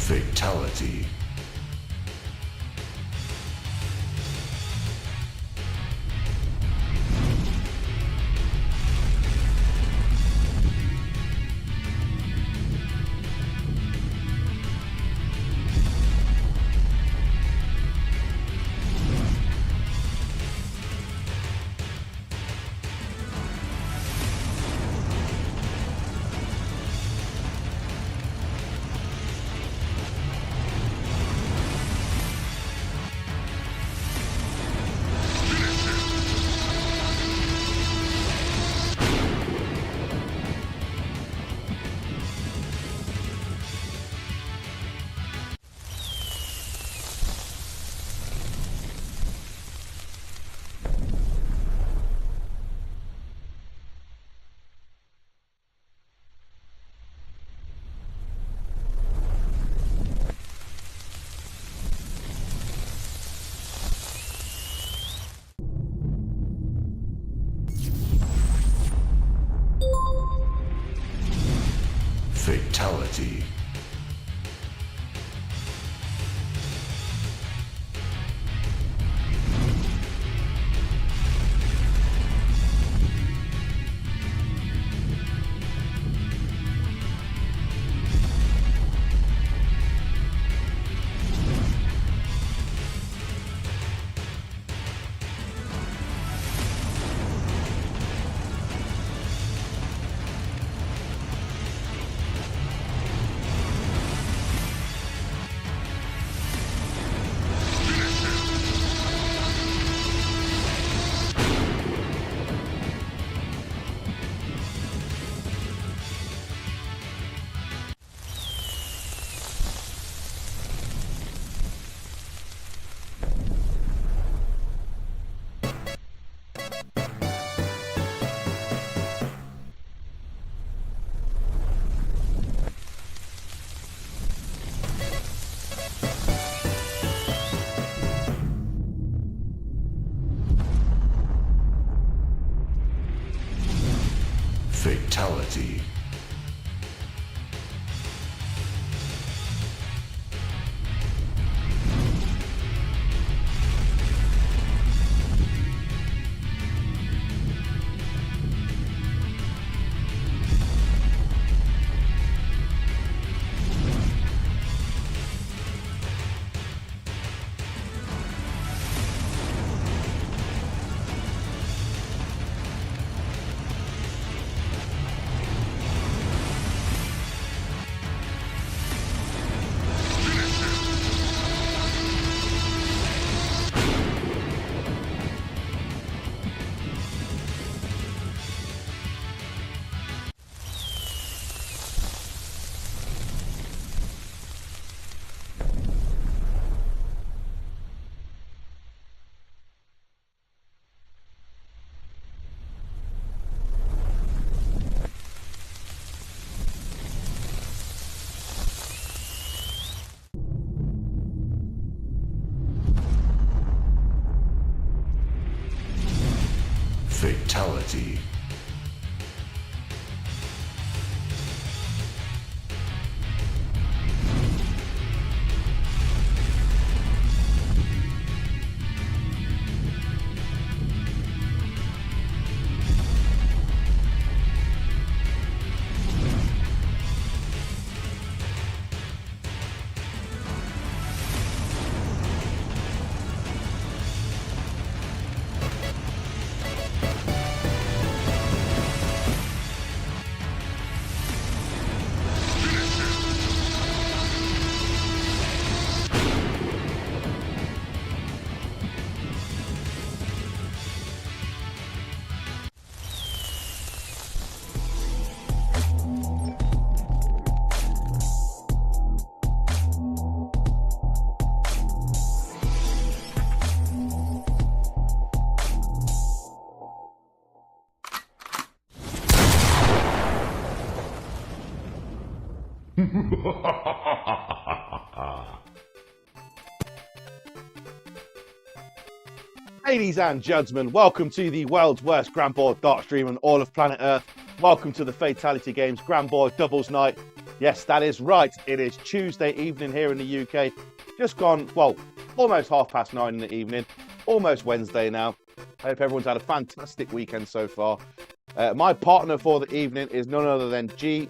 Fatality. Fatality. Fatality. Fatality. Ladies and gentlemen, welcome to the world's worst Granboard dart stream on all of planet Earth. Welcome to the Fatality Games Granboard Doubles Night. Yes, that is right. It is Tuesday evening here in the UK. Just gone, well, almost 9:30 in the evening. Almost Wednesday now. I hope everyone's had a fantastic weekend so far. My partner for the evening is none other than Jay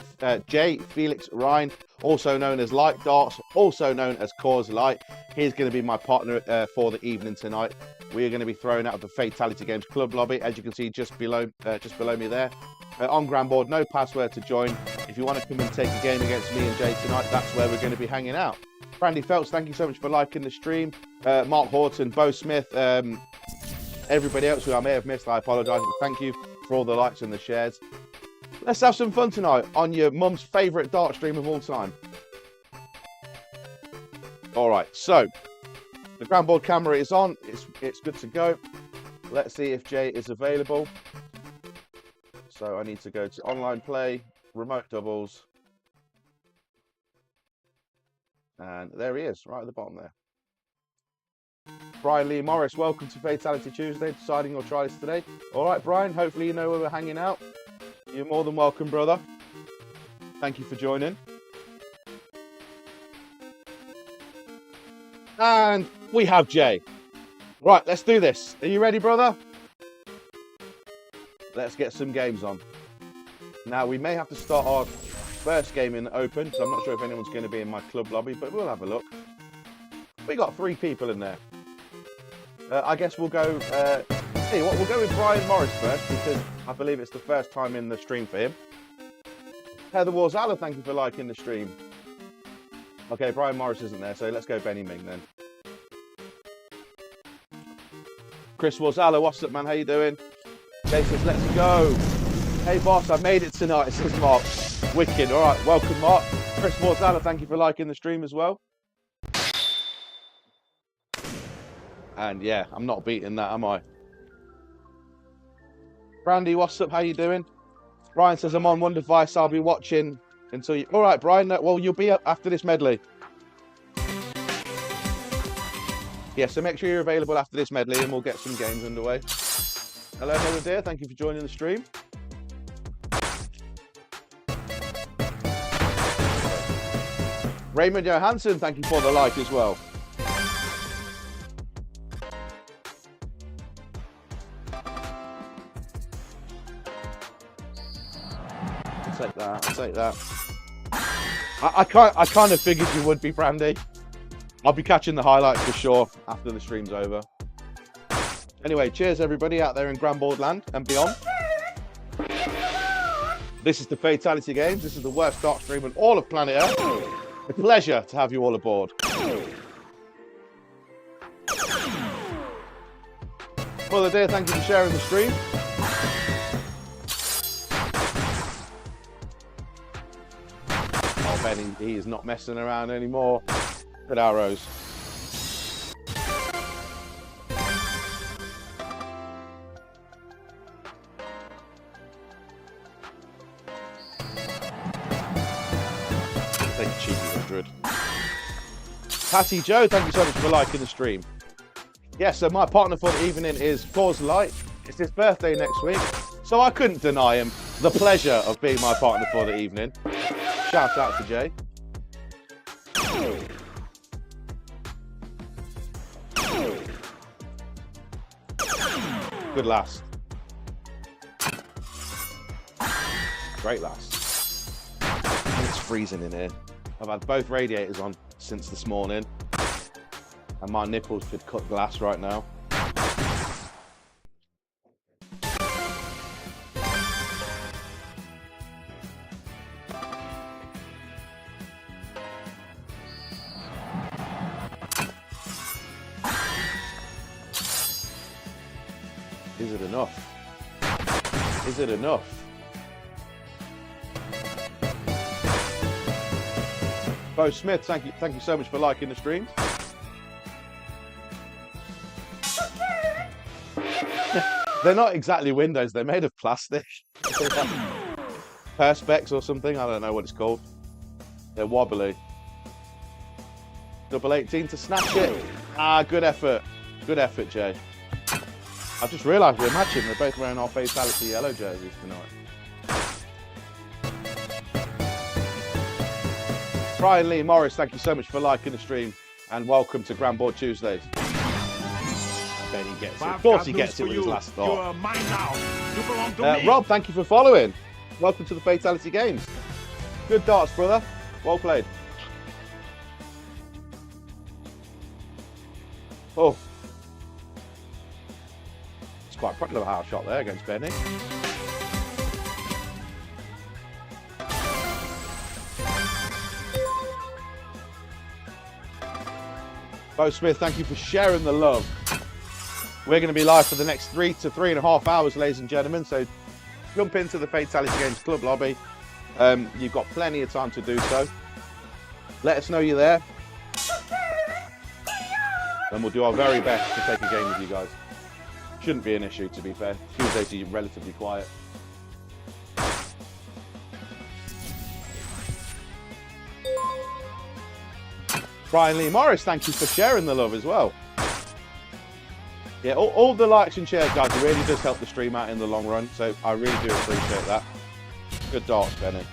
Felix Ryan, also known as Light Darts, also known as Cause Light. He's going to be my partner for the evening tonight. We are going to be throwing out of the Fatality Games club lobby, as you can see just below me there. On Granboard, no password to join. If you want to come and take a game against me and Jay tonight, that's where we're going to be hanging out. Brandy Phelps, thank you so much for liking the stream. Mark Horton, Bo Smith, everybody else who I may have missed, I apologise. Thank you for all the likes and the shares. Let's have some fun tonight on your mum's favourite dart stream of all time. All right, so the Granboard camera is on. It's good to go. Let's see if Jay is available. So I need to go to online play, remote doubles. And there he is, right at the bottom there. Brian Lee Morris, welcome to Fatality Tuesday, deciding your tries today. All right, Brian, hopefully you know where we're hanging out. You're more than welcome, brother. Thank you for joining. And we have Jay. Right, let's do this. Are you ready, brother? Let's get some games on. Now, we may have to start our first game in the open, so I'm not sure if anyone's going to be in my club lobby, but we'll have a look. We got 3 people in there. I guess we'll go, we'll go with Brian Morris first, because I believe it's the first time in the stream for him. Heather Warzala, thank you for liking the stream. Okay, Brian Morris isn't there, so let's go Benny Ming then. Chris Warzala, what's up, man? How you doing? Jay says, let's go. Hey, boss, I made it tonight, says Mark. Wicked. All right, welcome, Mark. Chris Warzala, thank you for liking the stream as well. And yeah, I'm not beating that, am I? Brandy, what's up? How you doing? Brian says, I'm on one device. I'll be watching until you... All right, Brian. Well, you'll be up after this medley. Yeah, so make sure you're available after this medley and we'll get some games underway. Hello, Heather dear. Thank you for joining the stream. Raymond Johansson, thank you for the like as well. I'll take that. I kind of figured you would be, Brandy. I'll be catching the highlights for sure after the stream's over. Anyway, cheers everybody out there in Granboard land and beyond. This is the Fatality Games. This is the worst dart stream on all of planet Earth. A pleasure to have you all aboard. Mother dear, thank you for sharing the stream. Oh, Ben, he is not messing around anymore. Good arrows. Take a cheeky 100. Patty Joe, thank you so much for liking the stream. Yes, so my partner for the evening is Cause Light. It's his birthday next week, so I couldn't deny him the pleasure of being my partner for the evening. Shout out to Jay. Good last. Great last. It's freezing in here. I've had both radiators on since this morning, and my nipples could cut glass right now. Is it enough? Is it enough? Bo Smith, thank you so much for liking the stream. They're not exactly windows, they're made of plastic. Perspex or something, I don't know what it's called. They're wobbly. Double 18 to snatch it. Ah, good effort. Good effort, Jay. I've just realised we're matching. We're both wearing our Fatality yellow jerseys tonight. Brian Lee Morris, thank you so much for liking the stream, and welcome to Granboard Tuesdays. I bet he gets it. Of course he gets it with his last thought. You are mine now. You belong to me. Rob, thank you for following. Welcome to the Fatality Games. Good darts, brother. Well played. Oh. It's quite proud of how I shot there against Benny. Bo Smith, thank you for sharing the love. We're going to be live for the next 3 to 3.5 hours, ladies and gentlemen. So jump into the Fatality Games Club lobby. You've got plenty of time to do so. Let us know you're there. And we'll do our very best to take a game with you guys. Shouldn't be an issue, to be fair. Tuesdays are relatively quiet. Brian Lee Morris, thank you for sharing the love as well. Yeah, all the likes and shares, guys, it really does help the stream out in the long run. So I really do appreciate that. Good darts, Benny.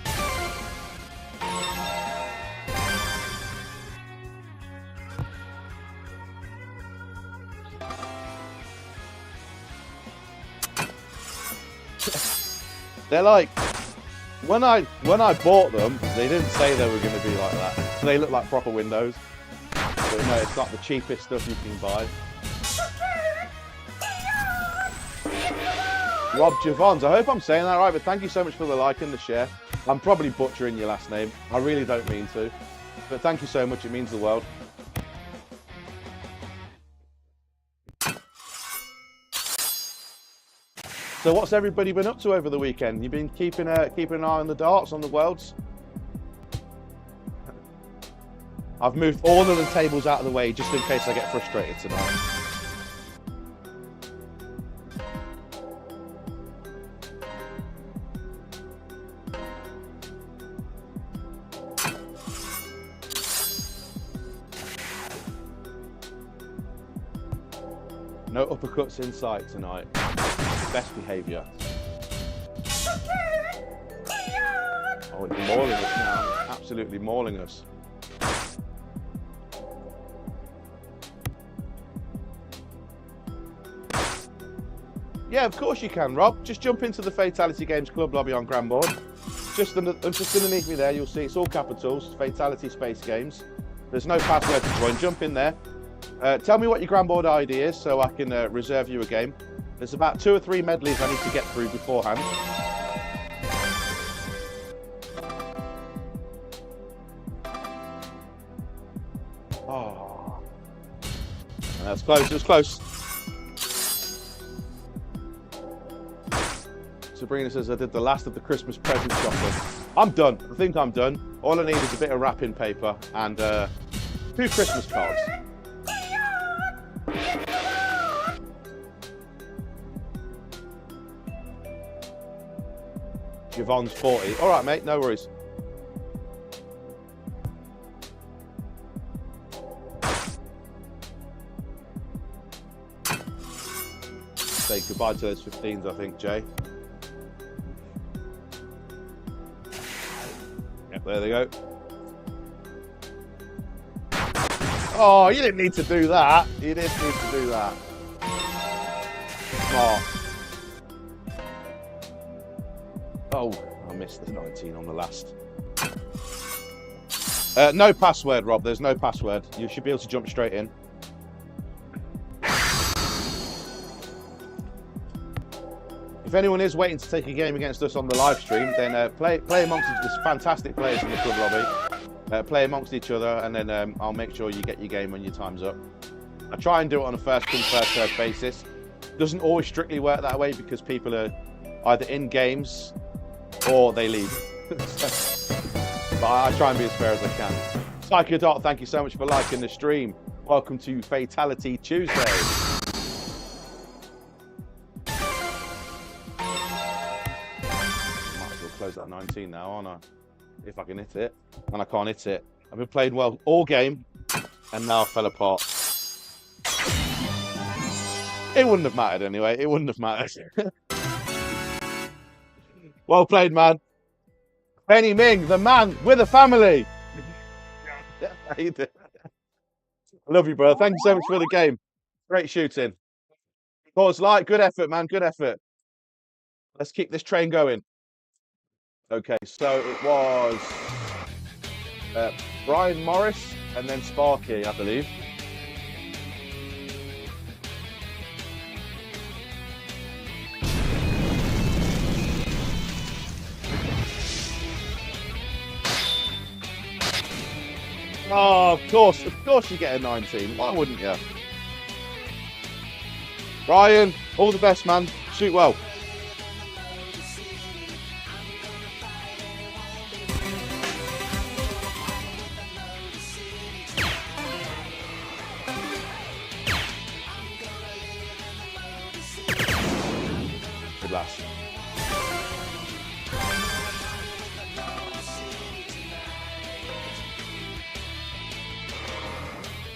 They're like, when I bought them, they didn't say they were going to be like that. They look like proper windows. But no, it's not the cheapest stuff you can buy. Rob Javons, I hope I'm saying that right, but thank you so much for the like and the share. I'm probably butchering your last name. I really don't mean to. But thank you so much, it means the world. So what's everybody been up to over the weekend? You've been keeping an eye on the darts, on the worlds? I've moved all of the tables out of the way just in case I get frustrated tonight. No uppercuts in sight tonight. Best behaviour. Oh, it's mauling us now. Absolutely mauling us. Yeah, of course you can, Rob. Just jump into the Fatality Games Club lobby on Granboard. Just underneath me there, you'll see it's all capitals, Fatality Space Games. There's no password to join. Jump in there. Tell me what your Granboard ID is so I can reserve you a game. There's about 2 or 3 medleys I need to get through beforehand. Oh, that's close. It was close. Sabrina says I did the last of the Christmas present shopping. I'm done. I think I'm done. All I need is a bit of wrapping paper and 2 Christmas cards. Yvonne's 40. All right, mate, no worries. Say goodbye to those 15s, I think, Jay. Yep, there they go. Oh, you didn't need to do that. You didn't need to do that. Smart. Oh, I missed the 19 on the last. No password, Rob. There's no password. You should be able to jump straight in. If anyone is waiting to take a game against us on the live stream, then play amongst the fantastic players in the club lobby. Play amongst each other, and then I'll make sure you get your game when your time's up. I try and do it on a first come, first served basis. Doesn't always strictly work that way because people are either in games or they leave. But I try and be as fair as I can. Psychodot, thank you so much for liking the stream. Welcome to Fatality Tuesday. Might as well close that 19 now, aren't I? If I can hit it. And I can't hit it. I've been playing well all game, and now I fell apart. It wouldn't have mattered anyway. It wouldn't have mattered. Well played, man. Benny Ming, the man with a family. How you doing? I love you, brother. Thank you so much for the game. Great shooting. Pause light. Good effort, man. Good effort. Let's keep this train going. Okay, so it was Brian Morris and then Sparky, I believe. Oh, of course you get a 19. Why wouldn't you? Brian, all the best, man. Shoot well. Good lass.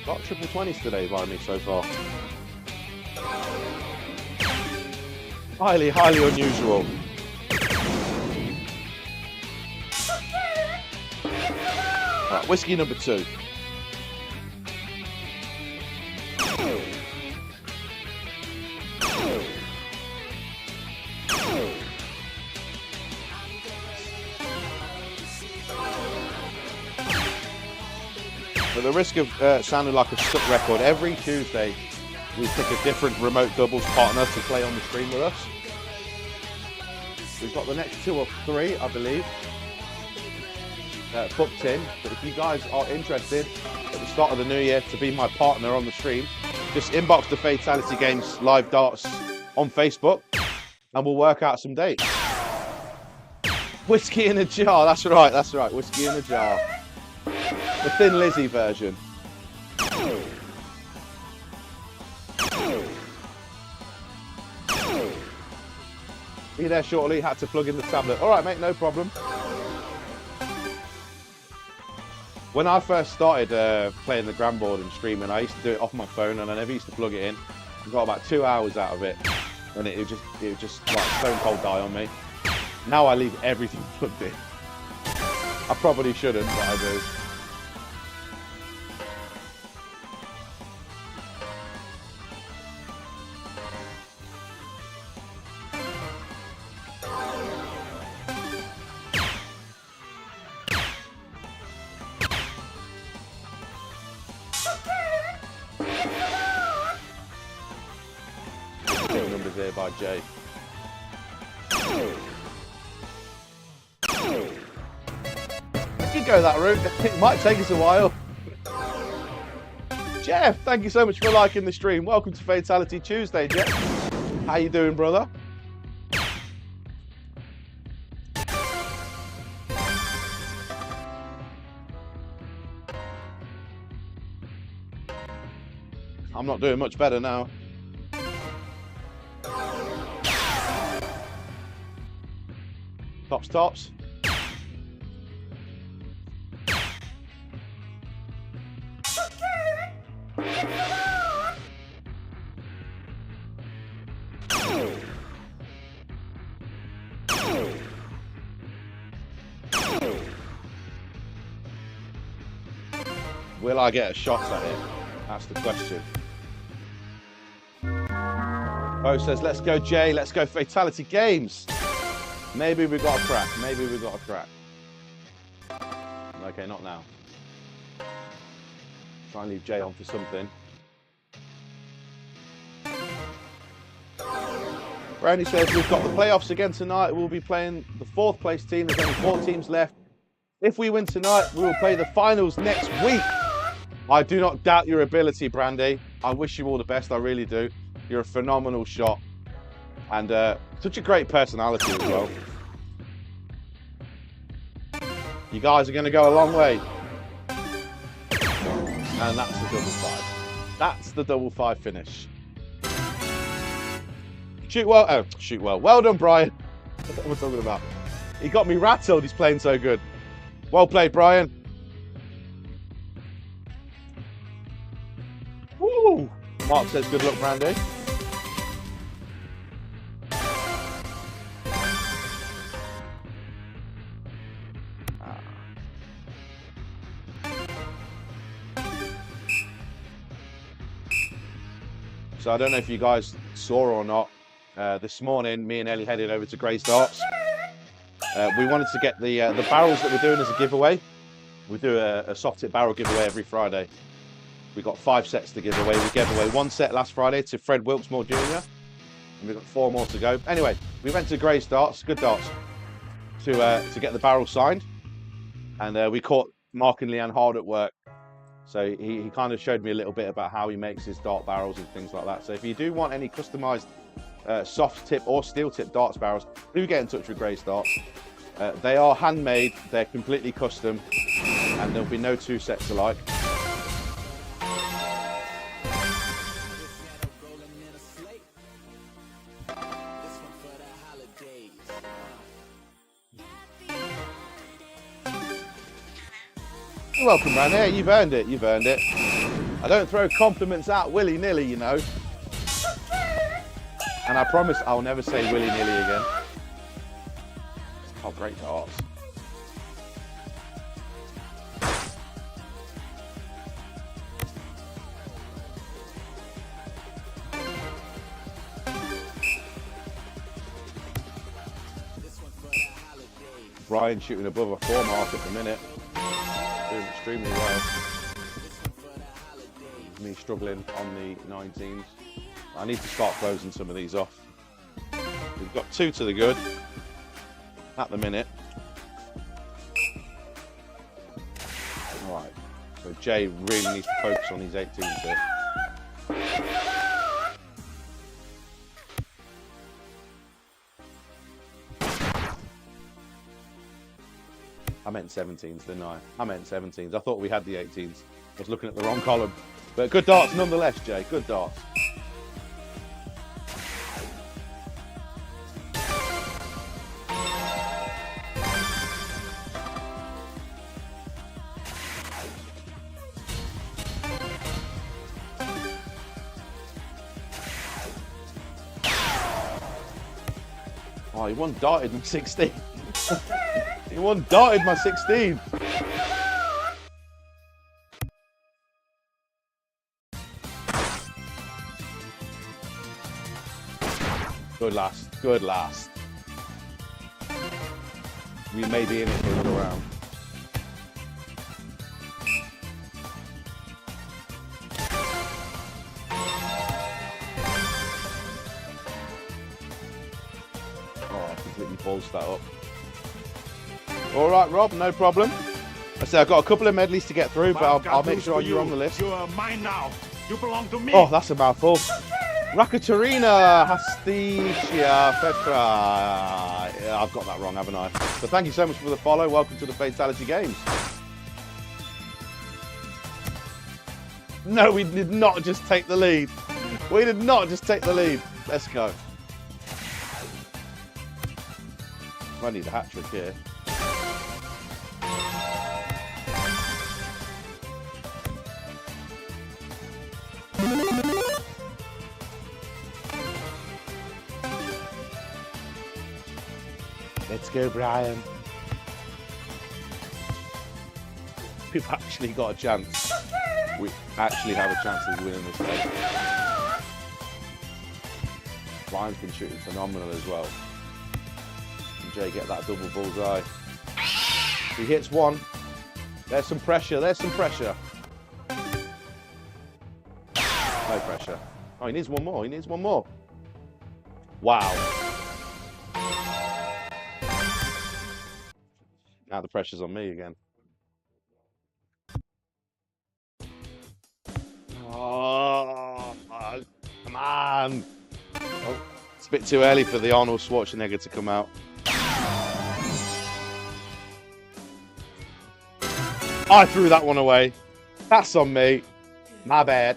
Got triple 20s today by me so far. Highly unusual. Right, whiskey number 2. At the risk of sounding like a stuck record, every Tuesday we pick a different remote doubles partner to play on the stream with us. We've got the next 2 or 3, I believe, booked in. But if you guys are interested at the start of the new year to be my partner on the stream, just inbox the Fatality Games live darts on Facebook and we'll work out some dates. Whiskey in a jar, that's right, whiskey in a jar. The Thin Lizzy version. Be there shortly, had to plug in the tablet. All right, mate, no problem. When I first started playing the Granboard and streaming, I used to do it off my phone and I never used to plug it in. I got about 2 hours out of it and it would just like stone cold die on me. Now I leave everything plugged in. I probably shouldn't, but I do. Numbers here by Jay. We could go that route. It might take us a while. Jeff, thank you so much for liking the stream. Welcome to Fatality Tuesday, Jeff. How you doing, brother? I'm not doing much better now. Tops. Will I get a shot at it? That's the question. Bo says, let's go, Jay. Let's go Fatality Games. Maybe we got a crack. Okay, not now. Try and leave Jay on for something. Randy says, we've got the playoffs again tonight. We'll be playing the 4th place team. There's only 4 teams left. If we win tonight, we will play the finals next week. I do not doubt your ability, Brandy. I wish you all the best. I really do. You're a phenomenal shot. And such a great personality as well. You guys are going to go a long way. And that's the double 5. That's the double 5 finish. Shoot well. Oh, shoot well. Well done, Brian. What am I talking about? He got me rattled. He's playing so good. Well played, Brian. Woo! Mark says, good luck, Brandy. So I don't know if you guys saw or not. This morning, me and Ellie headed over to Gray's Darts. We wanted to get the barrels that we're doing as a giveaway. We do a soft tip barrel giveaway every Friday. We got 5 sets to give away. We gave away 1 set last Friday to Fred Wilkesmore Jr. And we've got 4 more to go. Anyway, we went to Gray's Darts, good darts, to get the barrel signed. And we caught Mark and Leanne hard at work. So he kind of showed me a little bit about how he makes his dart barrels and things like that. So if you do want any customized soft tip or steel tip darts barrels, do get in touch with Gray's Darts. They are handmade, they're completely custom, and there'll be no 2 sets alike. You're welcome, man. Yeah, you've earned it. You've earned it. I don't throw compliments out willy-nilly, you know. And I promise I'll never say willy-nilly again. Oh, great darts. Brian shooting above a 4 mark at the minute. Doing extremely well. Me struggling on the 19s. I need to start closing some of these off. We've got 2 to the good at the minute. All right. So Jay really needs to focus on these 18s here. I meant 17s, didn't I? I meant 17s. I thought we had the 18s. I was looking at the wrong column. But good darts nonetheless, Jay. Good darts. Oh, he one darted my 16. He one darted my 16. Good last. Good last. We may be in it for another round. Oh, I completely balls that up. All right, Rob, no problem. I say I've got a couple of medleys to get through, but I'll make sure you're on the list. You are mine now. You belong to me. Oh, that's a mouthful. Rakatarina Hasticia Petra. Yeah, I've got that wrong, haven't I? But thank you so much for the follow. Welcome to the Fatality Games. No, we did not just take the lead. We did not just take the lead. Let's go. I need a hat trick here. Let's go, Brian. We've actually got a chance. We actually have a chance of winning this game. Brian's been shooting phenomenal as well. And Jay get that double bullseye. He hits one. There's some pressure. There's some pressure. No pressure. Oh, he needs one more. He needs one more. Wow. Now the pressure's on me again. Oh, come on. Oh, it's a bit too early for the Arnold Schwarzenegger to come out. I threw that one away. That's on me. My bad.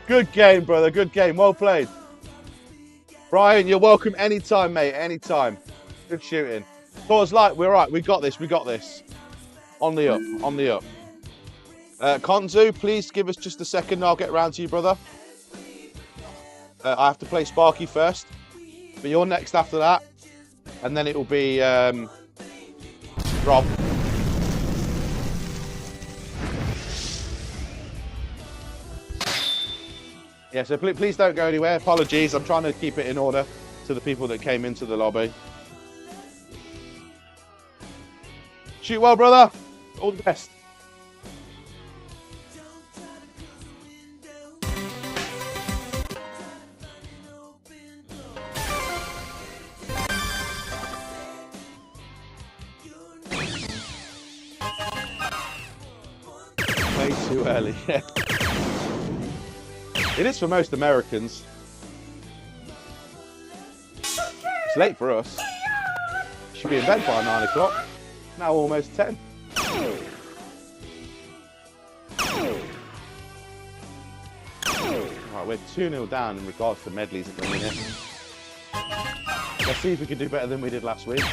Good game, brother. Good game. Well played. Brian, you're welcome anytime, mate. Anytime. Good shooting. Thought like we're right. We got this. We got this. On the up. On the up. Konzu, please give us just a second. I'll get round to you, brother. I have to play Sparky first, but you're next after that, and then it will be Rob. Yeah, so please don't go anywhere. Apologies, I'm trying to keep it in order to the people that came into the lobby. Shoot well, brother. All the best. Way too early, yeah. It is for most Americans. It's late for us. Should be in bed by 9 o'clock. Now almost 10. Right, we're 2-0 down in regards to medleys at the minute. Let's see if we can do better than we did last week.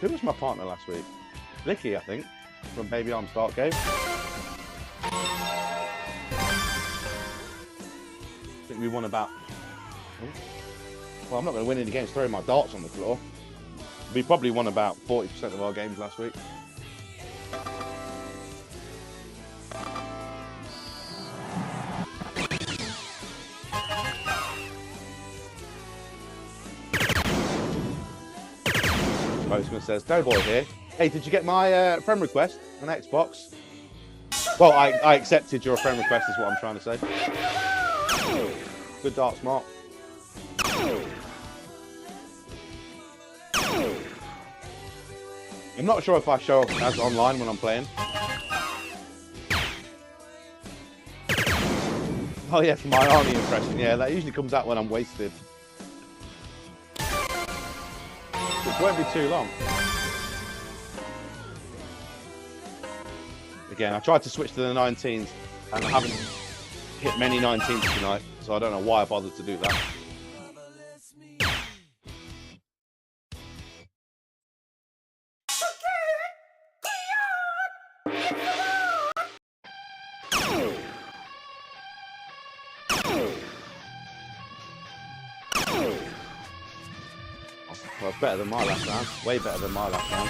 Who was my partner last week? Licky, I think, from Baby Arms Start Game. I think we won about... Well, I'm not going to win any games throwing my darts on the floor. We probably won about 40% of our games last week. Postman says, Doughboy here. Hey, did you get my friend request on Xbox? Well, I accepted your friend request is what I'm trying to say. Good darts, Mark. I'm not sure if I show up as online when I'm playing. Oh yeah, for my Arnie impression, yeah, that usually comes out when I'm wasted. It won't be too long. Again, I tried to switch to the 19s and I haven't hit many 19s tonight, so I don't know why I bothered to do that. Well, better than my last round. Way better than my last round.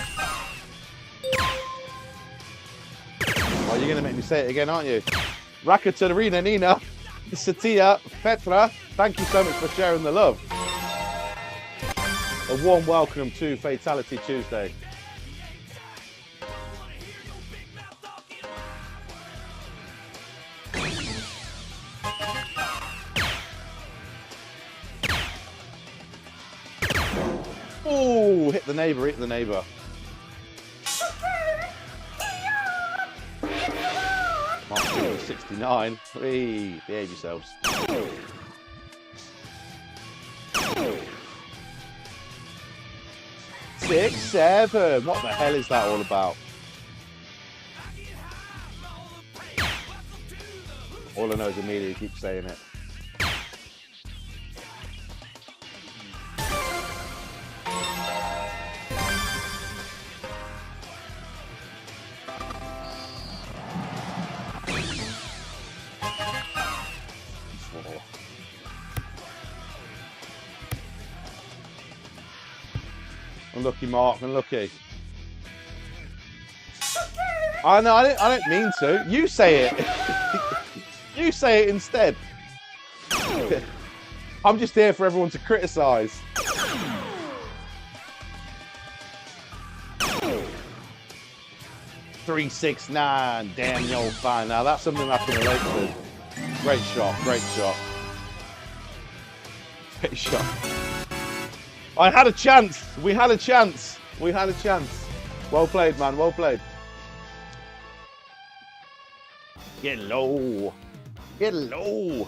Oh, you're going to make me say it again, aren't you? Rakatarina, Nina, Satya, Petra, thank you so much for sharing the love. A warm welcome to Fatality Tuesday. Oh, hit the neighbour, hit the neighbour. Mark 69. Hey, behave yourselves. Six, seven. What the hell is that all about? All I know is Amelia keeps saying it. Unlucky, Mark, unlucky. I know, I don't mean to. You say it. You say it instead. I'm just here for everyone to criticise. .369, damn you're fine. Now that's something I can relate to. Great shot, great shot. Great shot. I had a chance. We had a chance. We had a chance. Well played, man. Well played. Get low. Get low.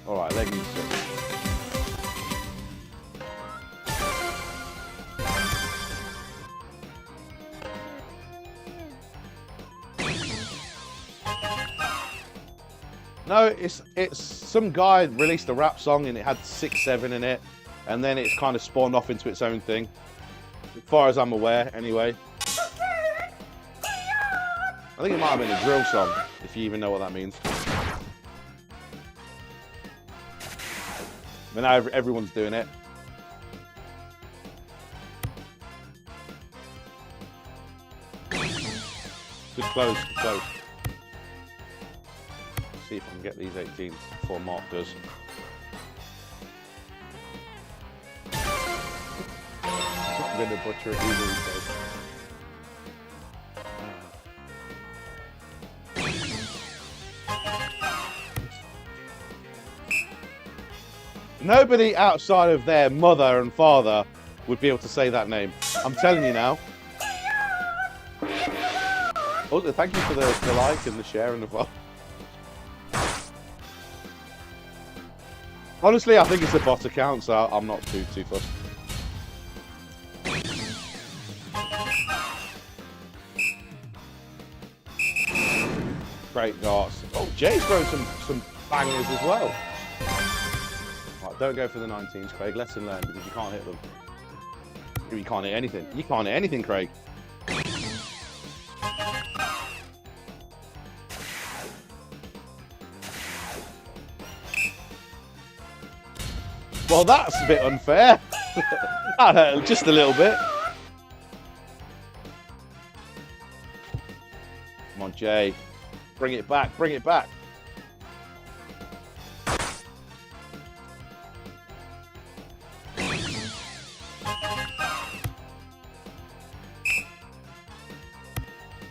All right, leg music. No, it's some guy released a rap song and it had 6-7 in it, and then it's kind of spawned off into its own thing. As far as I'm aware, anyway. I think it might have been a drill song, if you even know what that means. But now everyone's doing it. Good close, good close. see if I can get these 18s before Mark does. I'm going to butcher it easily, so. Nobody outside of their mother and father would be able to say that name. I'm telling you now. Also, thank you for the like and the share and the follow. Honestly, I think it's a bot account, so I'm not too fussed. Great darts. Oh, Jay's thrown some bangers as well. Right, don't go for the 19s, Craig. Lesson learned, because you can't hit them. You can't hit anything. You can't hit anything, Craig. Well, that's a bit unfair. Just a little bit. Come on, Jay. Bring it back, bring it back.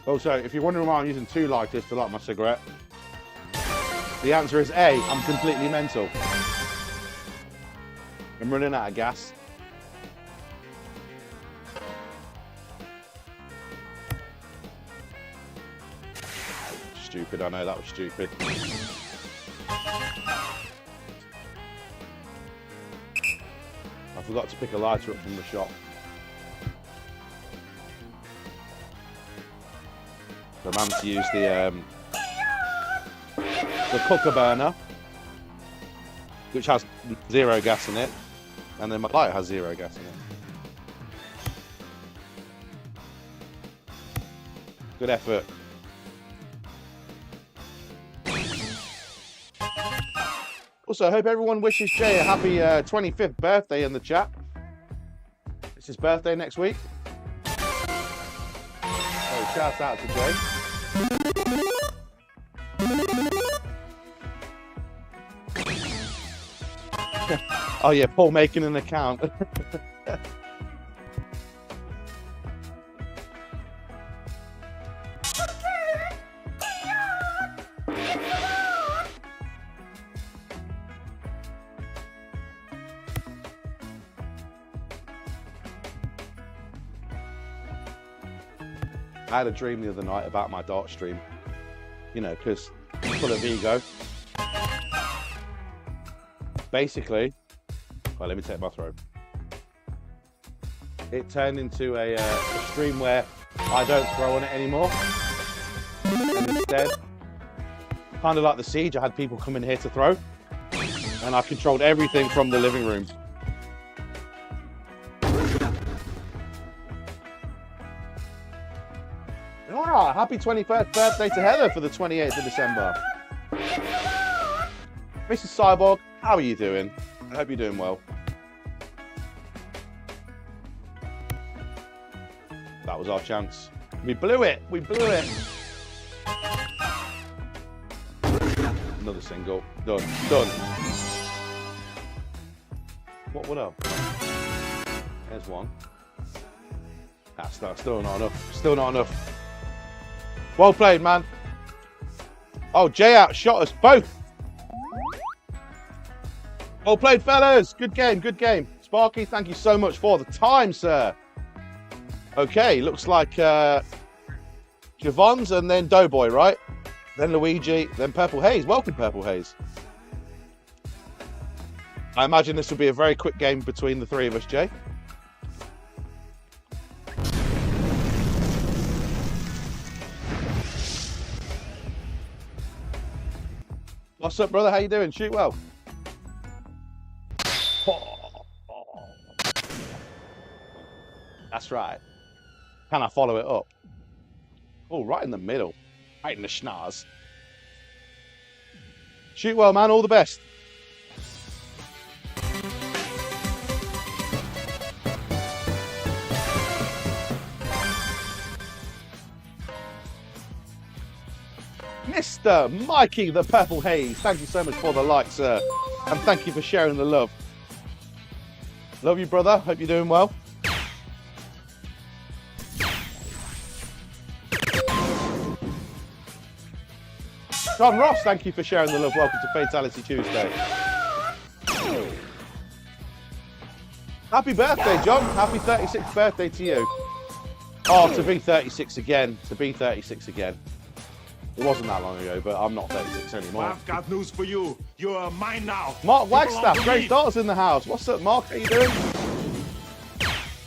Also, if you're wondering why I'm using two lighters to light my cigarette, the answer is A, I'm completely mental. I'm running out of gas. Stupid, I know that was stupid. I forgot to pick a lighter up from the shop. So I'm having to use the cooker burner, which has 0 gas in it, and then my lighter has 0 gas in it. Good effort. Also, I hope everyone wishes Jay a happy 25th birthday in the chat. It's his birthday next week. So shout out to Jay. Oh yeah, Paul making an account. I had a dream the other night about my dart stream, you know, because I'm full of ego. Basically, well, let me take my throw. It turned into a stream where I don't throw on it anymore. And instead, kind of like the Siege, I had people come in here to throw. And I controlled everything from the living room. Ah, happy 21st birthday to Heather for the 28th of December. Mrs. Cyborg, how are you doing? I hope you're doing well. That was our chance. We blew it. We blew it. Another single. Done. Done. What else? There's one. That's still not enough. Still not enough. Well played, man. Oh, Jay outshot us both. Well played, fellas. Good game, good game. Sparky, thank you so much for the time, sir. Okay, looks like Javon's and then Doughboy, right? Then Luigi, then Purple Haze. Welcome, Purple Haze. I imagine this will be a very quick game between the three of us, Jay. What's up, brother? How you doing? Shoot well. That's right. Can I follow it up? Oh, right in the middle. Right in the schnoz. Shoot well, man. All the best. Mr. Mikey the Purple Haze, thank you so much for the like, sir. And thank you for sharing the love. Love you, brother. Hope you're doing well. John Ross, thank you for sharing the love. Welcome to Fatality Tuesday. Happy birthday, John. Happy 36th birthday to you. Oh, to be 36 again. To be 36 again. It wasn't that long ago, but I'm not 36 anymore. I've got news for you. You're mine now. Mark Wagstaff, great starters in the house. What's up, Mark? How you doing?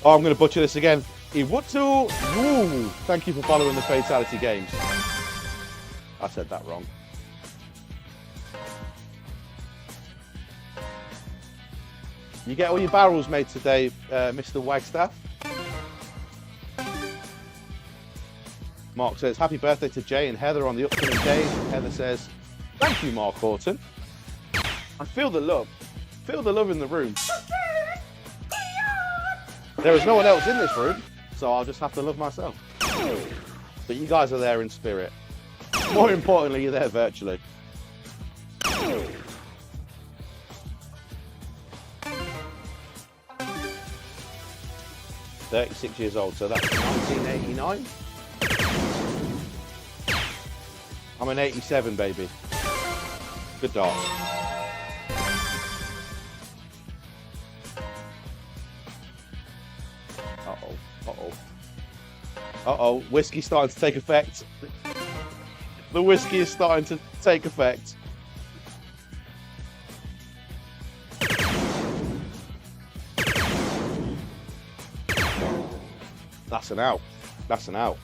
Oh, I'm going to butcher this again. Iwutu Yu. Thank you for following the Fatality games. I said that wrong. You get all your barrels made today, Mr. Wagstaff. Mark says, happy birthday to Jay and Heather on the upcoming days. Heather says, thank you, Mark Horton. I feel the love. Feel the love in the room. There is no one else in this room, so I'll just have to love myself. But you guys are there in spirit. More importantly, you're there virtually. 36 years old, so that's 1989. I'm an 87, baby. Good dart. Uh-oh, uh-oh. Uh-oh, whiskey's starting to take effect. The whiskey is starting to take effect. That's an out. That's an out.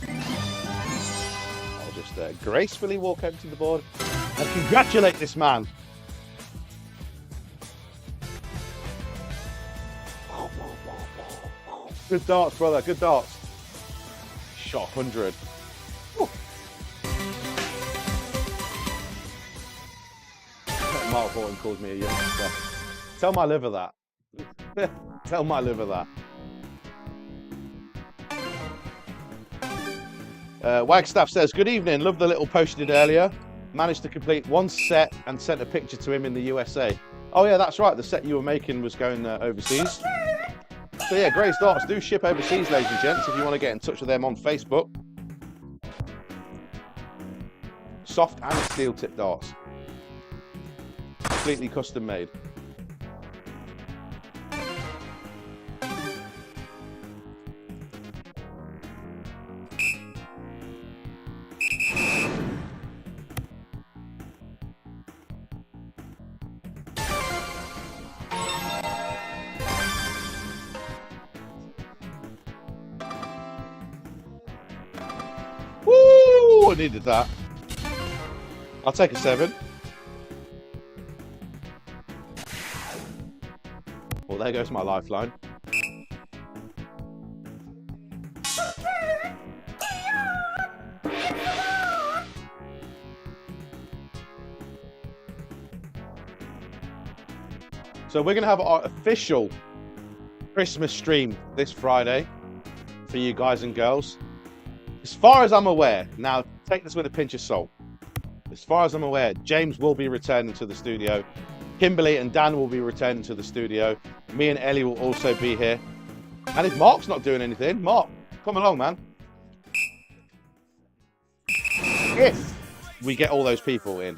I'll just gracefully walk over to the board and congratulate this man. Good darts, brother. Good darts. Shot 100. Woo. Mark Horton calls me a youngster. Tell my liver that. Tell my liver that. Wagstaff says, good evening. Love the little post you did earlier. Managed to complete one set and sent a picture to him in the USA. Oh, yeah, that's right. The set you were making was going overseas. So, yeah, Grey's Darts do ship overseas, ladies and gents, if you want to get in touch with them on Facebook. Soft and steel tip darts. Completely custom made. Woo! I needed that. I'll take a 7. Well, there goes my lifeline. So we're going to have our official Christmas stream this Friday for you guys and girls. As far as I'm aware, now take this with a pinch of salt. As far as I'm aware, James will be returning to the studio. Kimberly and Dan will be returning to the studio. Me and Ellie will also be here. And if Mark's not doing anything, Mark, come along, man. If we get all those people in,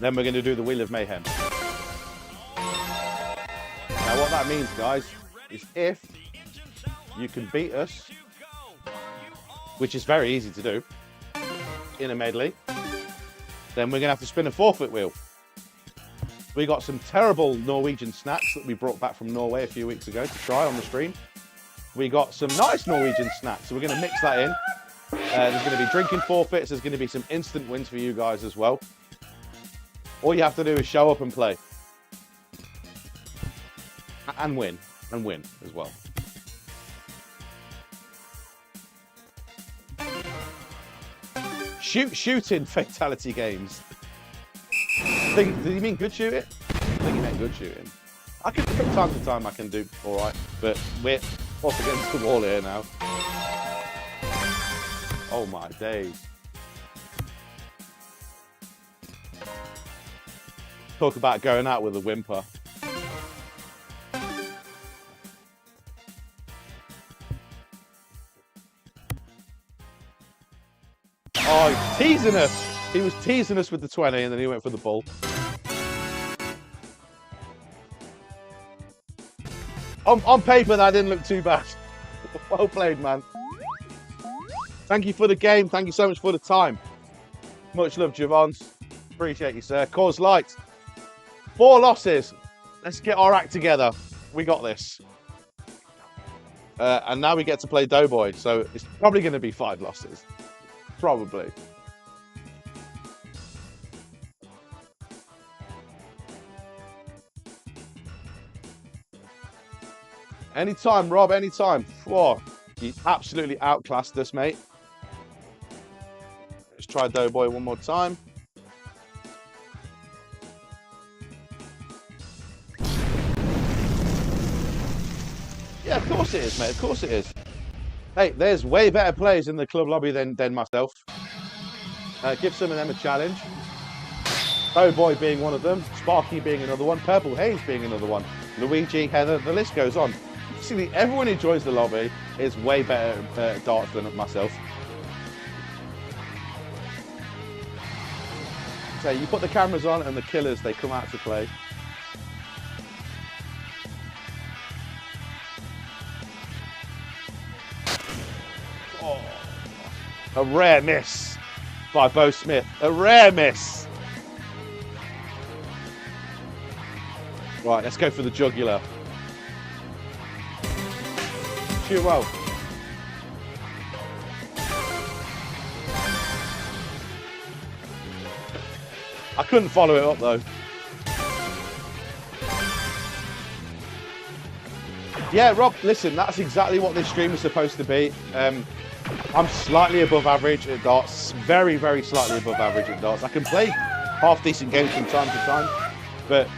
then we're going to do the Wheel of Mayhem. Now, what that means, guys, is if you can beat us, which is very easy to do, in a medley, then we're going to have to spin a forfeit wheel. We got some terrible Norwegian snacks that we brought back from Norway a few weeks ago to try on the stream. We got some nice Norwegian snacks, so we're going to mix that in. There's going to be drinking forfeits. There's going to be some instant wins for you guys as well. All you have to do is show up and play. And win. And win as well. Shooting Fatality games. Did you mean good shooting? I think you meant good shooting. I can, from time to time, I can do all right, but we're up against the wall here now. Oh my days. Talk about going out with a whimper. Oh, he's teasing us. He was teasing us with the 20 and then he went for the ball. On paper, that didn't look too bad. Well played, man. Thank you for the game. Thank you so much for the time. Much love, Javons. Appreciate you, sir. Cause Light. 4 losses. Let's get our act together. We got this. And now we get to play Doughboy. So it's probably going to be 5 losses. Probably. Anytime, Rob, anytime. Whoa, you absolutely outclassed us, mate. Let's try Doughboy one more time. Yeah, of course it is, mate. Of course it is. Hey, there's way better players in the club lobby than myself. Give some of them a challenge. Doughboy being one of them. Sparky being another one. Purple Haze being another one. Luigi, Heather, the list goes on. See, everyone who joins the lobby is way better at darts than myself. So you put the cameras on and the killers, they come out to play. Oh, a rare miss by Bo Smith. A rare miss. Right, let's go for the jugular. Shoot well. I couldn't follow it up though. Yeah, Rob, listen, that's exactly what this stream is supposed to be. I'm slightly above average at darts, very, very slightly above average at darts. I can play half decent games from time to time, but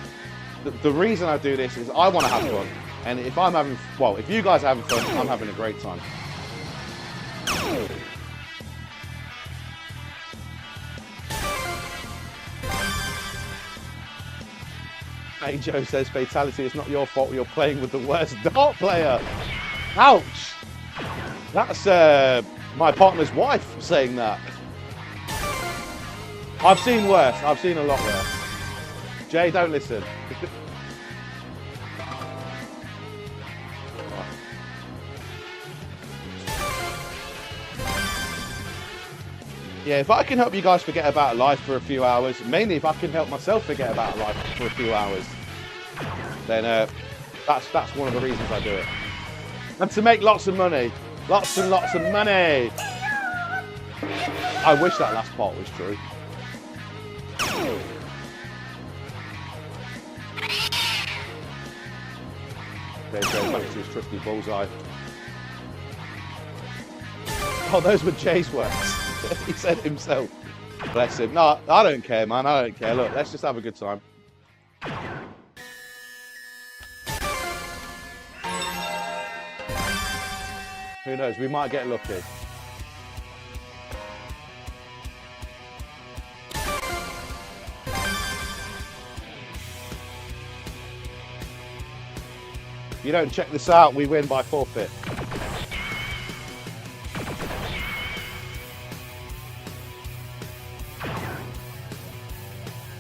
the reason I do this is I want to have fun. And if I'm having, well, if you guys are having fun, I'm having a great time. Hey, Joe says, Fatality, it's not your fault, you're playing with the worst dart player. Ouch. That's my partner's wife saying that. I've seen worse. I've seen a lot worse. Jay, don't listen. Yeah, if I can help you guys forget about life for a few hours, mainly if I can help myself forget about life for a few hours, then that's one of the reasons I do it. And to make lots of money. Lots and lots of money. I wish that last part was true. Okay, go back to his trusty bullseye. Oh, those were Jay's words. He said himself. Bless him. No, I don't care, man. I don't care. Look, let's just have a good time. Who knows? We might get lucky. If you don't check this out, we win by forfeit.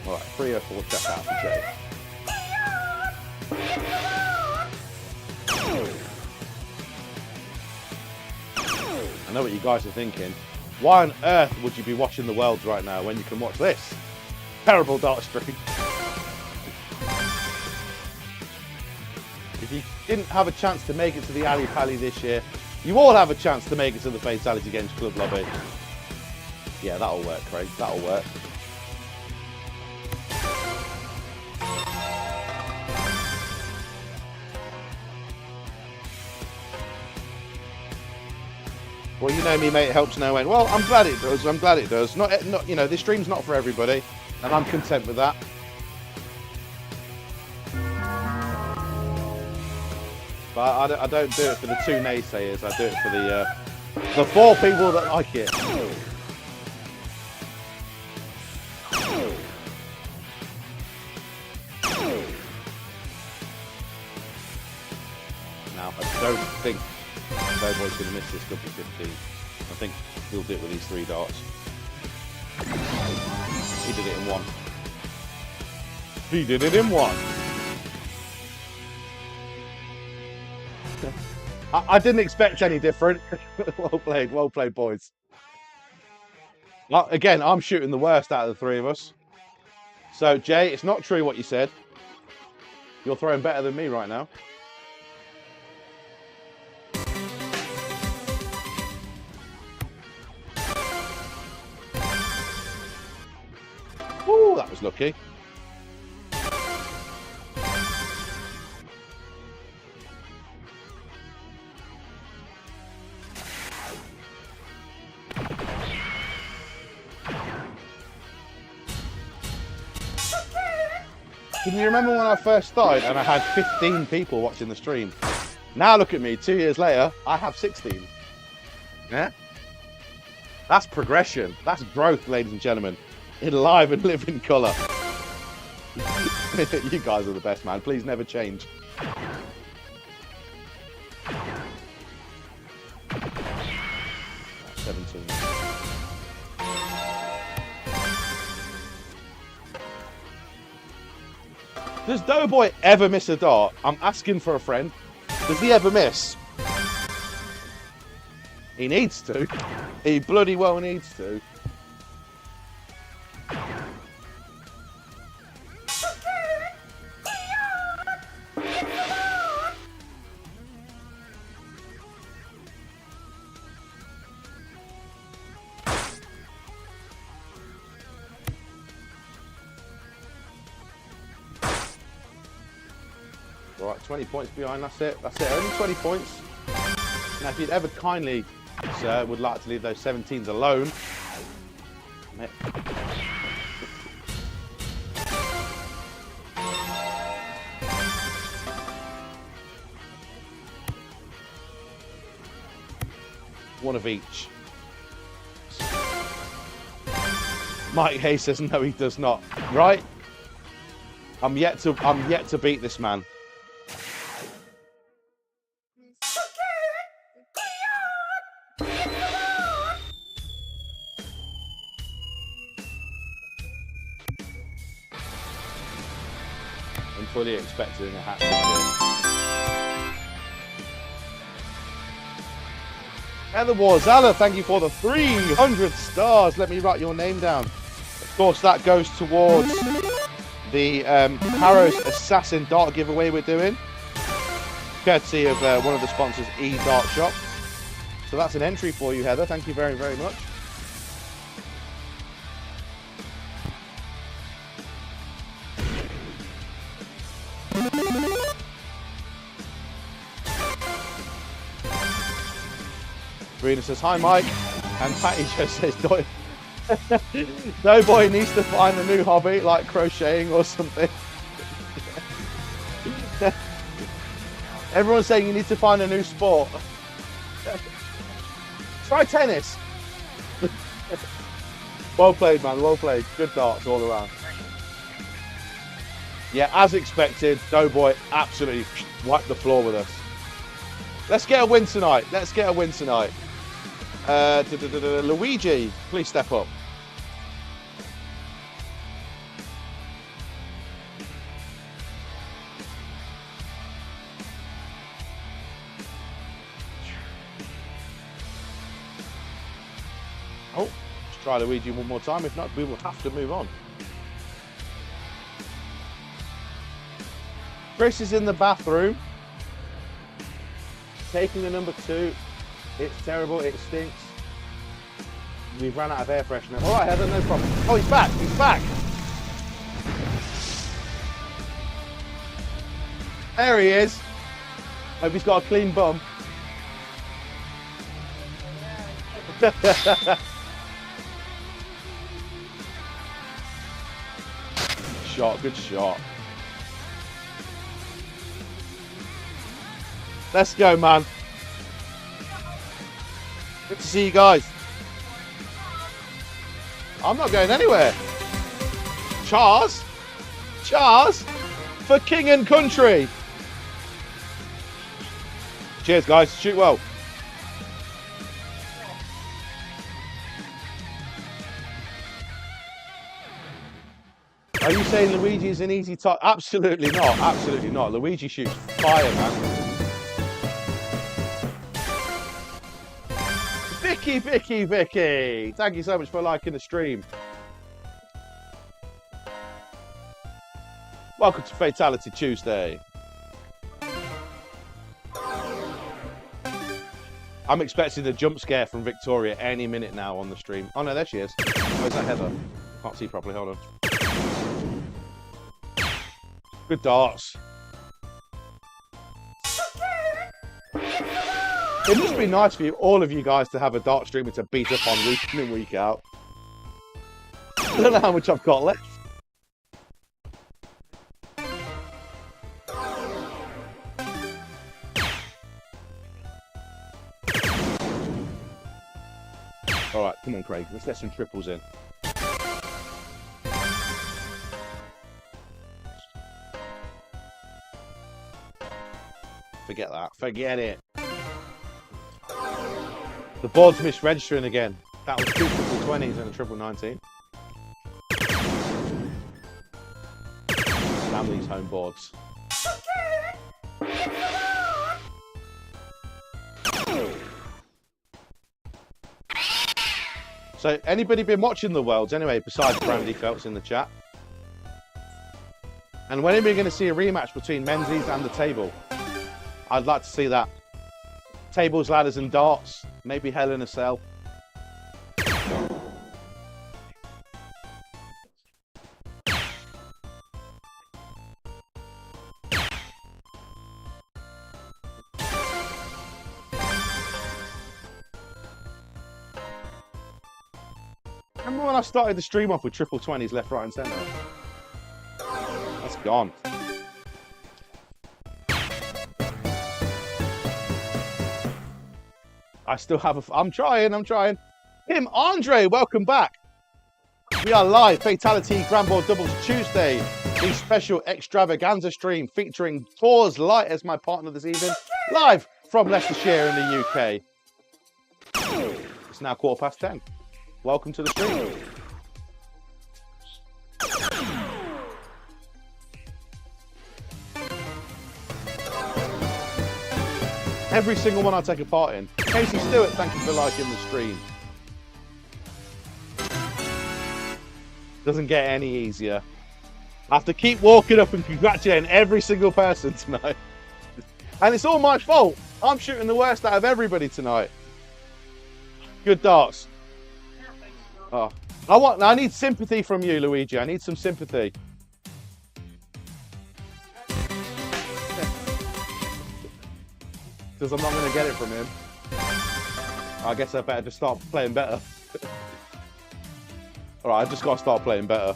All right, 304 check out for Jay. I know what you guys are thinking. Why on earth would you be watching the Worlds right now when you can watch this? Terrible dart stream. If you didn't have a chance to make it to the Ali Pally this year, you all have a chance to make it to the Fatality Games Club lobby. Yeah, that'll work, Craig. That'll work. Well, you know me, mate, it helps no end. Well, I'm glad it does. I'm glad it does. Not, you know, this stream's not for everybody, and I'm content with that. But I don't do it for the two naysayers. I do it The 4 people that like it. Now, I don't think Granboard's going to miss this double 15. I think he'll do it with these 3 darts. He did it in 1. He did it in 1. I didn't expect any different. Well played, boys. Again, I'm shooting the worst out of the 3 of us. So, Jay, it's not true what you said. You're throwing better than me right now. Ooh, that was lucky. Can you remember when I first started and I had 15 people watching the stream? Now look at me, 2 years later, I have 16. Yeah? That's progression. That's growth, ladies and gentlemen. In live and living colour. You guys are the best, man. Please never change. That's 17. Does Doughboy ever miss a dart? I'm asking for a friend. Does he ever miss? He needs to. He bloody well needs to. Right, 20 points behind, that's it. That's it, only 20 points. Now, if you'd ever kindly, sir, would like to leave those 17s alone. One of each. Mike Hay says no, he does not. Right? I'm yet to beat this man. I'm fully expecting a hat trick here. Heather Warzala, thank you for the 300 stars. Let me write your name down. Of course, that goes towards the Harrow's Assassin Dart giveaway we're doing, courtesy of one of the sponsors, E-Dart Shop. So that's an entry for you, Heather. Thank you very, very much. Rena says, hi, Mike. And Patty just says, Doughboy needs to find a new hobby, like crocheting or something. Everyone's saying you need to find a new sport. Try tennis. Well played, man. Well played. Good darts all around. Yeah, as expected, Doughboy absolutely wiped the floor with us. Let's get a win tonight. Let's get a win tonight. Luigi, please step up. Oh, let's try Luigi one more time. If not, we will have to move on. Chris is in the bathroom, taking a number 2. It's terrible, it stinks. We've run out of air freshener. All right, Heather, no problem. Oh, he's back, he's back. There he is. Hope he's got a clean bum. Shot, good shot. Let's go, man. Good to see you guys. I'm not going anywhere. Charles for king and country. Cheers, guys. Shoot well. Are you saying Luigi's an easy target? Absolutely not. Absolutely not. Luigi shoots fire, man. Vicky. Thank you so much for liking the stream. Welcome to Fatality Tuesday. I'm expecting a jump scare from Victoria any minute now on the stream. Oh no, there she is. Where's that Heather? Can't see properly, hold on. Good darts. It must be nice for you, all of you guys, to have a dart streamer to beat up on week in and week out. I don't know how much I've got left. All right, come on, Craig. Let's get some triples in. Forget that. Forget it. The board's misregistering again. That was 2 triple 20s and a triple 19. Damn these home boards. So, anybody been watching the Worlds anyway, besides Brandy Phelps in the chat? And when are we going to see a rematch between Menzies and the table? I'd like to see that. Tables, ladders and darts. Maybe Hell in a Cell. Remember when I started the stream off with triple 20s left, right and centre? That's gone. I still have a... I'm trying. Tim Andre, welcome back. We are live, Fatality Granboard Doubles Tuesday. The special extravaganza stream featuring Thor's Light as my partner this evening. Live from Leicestershire in the UK. It's now 10:15. Welcome to the stream. Every single one I take a part in. Casey Stewart, thank you for liking the stream. Doesn't get any easier. I have to keep walking up and congratulating every single person tonight. And it's all my fault. I'm shooting the worst out of everybody tonight. Good darts. Oh, I need sympathy from you, Luigi. I need some sympathy. Because I'm not going to get it from him. I guess I better just start playing better. Alright, I've just got to start playing better.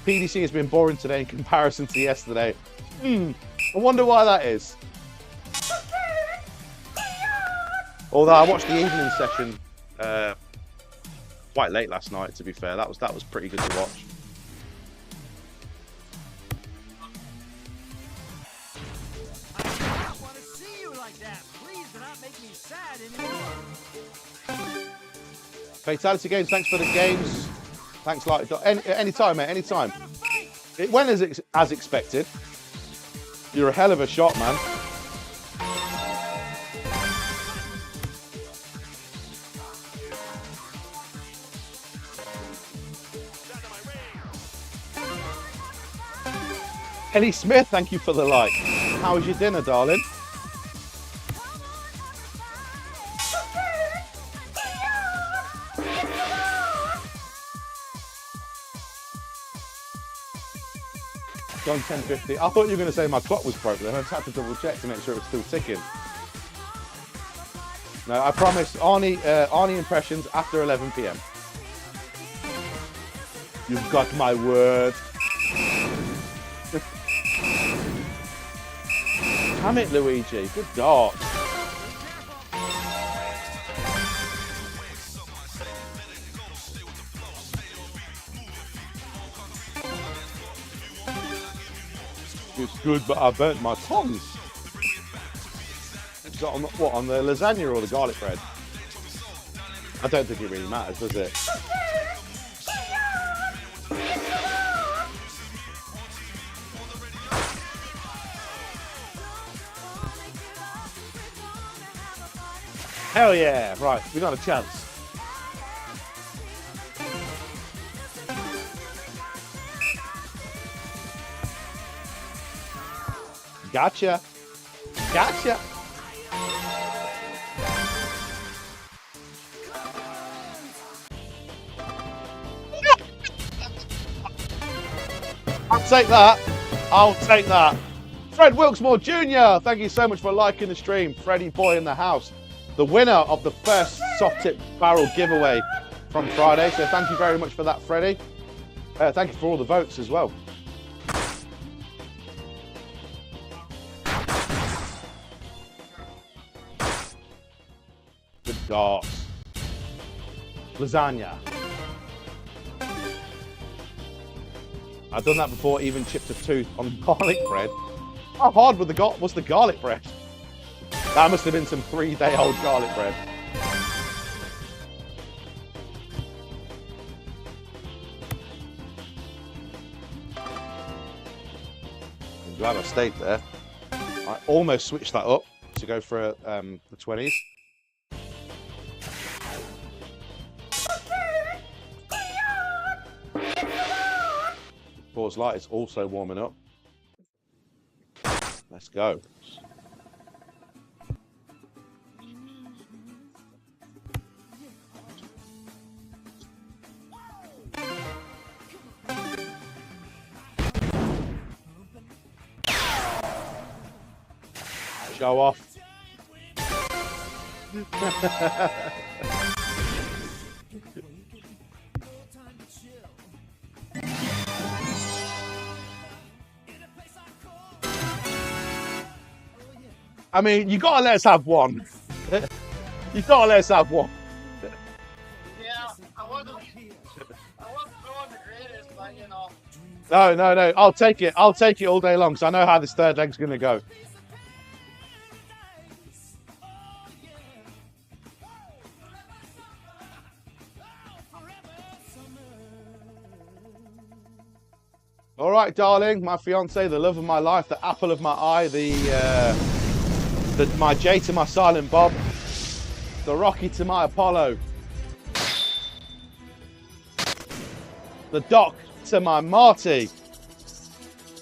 PDC has been boring today in comparison to yesterday. I wonder why that is. Although I watched the evening session quite late last night, to be fair. That was pretty good to watch. I want to see you like that. Please do not make me sad anymore. Fatality Games, thanks for the games. Thanks, like anytime, mate, anytime. It went as expected. You're a hell of a shot, man. Ellie Smith, thank you for the like. How was your dinner, darling? Gone 10:50. I thought you were going to say my clock was broke then. I just had to double check to make sure it was still ticking. No, I promise. Arnie impressions after 11 PM. You've got my word. Damn it, Luigi. Good dart. It's good, but I burnt my tongue. Is that on the lasagna or the garlic bread? I don't think it really matters, does it? Hell yeah! Right, we got a chance. Gotcha. Gotcha. I'll take that. I'll take that. Fred Wilkesmore Jr., thank you so much for liking the stream. Freddie Boy in the house. The winner of the first soft tip barrel giveaway from Friday. So thank you very much for that, Freddie. Thank you for all the votes as well. Good darts. Lasagna. I've done that before, even chipped a tooth on garlic bread. How hard was the garlic bread? That must have been some 3-day-old garlic bread. I'm glad I stayed there. I almost switched that up to go for the 20s. Pause light is also warming up. Let's go. Show off. I mean, you gotta let us have one. You gotta let us have one. Yeah, I wasn't going the greatest, but you know. No. I'll take it. I'll take it all day long because I know how this third leg's gonna go. All right, darling, my fiance, the love of my life, the apple of my eye, my J to my Silent Bob, the Rocky to my Apollo, the Doc to my Marty,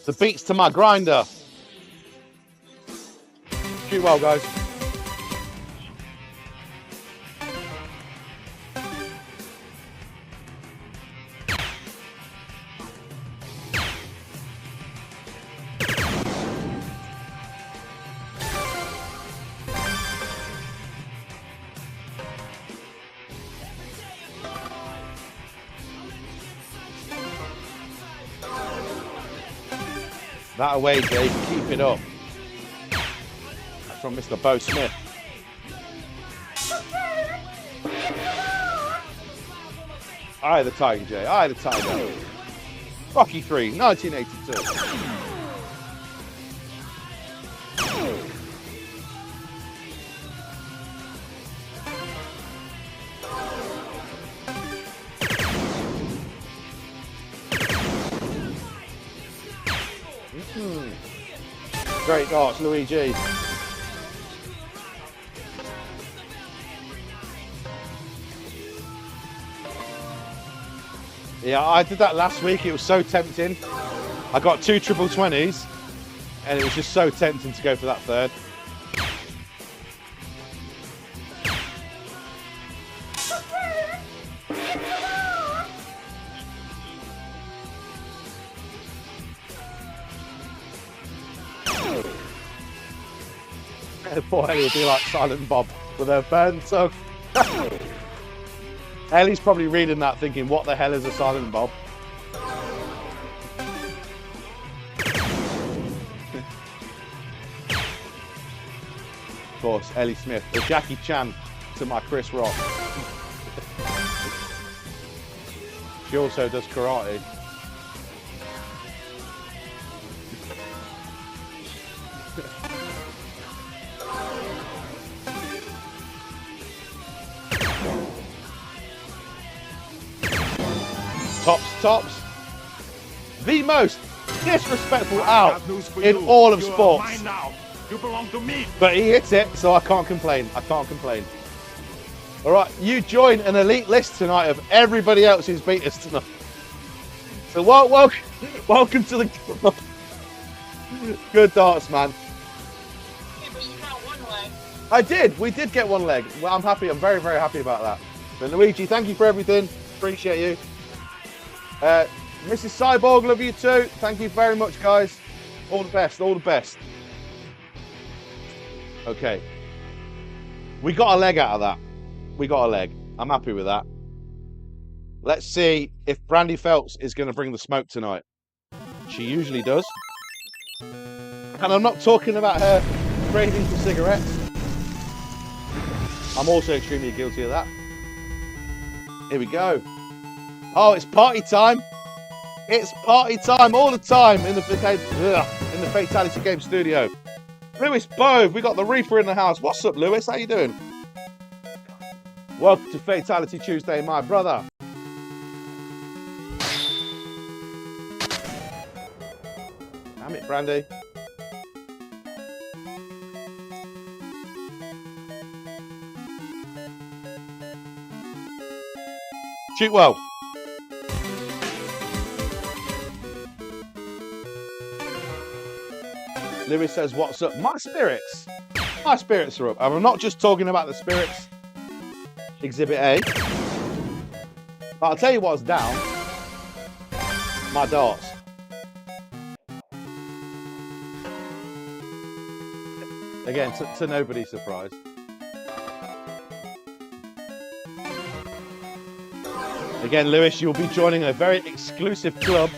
the beats to my Grinder. Shoot well, guys. That away, Jake. Keep it up. That's from Mr. Bo Smith. Eye the Tiger, Jay. Eye the Tiger. Rocky 3, 1982. Great darts, Luigi. Yeah, I did that last week. It was so tempting. I got 2 triple 20s, and it was just so tempting to go for that third. Poor Ellie will be like Silent Bob with her burnt tongue. Ellie's probably reading that thinking, what the hell is a Silent Bob? course, Ellie Smith. The Jackie Chan to my Chris Rock. She also does karate. Tops. The most disrespectful out in all of sports. Mine now. You belong to me. But he hits it, so I can't complain. All right, you join an elite list tonight of everybody else who's beat us tonight. So welcome to the club. Good darts, man. Hey, but you got one leg. I did. We did get one leg. Well, I'm happy. I'm very, very happy about that. But Luigi, thank you for everything. Appreciate you. Mrs. Cyborg, love you too. Thank you very much, guys. All the best. All the best. Okay. We got a leg out of that. We got a leg. I'm happy with that. Let's see if Brandy Phelps is going to bring the smoke tonight. She usually does. And I'm not talking about her craving for cigarettes. I'm also extremely guilty of that. Here we go. Oh, it's party time. It's party time all the time in the Fatality Game studio. Lewis Bove, we got the Reaper in the house. What's up, Lewis? How you doing? Welcome to Fatality Tuesday, my brother. Damn it, Brandy. Shoot well. Lewis says, what's up? My spirits are up. And I'm not just talking about the spirits. Exhibit A. But I'll tell you what's down. My darts. Again, to nobody's surprise. Again, Lewis, you'll be joining a very exclusive club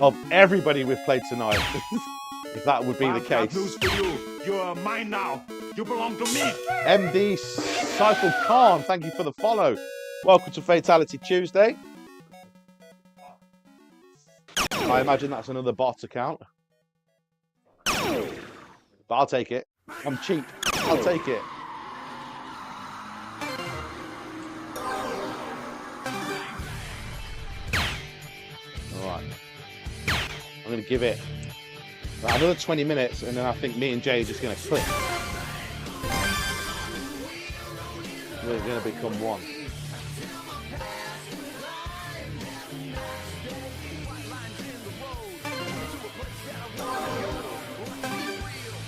of everybody we've played tonight. If that would be the case. News for you. You are mine now. You belong to me. MD Cycle Khan, thank you for the follow. Welcome to Fatality Tuesday. I imagine that's another bot account. But I'll take it. I'm cheap. I'll take it. Alright. I'm going to give it another 20 minutes, and then I think me and Jay are just going to click. We're going to become one.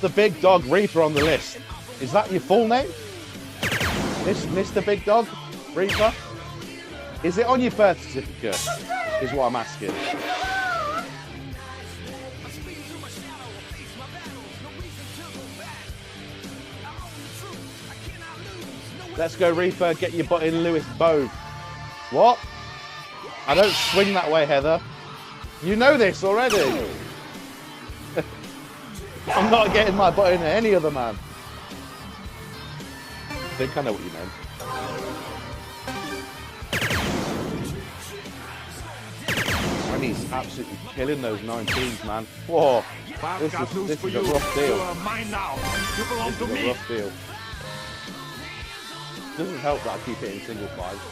The Big Dog Reaper on the list. Is that your full name? Mr. Big Dog Reaper? Is it on your birth certificate? Is what I'm asking. Let's go, Reaper. Get your butt in, Lewis Bove. What? I don't swing that way, Heather. You know this already. I'm not getting my butt in any other man. I think I know what you meant. And he's absolutely killing those 19s, man. Whoa. This is a rough deal. You are mine now. You belong This to is a me. rough deal. Doesn't help that I keep hitting single fives.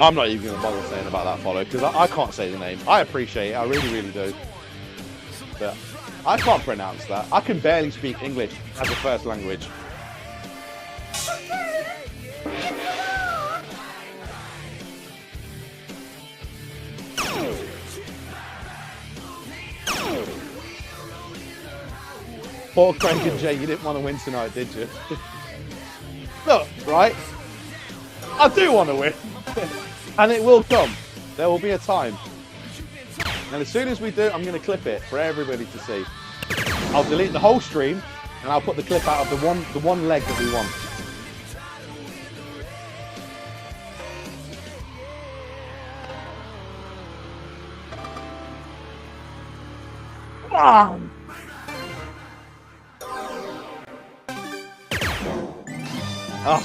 I'm not even going to bother saying about that follow because I can't say the name. I appreciate it, I really, really do. But I can't pronounce that. I can barely speak English as a first language. Poor Craig and Jay, you didn't want to win tonight, did you? Look, right? I do want to win. And it will come. There will be a time. And as soon as we do, I'm going to clip it for everybody to see. I'll delete the whole stream and I'll put the clip out of the one leg that we want. Oh.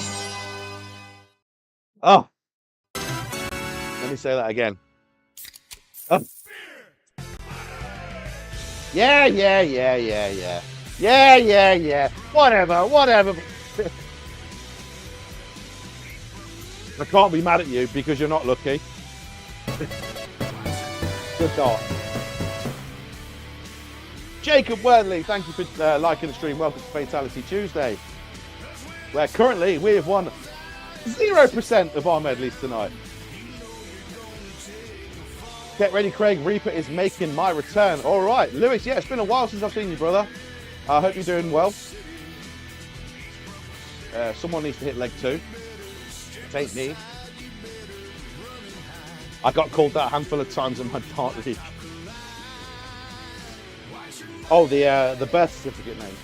Oh. Let me say that again. Oh. Yeah. Whatever. I can't be mad at you because you're not lucky. Good dart. Jacob Wordley, thank you for liking the stream. Welcome to Fatality Tuesday, where currently we have won 0% of our medleys tonight. Get ready, Craig. Reaper is making my return. All right, Lewis. Yeah, it's been a while since I've seen you, brother. I hope you're doing well. Someone needs to hit leg 2. It ain't me. I got called that a handful of times in my dart league. Oh, the birth certificate name.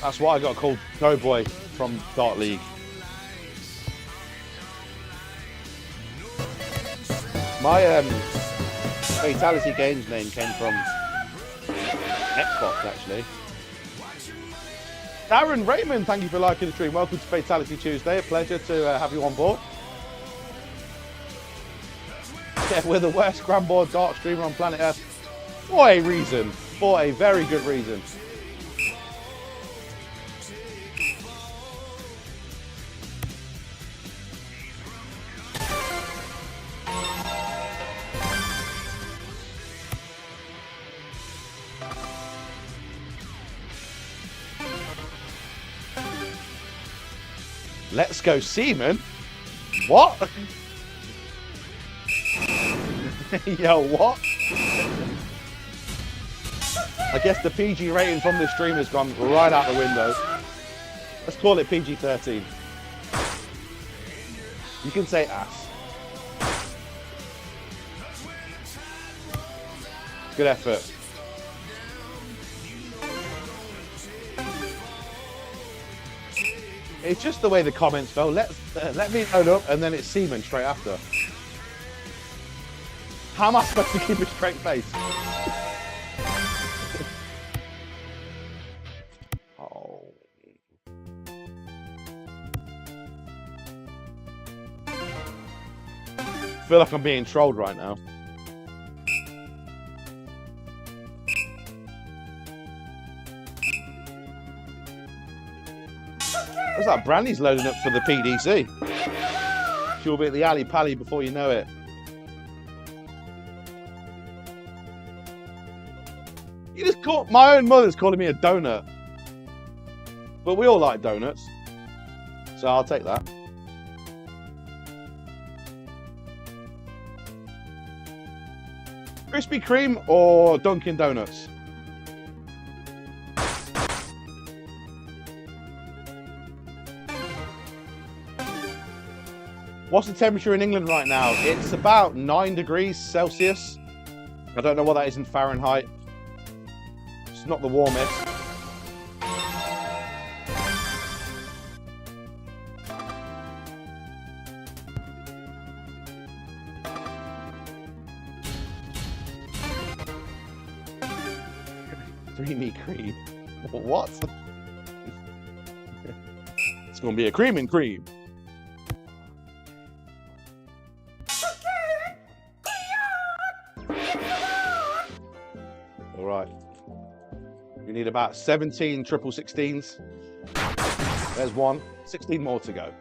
That's what I got called, Cowboy from Dart League. My Fatality Games name came from Xbox, actually. Darren Raymond, thank you for liking the stream. Welcome to Fatality Tuesday. A pleasure to have you on board. Yeah, we're the worst Granboard dart streamer on planet Earth for a reason. For a very good reason. Let's go, Seaman. What? Yo, what? I guess the PG rating from this stream has gone right out the window. Let's call it PG-13. You can say ass. Good effort. It's just the way the comments fell. Let me load up, and then it's Seaman straight after. How am I supposed to keep a straight face? Oh. I feel like I'm being trolled right now. What's that? Brandy's loading up for the PDC. She'll be at the alley pally before you know it. You just call my own mother's calling me a donut. But we all like donuts. So I'll take that. Krispy Kreme or Dunkin' Donuts? What's the temperature in England right now? It's about 9 degrees Celsius. I don't know what that is in Fahrenheit. It's not the warmest. Creamy cream. What? It's going to be a cream and cream. All right. You need about 17 triple 16s. There's one. 16 more to go.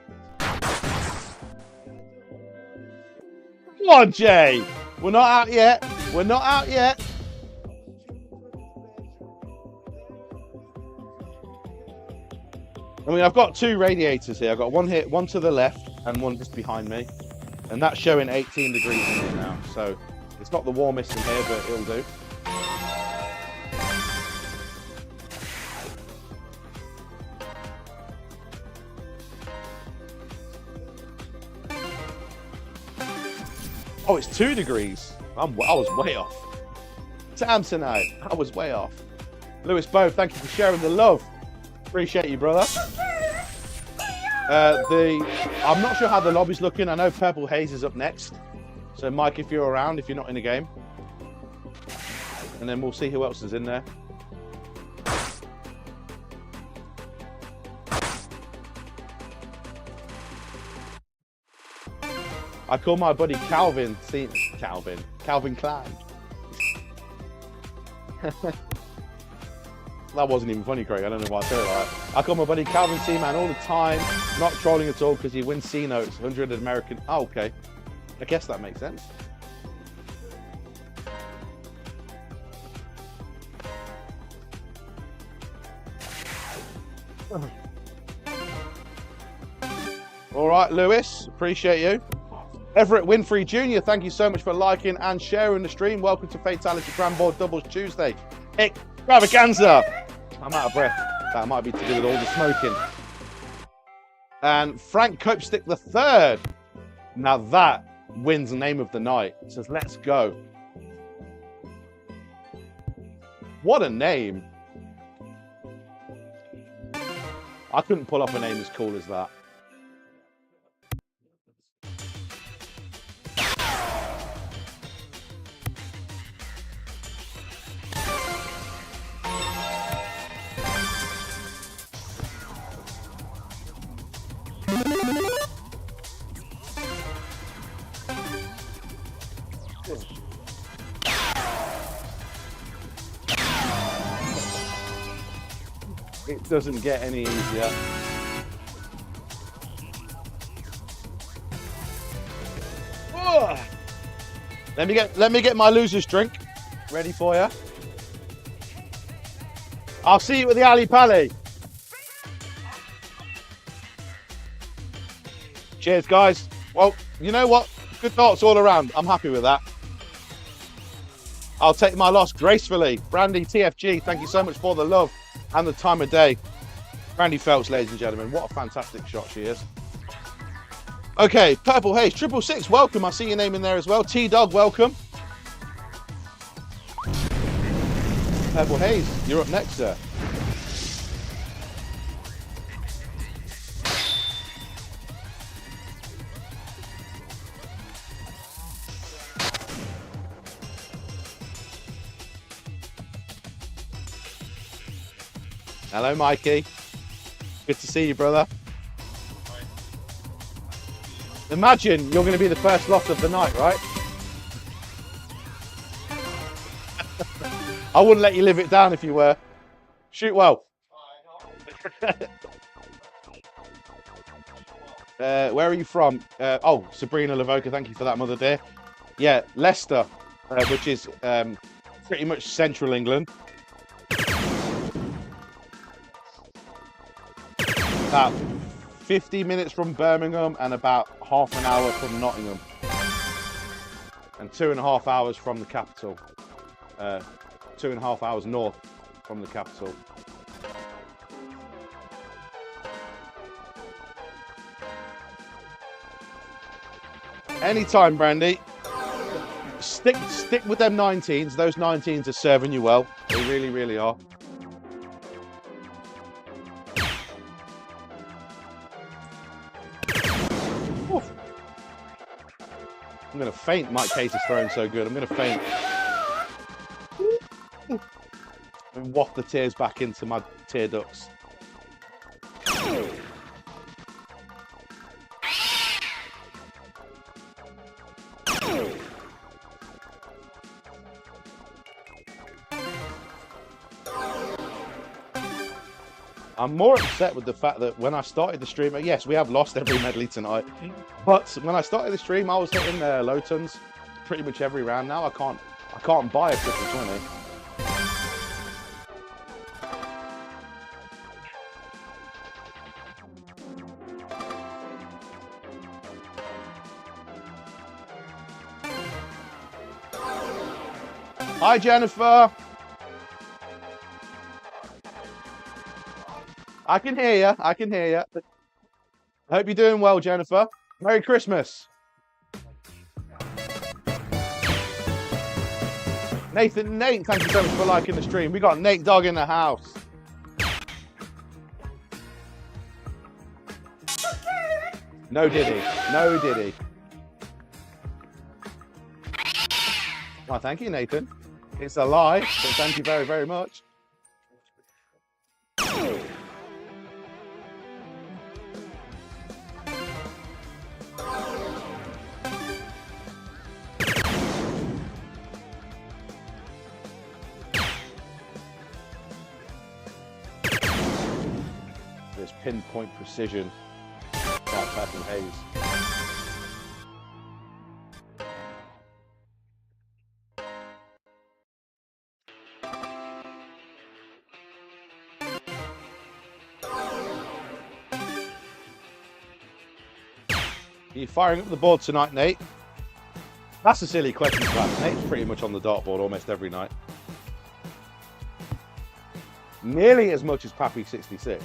Come on, Jay. We're not out yet. We're not out yet. I mean, I've got 2 radiators here. I've got one here, one to the left and one just behind me. And that's showing 18 degrees in here now. So it's not the warmest in here, but it'll do. Oh, it's 2 degrees. I was way off. Damn tonight. I was way off. Lewis Bow, thank you for sharing the love. Appreciate you, brother. I'm not sure how the lobby's looking. I know Purple Haze is up next. So Mike, if you're around, if you're not in the game. And then we'll see who else is in there. I call my buddy Calvin Klein. That wasn't even funny, Craig. I don't know why I said it like that. I call my buddy Calvin C-Man all the time. Not trolling at all because he wins C-notes, 100 American. Oh, okay. I guess that makes sense. All right, Lewis, appreciate you. Everett Winfrey Jr., thank you so much for liking and sharing the stream. Welcome to Fatality Granboard Doubles Tuesday. Extravaganza! I'm out of breath. That might be to do with all the smoking. And Frank Copestick III. Now that wins the name of the night. It says, let's go. What a name. I couldn't pull off a name as cool as that. It doesn't get any easier. Oh. Let me get my loser's drink ready for you. I'll see you at the Ali Pally. Cheers, guys. Well, you know what? Good thoughts all around. I'm happy with that. I'll take my loss gracefully. Brandy TFG, thank you so much for the love and the time of day. Brandy Phelps, ladies and gentlemen. What a fantastic shot she is. Okay, Purple Haze, 666, welcome. I see your name in there as well. T-Dog, welcome. Purple Haze, you're up next, sir. Hello, Mikey. Good to see you, brother. Imagine you're going to be the first loss of the night, right? I wouldn't let you live it down if you were. Shoot well. Where are you from? Oh, Sabrina Lavoca, thank you for that, mother dear. Yeah, Leicester, which is pretty much central England. About 50 minutes from Birmingham and about half an hour from Nottingham. And 2.5 hours from the capital. 2.5 hours north from the capital. Anytime, Brandy. Stick with them 19s. Those 19s are serving you well. They really, really are. I'm going to faint. Mike Case is throwing so good. I'm going to faint. And waft the tears back into my tear ducts. I'm more upset with the fact that when I started the stream, yes, we have lost every medley tonight, but when I started the stream, I was hitting low tons pretty much every round. Now I can't buy a triple 20. Hi, Jennifer. I can hear you. I can hear you. I hope you're doing well, Jennifer. Merry Christmas. Nate, thank you so much for liking the stream. We got Nate Dogg in the house. No diddy. No diddy. Well, thank you, Nathan. It's a lie, but thank you very, very much. There's pinpoint precision about Purple Haze. Are you firing up the board tonight, Nate? That's a silly question to ask. Nate's pretty much on the dartboard almost every night. Nearly as much as Pappy 66.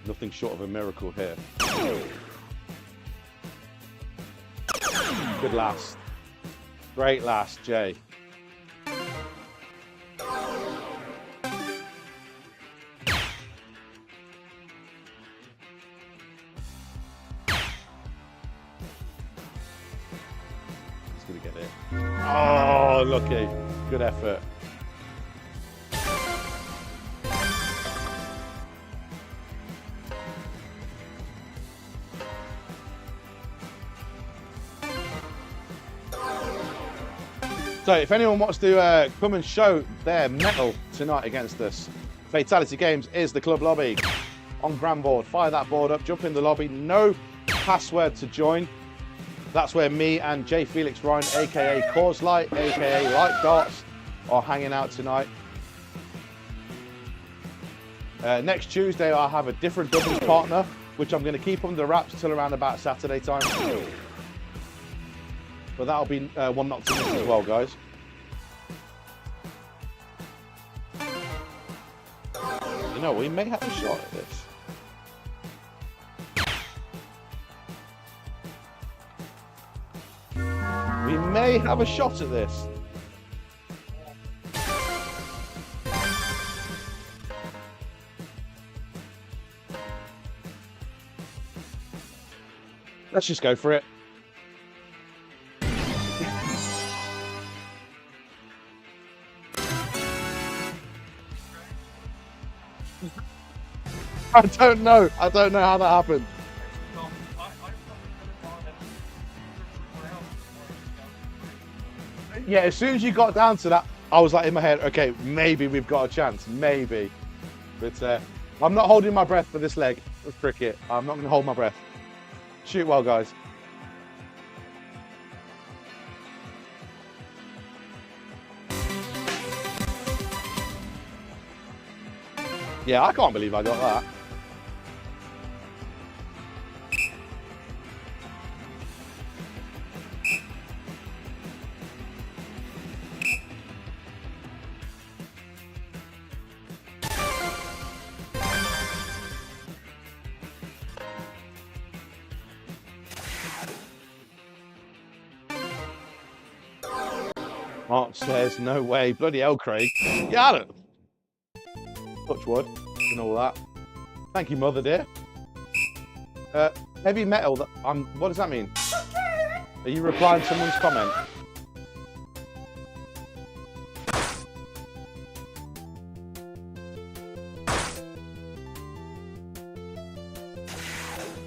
Nothing short of a miracle here. Good last. Great last, Jay. He's gonna get it. Oh, lucky. Good effort. So if anyone wants to come and show their mettle tonight against us, Fatality Games is the club lobby on Granboard. Fire that board up, jump in the lobby. No password to join. That's where me and J Felix Ryan, aka Cause Light, aka Light Darts, are hanging out tonight. Next Tuesday, I'll have a different doubles partner, which I'm going to keep under wraps till around about Saturday time. But that'll be one not to miss as well, guys. You know, we may have a shot at this. We may have a shot at this. Let's just go for it. I don't know. I don't know how that happened. Yeah, as soon as you got down to that, I was like in my head, okay, maybe we've got a chance, maybe. But I'm not holding my breath for this leg of cricket. I'm not going to hold my breath. Shoot well, guys. Yeah, I can't believe I got that. Mark says, no way. Bloody hell, Craig. Yeah, I don't. Touch wood and all that. Thank you, mother dear. Heavy metal. What does that mean? Are you replying to someone's comment?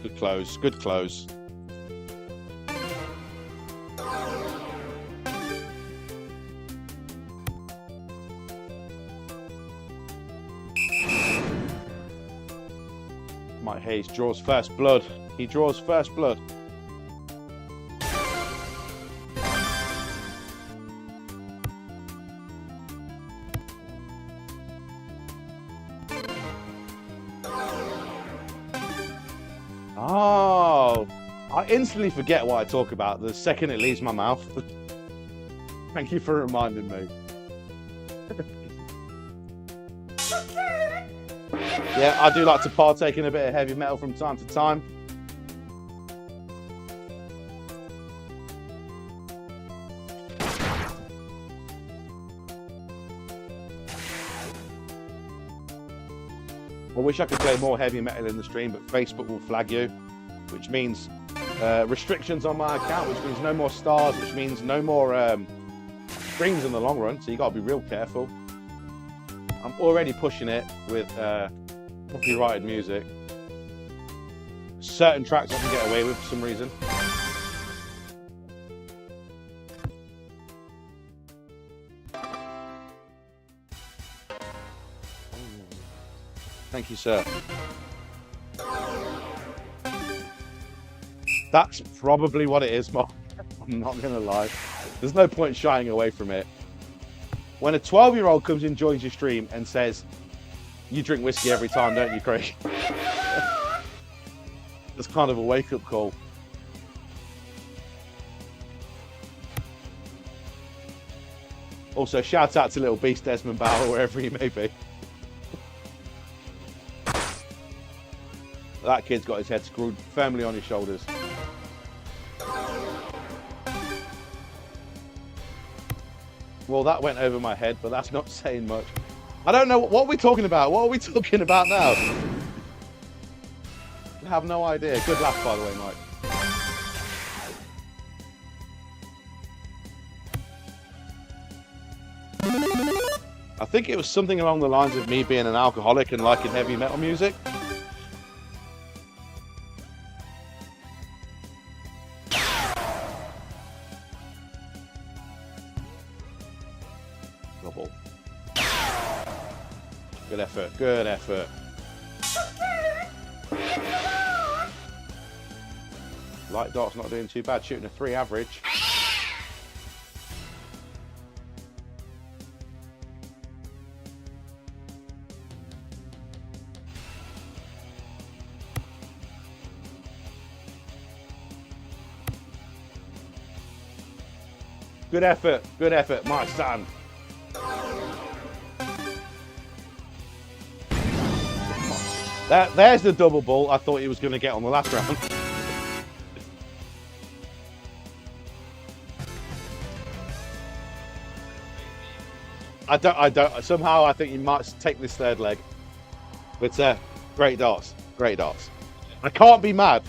Good close. Good close. Mike Hayes draws first blood. He draws first blood. Oh, I instantly forget what I talk about the second it leaves my mouth. Thank you for reminding me. Yeah, I do like to partake in a bit of heavy metal from time to time. wish I could play more heavy metal in the stream, but Facebook will flag you, which means restrictions on my account, which means no more stars, which means no more streams in the long run. So you got to be real careful. I'm already pushing it with copyrighted music. Certain tracks I can get away with for some reason. Thank you, sir. That's probably what it is, Mark. I'm not going to lie. There's no point shying away from it. When a 12-year-old comes and joins your stream and says, you drink whiskey every time, don't you, Craig? It's kind of a wake-up call. Also, shout out to little Beast Desmond Bauer, wherever he may be. That kid's got his head screwed firmly on his shoulders. Well, that went over my head, but that's not saying much. I don't know. What are we talking about? What are we talking about now? I have no idea. Good laugh, by the way, Mike. I think it was something along the lines of me being an alcoholic and liking heavy metal music. Double. Good effort. Good effort. Light dart's not doing too bad, shooting a 3 average. Good effort, my son. There's the double ball I thought he was going to get on the last round. I don't. Somehow I think you might take this third leg. But great darts. Great darts. I can't be mad.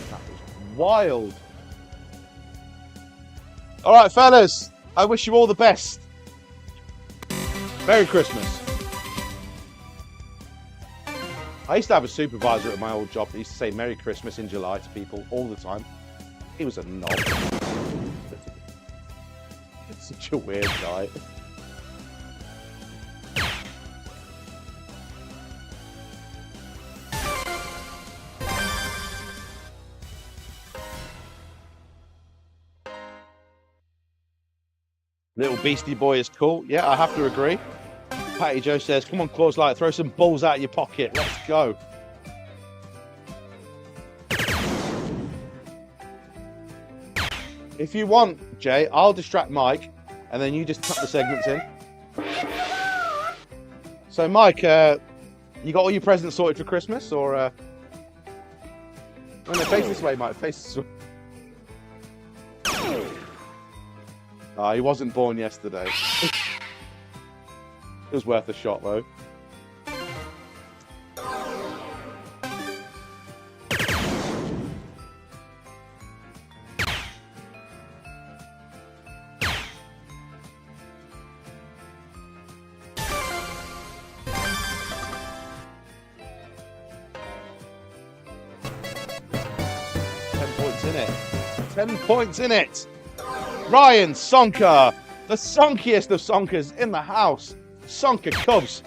That was wild. All right, fellas. I wish you all the best. Merry Christmas. I used to have a supervisor at my old job that used to say Merry Christmas in July to people all the time. He was a knob. Such a weird guy. Little Beastie Boy is cool. Yeah, I have to agree. Patty Joe says, come on, Claus Light, throw some balls out of your pocket. Let's go. If you want, Jay, I'll distract Mike, and then you just tuck the segments in. So, Mike, you got all your presents sorted for Christmas, or... Oh, no, face this way, Mike, face this way. He wasn't born yesterday. It was worth a shot, though. In it. 10 points in it. Ryan Sonka, the sonkiest of sonkers in the house. Sonka Cubs.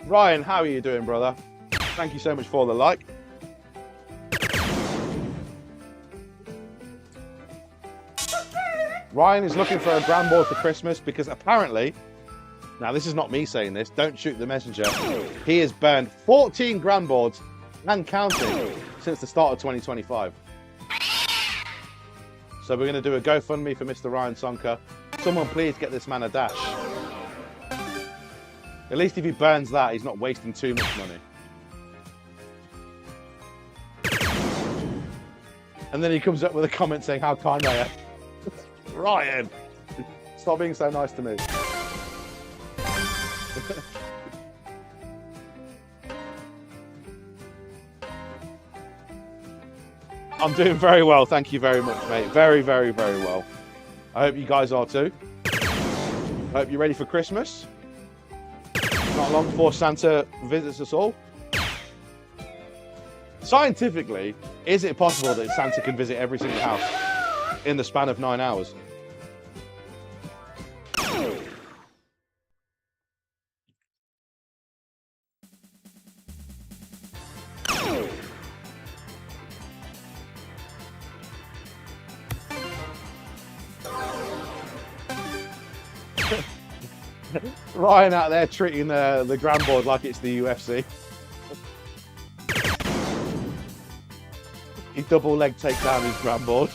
Ryan, how are you doing, brother? Thank you so much for the like. Ryan is looking for a Granboard for Christmas because apparently, now this is not me saying this, don't shoot the messenger, he has burned 14 Granboards and counting since the start of 2025. So we're going to do a GoFundMe for Mr. Ryan Sonka. Someone please get this man a dash. At least if he burns that, he's not wasting too much money. And then he comes up with a comment saying how kind I am. Ryan, stop being so nice to me. I'm doing very well, thank you very much, mate. Very, very, very well. I hope you guys are too. I hope you're ready for Christmas. Not long before Santa visits us all. Scientifically, is it possible that Santa can visit every single house in the span of 9 hours? Ryan out there treating the Granboard like it's the UFC. He double leg take down his Granboard.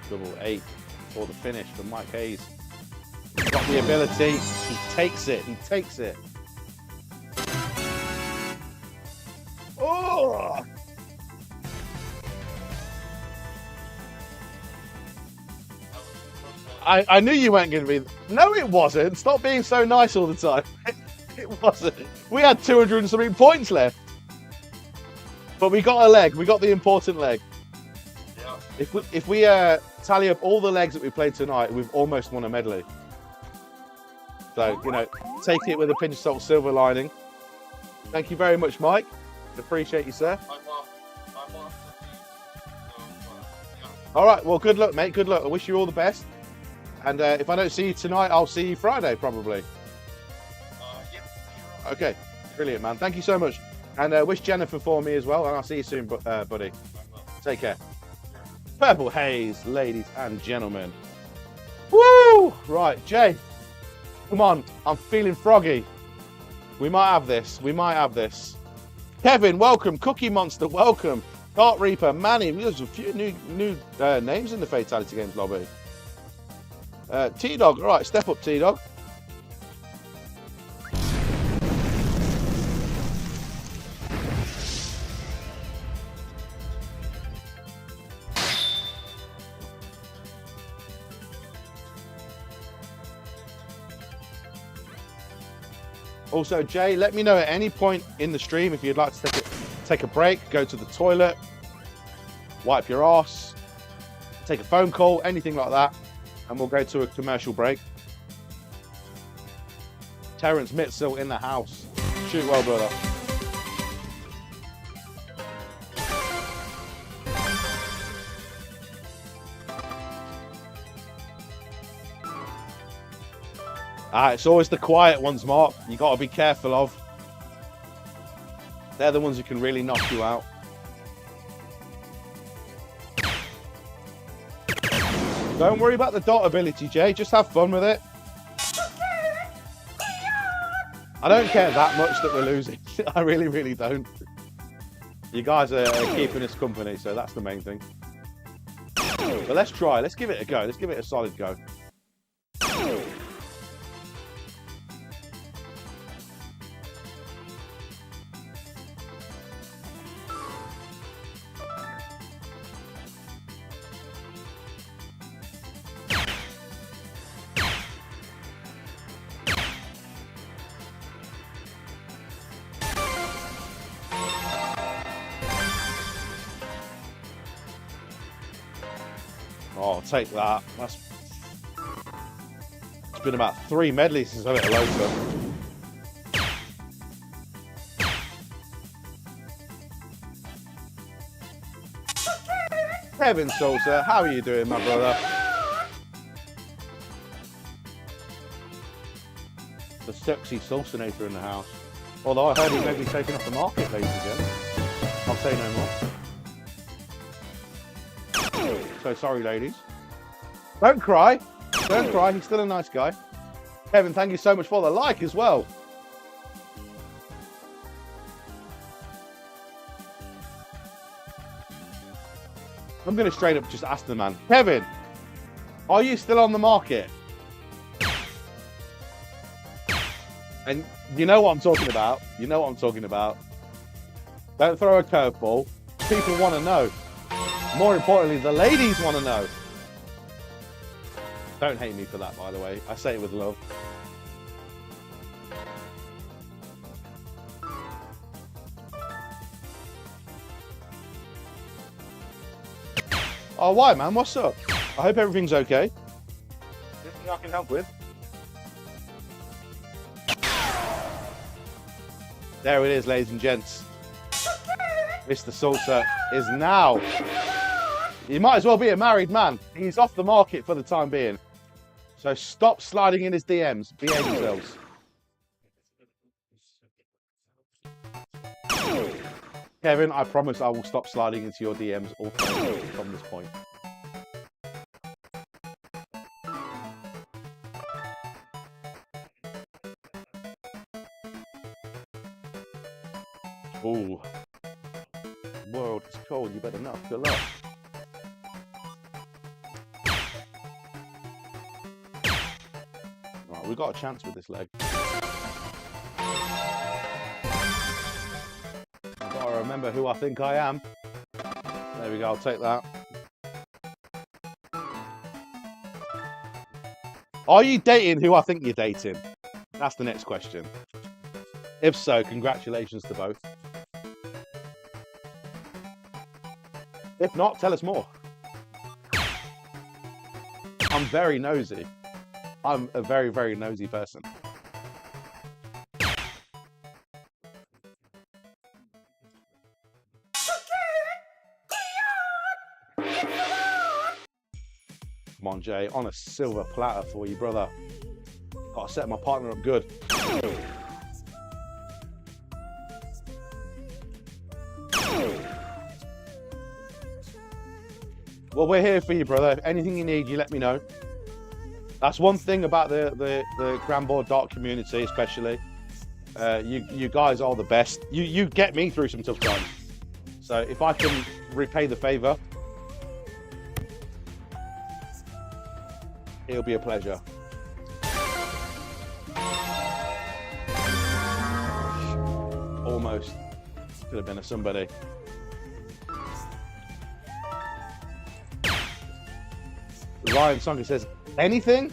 Double 8 for the finish for Mike Hayes. He's got the ability. He takes it. He takes it. Oh! I knew you weren't going to be. No, it wasn't. Stop being so nice all the time. It wasn't. We had 200 and something points left. But we got a leg. We got the important leg. Yeah. If we tally up all the legs that we played tonight, we've almost won a medley. So, you know, take it with a pinch of salt, silver lining. Thank you very much, Mike. Appreciate you, sir. All right, well, good luck, mate. Good luck. I wish you all the best. And if I don't see you tonight, I'll see you Friday, probably. Yeah. Okay, brilliant, man. Thank you so much. And wish Jennifer for me as well, and I'll see you soon, buddy. Take care. Purple Haze, ladies and gentlemen. Woo! Right, Jay. Come on, I'm feeling froggy. We might have this. We might have this. Kevin, welcome. Cookie Monster, welcome. Dart Reaper, Manny. There's a few new names in the Fatality Games lobby. T-Dog. All right, step up, T-Dog. Also, Jay, let me know at any point in the stream if you'd like to take a break, go to the toilet, wipe your ass, take a phone call, anything like that, and we'll go to a commercial break. Terrence Mitzel in the house. Shoot well, brother. It's always the quiet ones, Mark. You got to be careful of. They're the ones who can really knock you out. Don't worry about the dot ability, Jay. Just have fun with it. I don't care that much that we're losing. I really, really don't. You guys are keeping us company, so that's the main thing. But let's try. Let's give it a go. Let's give it a solid go. Oh, take that. It's been about 3 medleys since I hit a loader. Kevin Salsa, how are you doing, my brother? The sexy Salsinator in the house. Although I heard he may be taken off the market, ladies and gentlemen. I'll say no more. So sorry, ladies. Don't cry. Don't cry. He's still a nice guy. Kevin, thank you so much for the like as well. I'm going to straight up just ask the man, Kevin, are you still on the market? And you know what I'm talking about. You know what I'm talking about. Don't throw a curveball. People want to know. More importantly, the ladies want to know. Don't hate me for that, by the way. I say it with love. Oh, why, man? What's up? I hope everything's okay. Anything I can help with? There it is, ladies and gents. Mr. Salsa is now. He might as well be a married man. He's off the market for the time being. So stop sliding in his DMs. Behave yourselves. Kevin, I promise I will stop sliding into your DMs all from this point. Ooh. World is cold, you better not. Good luck. Right, we've got a chance with this leg. I've got to remember who I think I am. There we go, I'll take that. Are you dating who I think you're dating? That's the next question. If so, congratulations to both. If not, tell us more. I'm very nosy. I'm a very, very nosy person. Come on, Jay, on a silver platter for you, brother. Gotta set my partner up good. Well, we're here for you, brother. If anything you need, you let me know. That's one thing about the Granboard Dart community, especially. You guys are the best. You get me through some tough times. So if I can repay the favor, it'll be a pleasure. Almost. Could have been a somebody. Ryan Sonker says, anything?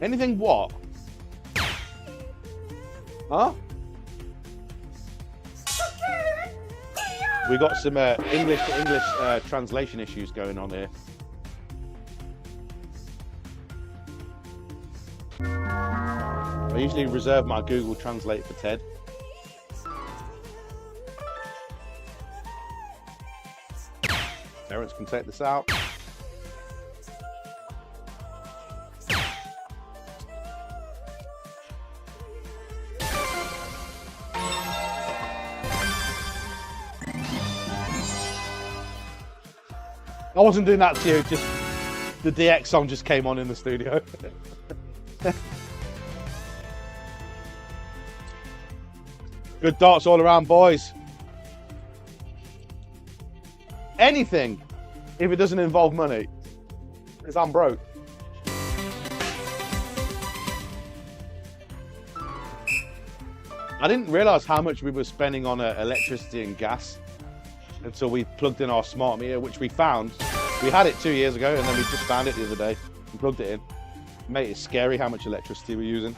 Anything what? Huh? We got some English to English translation issues going on here. I usually reserve my Google Translate for Ted. Parents can take this out. I wasn't doing that to you, just the DX song just came on in the studio. Good darts all around, boys. Anything, if it doesn't involve money, because I'm broke. I didn't realise how much we were spending on electricity and gas until we plugged in our smart meter, which we found. We had it 2 years ago, and then we just found it the other day and plugged it in. Mate, it's scary how much electricity we're using.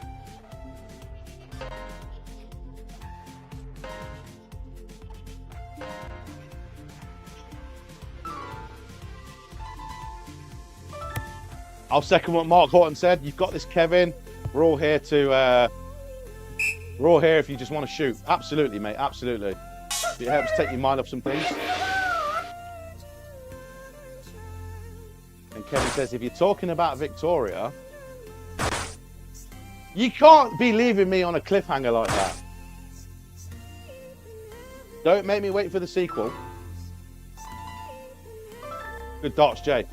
I'll second what Mark Horton said. You've got this, Kevin. We're all here to. We're all here if you just want to shoot. Absolutely, mate. Absolutely. It helps take your mind off some things. And Kevin says, if you're talking about Victoria, you can't be leaving me on a cliffhanger like that. Don't make me wait for the sequel. Good darts, Jay.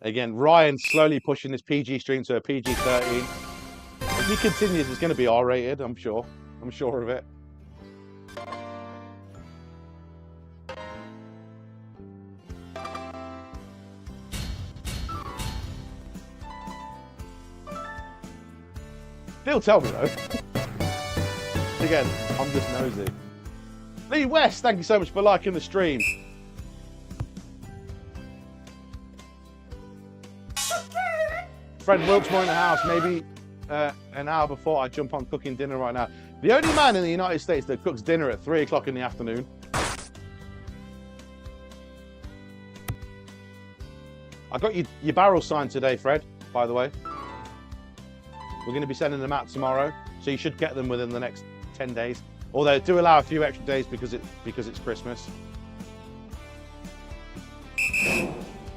Again, Ryan slowly pushing this PG stream to a PG-13. If he continues, it's going to be R-rated, I'm sure. I'm sure of it. He'll tell me though. Again, I'm just nosy. Lee West, thank you so much for liking the stream. Fred Wilkesmore in the house, maybe an hour before I jump on cooking dinner right now. The only man in the United States that cooks dinner at 3 o'clock in the afternoon. I got your barrels signed today, Fred, by the way. We're going to be sending them out tomorrow, so you should get them within the next 10 days. Although do allow a few extra days because it's Christmas.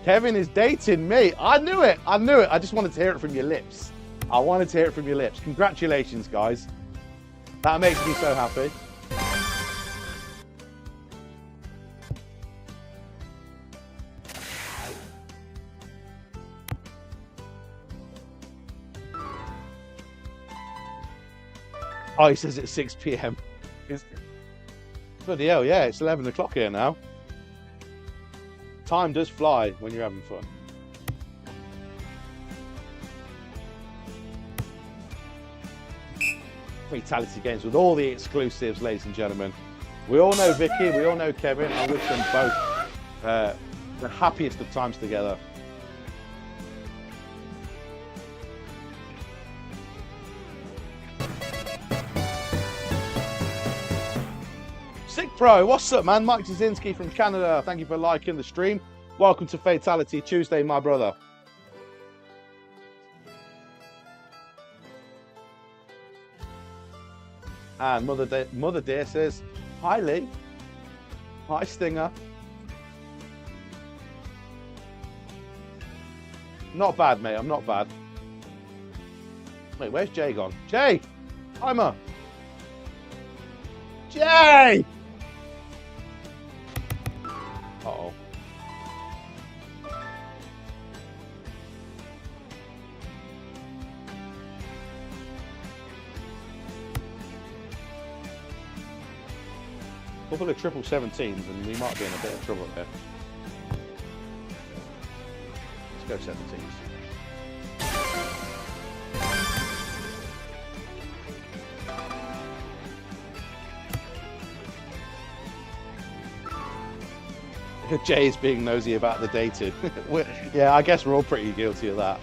Kevin is dating me. I knew it. I knew it. I just wanted to hear it from your lips. I wanted to hear it from your lips. Congratulations, guys. That makes me so happy. Oh, he says it's 6 p.m. Bloody hell, yeah, it's 11 o'clock here now. Time does fly when you're having fun. Fatality games with all the exclusives, ladies and gentlemen. We all know Vicky, we all know Kevin. I wish them both the happiest of times together. Sick Pro, what's up, man? Mike Zazinski from Canada. Thank you for liking the stream. Welcome to Fatality Tuesday, my brother. And Mother Dear says, hi, Lee. Hi, Stinger. Not bad, mate. I'm not bad. Wait, where's Jay gone? Jay! Hi, Ma. Jay! Uh-oh. Couple of 777s and we might be in a bit of trouble there. Let's go 17s. Jay's being nosy about the dating. Yeah, I guess we're all pretty guilty of that.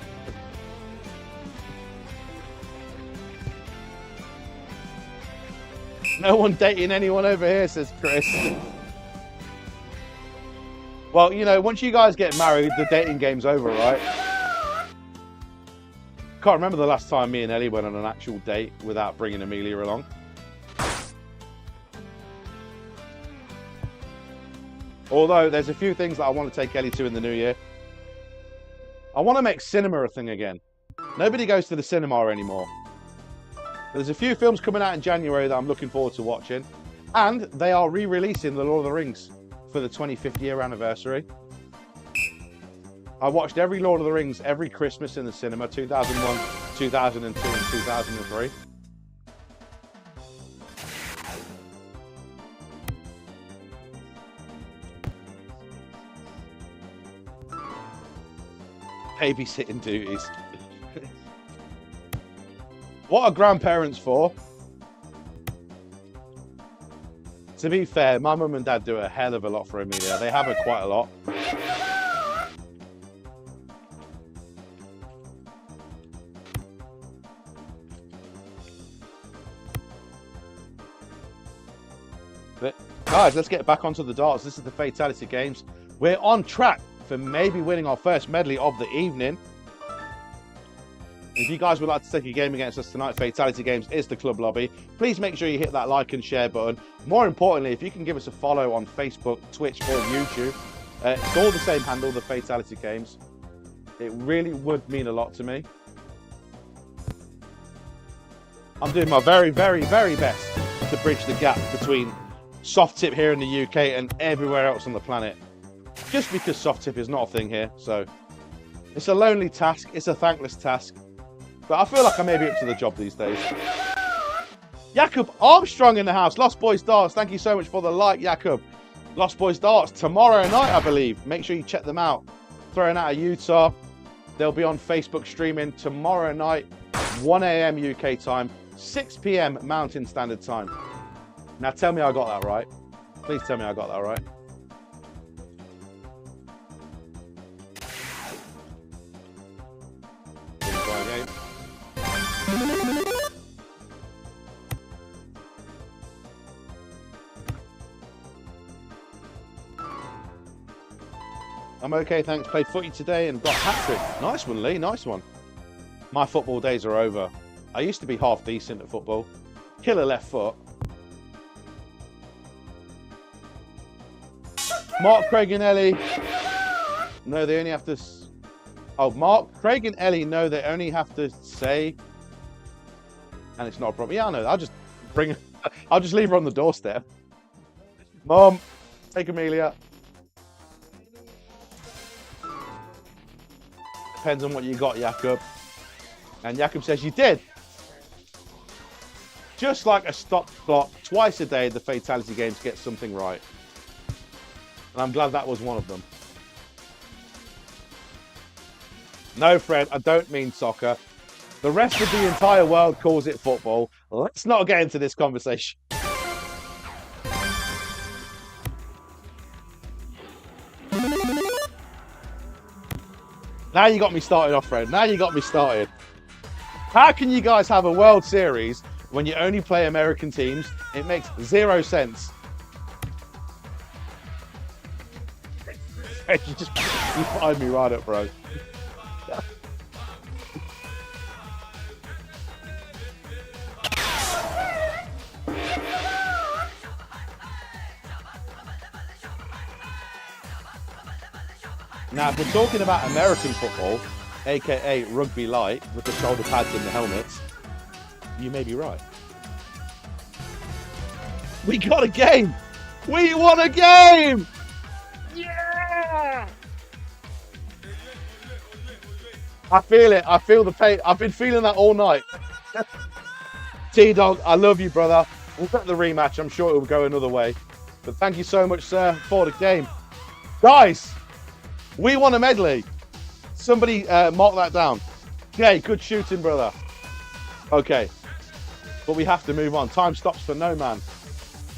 No one dating anyone over here, says Chris. Well, you know, once you guys get married, the dating game's over, right? Can't remember the last time me and Ellie went on an actual date without bringing Amelia along. Although there's a few things that I want to take Ellie to in the new year. I want to make cinema a thing again. Nobody goes to the cinema anymore. There's a few films coming out in January that I'm looking forward to watching. And they are re-releasing The Lord of the Rings for the 25th year anniversary. I watched every Lord of the Rings every Christmas in the cinema, 2001, 2002 and 2003. Babysitting duties. What are grandparents for? To be fair, my mum and dad do a hell of a lot for Amelia. They have her quite a lot. But guys, let's get back onto the darts. This is the Fatality games. We're on track for maybe winning our first medley of the evening. If you guys would like to take a game against us tonight, Fatality Games is the club lobby. Please make sure you hit that like and share button. More importantly, if you can give us a follow on Facebook, Twitch or YouTube. It's all the same handle, the Fatality Games. It really would mean a lot to me. I'm doing my very, very, very best to bridge the gap between soft tip here in the UK and everywhere else on the planet. Just because soft tip is not a thing here, so it's a lonely task, it's a thankless task. But I feel like I may be up to the job these days. Jakob Armstrong in the house. Lost Boys Darts. Thank you so much for the like, Jakob. Lost Boys Darts tomorrow night, I believe. Make sure you check them out. Throwing out of Utah. They'll be on Facebook streaming tomorrow night, 1 a.m. UK time, 6 p.m. Mountain Standard Time. Now tell me I got that right. Please tell me I got that right. I'm okay, thanks. Played footy today and got a hat-trick. Nice one, Lee. Nice one. My football days are over. I used to be half decent at football. Killer left foot. Mark, Craig and Ellie. No, they only have to... Oh, Mark, Craig and Ellie know they only have to say... And it's not a problem. Yeah, I know. I'll just bring... I'll just leave her on the doorstep. Mom, take Amelia. Depends on what you got, Jakob. And Jakob says you did. Just like a stop clock, twice a day the Fatality games get something right. And I'm glad that was one of them. No, Fred, I don't mean soccer. The rest of the entire world calls it football. Let's not get into this conversation. Now you got me started off, Fred. Now you got me started. How can you guys have a World Series when you only play American teams? It makes zero sense. You fired me right up, bro. Now, if we're talking about American football, aka rugby light, with the shoulder pads and the helmets, you may be right. We got a game! We won a game! Yeah! I feel it. I feel the pain. I've been feeling that all night. T-Dog, I love you, brother. We'll get the rematch. I'm sure it will go another way. But thank you so much, sir, for the game. Guys! We won a medley. Somebody mark that down. Okay, good shooting, brother. Okay. But we have to move on. Time stops for no man.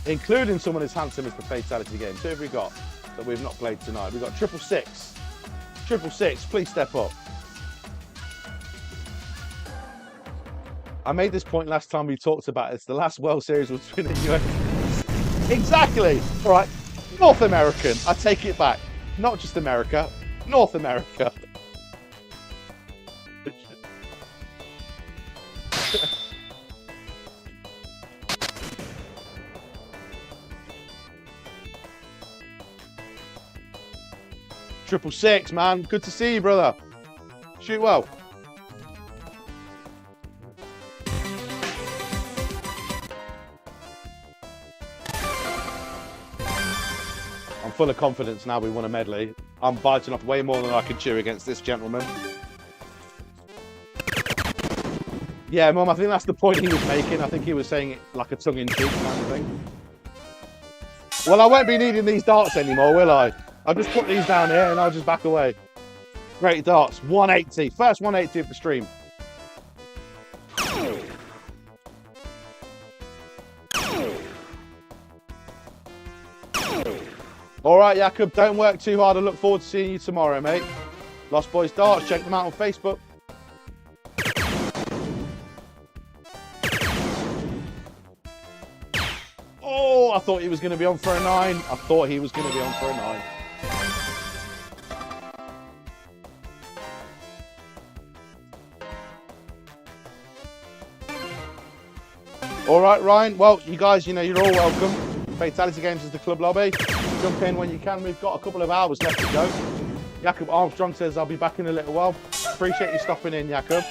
Including someone as handsome as the Fatality game. So who have we got that we've not played tonight? We've got 666. 666, please step up. I made this point last time we talked about it. It's the last World Series was between the US. Exactly. All right. North American. I take it back. Not just America, North America. Triple six, man. Good to see you, brother. Shoot well. I'm full of confidence now we won a medley. I'm biting off way more than I can chew against this gentleman. Yeah, Mum, I think that's the point he was making. I think he was saying it like a tongue-in-cheek kind of thing. Well, I won't be needing these darts anymore, will I? I'll just put these down here and I'll just back away. Great darts. 180. First 180 of the stream. All right, Jakob, don't work too hard. I look forward to seeing you tomorrow, mate. Lost Boys Darts, check them out on Facebook. Oh, I thought he was going to be on for a 9. I thought he was going to be on for a 9. All right, Ryan. Well, you guys, you know, you're all welcome. Fatality Games is the club lobby. Jump in when you can. We've got a couple of hours left to go. Jakob Armstrong says, I'll be back in a little while. Appreciate you stopping in, Jakob.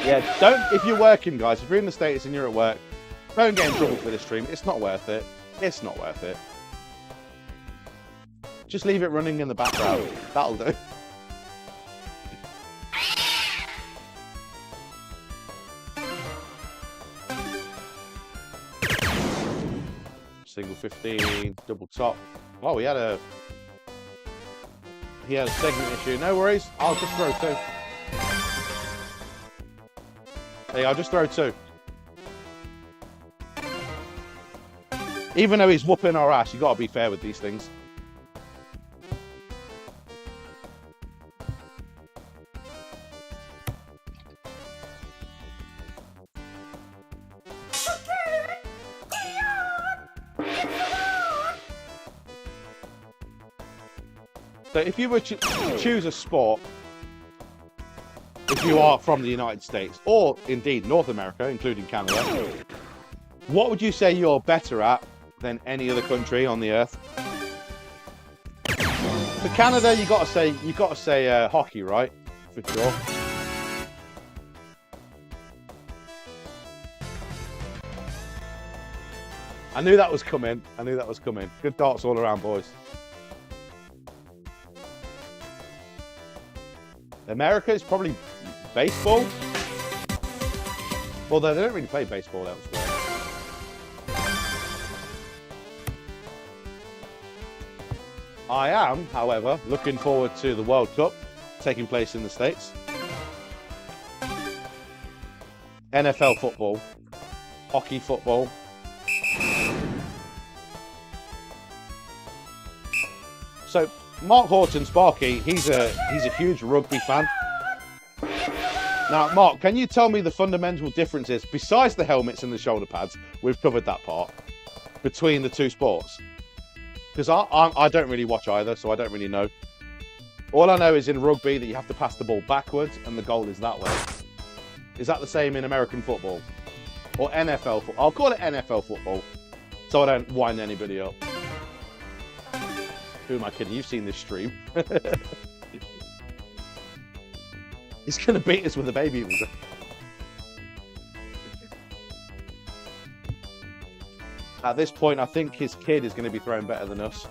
Yeah, don't, if you're working, guys, if you're in the States and you're at work, don't get in trouble for this stream. It's not worth it. It's not worth it. Just leave it running in the background. That'll do. Single 15, double top. Oh, we had a He had a segment issue. No worries. I'll just throw 2. Hey, I'll just throw 2. Even though he's whooping our ass, you got to be fair with these things. So if you were to choose a sport, if you are from the United States, or indeed North America, including Canada, what would you say you're better at than any other country on the earth? For Canada, you got to say hockey, right? For sure. I knew that was coming. Good darts all around, boys. America is probably baseball. Although they don't really play baseball elsewhere. I am, however, looking forward to the World Cup taking place in the States. NFL football, hockey football. So Mark Horton, Sparky, he's a huge rugby fan. Now, Mark, can you tell me the fundamental differences, besides the helmets and the shoulder pads, we've covered that part, between the two sports? Because I don't really watch either, so I don't really know. All I know is in rugby that you have to pass the ball backwards and the goal is that way. Is that the same in American football? Or NFL football? I'll call it NFL football, so I don't wind anybody up. Who am I kidding? You've seen this stream. He's going to beat us with a baby. At this point, I think his kid is going to be throwing better than us.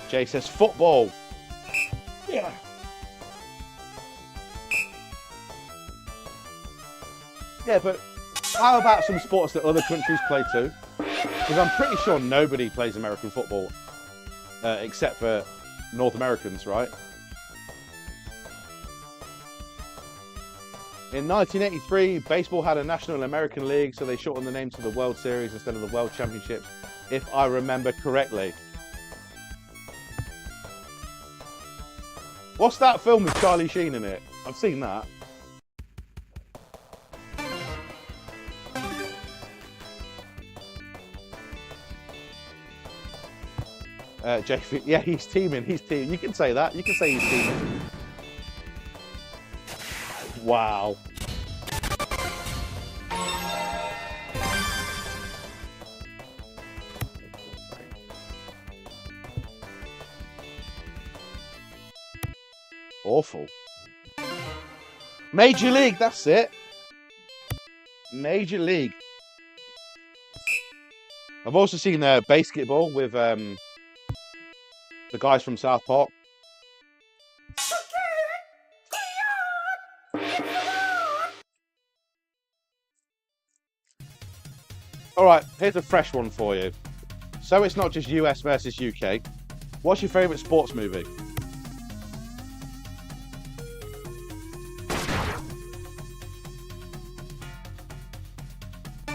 Jay says football. Yeah. Yeah, but how about some sports that other countries play too? Because I'm pretty sure nobody plays American football except for North Americans, right? In 1983, baseball had a National American League, so they shortened the name to the World Series instead of the World Championships, if I remember correctly. What's that film with Charlie Sheen in it? I've seen that. JF, yeah, he's teaming. You can say that. You can say he's teaming. Wow. Awful. Major League, that's it. Major League. I've also seen basketball with the guys from South Park. All right, here's a fresh one for you. So it's not just US versus UK. What's your favourite sports movie?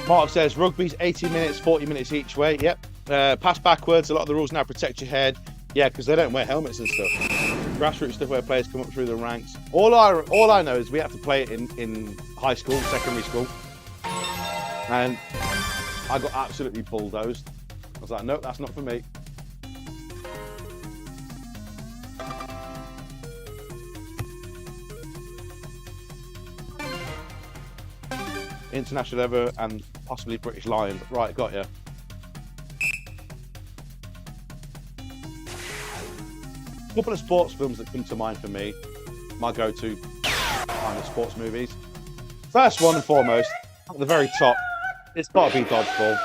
Mark says rugby's 80 minutes, 40 minutes each way. Yep. Pass backwards. A lot of the rules now protect your head. Yeah, because they don't wear helmets and stuff. Grassroots stuff where players come up through the ranks. All I know is we have to play it in high school, secondary school. And I got absolutely bulldozed. I was like, nope, that's not for me. International level and possibly British Lions. Right, got you. A couple of sports films that come to mind for me. My go-to kind of sports movies. First one and foremost, at the very top, it's got to be Dodgeball.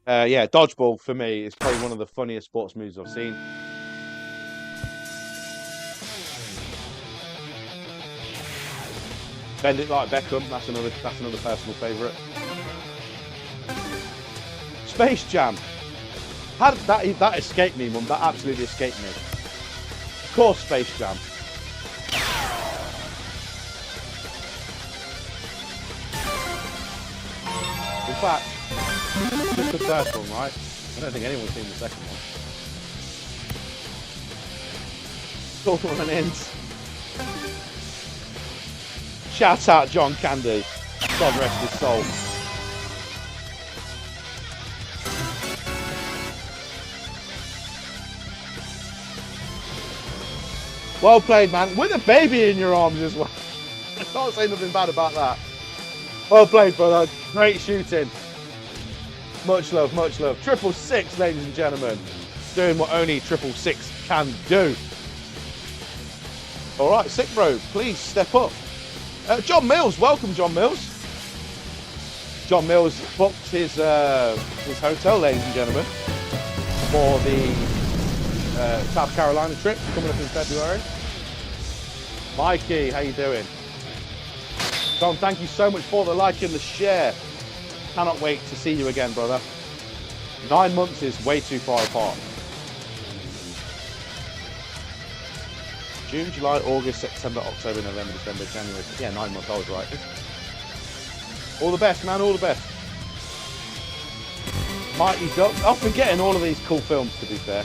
Yeah, Dodgeball for me is probably one of the funniest sports movies I've seen. Bend It Like Beckham, that's another personal favourite. Space Jam. How did that escaped me, Mum. That absolutely escaped me. Of course, Space Jam. In fact, just the first one, right? I don't think anyone's seen the second one. Cool Runnings. Shout out John Candy. God rest his soul. Well played, man. With a baby in your arms as well. I can't say nothing bad about that. Well played, brother. Great shooting. Much love, much love. 666, ladies and gentlemen. Doing what only 666 can do. All right, Sick Bro, please step up. John Mills, welcome, John Mills. John Mills booked his hotel, ladies and gentlemen, for the South Carolina trip coming up in February. Mikey, how you doing? John, thank you so much for the like and the share. Cannot wait to see you again, brother. 9 months is way too far apart. June, July, August, September, October, November, December, January. Yeah, 9 months, I was right. All the best, man, all the best. Mighty Ducks. I'm forgetting all of these cool films, to be fair.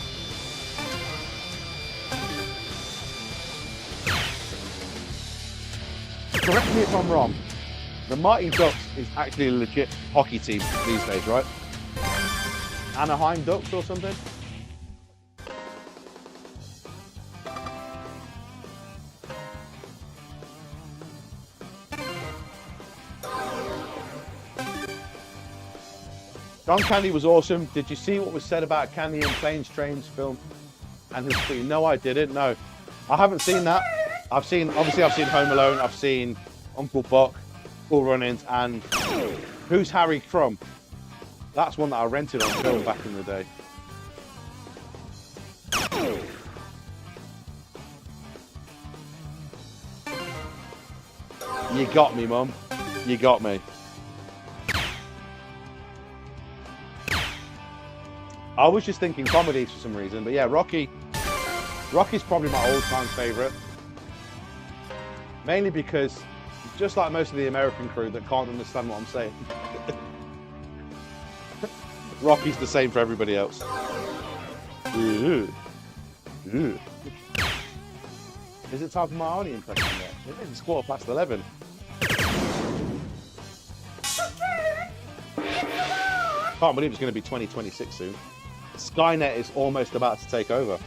Correct me if I'm wrong. The Mighty Ducks is actually a legit hockey team these days, right? Anaheim Ducks or something? John Candy was awesome. Did you see what was said about Candy in Planes, Trains film and his screen? No, I didn't. No, I haven't seen that. Obviously I've seen Home Alone. I've seen Uncle Buck, Cool Runnings, and Who's Harry Crumb? That's one that I rented on film back in the day. You got me, Mum. You got me. I was just thinking comedies for some reason, but yeah, Rocky's probably my all-time favourite. Mainly because, just like most of the American crew that can't understand what I'm saying, Rocky's the same for everybody else. Ooh. Ooh. Is it time for my Arnie impression yet? It's 11:15. Can't believe it's going to be 2026 soon. Skynet is almost about to take over.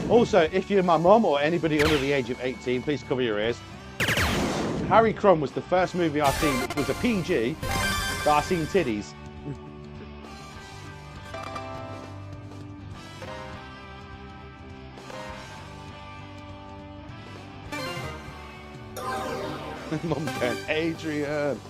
Also, if you're my mum or anybody under the age of 18, please cover your ears. Harry Crumb was the first movie I've seen which was a PG that I've seen titties. Mum going, Adrian.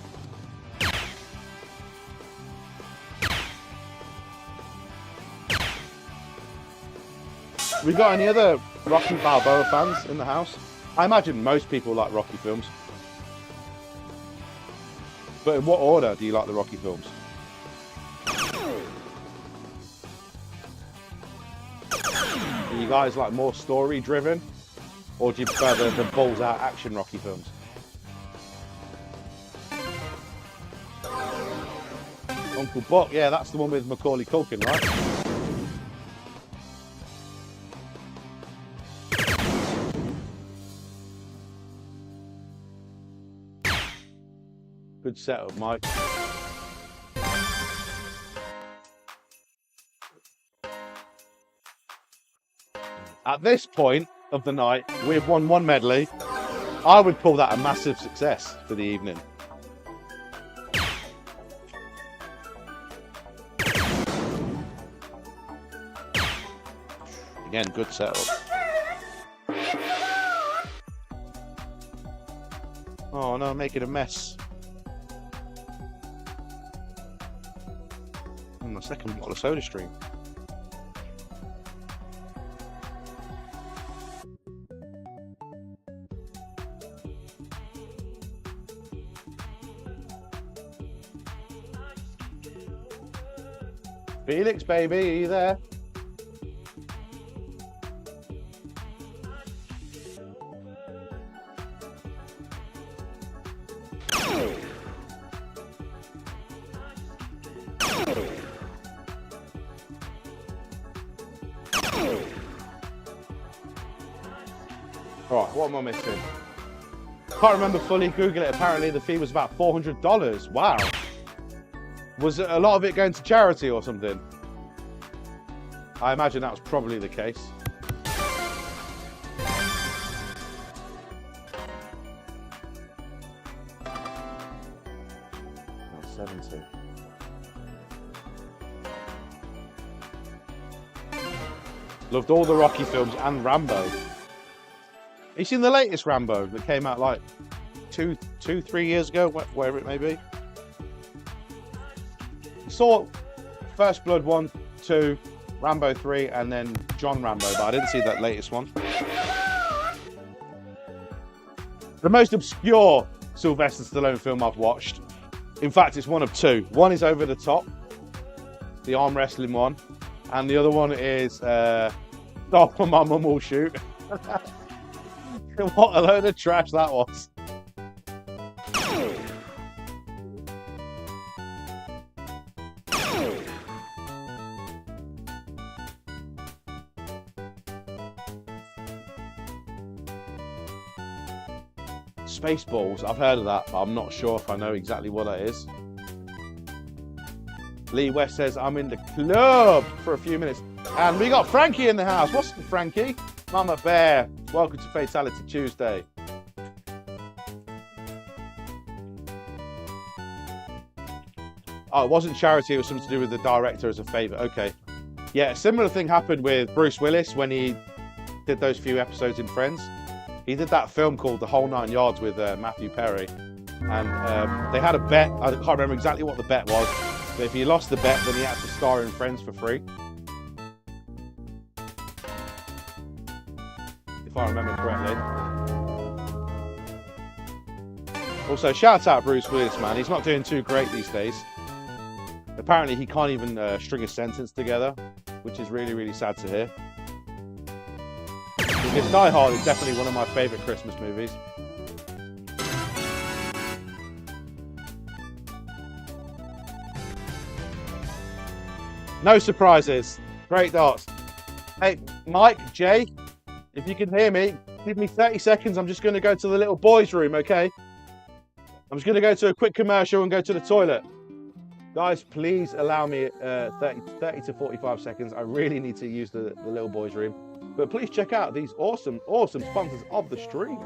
We got any other Rocky Balboa fans in the house? I imagine most people like Rocky films. But in what order do you like the Rocky films? Are you guys like more story driven? Or do you prefer the balls out action Rocky films? Uncle Buck, yeah, that's the one with Macaulay Culkin, right? Good setup, Mike. At this point of the night, we've won one medley. I would call that a massive success for the evening. Again, good setup. Oh no, I'm making a mess. My second bottle of Soda Stream. Felix, baby, are you there? Alright, what am I missing? Can't remember fully, Google it. Apparently the fee was about $400. Wow. Was a lot of it going to charity or something? I imagine that was probably the case. Oh, 70. Loved all the Rocky films and Rambo. Have you seen the latest Rambo that came out like 3 years ago, wherever it may be? Saw First Blood 1, 2, Rambo 3, and then John Rambo, but I didn't see that latest one. The most obscure Sylvester Stallone film I've watched. In fact, it's one of two. One is Over the Top, the arm wrestling one, and the other one is Stop or My Mum Will Shoot. What a load of trash that was. Spaceballs, I've heard of that, but I'm not sure if I know exactly what that is. Lee West says, I'm in the club for a few minutes. And we got Frankie in the house. What's up, Frankie? Mama Bear, welcome to Fatality Tuesday. Oh, it wasn't charity, it was something to do with the director as a favour. Okay. Yeah, a similar thing happened with Bruce Willis when he did those few episodes in Friends. He did that film called The Whole Nine Yards with Matthew Perry. And they had a bet. I can't remember exactly what the bet was. But if he lost the bet, then he had to star in Friends for free. If I remember correctly. Also, shout out Bruce Willis, man. He's not doing too great these days. Apparently, he can't even string a sentence together, which is really, really sad to hear. Because Die Hard is definitely one of my favourite Christmas movies. No surprises. Great darts. Hey, Mike, Jay, if you can hear me, give me 30 seconds. I'm just going to go to the little boys' room, okay? I'm just going to go to a quick commercial and go to the toilet. Guys, please allow me 30 to 45 seconds. I really need to use the little boys' room. But please check out these awesome, awesome sponsors of the stream.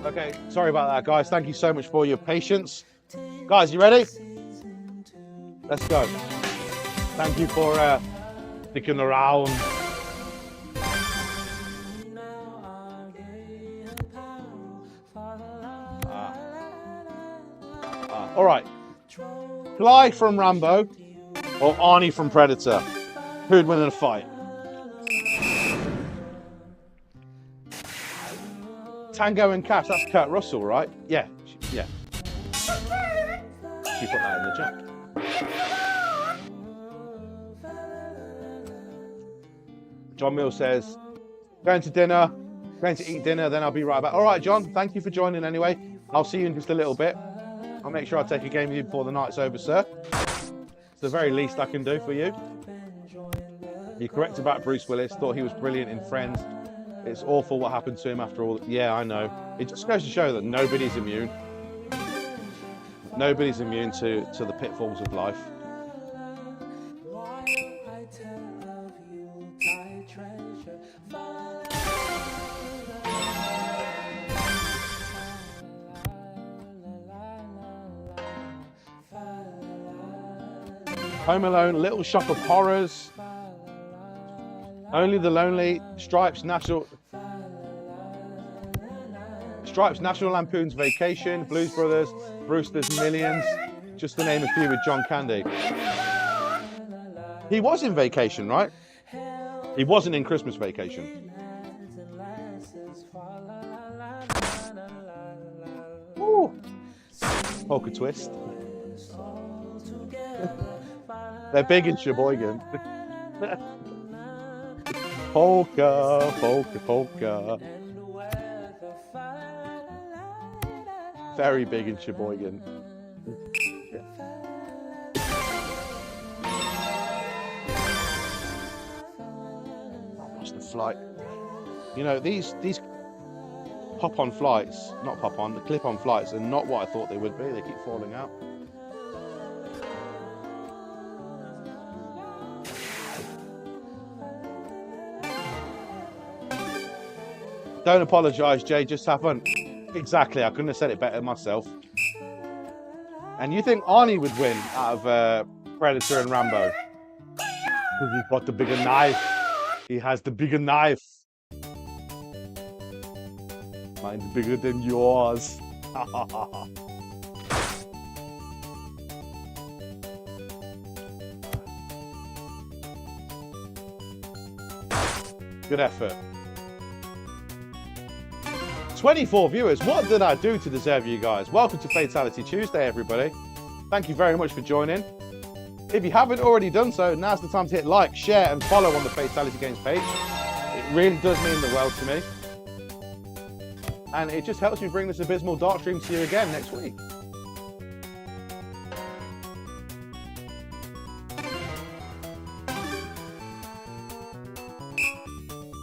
Okay, sorry about that, guys. Thank you so much for your patience. Guys, you ready? Let's go. Thank you for sticking around. All right. Fly from Rambo or Arnie from Predator? Who'd win in a fight? Tango and Cash, that's Kurt Russell, right? Yeah, yeah. She put that in the chat. John Mills says, going to eat dinner, then I'll be right back. All right, John, thank you for joining anyway. I'll see you in just a little bit. I'll make sure I take a game with you before the night's over, sir. It's the very least I can do for you. You're correct about Bruce Willis. Thought he was brilliant in Friends. It's awful what happened to him after all. Yeah, I know. It just goes to show that nobody's immune. Nobody's immune to the pitfalls of life. Home Alone, Little Shop of Horrors, Only the Lonely, Stripes, National Lampoon's Vacation, Blues Brothers, Brewster's Millions, just to name a few with John Candy. He was in Vacation, right? He wasn't in Christmas Vacation. Ooh. Polka Twist. They're big in Sheboygan. Polka, polka, polka. Very big in Sheboygan. What's the flight? You know, these pop-on flights, not pop-on, the clip-on flights are not what I thought they would be. They keep falling out. Don't apologise, Jay, just have fun. Exactly, I couldn't have said it better myself. And you think Arnie would win out of Predator and Rambo? Because he's got the bigger knife. He has the bigger knife. Mine's bigger than yours. Good effort. 24 viewers. What did I do to deserve you guys? Welcome to Fatality Tuesday, everybody. Thank you very much for joining. If you haven't already done so, now's the time to hit like, share, and follow on the Fatality Games page. It really does mean the world to me. And it just helps me bring this abysmal dark stream to you again next week.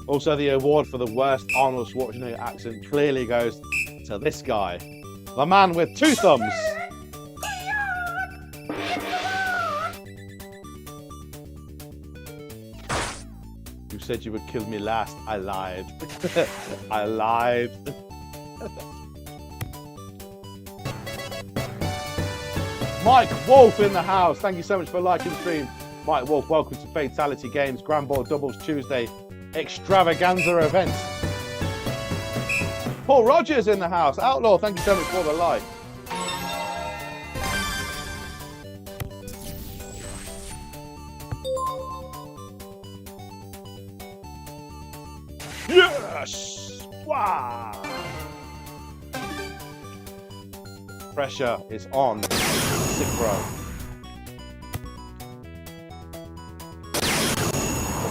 Also, the award for the worst Arnold Schwarzenegger accent clearly goes to this guy, the man with two thumbs. You said you would kill me last. I lied. I lied. Mike Wolf in the house. Thank you so much for liking the stream. Mike Wolf, welcome to Fatality Games Granboard Doubles Tuesday extravaganza event. Paul Rogers in the house. Outlaw, thank you so much for the like. Yes! Wow! Pressure is on. Sick row.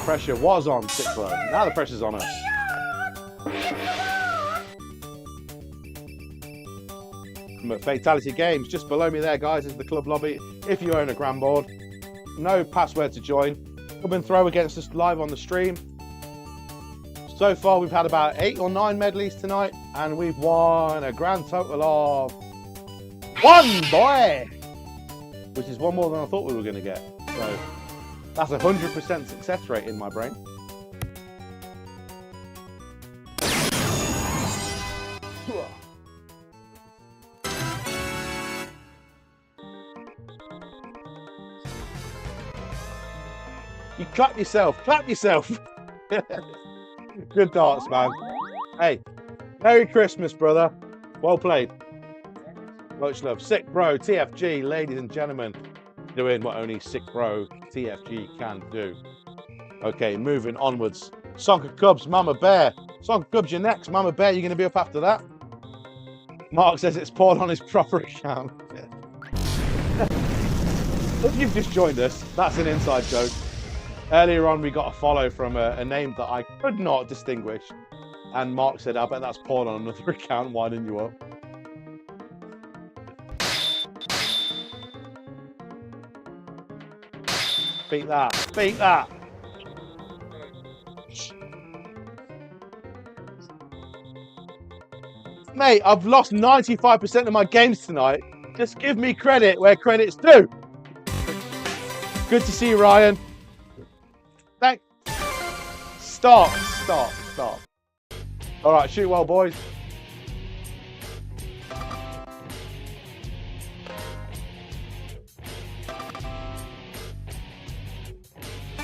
Pressure was on Sick Row. Now the pressure's on us. But Fatality Games, just below me there, guys, is the club lobby. If you own a Granboard, no password to join. Come and throw against us live on the stream. So far, we've had about 8 or 9 medleys tonight, and we've won a grand total of 1, boy! Which is one more than I thought we were going to get. So that's a 100% success rate in my brain. You clap yourself, clap yourself. Good darts, man. Hey, Merry Christmas, brother. Well played. Much love. Sick Bro, TFG, ladies and gentlemen, doing what only Sick Bro TFG can do. Okay, moving onwards. Sonka Cubs, Mama Bear. Sonka Cubs, you're next. Mama Bear, you're going to be up after that? Mark says it's Paul on his proper account. If you've just joined us, that's an inside joke. Earlier on, we got a follow from a name that I could not distinguish. And Mark said, I bet that's Paul on another account, winding you up. Beat that. Beat that. Mate, I've lost 95% of my games tonight. Just give me credit where credit's due. Good to see you, Ryan. Thank. Stop. All right, shoot well, boys.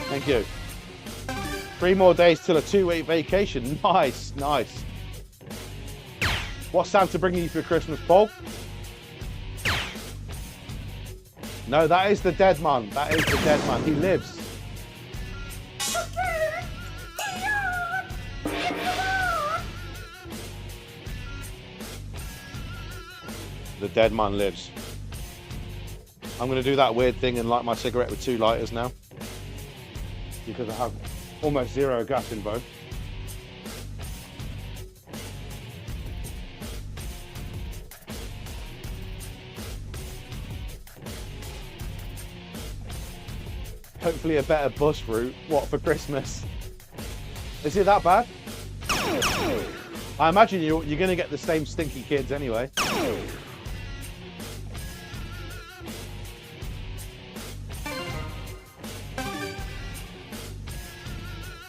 Thank you. 3 more days till a 2-week vacation. Nice. What's Santa bringing you for Christmas, Paul? No, that is the dead man. He lives. The dead man lives. I'm going to do that weird thing and light my cigarette with 2 lighters now. Because I have almost 0 gas in both. Hopefully a better bus route. What, for Christmas? Is it that bad? I imagine you're going to get the same stinky kids anyway.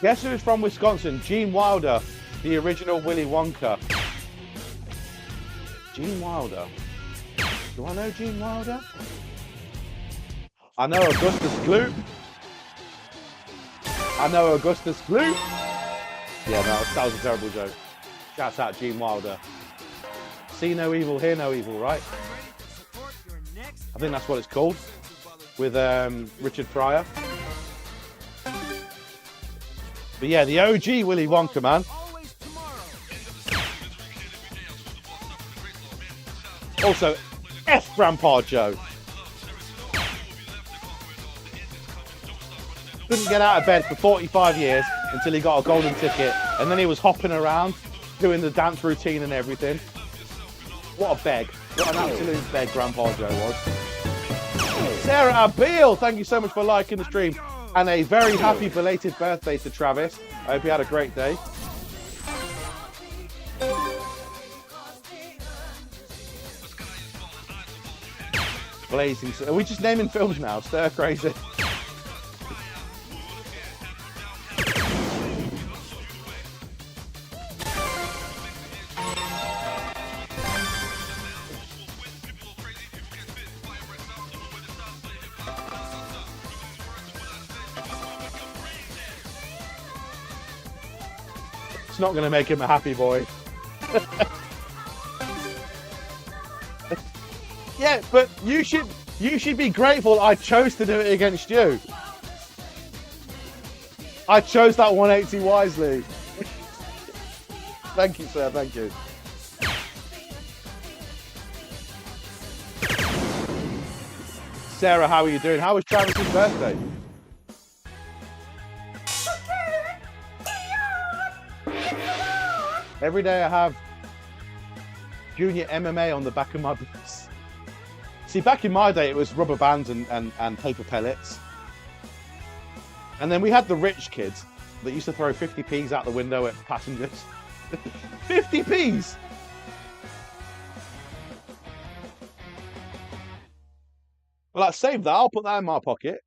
Guess who's from Wisconsin? Gene Wilder, the original Willy Wonka. Gene Wilder. Do I know Gene Wilder? I know Augustus Gloop. Yeah, that was a terrible joke. Shouts out Gene Wilder. See no evil, hear no evil, right? I think that's what it's called. With Richard Pryor. But yeah, the OG Willy Wonka, man. Also, F Grandpa Joe. Couldn't get out of bed for 45 years until he got a golden ticket, and then he was hopping around, doing the dance routine and everything. What a beg. What an absolute beg Grandpa Joe was. Sarah Abiel, thank you so much for liking the stream. And a very happy belated birthday to Travis. I hope you had a great day. Blazing. Are we just naming films now? Stir crazy. It's not going to make him a happy boy. Yeah, but you should be grateful I chose to do it against you. I chose that 180 wisely. Thank you, sir. Thank you. Sarah, how are you doing? How was Travis's birthday? Every day I have junior MMA on the back of my boots. See, back in my day, it was rubber bands and paper pellets. And then we had the rich kids that used to throw 50p's out the window at passengers. 50p's! Well, let's save that. I'll put that in my pocket.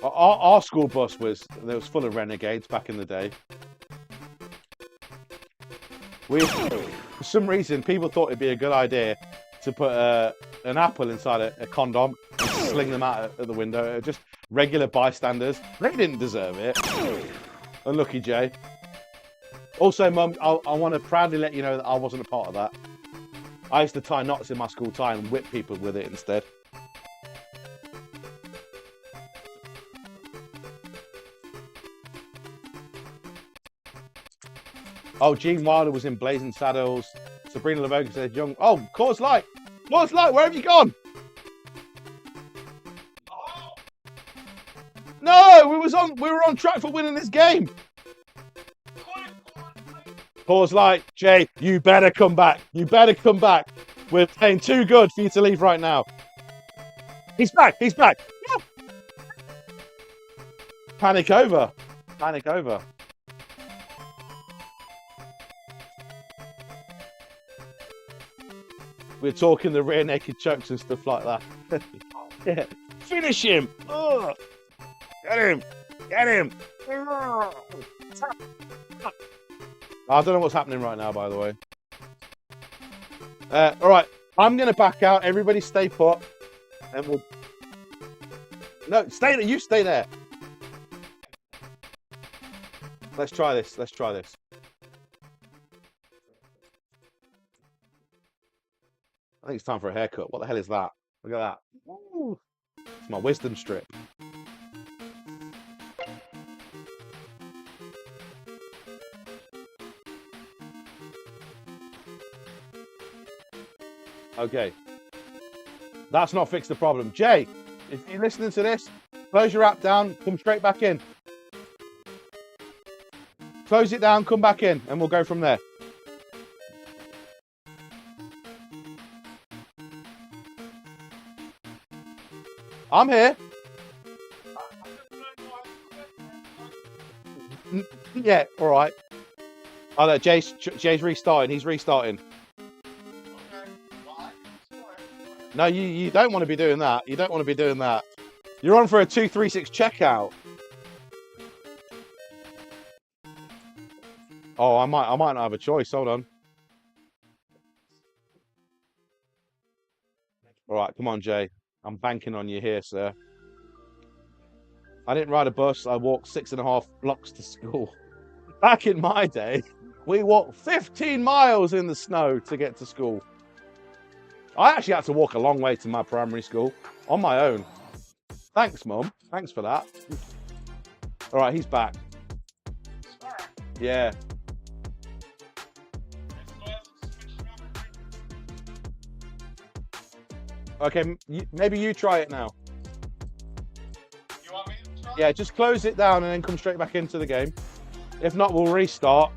Our school bus was full of renegades back in the day. For some reason, people thought it'd be a good idea to put an apple inside a condom and sling them out at the window. Just regular bystanders. They didn't deserve it. Unlucky Jay. Also, Mum, I want to proudly let you know that I wasn't a part of that. I used to tie knots in my school tie and whip people with it instead. Oh, Gene Wilder was in Blazing Saddles. Sabrina Lavoga says, young. Oh, Coors Light. Coors Light, where have you gone? No, we were on track for winning this game. Coors Light, Jay, you better come back. You better come back. We're playing too good for you to leave right now. He's back. He's back. No. Panic over. Panic over. We're talking the rear naked chokes and stuff like that. Yeah. Finish him. Ugh. Get him. Get him. I don't know what's happening right now, by the way. All right. I'm going to back out. Everybody stay put. And we'll... No, stay there. You stay there. Let's try this. Let's try this. I think it's time for a haircut. What the hell is that? Look at that. Ooh. It's my wisdom strip. Okay. That's not fixed the problem. Jay, if you're listening to this, close your app down, come straight back in. Close it down, come back in, and we'll go from there. I'm here. Yeah, all right. Oh, no, Jay's restarting. He's restarting. No, you don't want to be doing that. You don't want to be doing that. You're on for a 236 checkout. Oh, I might not have a choice. Hold on. All right, come on, Jay. I'm banking on you here, sir. I didn't ride a bus. I walked 6.5 blocks to school. Back in my day, we walked 15 miles in the snow to get to school. I actually had to walk a long way to my primary school on my own. Thanks, Mum. Thanks for that. All right, he's back. Yeah. Okay, maybe you try it now. You want me to try? Yeah, just close it down and then come straight back into the game. If not, we'll restart.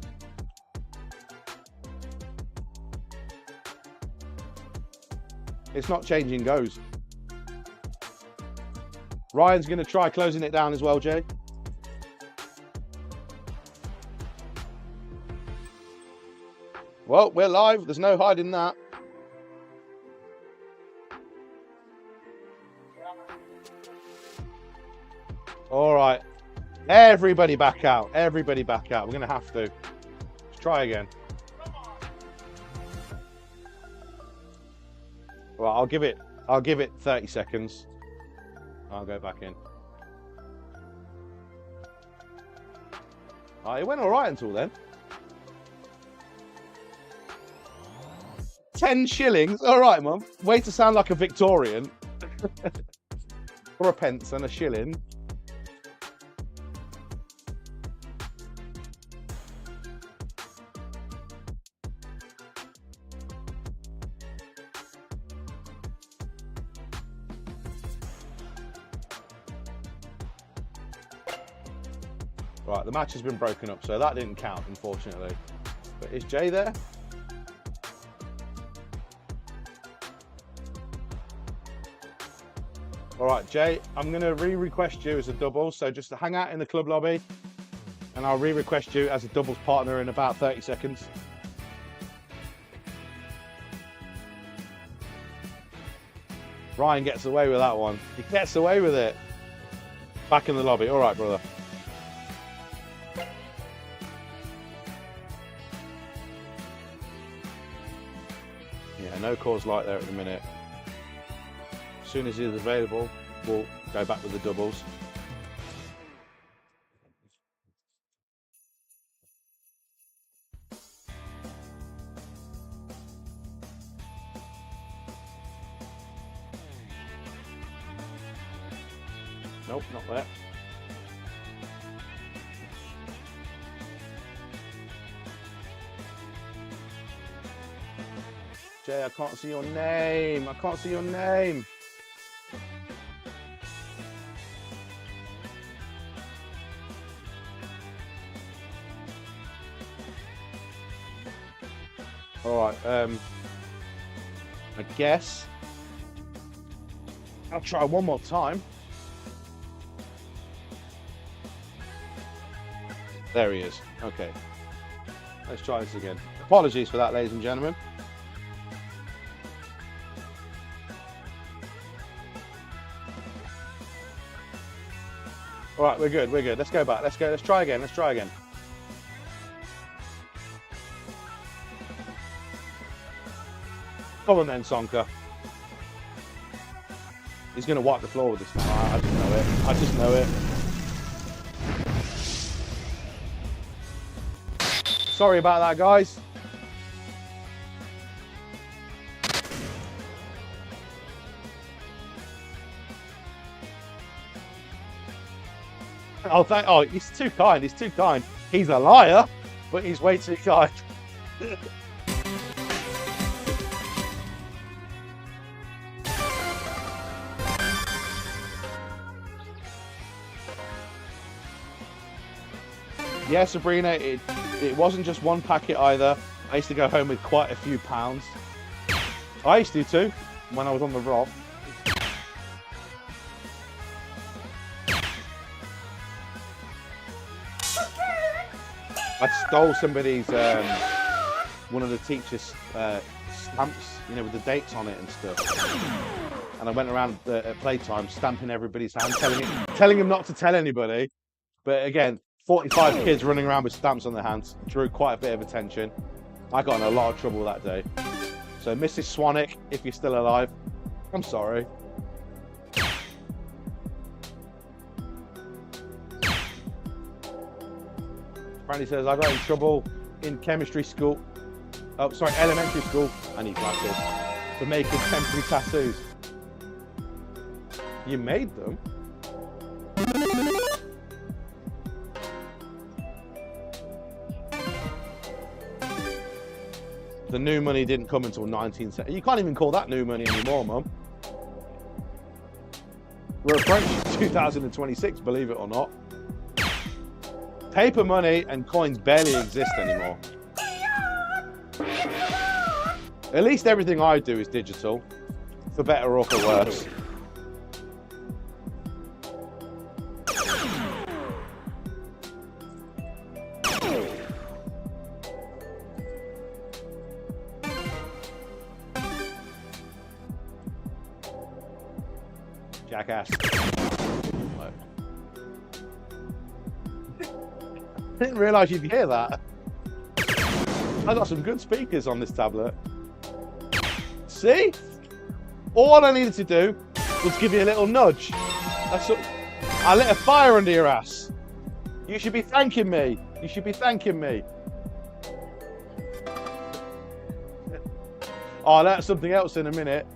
It's not changing goes. Ryan's going to try closing it down as well, Jay. Well, we're live. There's no hiding that. All right. Everybody back out. Everybody back out. We're going to have to. Let's try again. Well, I'll give it 30 seconds. I'll go back in. It went all right until then. 10 shillings. All right, Mum. Way to sound like a Victorian. Or a pence and a shilling. Right, the match has been broken up, so that didn't count, unfortunately. But is Jay there? All right, Jay, I'm going to re-request you as a double, so just hang out in the club lobby, and I'll re-request you as a doubles partner in about 30 seconds. Ryan gets away with that one. He gets away with it. Back in the lobby. All right, brother. Yeah, no Coors Light there at the minute. As soon as he's available, we'll go back with the doubles. Nope, not there. Jay, I can't see your name. I can't see your name. All right. I guess I'll try one more time. There he is. Okay. Let's try this again. Apologies for that, ladies and gentlemen. All right, we're good. We're good. Let's go back. Let's go. Let's try again. Let's try again. Come on then, Sonka. He's going to wipe the floor with this now. I just know it. I just know it. Sorry about that, guys. Oh, he's too kind. He's too kind. He's a liar, but he's way too kind. Yeah, Sabrina, it wasn't just one packet either. I used to go home with quite a few pounds. I used to too, when I was on the rock. I stole somebody's, one of the teacher's stamps, you know, with the dates on it and stuff. And I went around at playtime stamping everybody's hand, telling them not to tell anybody. But again, 45 kids running around with stamps on their hands drew quite a bit of attention. I got in a lot of trouble that day. So Mrs. Swanick, if you're still alive, I'm sorry. Brandy says, I got in trouble in chemistry school. Oh, sorry, elementary school. I need glasses. For making temporary tattoos. You made them? The new money didn't come until 1970. You can't even call that new money anymore, Mum. We're approaching 2026, believe it or not. Paper money and coins barely exist anymore. At least everything I do is digital, for better or for worse. Jackass. I didn't realise you'd hear that. I got some good speakers on this tablet. See? All I needed to do was give you a little nudge. I lit a fire under your ass. You should be thanking me. You should be thanking me. Oh, that's something else in a minute.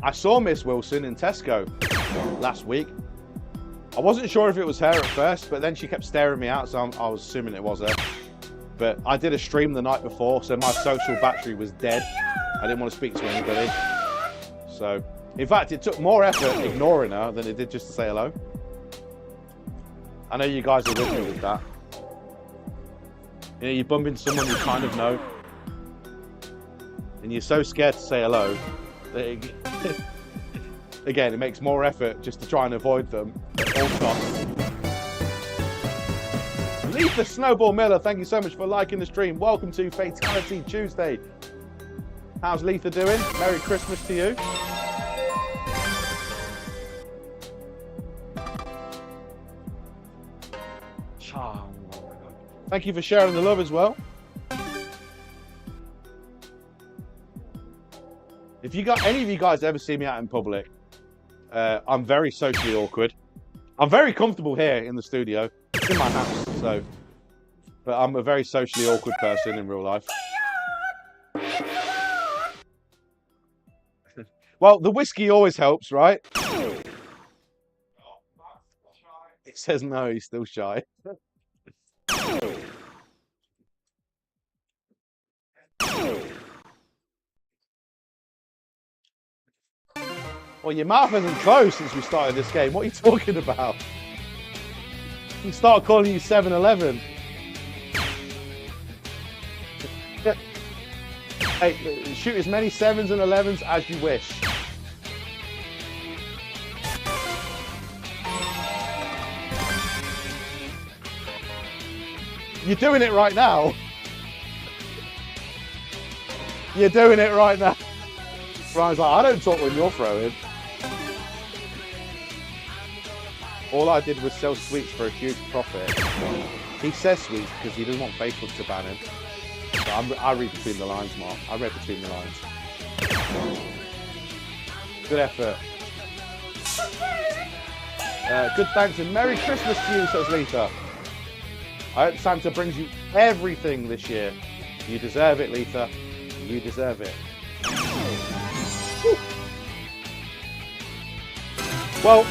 I saw Miss Wilson in Tesco last week. I wasn't sure if it was her at first, but then she kept staring me out, so I was assuming it was her. But I did a stream the night before, so my social battery was dead. I didn't want to speak to anybody. So, in fact, it took more effort ignoring her than it did just to say hello. I know you guys are with me with that. You know, you bump into someone you kind of know, and you're so scared to say hello that again, it makes more effort just to try and avoid them at all costs. Letha Snowball Miller, thank you so much for liking the stream. Welcome to Fatality Tuesday. How's Letha doing? Merry Christmas to you. Thank you for sharing the love as well. If you got any of you guys ever see me out in public, I'm very socially awkward. I'm very comfortable here in the studio. It's in my house, so But I'm a very socially awkward person in real life. Well, the whiskey always helps, right? It says no, he's still shy. Well, your mouth hasn't closed since we started this game. What are you talking about? You can start calling you 7-Eleven. Hey, shoot as many 7s and 11s as you wish. You're doing it right now. You're doing it right now. Ryan's like, I don't talk when you're throwing. All I did was sell sweets for a huge profit. He says sweets because he doesn't want Facebook to ban him. So I read between the lines, Mark. I read between the lines. Good effort. Good thanks and Merry Christmas to you, says Lita. I hope Santa brings you everything this year. You deserve it, Lita. You deserve it. Woo. Well,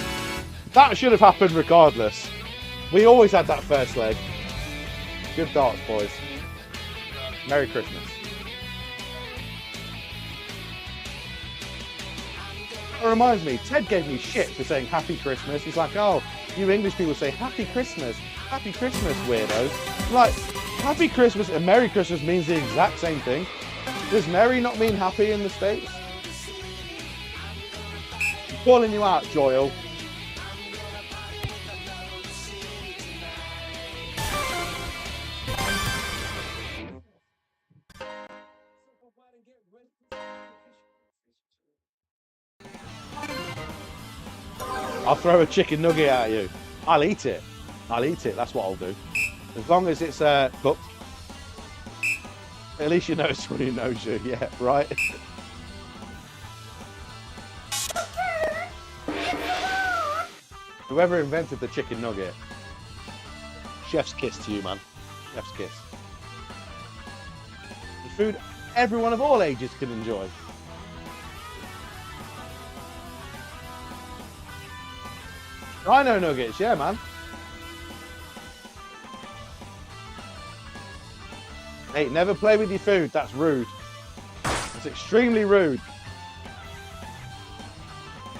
that should have happened regardless. We always had that first leg. Good darts, boys. Merry Christmas. It reminds me, Ted gave me shit for saying Happy Christmas. He's like, oh, you English people say Happy Christmas. Happy Christmas, weirdos. Like, Happy Christmas and Merry Christmas means the exact same thing. Does Merry not mean happy in the States? I'm calling you out, Joel. I'll throw a chicken nugget at you. I'll eat it. I'll eat it. That's what I'll do. As long as it's cooked. At least you know someone who knows you. Yeah, right? Whoever invented the chicken nugget. Chef's kiss to you, man. Chef's kiss. The food everyone of all ages can enjoy. Rhino nuggets, yeah, man. Hey, never play with your food. That's rude. It's extremely rude.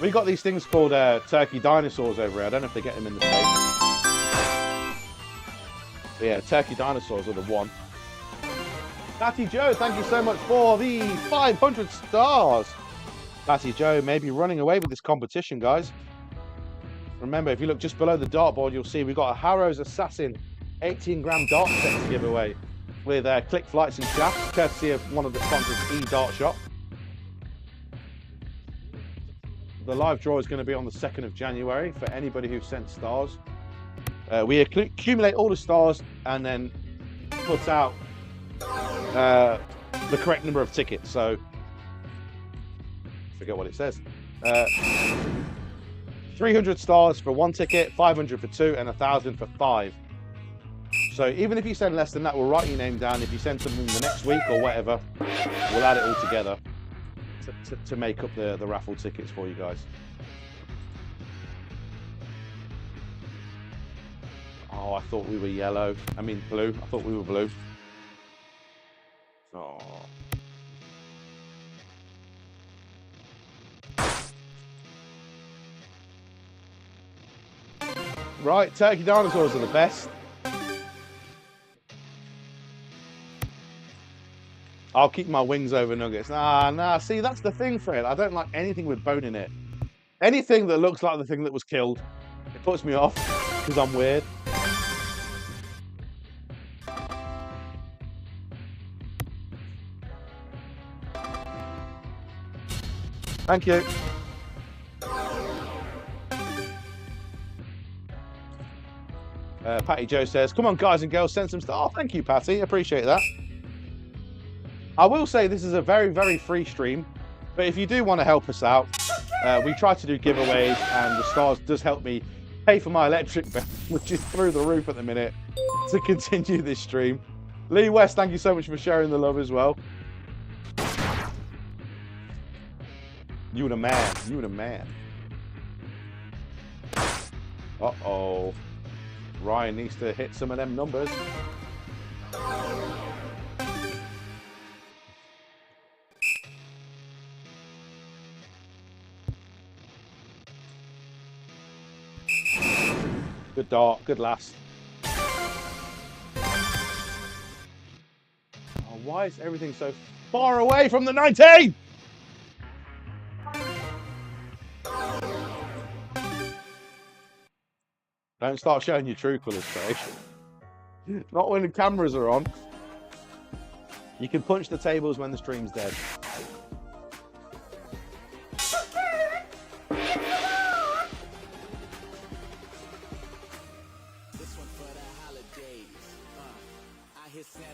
We got these things called turkey dinosaurs over here. I don't know if they get them in the States. But yeah, turkey dinosaurs are the one. Batty Joe, thank you so much for the 500 stars. Batty Joe may be running away with this competition, guys. Remember, if you look just below the dartboard, you'll see we've got a Harrow's Assassin 18-gram dart set to give away with click flights and shafts, courtesy of one of the sponsors, E-Dart Shop. The live draw is going to be on the 2nd of January for anybody who sent stars. We accumulate all the stars and then put out the correct number of tickets. So, I forget what it says. 300 stars for 1 ticket, 500 for 2, and 1,000 for 5. So even if you send less than that, we'll write your name down. If you send something the next week or whatever, we'll add it all together to make up the raffle tickets for you guys. Oh, I thought we were yellow. I mean blue. I thought we were blue. Oh. Right, turkey dinosaurs are the best. I'll keep my wings over nuggets. Nah, see, that's the thing, Fred. I don't like anything with bone in it. Anything that looks like the thing that was killed, it puts me off because I'm weird. Thank you. Patty Joe says, come on, guys and girls, send some stuff. Oh, thank you, Patty. Appreciate that. I will say this is a very, very free stream, but if you do want to help us out, we try to do giveaways, and the stars does help me pay for my electric bill, which is through the roof at the minute, to continue this stream. Lee West, thank you so much for sharing the love as well. You the man. You the man. Uh-oh. Ryan needs to hit some of them numbers. Good dart. Good lass. Oh, why is everything so far away from the 19? Don't start showing your true colours, Craig. Not when the cameras are on. You can punch the tables when the stream's dead.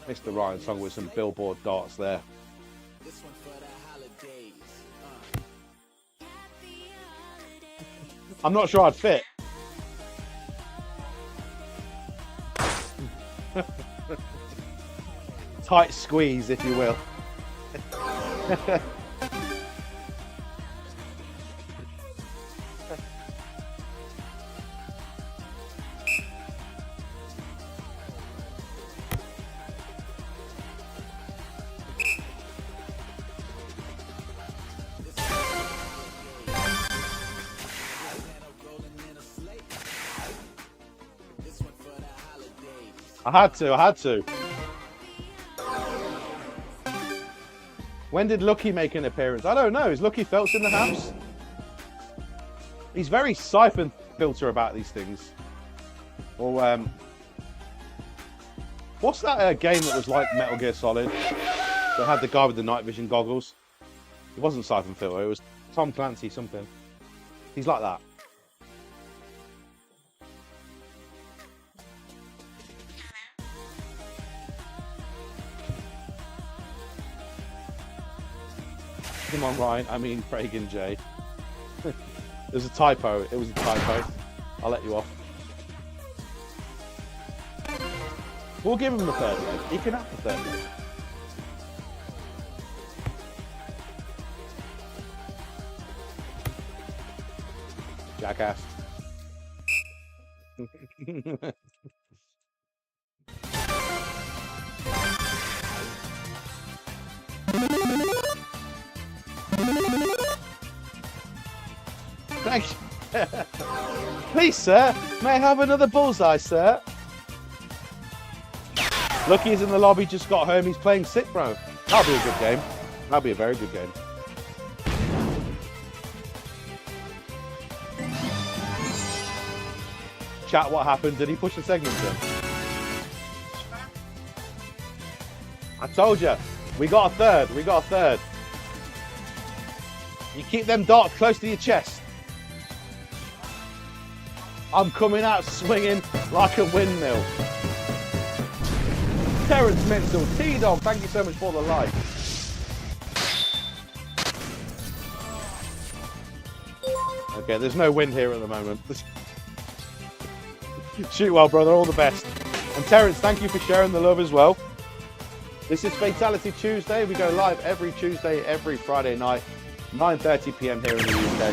Mr. Ryan song with some billboard darts there. I'm not sure I'd fit. Tight squeeze, if you will. I had to. When did Lucky make an appearance? I don't know. Is Lucky Phelps in the house? He's very siphon filter about these things. Or, what's that game that was like Metal Gear Solid? That had the guy with the night vision goggles? It wasn't siphon filter. It was Tom Clancy something. He's like that. Come on, Ryan. I mean, Craig and Jay. There's a typo. It was a typo. I'll let you off. We'll give him the third leg. He can have the third leg. Jackass. Thank you. Please, sir, may I have another bullseye, sir? Lucky's in the lobby, just got home. He's playing Sit Bro. That'll be a good game. That'll be a very good game. Chat, what happened? Did he push the segment in? I told you. We got a third. We got a third. You keep them darts close to your chest. I'm coming out swinging like a windmill. Terrence Mental, T-Dog, thank you so much for the like. Okay, there's no wind here at the moment. Shoot well, brother, all the best. And Terrence, thank you for sharing the love as well. This is Fatality Tuesday. We go live every Tuesday, every Friday night, 9:30 p.m. here in the UK.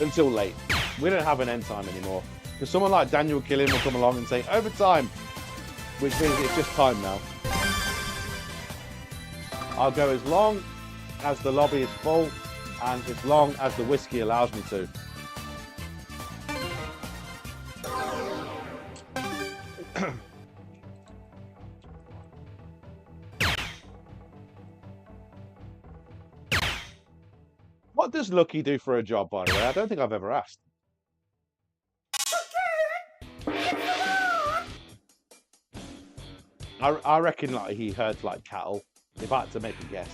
Until late. We don't have an end time anymore. Because someone like Daniel Killian will come along and say, overtime, which means it's just time now. I'll go as long as the lobby is full and as long as the whiskey allows me to. What does Lucky do for a job, by the way? I don't think I've ever asked. I reckon like he herds like cattle. If I had to make a guess.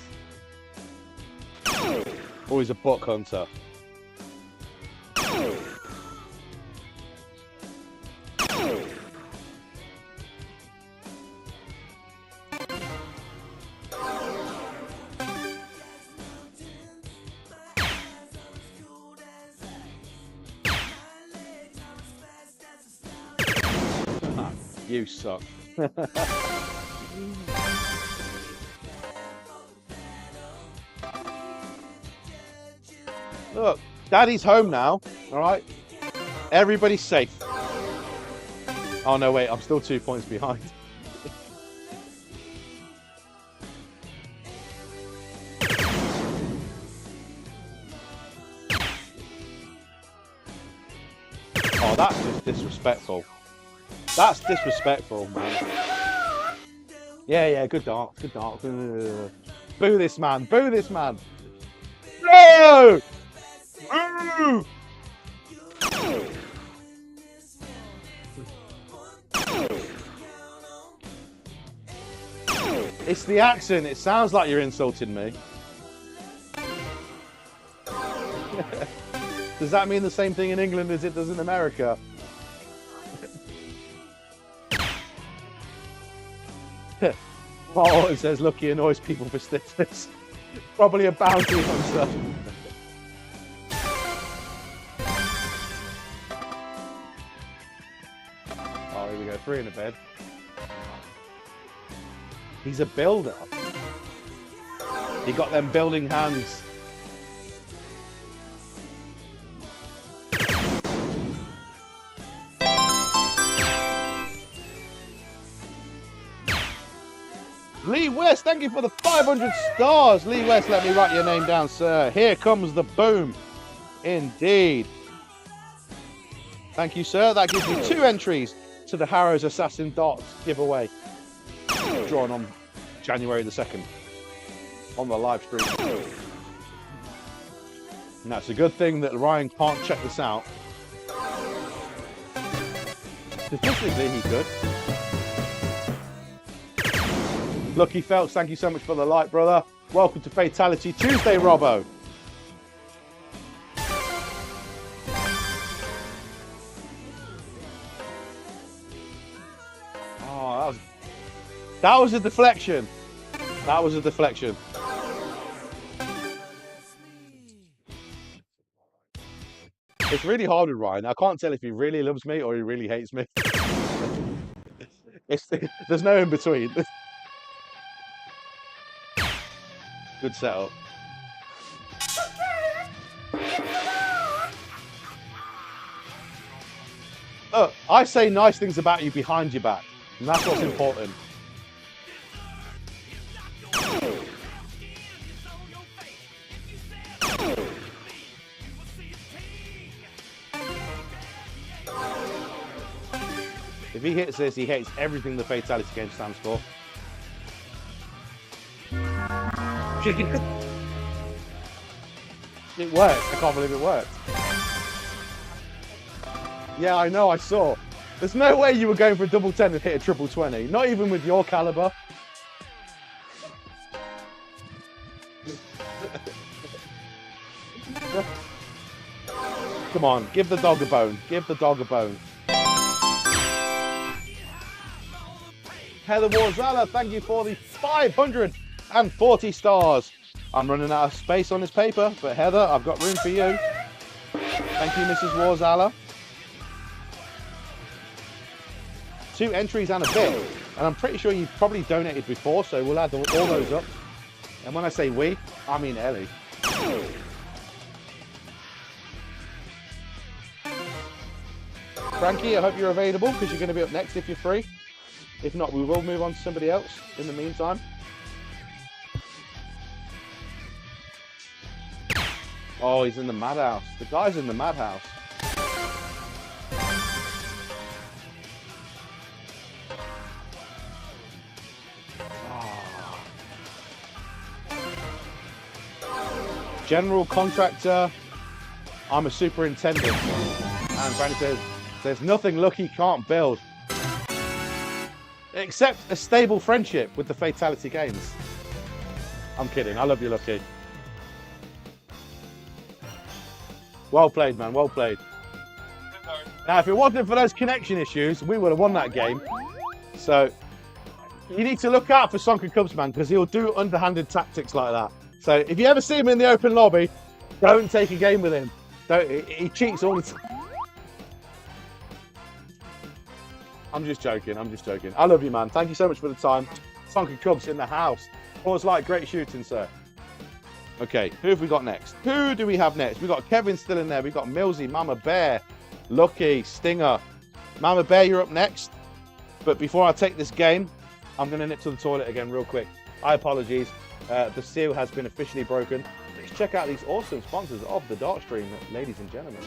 Or he's a buck hunter. You suck. Look, Daddy's home now. All right. Everybody's safe. Oh no, wait, I'm still 2 points behind. Oh, that's just disrespectful. That's disrespectful, man. Yeah, good dart, good dart. Boo this man, boo this man. No! Boo! It's the accent. It sounds like you're insulting me. Does that mean the same thing in England as it does in America? Oh, it says Lucky annoys people for stiffness. Probably a bounty hunter. Oh, here we go. 3 in a bed. He's a builder. He got them building hands. Lee West, thank you for the 500 stars. Lee West, let me write your name down, sir. Here comes the boom. Indeed. Thank you, sir. That gives you 2 entries to the Harrow's Assassin Darts giveaway. Drawn on January the 2nd. On the live stream. And that's a good thing that Ryan can't check this out. Statistically, he could. Lucky Phelps, thank you so much for the like, brother. Welcome to Fatality Tuesday, Robbo. Oh, that was a deflection. That was a deflection. It's really hard with Ryan. I can't tell if he really loves me or he really hates me. There's no in between. Good setup. Look, I say nice things about you behind your back, and that's what's important. If he hits this, he hates everything the Fatality game stands for. It worked. I can't believe it worked. Yeah, I know, I saw. There's no way you were going for a double 10 and hit a triple 20. Not even with your caliber. Come on, give the dog a bone. Give the dog a bone. Heather Warzala, thank you for the 540 stars. I'm running out of space on this paper, but Heather, I've got room for you. Thank you, Mrs. Warzala. 2 entries and a bit. And I'm pretty sure you've probably donated before, so we'll add all those up. And when I say we, I mean Ellie. Frankie, I hope you're available because you're going to be up next if you're free. If not, we will move on to somebody else in the meantime. Oh, he's in the madhouse. The guy's in the madhouse. Oh. General contractor. I'm a superintendent. And Brandon says, there's nothing Lucky can't build. Except a stable friendship with the Fatality games. I'm kidding. I love you, Lucky. Well played, man. Well played. Now, if it wasn't for those connection issues, we would have won that game. So, you need to look out for Sonka Cubs, man, because he'll do underhanded tactics like that. So, if you ever see him in the open lobby, don't take a game with him. He cheats all the time. I'm just joking. I'm just joking. I love you, man. Thank you so much for the time. Tonka Cubs in the house. Always like great shooting, sir. Okay, who have we got next? Who do we have next? We got Kevin still in there. We got Millsy, Mama Bear, Lucky, Stinger. Mama Bear, you're up next. But before I take this game, I'm going to nip to the toilet again real quick. My apologies. The seal has been officially broken. Let's check out these awesome sponsors of the Dart Stream, ladies and gentlemen.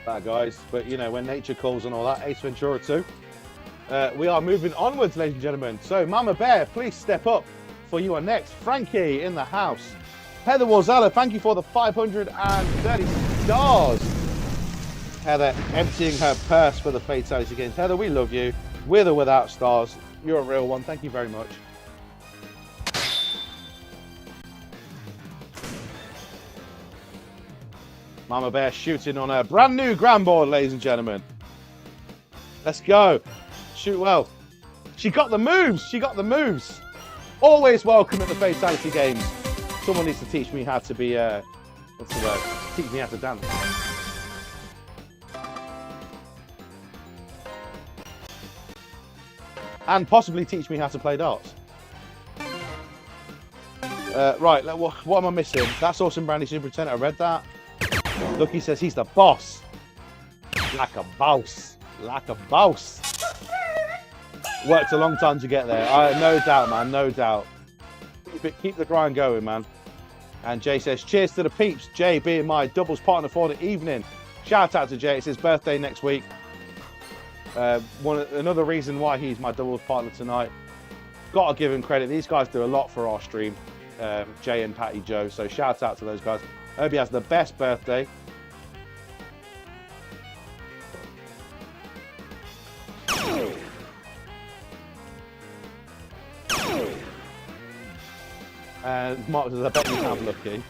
That, guys, but you know, when nature calls and all that, Ace Ventura 2. We are moving onwards, ladies and gentlemen. So, Mama Bear, please step up, for you are next. Frankie in the house. Heather Warzala, thank you for the 530 stars. Heather emptying her purse for the Fatality games. Heather, we love you. With or without stars, you're a real one. Thank you very much. Mama Bear shooting on a brand new Granboard, ladies and gentlemen. Let's go. Shoot well. She got the moves. She got the moves. Always welcome at the Fatality games. Someone needs to teach me how to be, what's the word? Teach me how to dance. And possibly teach me how to play darts. Right, what am I missing? That's awesome, Brandy Superintendent. I read that. Lucky says he's the boss. Like a boss. Like a boss. Worked a long time to get there. No doubt, man. No doubt. Keep the grind going, man. And Jay says, cheers to the peeps. Jay being my doubles partner for the evening. Shout out to Jay. It's his birthday next week. Another reason why he's my doubles partner tonight. Got to give him credit. These guys do a lot for our stream. Jay and Patty Joe. So shout out to those guys. I hope he has the best birthday. And Mark says, I bet you have Lucky.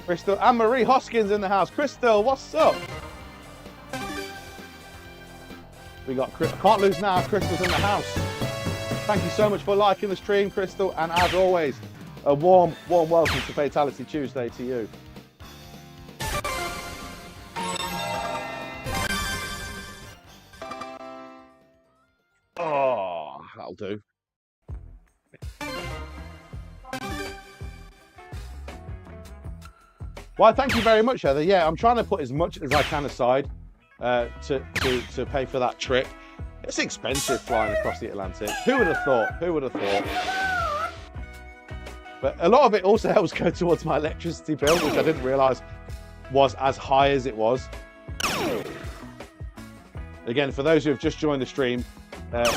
Crystal and Marie Hoskins in the house. Crystal, what's up? We got, I can't lose now. Crystal's in the house. Thank you so much for liking the stream, Crystal. And as always, a warm welcome to Fatality Tuesday to you. Oh, that'll do. Well, thank you very much, Heather. Yeah, I'm trying to put as much as I can aside to pay for that trip. It's expensive flying across the Atlantic. Who would have thought? Who would have thought? But a lot of it also helps go towards my electricity bill, which I didn't realise was as high as it was. Again, for those who have just joined the stream,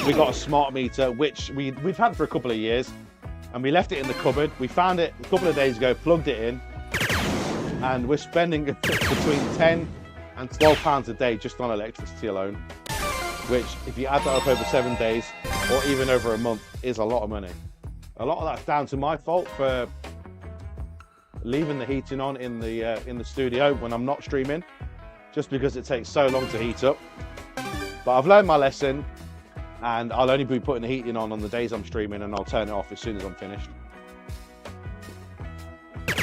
we got a smart meter, which we've had for a couple of years, and we left it in the cupboard. We found it a couple of days ago, plugged it in, and we're spending between £10 and £12 a day just on electricity alone, which, if you add that up over 7 days or even over a month, is a lot of money. A lot of that's down to my fault for leaving the heating on in the studio when I'm not streaming, just because it takes so long to heat up. But I've learned my lesson, and I'll only be putting the heating on the days I'm streaming, and I'll turn it off as soon as I'm finished.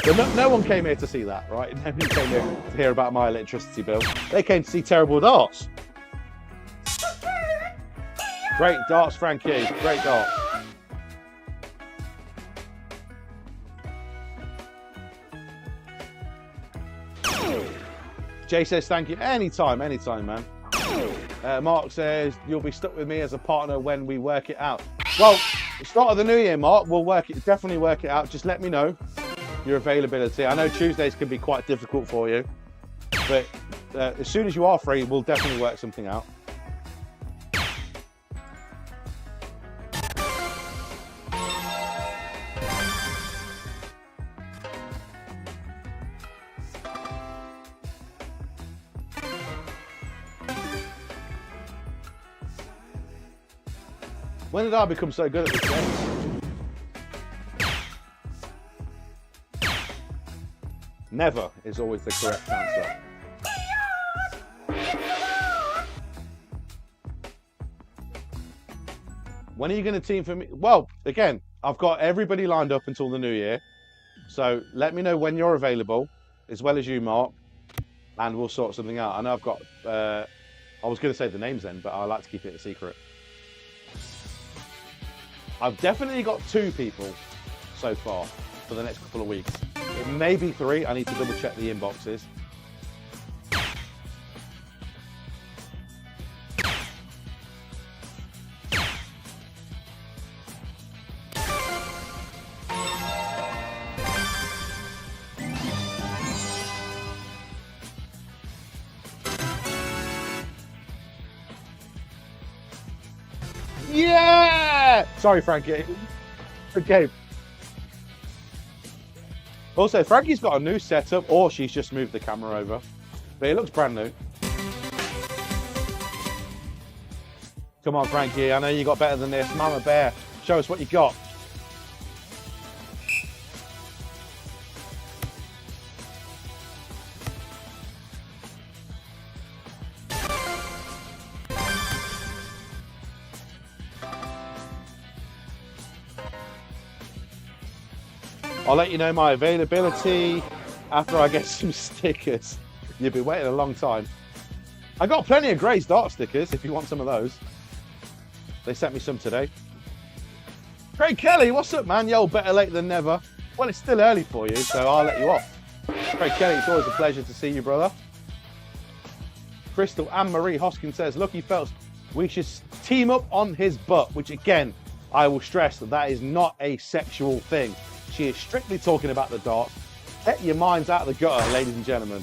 But no one came here to see that, right? No one came here to hear about my electricity bill. They came to see terrible darts. Great darts, Frankie. Great darts. Jay says thank you. Anytime, man. Mark says you'll be stuck with me as a partner when we work it out. Well, the start of the new year, Mark, we'll definitely work it out. Just let me know your availability. I know Tuesdays can be quite difficult for you, but as soon as you are free, we'll definitely work something out. When did I become so good at this game? Never is always the correct answer. When are you going to team for me? Well, again, I've got everybody lined up until the new year. So let me know when you're available, as well as you, Mark, and we'll sort something out. I know I've got, I was going to say the names then, but I like to keep it a secret. I've definitely got 2 people so far for the next couple of weeks. It may be 3. I need to double check the inboxes. Yeah! Sorry, Frankie. Good game. Also, Frankie's got a new setup, or she's just moved the camera over. But it looks brand new. Come on, Frankie. I know you got better than this. Mama Bear, show us what you got. I'll let you know my availability after I get some stickers. You've been waiting a long time. I got plenty of Grey's Dart stickers if you want some of those. They sent me some today. Craig Kelly, what's up, man? Yo, better late than never. Well, it's still early for you, so I'll let you off. Craig Kelly, it's always a pleasure to see you, brother. Crystal Anne-Marie Hoskin says, Lucky Phelps, we should team up on his butt, which again, I will stress that is not a sexual thing. She is strictly talking about the darts. Get your minds out of the gutter, ladies and gentlemen.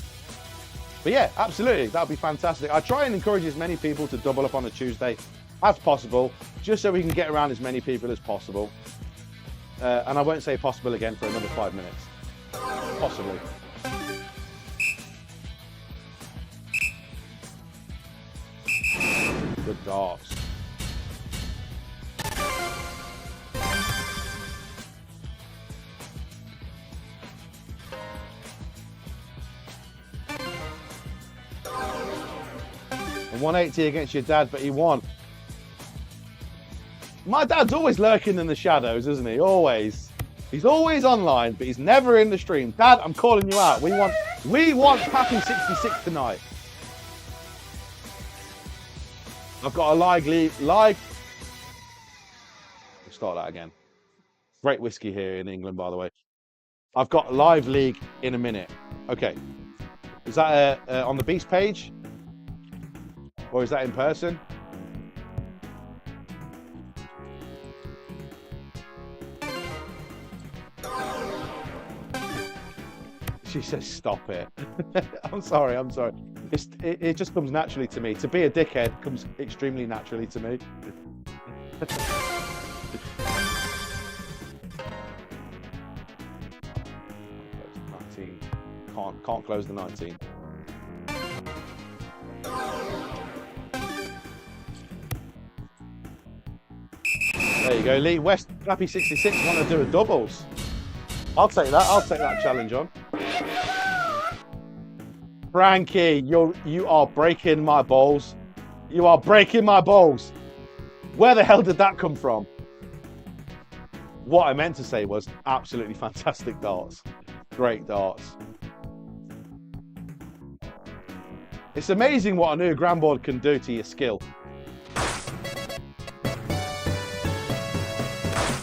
But yeah, absolutely, that would be fantastic. I try and encourage as many people to double up on a Tuesday as possible, just so we can get around as many people as possible. And I won't say possible again for another 5 minutes. Possibly. Good darts. And 180 against your dad, but he won. My dad's always lurking in the shadows, isn't he? Always. He's always online, but he's never in the stream. Dad, I'm calling you out. We want Pappy 66 tonight. I've got a live. Let's start that again. Great whiskey here in England, by the way. I've got a live league in a minute. Okay. Is that on the Beast page? Or is that in person? She says, stop it. I'm sorry. It just comes naturally to me. To be a dickhead comes extremely naturally to me. 19. Can't close the 19. There you go, Lee West, Happy 66 want to do a doubles. I'll take that challenge on. Frankie, you are breaking my balls. You are breaking my balls. Where the hell did that come from? What I meant to say was absolutely fantastic darts. Great darts. It's amazing what a new Granboard can do to your skill.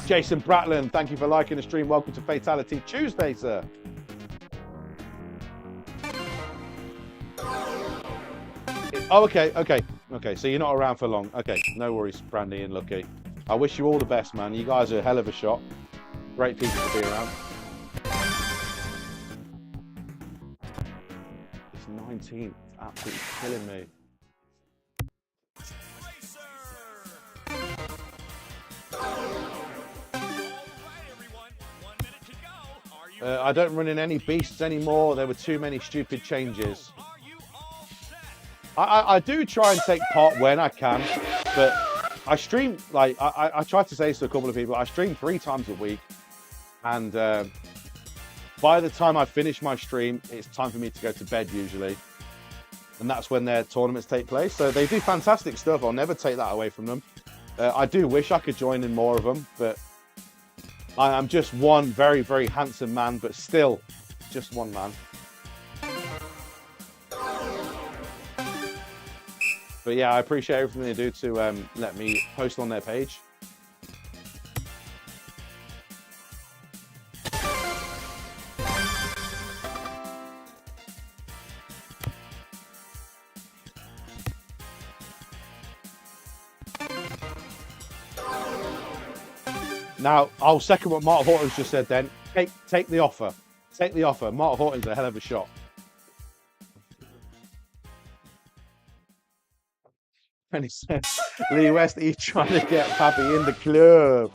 Jason Bratland, thank you for liking the stream. Welcome to Fatality Tuesday, sir. Oh, okay. So you're not around for long. Okay, no worries, Brandy and Lucky. I wish you all the best, man. You guys are a hell of a shot. Great people to be around. It's 19th. Absolutely killing me. I don't run in any beasts anymore. There were too many stupid changes. I do try and take part when I can, but I stream, like, I tried to say this to a couple of people, I stream 3 times a week, and by the time I finish my stream, it's time for me to go to bed usually, and that's when their tournaments take place. So they do fantastic stuff. I'll never take that away from them. I do wish I could join in more of them, but I am just one very, very handsome man, but still just one man. But yeah, I appreciate everything they do to let me post on their page. Now, I'll second what Mark Horton's just said then. Take the offer. Take the offer. Mark Horton's a hell of a shot. And he said, Lee West, are you trying to get Pappy in the club?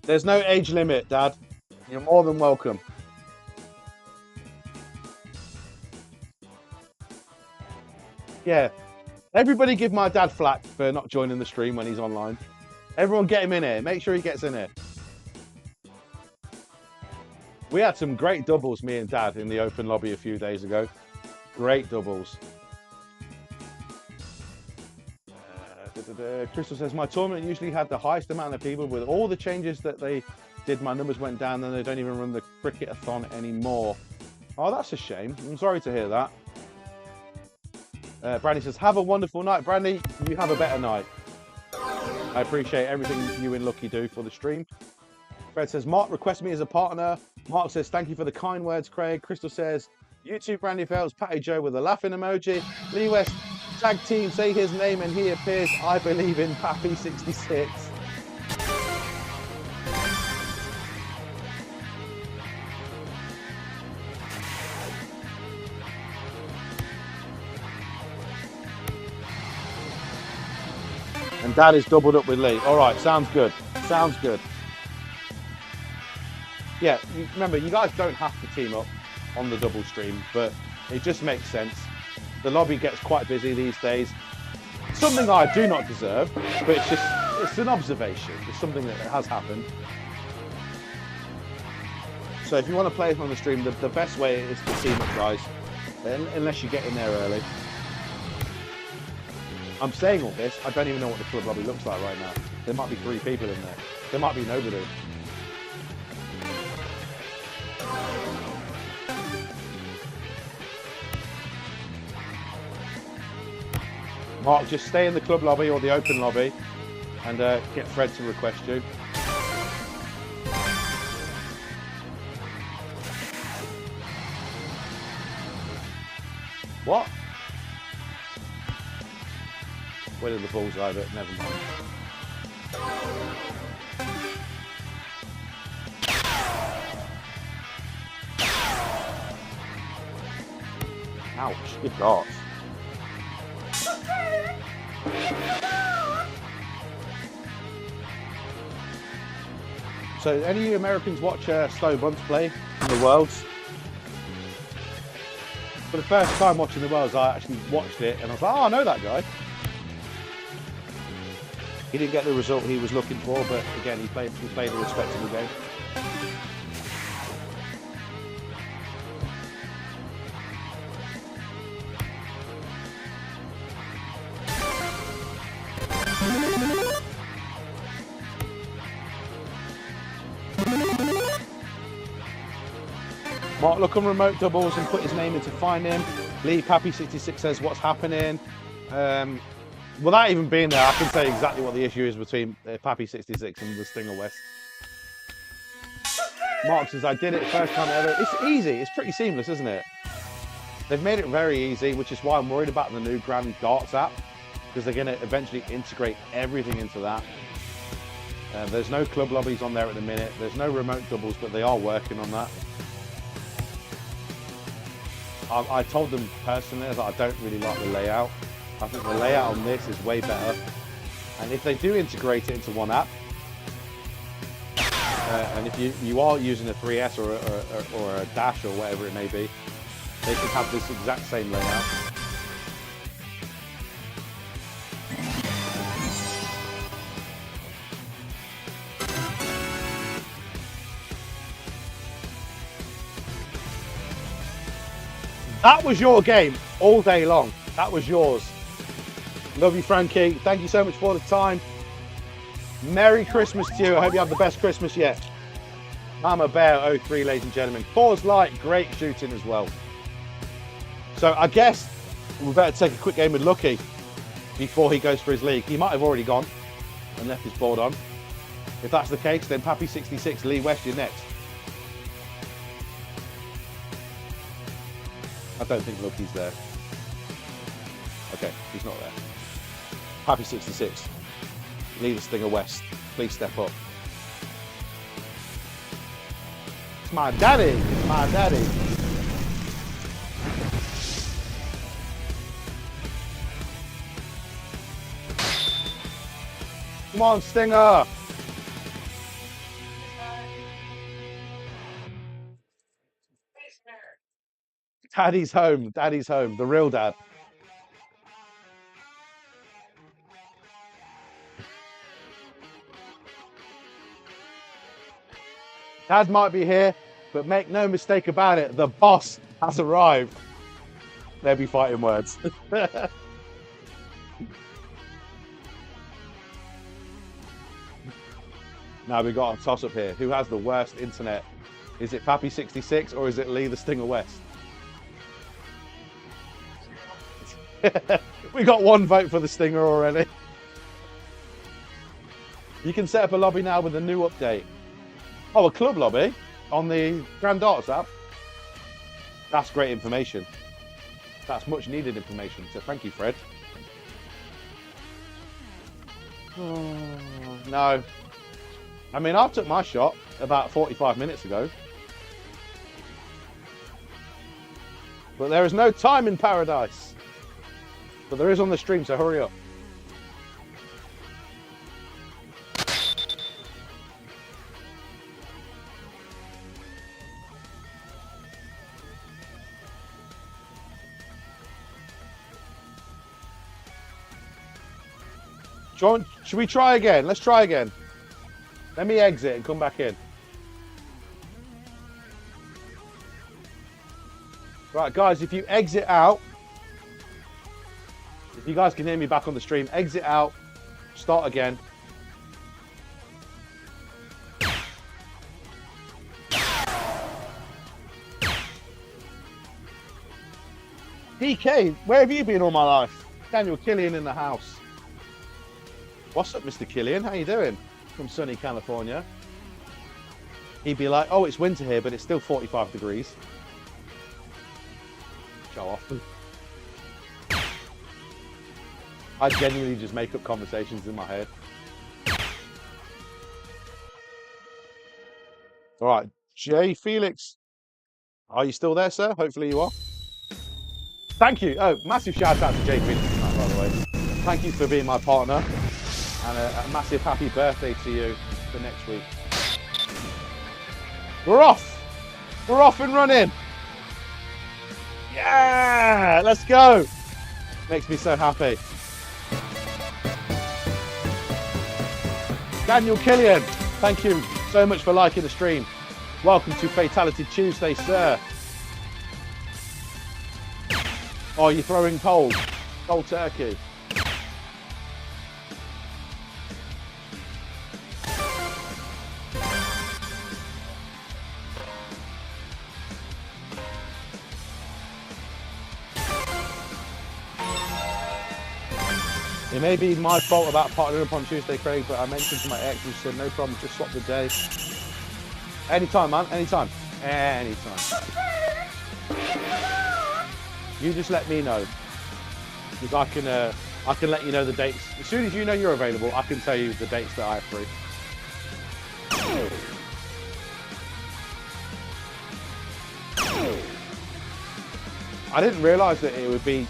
There's no age limit, Dad. You're more than welcome. Yeah. Everybody give my dad flack for not joining the stream when he's online. Everyone get him in here. Make sure he gets in here. We had some great doubles, me and Dad, in the open lobby a few days ago. Great doubles. Crystal says, my tournament usually had the highest amount of people. With all the changes that they did, my numbers went down and they don't even run the cricket-a-thon anymore. Oh, that's a shame. I'm sorry to hear that. Brandy says, have a wonderful night. Brandy, you have a better night. I appreciate everything you and Lucky do for the stream. Fred says, Mark requests me as a partner. Mark says, thank you for the kind words, Craig. Crystal says, you too, Brandy Phelps. Patty Joe with a laughing emoji. Lee West, tag team, say his name and he appears. I believe in Pappy 66. And Dad is doubled up with Lee. All right, sounds good. Sounds good. Yeah, remember, you guys don't have to team up on the double stream, but it just makes sense. The lobby gets quite busy these days. Something I do not deserve, but it's an observation. It's something that has happened. So if you want to play it on the stream, the best way is to team up, guys, unless you get in there early. I'm saying all this, I don't even know what the club lobby looks like right now. There might be 3 people in there. There might be nobody. Mark, just stay in the club lobby or the open lobby and get Fred to request you. What? Where did the bullseye, but never mind. Ouch, good darts. So, any of you Americans watch Slow Bunts play in the Worlds? For the first time watching the Worlds, I actually watched it and I was like, oh, I know that guy. He didn't get the result he was looking for, but again, he played a respectable game. Mark, look on remote doubles and put his name in to find him. Lee Pappy 66 says, what's happening? Without even being there, I can tell you exactly what the issue is between Pappy 66 and the Stinger West. Mark says, I did it first time ever. It's easy. It's pretty seamless, isn't it? They've made it very easy, which is why I'm worried about the new Grand Darts app, because they're going to eventually integrate everything into that. There's no club lobbies on there at the minute. There's no remote doubles, but they are working on that. I told them personally that I don't really like the layout. I think the layout on this is way better. And if they do integrate it into one app, and if you are using a 3S or a Dash or whatever it may be, they should have this exact same layout. That was your game all day long. That was yours. Love you, Frankie. Thank you so much for the time. Merry Christmas to you. I hope you have the best Christmas yet. Mama Bear 03, ladies and gentlemen. Fours Light, great shooting as well. So I guess we better take a quick game with Lucky before he goes for his league. He might have already gone and left his board on. If that's the case, then Pappy 66, Lee West, you're next. I don't think Lucky's there. Okay, he's not there. Pappy 66, Lee the Stinger West, please step up. It's my daddy, it's my daddy. Come on, Stinger. Daddy's home, the real dad. Dad might be here, but make no mistake about it, the boss has arrived. They'll be fighting words. Now we've got a toss up here. Who has the worst internet? Is it Pappy 66 or is it Lee the Stinger West? We got one vote for the Stinger already. You can set up a lobby now with a new update. Oh, a club lobby on the Grand Darts app. That's great information. That's much needed information. So thank you, Fred. Oh, no. I mean, I took my shot about 45 minutes ago. But there is no time in paradise. But there is on the stream, so hurry up. John, should we try again? Let's try again. Let me exit and come back in. Right, guys, if you exit out, if you guys can hear me back on the stream, exit out, start again. DK, where have you been all my life? Daniel Killian in the house. What's up, Mr. Killian? How you doing? From sunny California. He'd be like, oh, it's winter here, but it's still 45 degrees. Show off. I genuinely just make up conversations in my head. All right, Jay Felix. Are you still there, sir? Hopefully you are. Thank you. Oh, massive shout out to Jay Felix tonight, by the way. Thank you for being my partner. And a massive happy birthday to you for next week. We're off. We're off and running. Yeah, let's go. Makes me so happy. Daniel Killian, thank you so much for liking the stream. Welcome to Fatality Tuesday, sir. Oh, you're throwing cold turkey. It may be my fault about partnering up on Tuesday, Craig, but I mentioned to my ex, who said, no problem, just swap the day. Anytime, man, anytime. Anytime. You just let me know. Because I can let you know the dates. As soon as you know you're available, I can tell you the dates that I have free. I didn't realise that it would be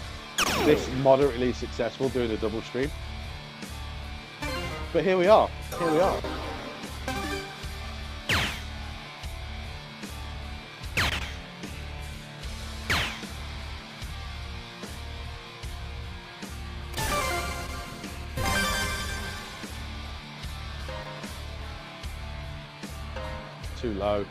this moderately successful doing a double stream. But here we are. Here we are. Too low.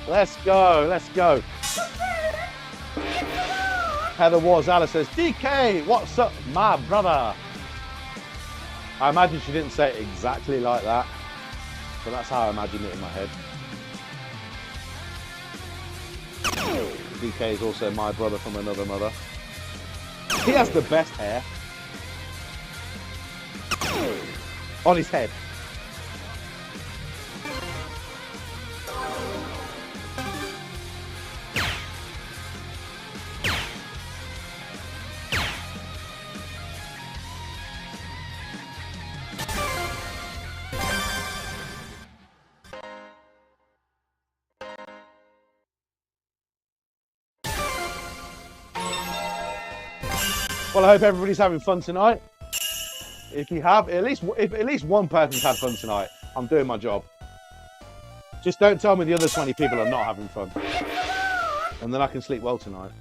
Let's go, let's go. Heather Warzala says, DK, what's up, my brother? I imagine she didn't say it exactly like that, but that's how I imagined it in my head. DK is also my brother from another mother. He has the best hair on his head. Well, I hope everybody's having fun tonight. If you have, if at least one person's had fun tonight, I'm doing my job. Just don't tell me the other 20 people are not having fun. And then I can sleep well tonight.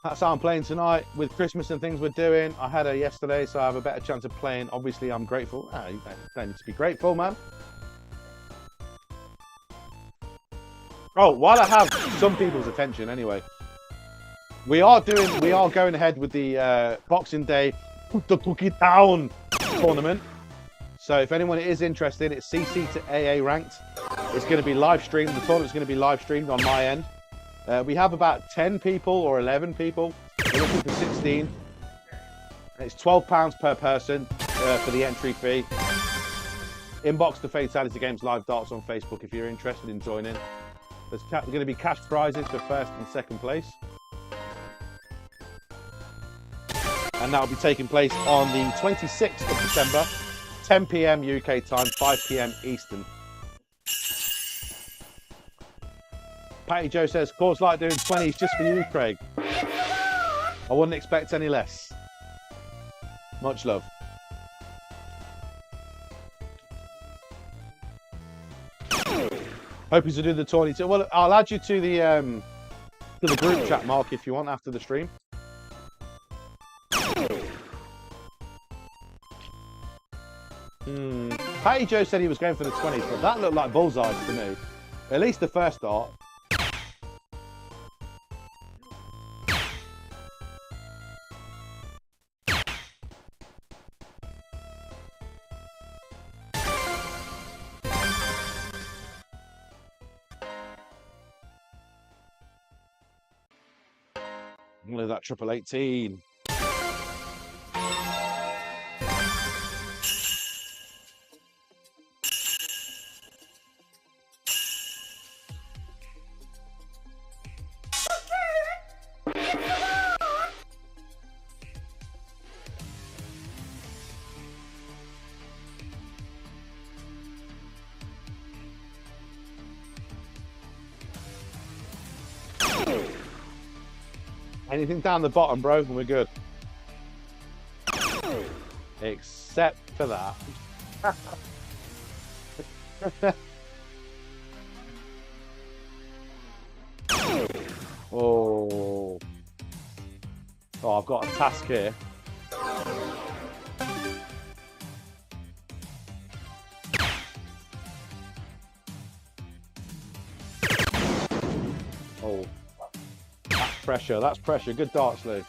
That's how I'm playing tonight. With Christmas and things we're doing, I had her yesterday, so I have a better chance of playing. Obviously, I'm grateful. You don't need to be grateful, man. Oh, while I have some people's attention anyway, we are going ahead with the Boxing Day Put the Cookie Down tournament. So if anyone is interested, it's CC to AA ranked. It's going to be live streamed. The tournament's going to be live streamed on my end. We have about 10 people or 11 people. We're looking for 16. It's £12 per person for the entry fee. Inbox the Fatality Games Live Darts on Facebook if you're interested in joining. There's going to be cash prizes for first and second place. And that will be taking place on the 26th of December, 10 PM UK time, 5 PM Eastern. Patty Joe says, Coors Light doing 20s just for you, Craig. I wouldn't expect any less. Much love. Hope you to do the tourney too. Well, I'll add you to the group chat, Mark, if you want after the stream. Patty Joe said he was going for the 20s, but that looked like bullseyes to me. At least the first dart. Look at that triple 18. Anything down the bottom, bro, and we're good. Except for that. Oh. Oh, I've got a task here. Oh. pressure. That's pressure. Good darts, Lou.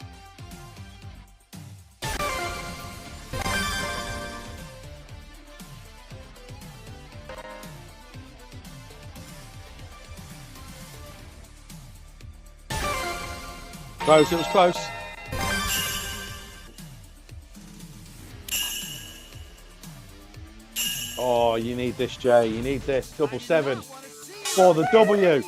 Close, it was close. Oh, you need this, Jay. You need this. 7-7 for the W.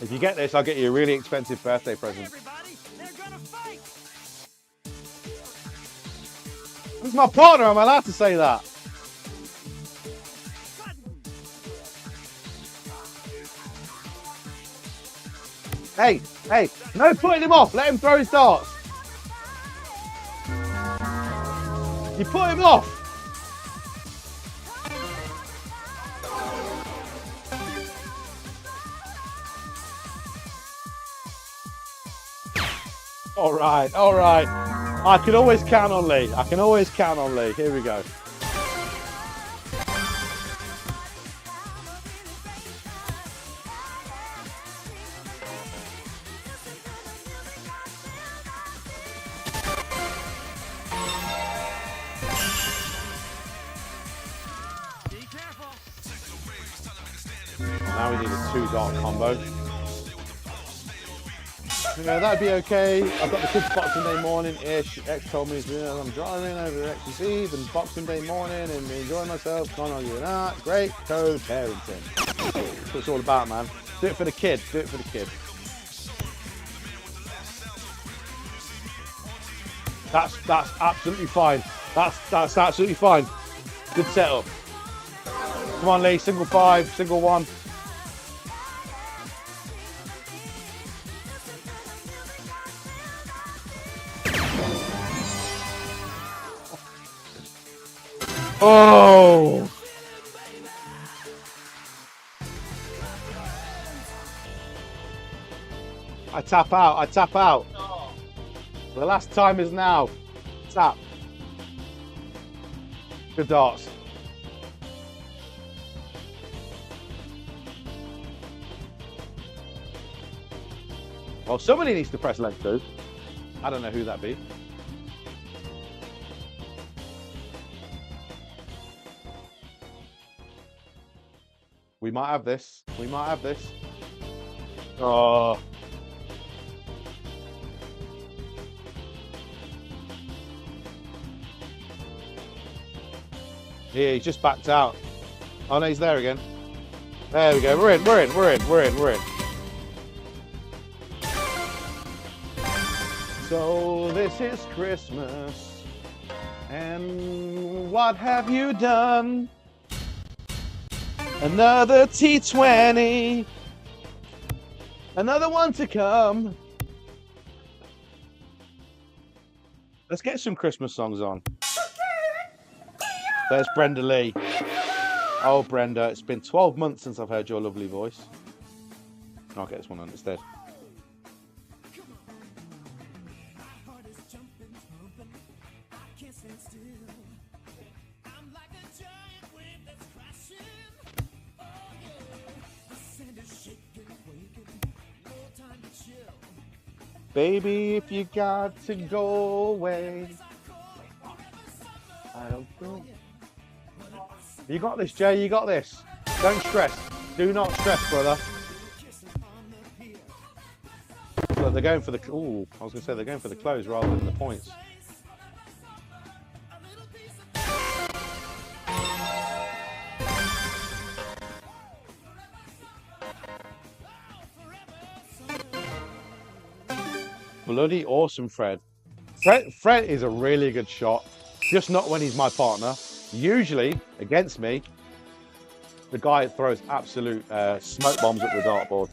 If you get this, I'll get you a really expensive birthday present. Everybody, they're gonna fight. This is my partner. Am I allowed to say that? Hey, hey, no putting him off. Let him throw his darts. You put him off. All right, all right. I can always count on Lee. I can always count on Lee. Here we go. Be careful. Now we need a 2-dart combo. You know, that'd be okay. I've got the kids Boxing Day morning-ish. X told me, you know, I'm driving over X's Eve and Boxing Day morning and enjoying myself. Can't argue with that. Great co-parenting. That's what it's all about, man. Do it for the kid. Do it for the kid. That's absolutely fine. That's absolutely fine. Good setup. Come on, Lee. Single 5, single 1. Oh! I tap out. I tap out. Oh, The last time is now. Tap. Good darts. Well, somebody needs to press leg 2. I don't know who that be. We might have this. We might have this. Oh. Yeah, he's just backed out. Oh no, he's there again. There we go. We're in. We're in. We're in. We're in. We're in. So this is Christmas, and what have you done? Another T20, another one to come. Let's get some Christmas songs on. There's Brenda Lee. Oh, Brenda, it's been 12 months since I've heard your lovely voice. I'll get this one on instead. Baby, if you got to go away, I don't know. You got this, Jay. You got this. Don't stress. Do not stress, brother. Look, they're going for the. Ooh, I was going to say they're going for the close rather than the points. Bloody awesome, Fred. Fred is a really good shot, just not when he's my partner. Usually, against me, the guy throws absolute smoke bombs at the dartboard.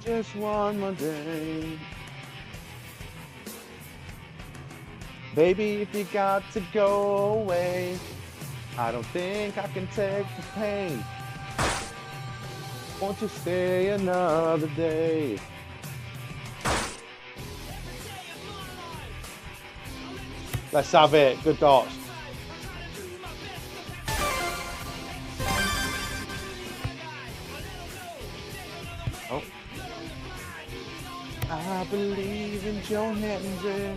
Just one more day. Baby, if you got to go away, I don't think I can take the pain. Won't you stay another day? Let's have it. Good darts. Oh. I believe in Joe Hendry.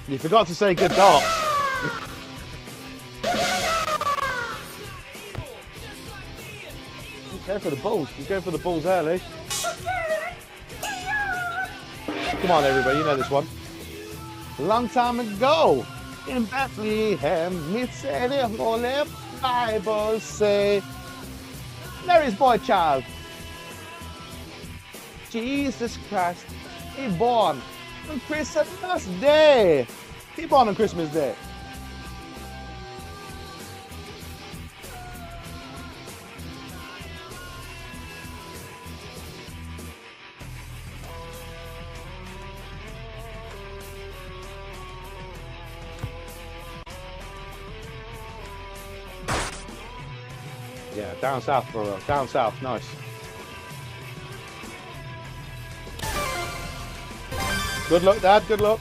You forgot to say good darts. He's going for the balls. He's going for the balls early. Come on, everybody. You know this one. A long time ago, in Bethlehem, me say the Holy Bible say, Mary's boy child, Jesus Christ, he born on Christmas Day. He born on Christmas Day. Yeah, down south, bro. Down south, nice. Good luck, Dad. Good luck.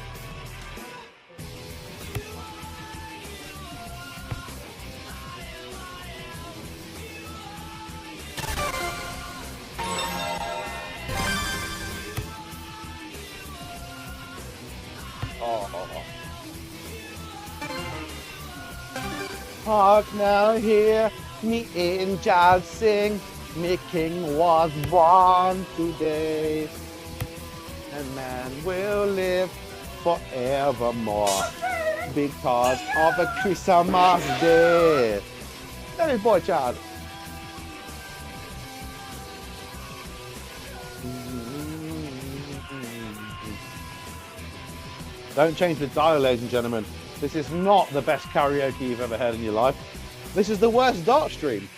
Hark now, hear me angels sing. Me king was born today, and man will live forevermore because of a Christmas day. That is boy child. Don't change the dial, ladies and gentlemen. This is not the best karaoke you've ever heard in your life. This is the worst dart stream.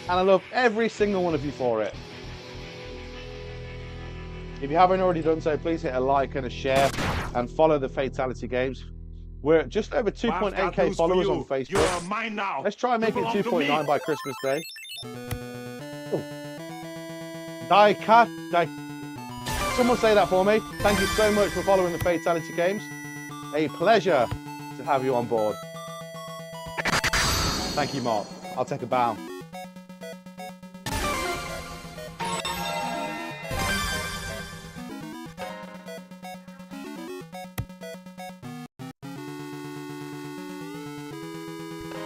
And I love every single one of you for it. If you haven't already done so, please hit a like and a share and follow the Fatality Games. We're at just over 2.8k followers on Facebook. You are mine now. Let's try and make it 2.9 by Christmas Day. Someone say that for me. Thank you so much for following the Fatality Games. A pleasure to have you on board. Thank you, Mark. I'll take a bow.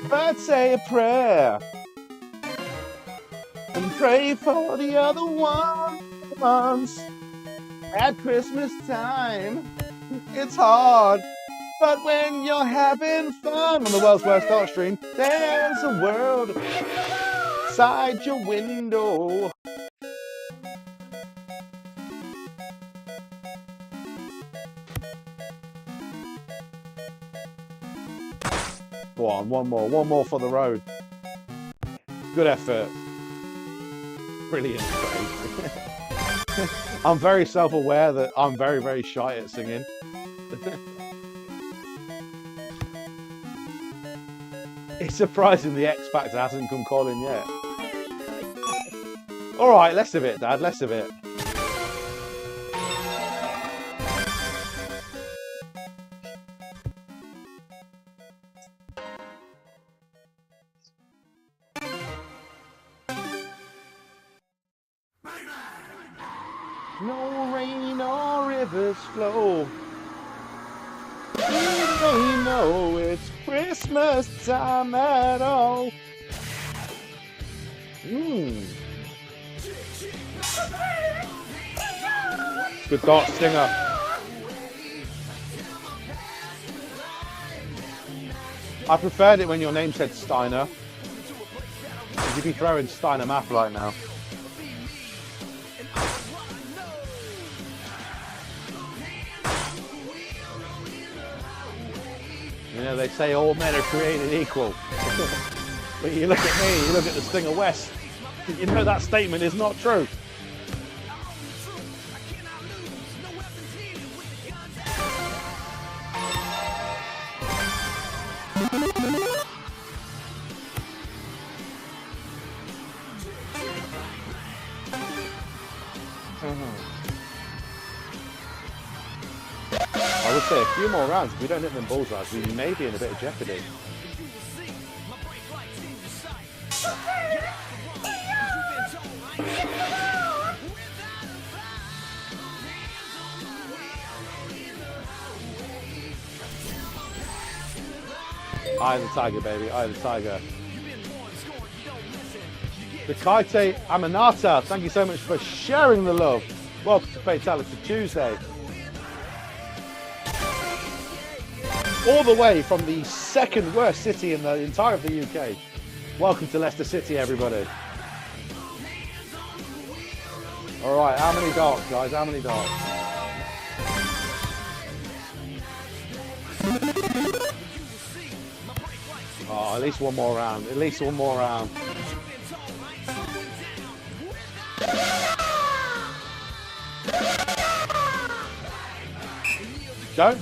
But say a prayer and pray for the other ones. At Christmas time, it's hard, but when you're having fun on the world's worst dart stream, there's a world outside your window. Go on, one more for the road. Good effort. Brilliant. I'm very self-aware that I'm very, very shy at singing. It's surprising the X Factor hasn't come calling yet. All right, less of it, Dad, less of it. No rain or rivers flow. They know it's Christmas time at all. Good dart, Stinger. I preferred it when your name said Steiner. You'd be throwing Steiner math right now. You know, they say all men are created equal. But you look at me, you look at the Stinger West, you know that statement is not true. say a few more rounds. If we don't hit them bullseyes, we may be in a bit of jeopardy. Eye of the tiger, baby. Eye of the tiger. The Kaite Aminata, thank you so much for sharing the love. Welcome to Fatality Tuesday. All the way from the second worst city in the entire of the UK. Welcome to Leicester City, everybody. All right, how many darts, guys? How many darts? Oh, at least one more round. At least one more round.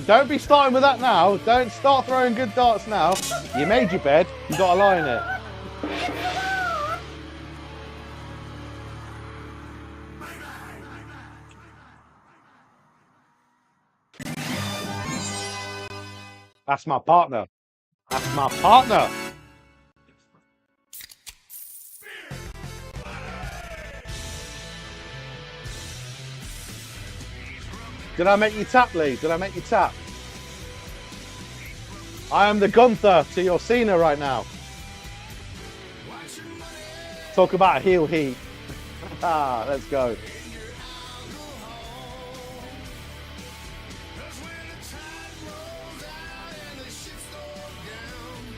Don't be starting with that now. Don't start throwing good darts now. You made your bed. You got to lie in it. That's my partner. That's my partner. Did I make you tap, Lee? Did I make you tap? I am the Gunther to your Cena right now. Talk about heel heat. Let's go.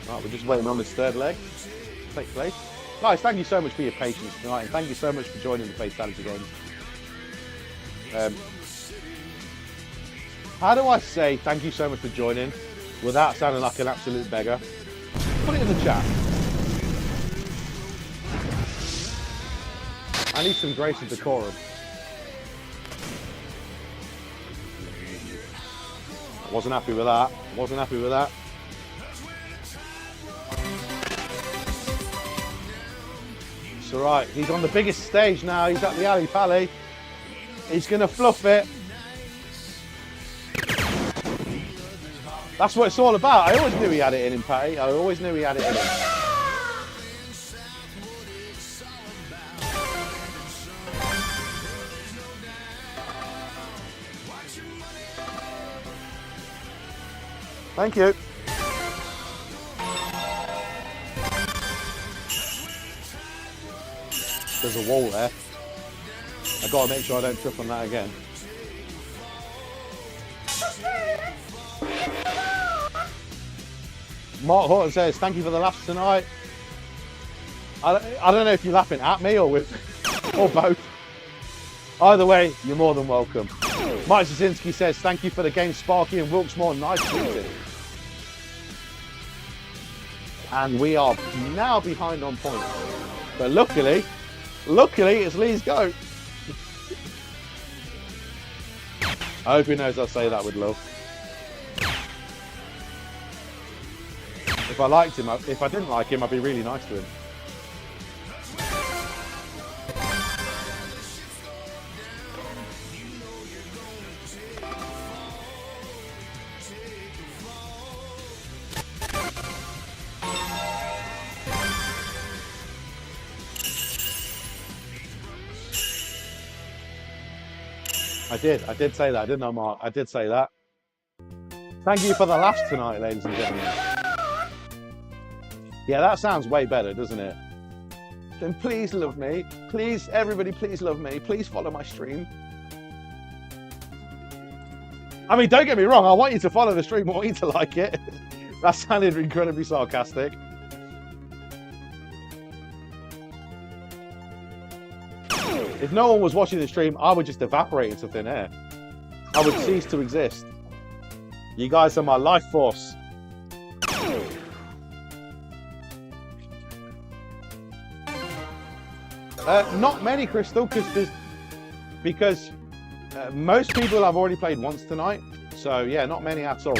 Right, we're just waiting on this third leg to take place. Guys, thank you so much for your patience tonight, and thank you so much for joining the Fatality games. How do I say thank you so much for joining without sounding like an absolute beggar? Put it in the chat. I need some grace and decorum. I wasn't happy with that. Wasn't happy with that. It's all right. He's on the biggest stage now. He's at the Ali Pali. He's going to fluff it. That's what it's all about. I always knew he had it in him, Patty. I always knew he had it in him. Thank you. There's a wall there. I've got to make sure I don't trip on that again. Mark Horton says, thank you for the laughs tonight. I don't know if you're laughing at me or with, or both. Either way, you're more than welcome. Mike Zazinski says, thank you for the game, Sparky and Wilkesmore. Nice shooting. And we are now behind on points. But luckily, it's Lee's go. I hope he knows I say that with love. If I liked him, if I didn't like him, I'd be really nice to him. I did say that, didn't I, Mark? I did say that. Thank you for the laughs tonight, ladies and gentlemen. Yeah, that sounds way better, doesn't it? Then please love me. Please, everybody, please love me. Please follow my stream. I mean, don't get me wrong. I want you to follow the stream. I want you to like it. That sounded incredibly sarcastic. If no one was watching the stream, I would just evaporate into thin air. I would cease to exist. You guys are my life force. Not many, Crystal, because most people have already played once tonight. So yeah, not many at all.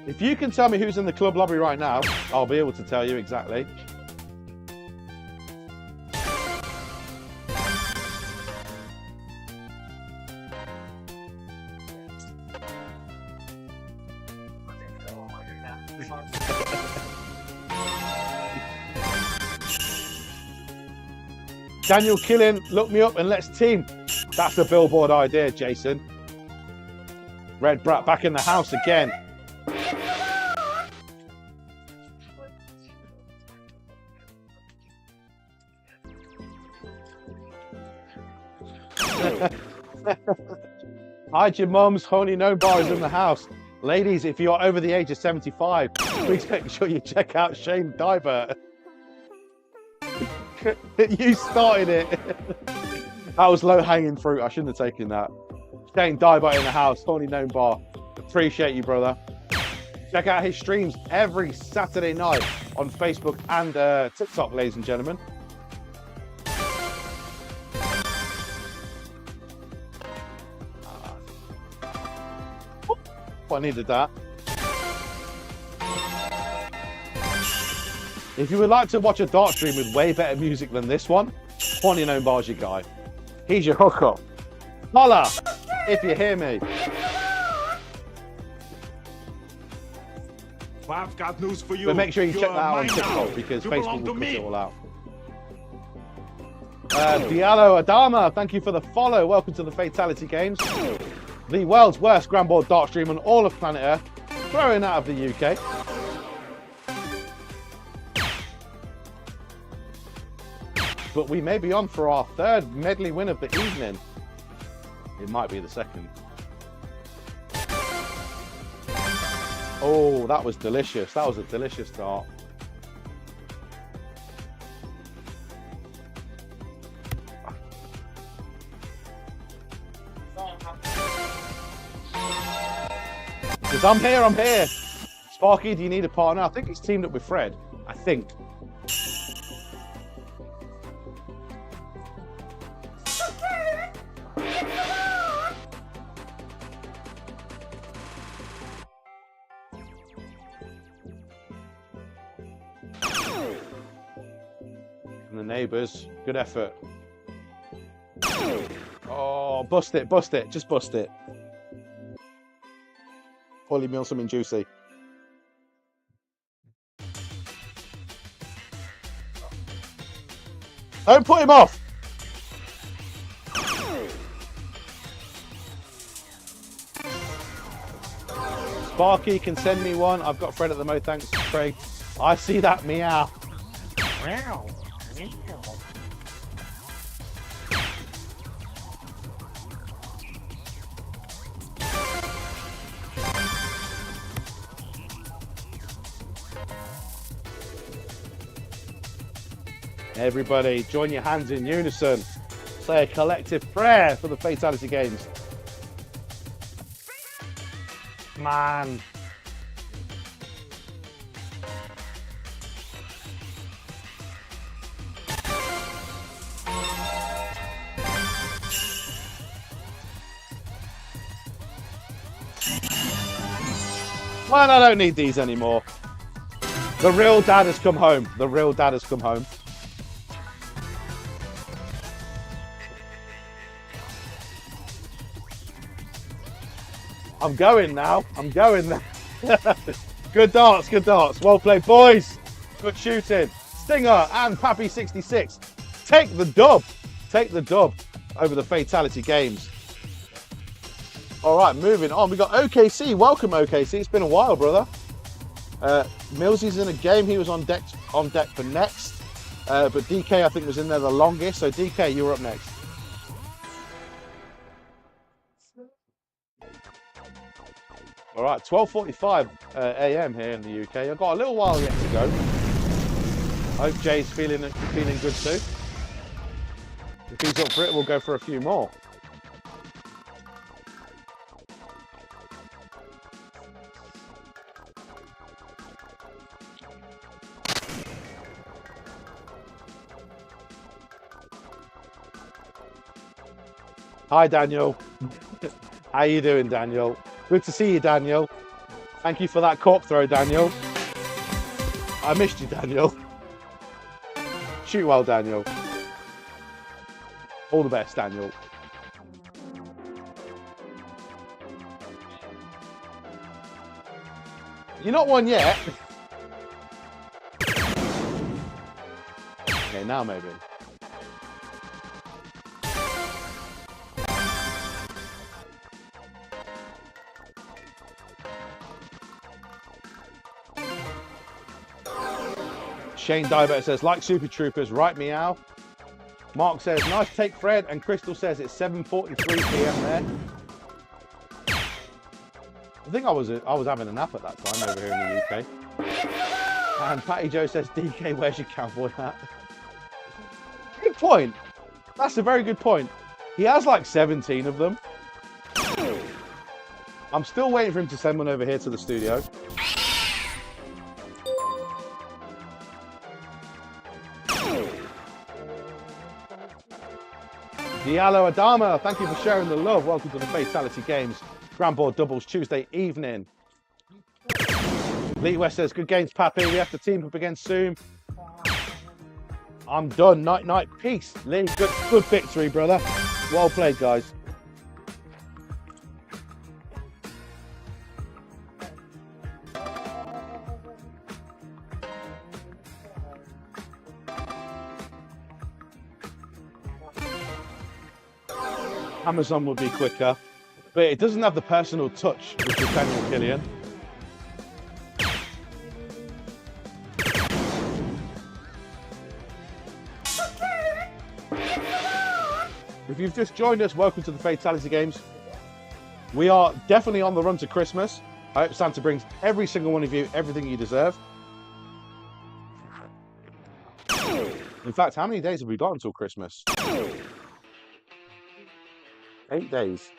If you can tell me who's in the club lobby right now, I'll be able to tell you exactly. Daniel Killen, look me up and let's team. That's a billboard idea, Jason. Red Brat back in the house again. Hide your mums, honey, no bars in the house. Ladies, if you're over the age of 75, please make sure you check out Shane Dybert. You started it. That was low-hanging fruit. I shouldn't have taken that. Shane Dybert in the house, horny known bar. Appreciate you, brother. Check out his streams every Saturday night on Facebook and TikTok, ladies and gentlemen. I needed that. If you would like to watch a dart stream with way better music than this one, Horny Known Bar's your guy. He's your hookup. Holla, if you hear me. Well, I've got news for you. But make sure you check You're that out on mine TikTok now. because You Facebook belong will to cut me. it all out. Diallo Adama, thank you for the follow. Welcome to the Fatality Games. The world's worst Granboard dart stream on all of planet Earth. Throwing out of the UK. But we may be on for our third medley win of the evening. It might be the second. Oh, that was delicious. That was a delicious dart. Because I'm here. Sparky, do you need a partner? I think he's teamed up with Fred. I think. And the neighbours, good effort. Oh, bust it, just bust it. Polly meal something juicy. Don't put him off. Sparky can send me one. I've got Fred at the mo. Thanks, Craig. I see that meow. Wow. Everybody, join your hands in unison. Say a collective prayer for the Fatality Games. Man. Well, I don't need these anymore. The real dad has come home. The real dad has come home. I'm going now. I'm going now. Good darts, good darts. Well played, boys. Good shooting. Stinger and Pappy66. Take the dub. Take the dub over the Fatality Games. All right, moving on. We got OKC. Welcome, OKC. It's been a while, brother. Millsy's in a game. He was on deck for next. But DK, I think, was in there the longest. So, DK, you're up next. All right, 12:45 a.m. here in the UK. I've got a little while yet to go. I hope Jay's feeling good too. If he's up for it, we'll go for a few more. Hi, Daniel. How you doing, Daniel? Good to see you, Daniel. Thank you for that cork throw, Daniel. I missed you, Daniel. Shoot well, Daniel. All the best, Daniel. You're not one yet. Okay, now maybe. Shane Diver says, like Super Troopers, right meow. Mark says, nice take, Fred. And Crystal says it's 7:43 p.m. there. I think I was having a nap at that time over here in the UK. And Patty Joe says, DK, where's your cowboy hat? Good point. That's a very good point. He has like 17 of them. I'm still waiting for him to send one over here to the studio. Diallo Adama, thank you for sharing the love. Welcome to the Fatality Games Granboard Doubles Tuesday evening. Lee West says, good games, Pappy. We have to team up again soon. I'm done. Night, night. Peace. Lee, good victory, brother. Well played, guys. Amazon would be quicker, but it doesn't have the personal touch with Nathaniel Killian. If you've just joined us, welcome to the Fatality Games. We are definitely on the run to Christmas. I hope Santa brings every single one of you everything you deserve. In fact, how many days have we got until Christmas? 8 days.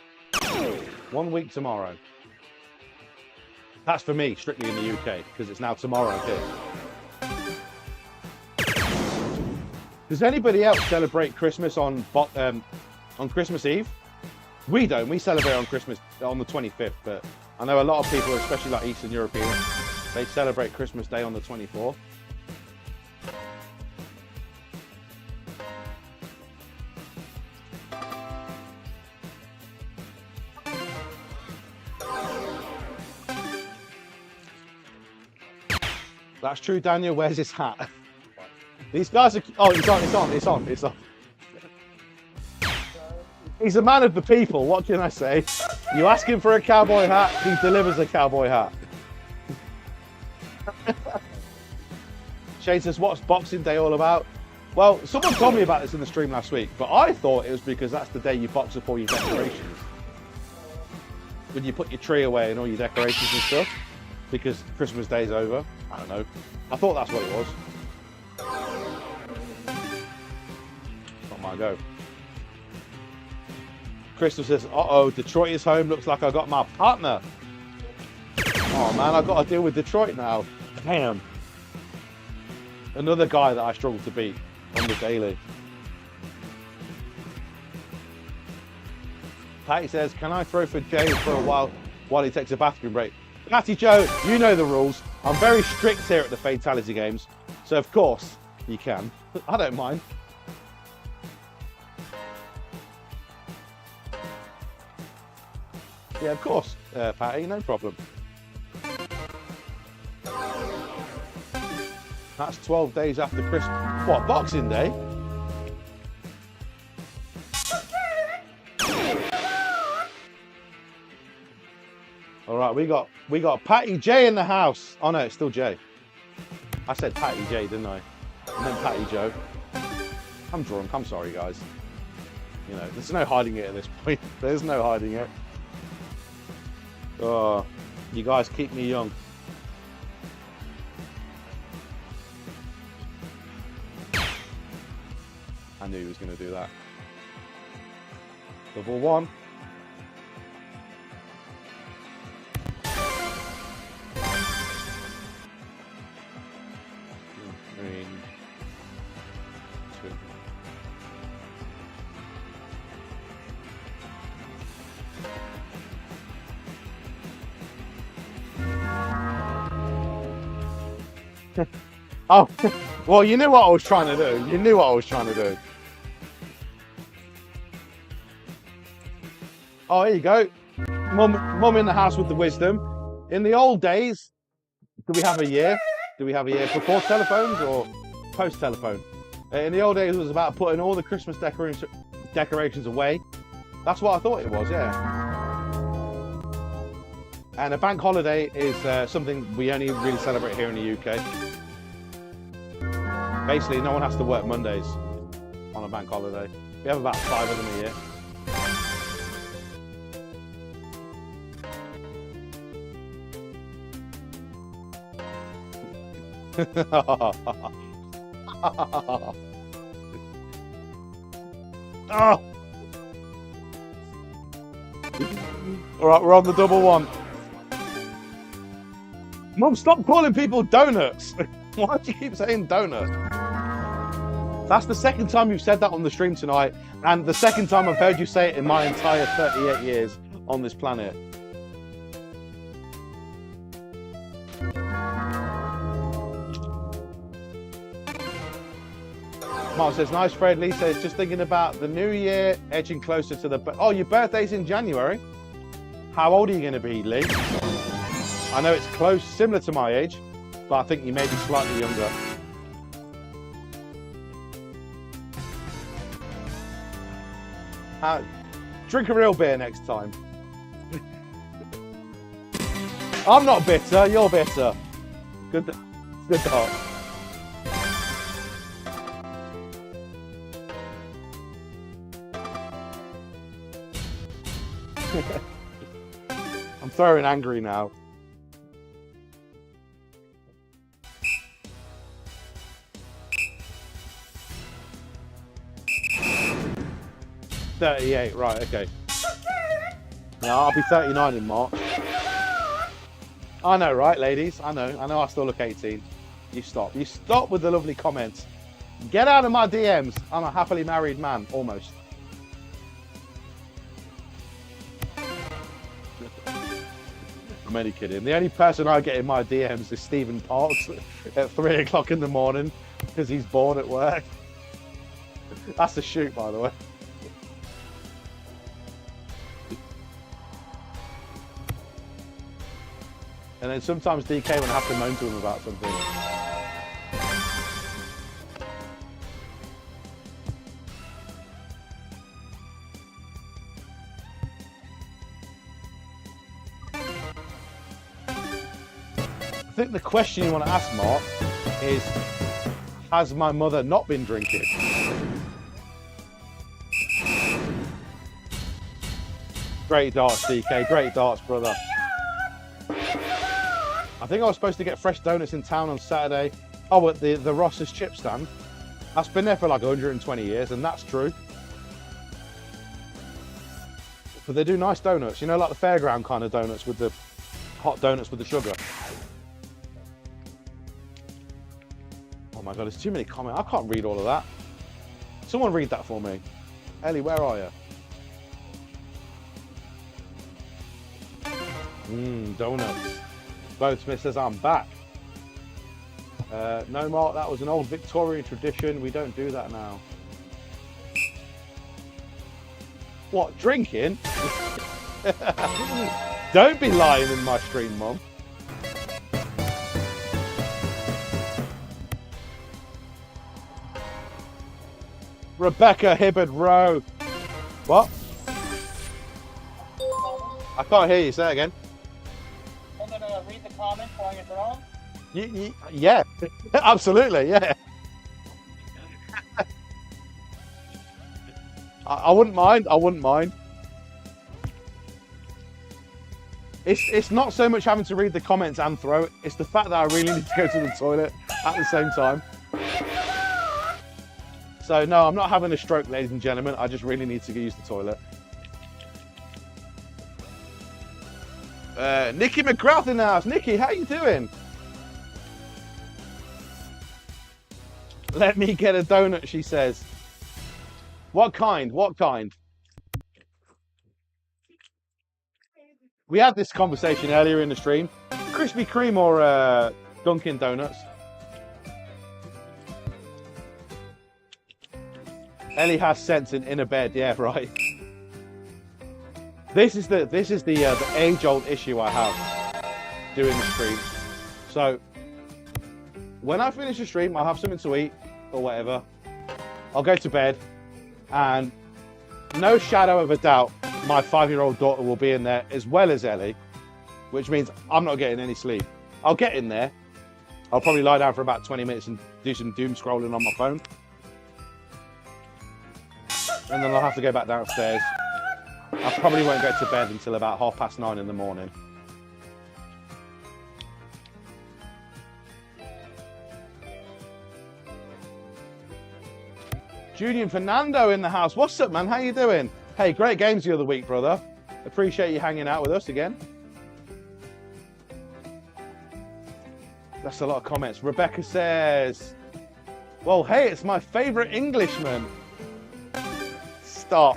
1 week tomorrow. That's for me, strictly in the UK, because it's now tomorrow here. Does anybody else celebrate Christmas on Christmas Eve? We don't. We celebrate on Christmas on the 25th, but I know a lot of people, especially like Eastern Europeans, they celebrate Christmas Day on the 24th. That's true, Daniel. Where's his hat? These guys are... Oh, it's on. He's a man of the people. What can I say? You ask him for a cowboy hat, he delivers a cowboy hat. Shane says, what's Boxing Day all about? Well, someone told me about this in the stream last week, but I thought it was because that's the day you box up all your decorations. When you put your tree away and all your decorations and stuff. Because Christmas Day's over. I don't know. I thought that's what it was. Not my go. Crystal says, uh-oh, Detroit is home. Looks like I got my partner. Oh, man, I've got to deal with Detroit now. Damn. Another guy that I struggle to beat on the daily. Patty says, can I throw for Jay for a while he takes a bathroom break? Patty Joe, you know the rules. I'm very strict here at the Fatality Games, so of course you can. I don't mind. Yeah, of course, Patty, no problem. That's 12 days after Christmas. What, Boxing Day? All right, we got Patty J in the house. Oh no, it's still J. I said Patty J, didn't I? And then Patty Joe. I'm drunk. I'm sorry, guys. You know, there's no hiding it at this point. There's no hiding it. Oh, you guys keep me young. I knew he was going to do that. Double one. Oh, well, you knew what I was trying to do. You knew what I was trying to do. Oh, here you go. Mum in the house with the wisdom. In the old days, Do we have a year? Do we have a year before telephones or post telephone? In the old days, it was about putting all the Christmas decorations away. That's what I thought it was, yeah. And a bank holiday is something we only really celebrate here in the UK. Basically, no one has to work Mondays on a bank holiday. We have about 5 of them a year. Oh. All right, we're on the double one. Mum, stop calling people donuts. Why do you keep saying donut? That's the second time you've said that on the stream tonight, and the second time I've heard you say it in my entire 38 years on this planet. Mark says, nice Fred. Lee says, just thinking about the new year, edging closer to the... Oh, your birthday's in January? How old are you going to be, Lee? I know it's close, similar to my age, but I think you may be slightly younger. Drink a real beer next time. I'm not bitter, you're bitter. Good thought. I'm throwing angry now. $38, right, okay. Yeah, I'll be 39 in March. I know, right, ladies? I know I still look 18. You stop with the lovely comments. Get out of my DMs. I'm a happily married man, almost. I'm only kidding. The only person I get in my DMs is Stephen Parks at 3 o'clock in the morning because he's bored at work. That's a shoot, by the way. And then sometimes DK when I have to moan to him about something. I think the question you want to ask, Mark, is, has my mother not been drinking? Great darts, DK. Great darts, brother. I think I was supposed to get fresh donuts in town on Saturday. Oh, at the Ross's chip stand. That's been there for like 120 years, and that's true. But they do nice donuts, you know, like the fairground kind of donuts with the hot donuts with the sugar. Oh my God, there's too many comments. I can't read all of that. Someone read that for me. Ellie, where are you? Donuts. Boatsmith says, I'm back. No, Mark, that was an old Victorian tradition. We don't do that now. What, drinking? Don't be lying in my stream, Mum. Rebecca Hibbard Rowe. What? I can't hear you. Say it again. I'm going to read the comments while you're throwing. Yeah, absolutely, yeah. I wouldn't mind. It's not so much having to read the comments and throw it. It's the fact that I really need to go to the toilet at the same time. So no, I'm not having a stroke, ladies and gentlemen. I just really need to go use the toilet. Nikki McGrath in the house. Nikki, how you doing? Let me get a donut, she says. What kind? What kind? We had this conversation earlier in the stream. Krispy Kreme or Dunkin' Donuts? Ellie has sense in a bed. Yeah, right. This is the age-old issue I have doing the stream. So when I finish the stream, I'll have something to eat or whatever. I'll go to bed, and no shadow of a doubt, my 5-year-old daughter will be in there as well as Ellie, which means I'm not getting any sleep. I'll get in there. I'll probably lie down for about 20 minutes and do some doom scrolling on my phone. And then I'll have to go back downstairs. I probably won't go to bed until about 9:30 in the morning. Julian Fernando in the house. What's up, man? How you doing? Hey, great games the other week, brother. Appreciate you hanging out with us again. That's a lot of comments. Rebecca says, well, hey, it's my favourite Englishman. Stop.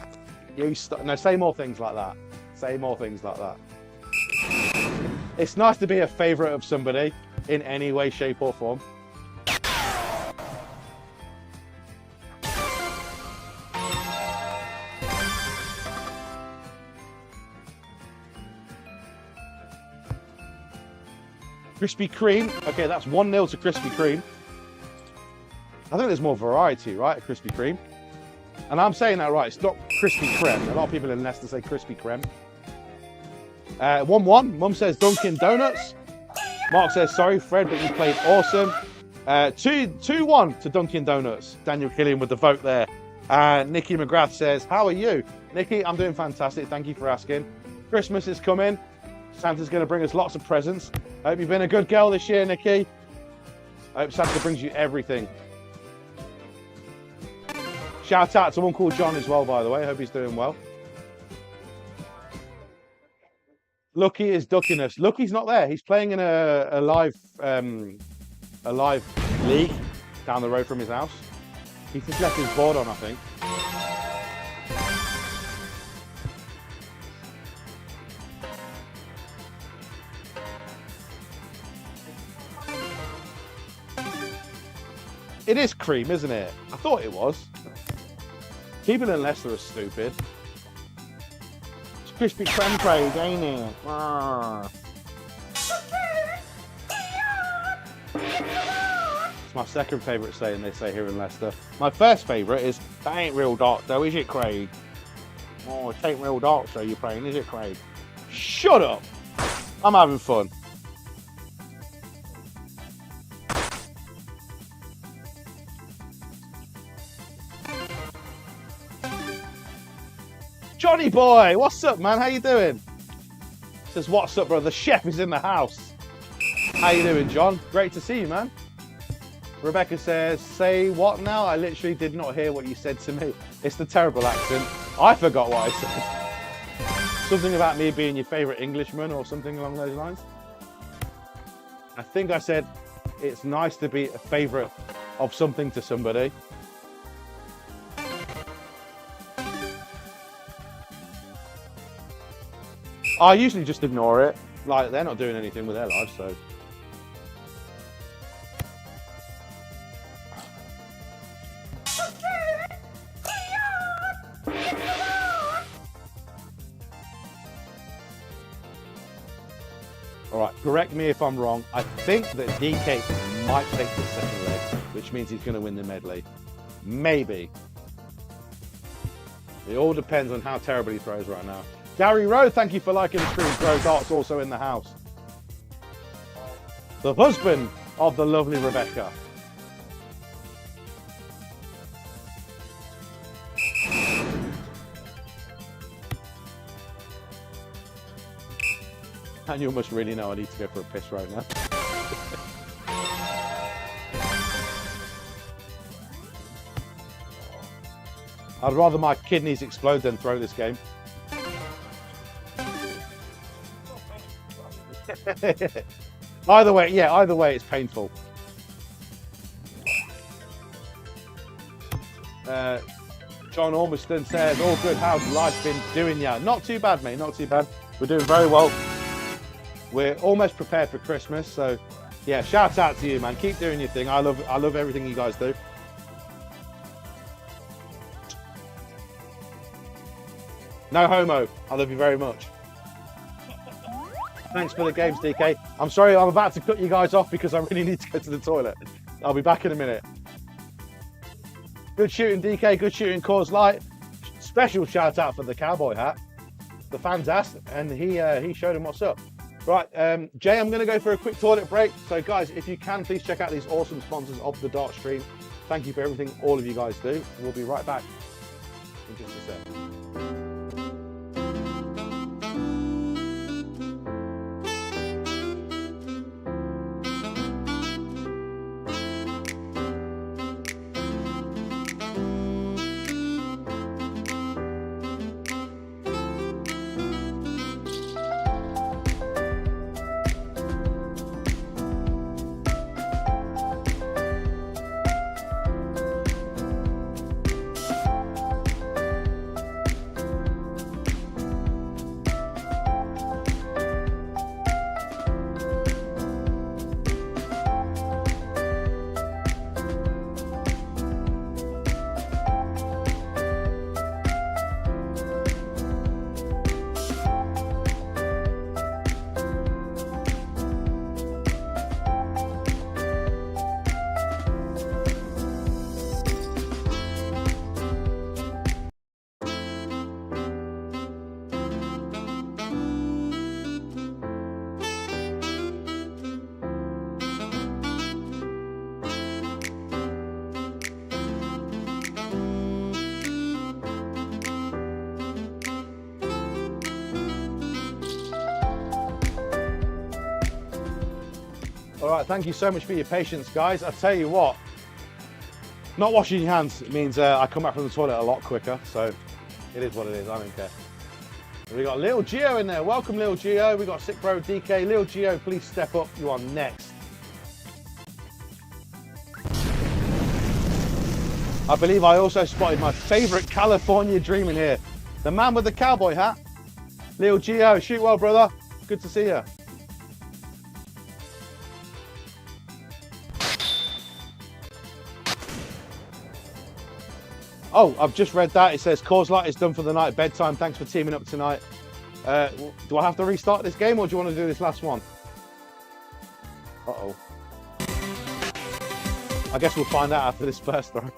You stop. No, say more things like that. Say more things like that. It's nice to be a favourite of somebody in any way, shape or form. Krispy Kreme. Okay, that's 1-0 to Krispy Kreme. I think there's more variety, right, at Krispy Kreme. And I'm saying that right. It's not Krispy Kreme. A lot of people in Leicester say Krispy Kreme. 1-1. Mum says Dunkin' Donuts. Mark says, sorry, Fred, but you played awesome. 2-1 to Dunkin' Donuts. Daniel Killian with the vote there. Nikki McGrath says, how are you? Nikki, I'm doing fantastic. Thank you for asking. Christmas is coming. Santa's going to bring us lots of presents. I hope you've been a good girl this year, Nikki. I hope Santa brings you everything. Shout out to someone called John as well, by the way. I hope he's doing well. Lucky is ducking us. Lucky's not there. He's playing in a live league down the road from his house. He's just left his board on, I think. It is cream, isn't it? I thought it was. People in Leicester are stupid. It's Krispy Kreme Craig, ain't it? It's my second favourite saying they say here in Leicester. My first favourite is, that ain't real dark though, is it, Craig? Oh, it ain't real dark so you're playing, is it, Craig? Shut up! I'm having fun. Johnny boy, what's up, man? How you doing? Says, what's up, brother? The chef is in the house. How you doing, John? Great to see you, man. Rebecca says, say what now? I literally did not hear what you said to me. It's the terrible accent. I forgot what I said. Something about me being your favourite Englishman or something along those lines. I think I said, it's nice to be a favourite of something to somebody. I usually just ignore it. Like, they're not doing anything with their lives, so. All right, correct me if I'm wrong. I think that DK might take the second leg, which means he's going to win the medley. Maybe. It all depends on how terrible he throws right now. Gary Rowe, thank you for liking the stream. Bro Dart's also in the house. The husband of the lovely Rebecca. Daniel must really know I need to go for a piss right now. I'd rather my kidneys explode than throw this game. Either way, yeah, either way it's painful. John Ormiston says, all good, how's life been doing ya? Not too bad, mate, not too bad. We're doing very well. We're almost prepared for Christmas, so yeah, shout out to you, man. Keep doing your thing. I love everything you guys do. No homo. I love you very much. Thanks for the games, DK. I'm sorry, I'm about to cut you guys off because I really need to go to the toilet. I'll be back in a minute. Good shooting, DK. Good shooting, Cause Light. Special shout out for the cowboy hat. The fans asked, and he showed him what's up. Right, Jay, I'm going to go for a quick toilet break. So, guys, if you can, please check out these awesome sponsors of the Dart stream. Thank you for everything all of you guys do. We'll be right back in just a sec. All right, thank you so much for your patience, guys. I'll tell you what, not washing your hands means I come back from the toilet a lot quicker, so it is what it is, I don't care. We got Lil Geo in there. Welcome, Lil Geo. We got Sick Bro DK. Lil Geo, please step up. You are next. I believe I also spotted my favorite California dream in here. The man with the cowboy hat. Lil Geo, shoot well, brother. Good to see you. Oh, I've just read that. It says, Cause Light is done for the night. Bedtime. Thanks for teaming up tonight. Do I have to restart this game or do you want to do this last one? Uh-oh. I guess we'll find out after this first throw.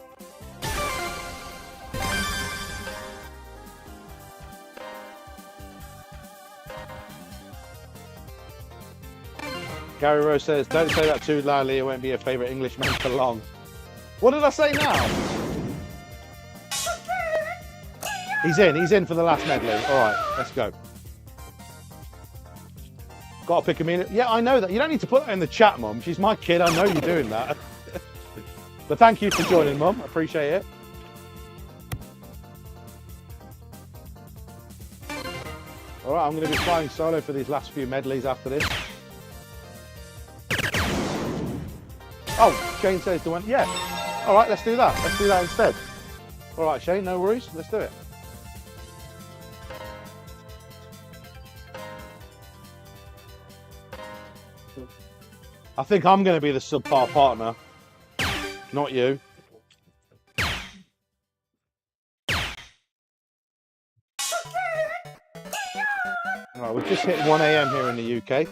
Gary Rose says, don't say that too loudly. It won't be your favourite Englishman for long. What did I say now? He's in for the last medley. All right, let's go. Got to pick a minute. Yeah, I know that. You don't need to put that in the chat, Mum. She's my kid. I know you're doing that. But thank you for joining, Mum. I appreciate it. All right, I'm going to be flying solo for these last few medleys after this. Oh, Shane says the one. Yeah. All right, let's do that. Let's do that instead. All right, Shane, no worries. Let's do it. I think I'm going to be the subpar partner, not you. All right, we've just hit 1 AM here in the UK.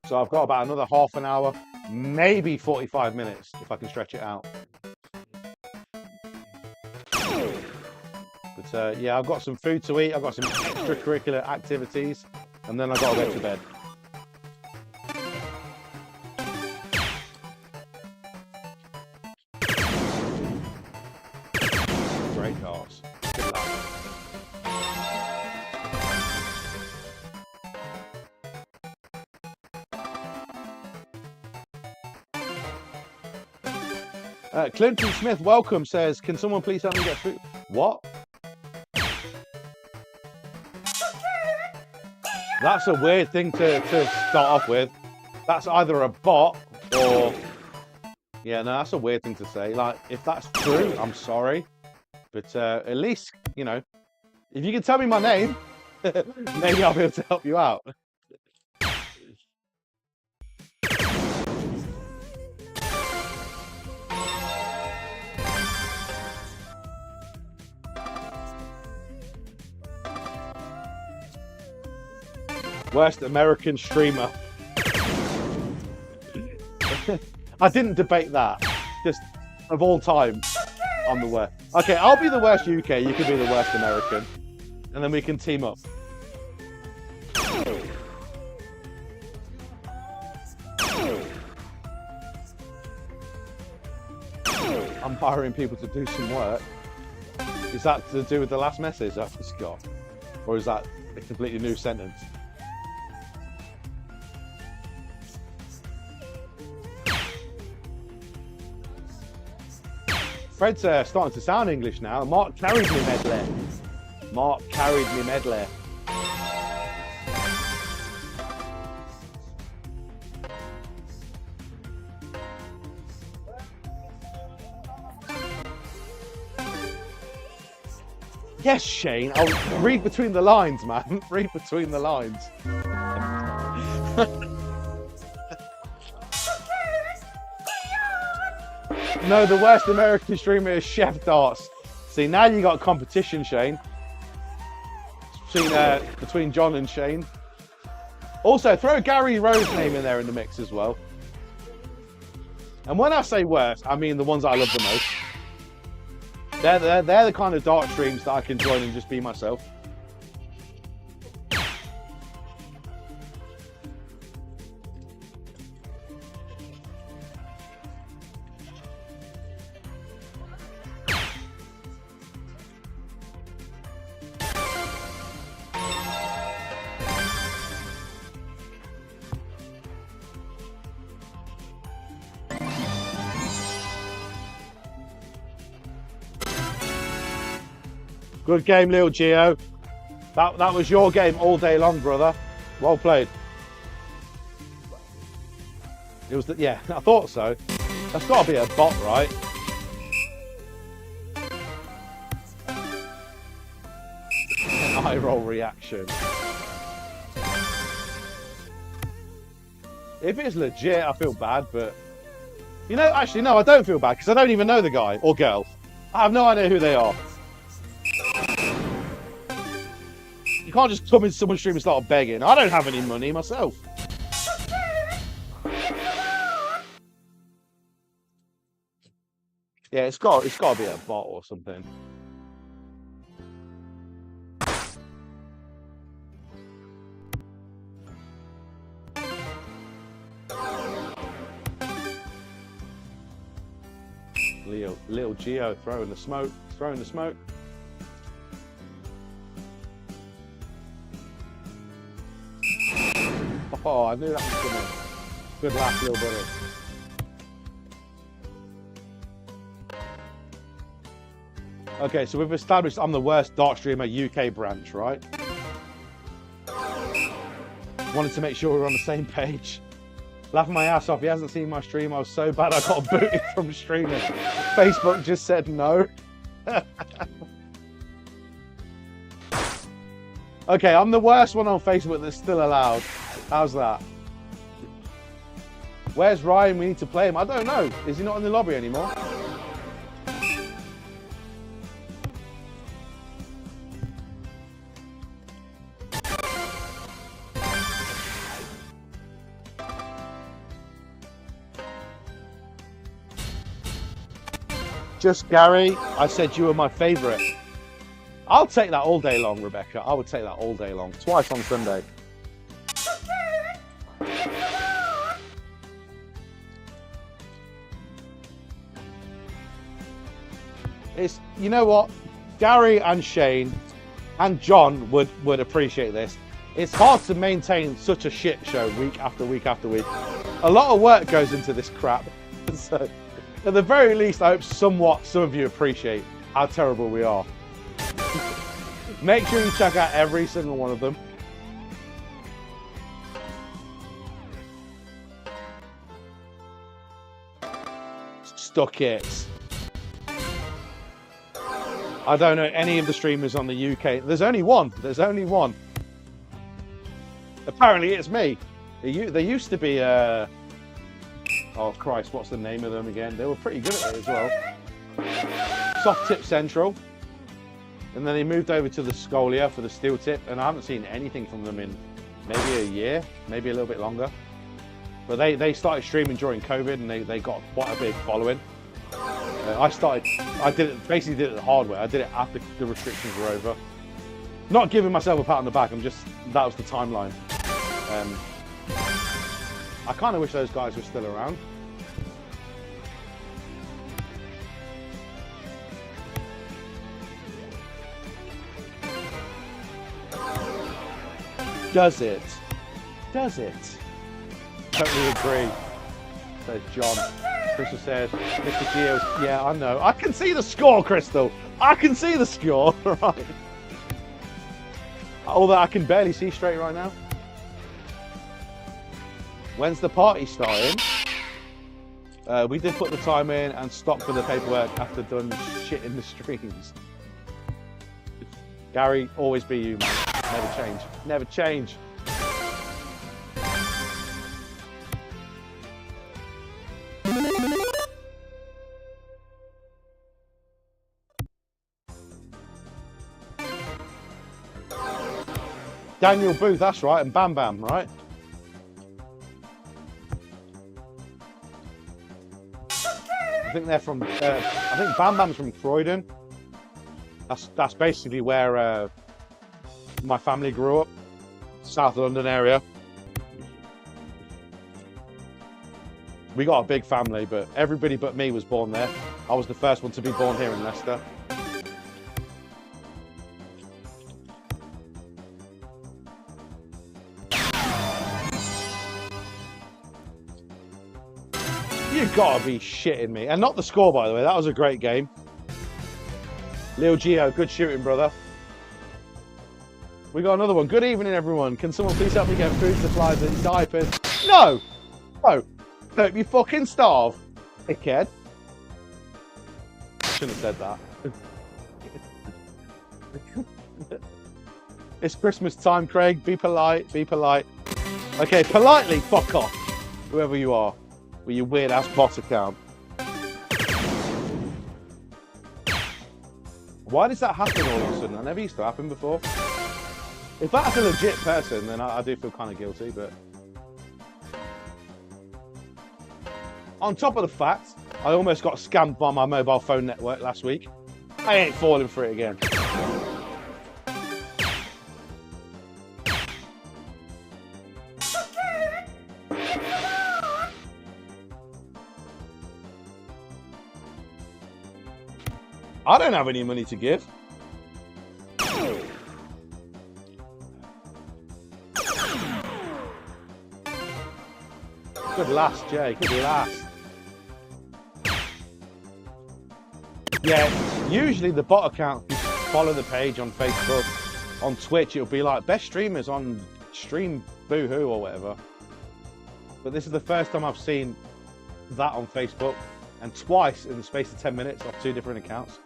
So I've got about another half an hour, maybe 45 minutes if I can stretch it out. But yeah, I've got some food to eat. I've got some extracurricular activities, and then I've got to go to bed. Great cars. Good luck. Clinton Smith, welcome, says, can someone please help me get food? What? That's a weird thing to start off with. That's either a bot or... Yeah, no, that's a weird thing to say. Like, if that's true, I'm sorry. But at least, you know, if you can tell me my name, maybe I'll be able to help you out. Worst American streamer. I didn't debate that. Just of all time, I'm the worst. Okay, I'll be the worst UK, you can be the worst American. And then we can team up. I'm hiring people to do some work. Is that to do with the last message I just got? Or is that a completely new sentence? Fred's starting to sound English now. Mark carried me medley. Mark carried me medley. Yes, Shane. I'll read between the lines, man. Read between the lines. No, the worst American streamer is Chef Darts. See, now you got competition, Shane. Between John and Shane. Also, throw Gary Rowe's name in there in the mix as well. And when I say worst, I mean the ones that I love the most. They're the kind of dark streams that I can join and just be myself. Good game, Lil Geo. That was your game all day long, brother. Well played. It was yeah, I thought so. That's got to be a bot, right? An eye roll reaction. If it's legit, I feel bad, but you know, actually no, I don't feel bad because I don't even know the guy or girl. I have no idea who they are. You can't just come into someone's stream and start begging. I don't have any money myself. Yeah, it's got to be a bot or something. Lil Geo throwing the smoke, Oh, I knew that was coming. Good laugh, little buddy. Okay, so we've established I'm the worst dark streamer UK branch, right? Wanted to make sure we're on the same page. Laughing my ass off. He hasn't seen my stream. I was so bad I got booted from streaming. Facebook just said no. Okay, I'm the worst one on Facebook that's still allowed. How's that? Where's Ryan? We need to play him. I don't know. Is he not in the lobby anymore? Just Gary, I said you were my favourite. I'll take that all day long, Rebecca. I would take that all day long. Twice on Sunday. It's, you know what? Gary and Shane and John would appreciate this. It's hard to maintain such a shit show week after week after week. A lot of work goes into this crap. So, at the very least, I hope some of you appreciate how terrible we are. Make sure you check out every single one of them. Stuck it. I don't know any of the streamers on the UK. There's only one. There's only one. Apparently, it's me. There used to be oh Christ, what's the name of them again? They were pretty good at it as well. Soft Tip Central. And then they moved over to the Scolia for the Steel Tip, and I haven't seen anything from them in maybe a year, maybe a little bit longer. But they started streaming during COVID, and they got quite a big following. I basically did it the hard way. I did it after the restrictions were over. Not giving myself a pat on the back, that was the timeline. I kind of wish those guys were still around. Does it? Does it? Totally agree, says John. Crystal says, Mr. Geo's, yeah, I know. I can see the score, Crystal. I can see the score, right? Although I can barely see straight right now. When's the party starting? We did put the time in and stopped for the paperwork after done shit in the streams. Gary, always be you, man. Never change. Never change. Daniel Booth, that's right, and Bam Bam, right? I think they're from. I think Bam Bam's from Croydon. That's basically where my family grew up, South London area. We got a big family, but everybody but me was born there. I was the first one to be born here in Leicester. You gotta be shitting me. And not the score, by the way. That was a great game. Lil Geo, good shooting, brother. We got another one. Good evening, everyone. Can someone please help me get food supplies and diapers? No! No. Hope you fucking starve, dickhead. Shouldn't have said that. It's Christmas time, Craig. Be polite. Be polite. Okay, politely fuck off, whoever you are, with your weird-ass bot account. Why does that happen all of a sudden? That never used to happen before. If that's a legit person, then I do feel kind of guilty, but... On top of the fact, I almost got scammed by my mobile phone network last week. I ain't falling for it again. I don't have any money to give. Good last, Jay. Good last. Yeah, usually the bot account, you follow the page on Facebook, on Twitch, it'll be like best streamers on Stream Boohoo or whatever. But this is the first time I've seen that on Facebook, and twice in the space of 10 minutes off 2 different accounts.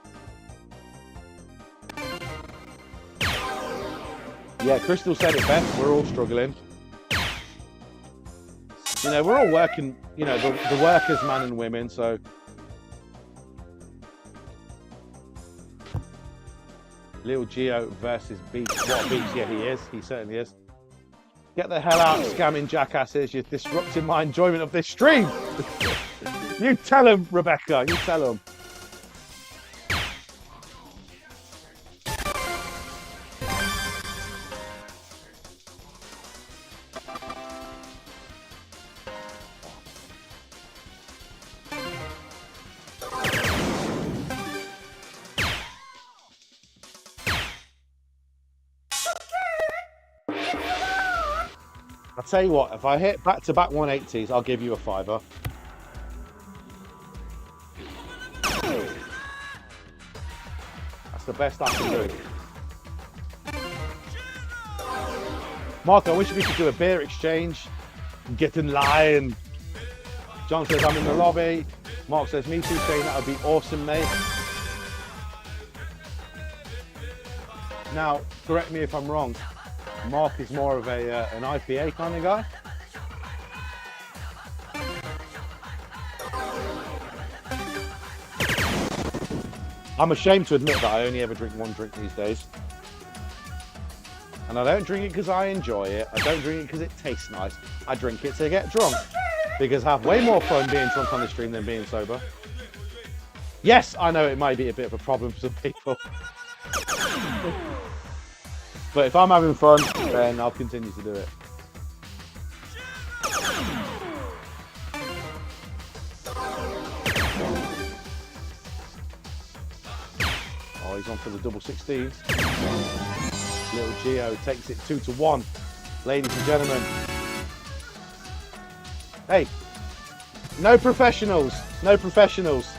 Yeah, Crystal said it best, we're all struggling. You know, we're all working, you know, the workers, man and women, so... Lil Geo versus Beats. What Beats? Yeah, he is. He certainly is. Get the hell out, scamming jackasses. You're disrupting my enjoyment of this stream. You tell him, Rebecca. You tell him. I'll tell you what, if I hit back-to-back 180s, I'll give you a $5. That's the best I can do. Mark, I wish we could do a beer exchange. Get in line. John says, I'm in the lobby. Mark says, me too, Shane, that would be awesome, mate. Now, correct me if I'm wrong. Mark is more of an IPA kind of guy. I'm ashamed to admit that I only ever drink one drink these days. And I don't drink it because I enjoy it. I don't drink it because it tastes nice. I drink it to get drunk. Because I have way more fun being drunk on the stream than being sober. Yes, I know it might be a bit of a problem for some people. But if I'm having fun, then I'll continue to do it. Oh, he's on for the double 16s. Little Gio takes it 2-1. Ladies and gentlemen. Hey, no professionals. No professionals.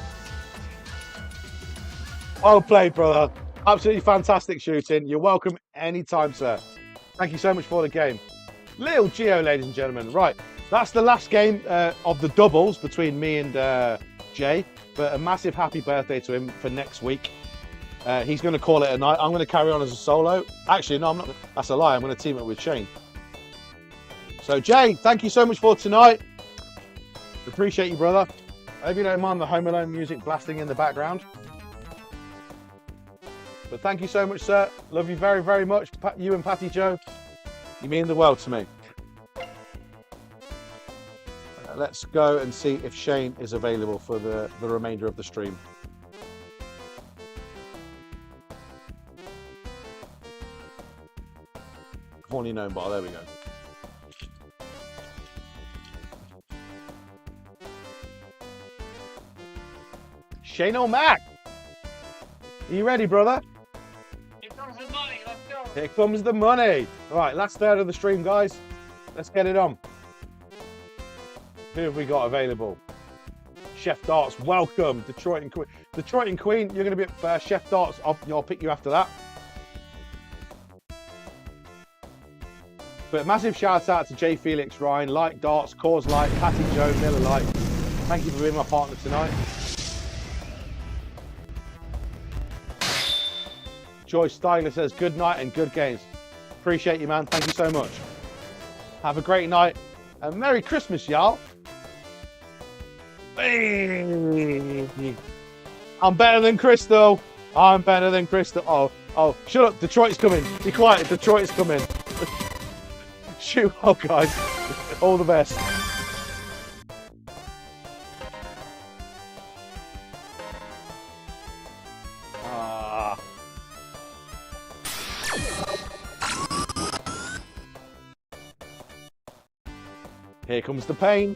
Well played, brother. Absolutely fantastic shooting. You're welcome anytime, sir. Thank you so much for the game. Little Gio, ladies and gentlemen. Right, that's the last game of the doubles between me and Jay. But a massive happy birthday to him for next week. He's going to call it a night. I'm going to carry on as a solo. Actually, no, I'm not. That's a lie. I'm going to team up with Shane. So, Jay, thank you so much for tonight. Appreciate you, brother. I hope you don't mind the Home Alone music blasting in the background. But thank you so much, sir. Love you very, very much. You and Patty Joe, you mean the world to me. Let's go and see if Shane is available for the remainder of the stream. Horny known bar, there we go. Shane O'Mac! Are you ready, brother? Here comes the money. Let's go. Here comes the money. All right, last third of the stream, guys. Let's get it on. Who have we got available? Chef Darts, welcome. Detroit and Queen. Detroit and Queen, you're going to be at first. Chef Darts, I'll pick you after that. But massive shout out to Jay Felix Ryan, Light Darts, Cause Light, Patty Joe, Miller Light. Thank you for being my partner tonight. Joyce Styler says, good night and good games. Appreciate you, man. Thank you so much. Have a great night and Merry Christmas, y'all. I'm better than Crystal. I'm better than Crystal. Oh, shut up. Detroit's coming. Be quiet. Detroit's coming. Shoot up, guys. All the best. Here comes the pain.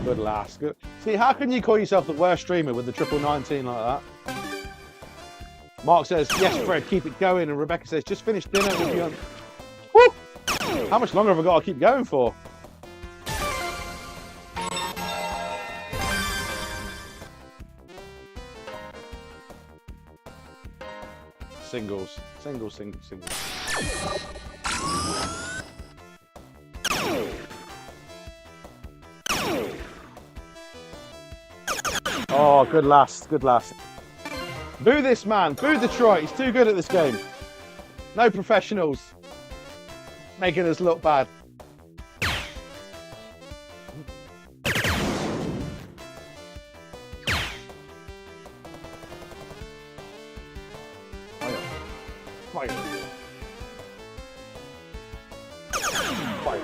Good lass. Good. See, how can you call yourself the worst streamer with the triple 19 like that? Mark says, yes, Fred, keep it going. And Rebecca says, just finished dinner with you. Woo! How much longer have I got to keep going for? Singles. Singles. Oh, good lass. Good lass. Boo this man. Boo Detroit. He's too good at this game. No professionals. Making us look bad. Fire. Fire.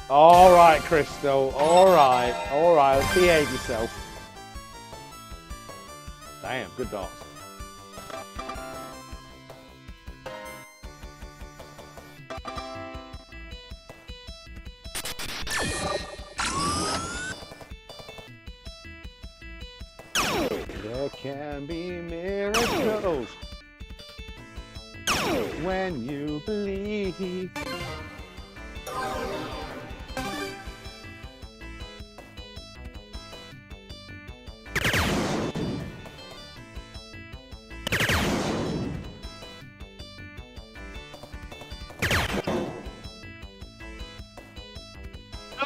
All right, Crystal. All right. Behave yourself. Damn, good darts. There can be miracles when you believe.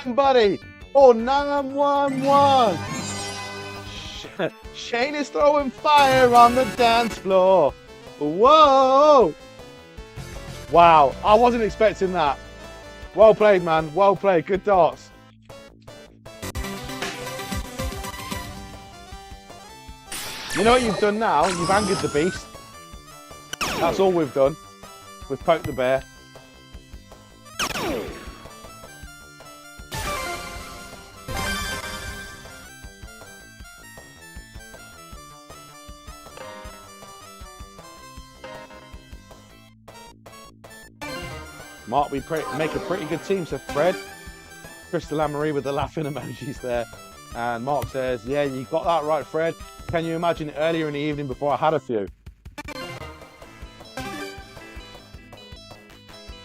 Somebody Oh, 911. Shane is throwing fire on the dance floor. Whoa. Wow, I wasn't expecting that. Well played, man. Well played. Good darts. You know what you've done now? You've angered the beast. That's all we've done. We've poked the bear. Mark, we make a pretty good team, said Fred. Crystal and Marie with the laughing emojis there. And Mark says, yeah, you got that right, Fred. Can you imagine earlier in the evening before I had a few?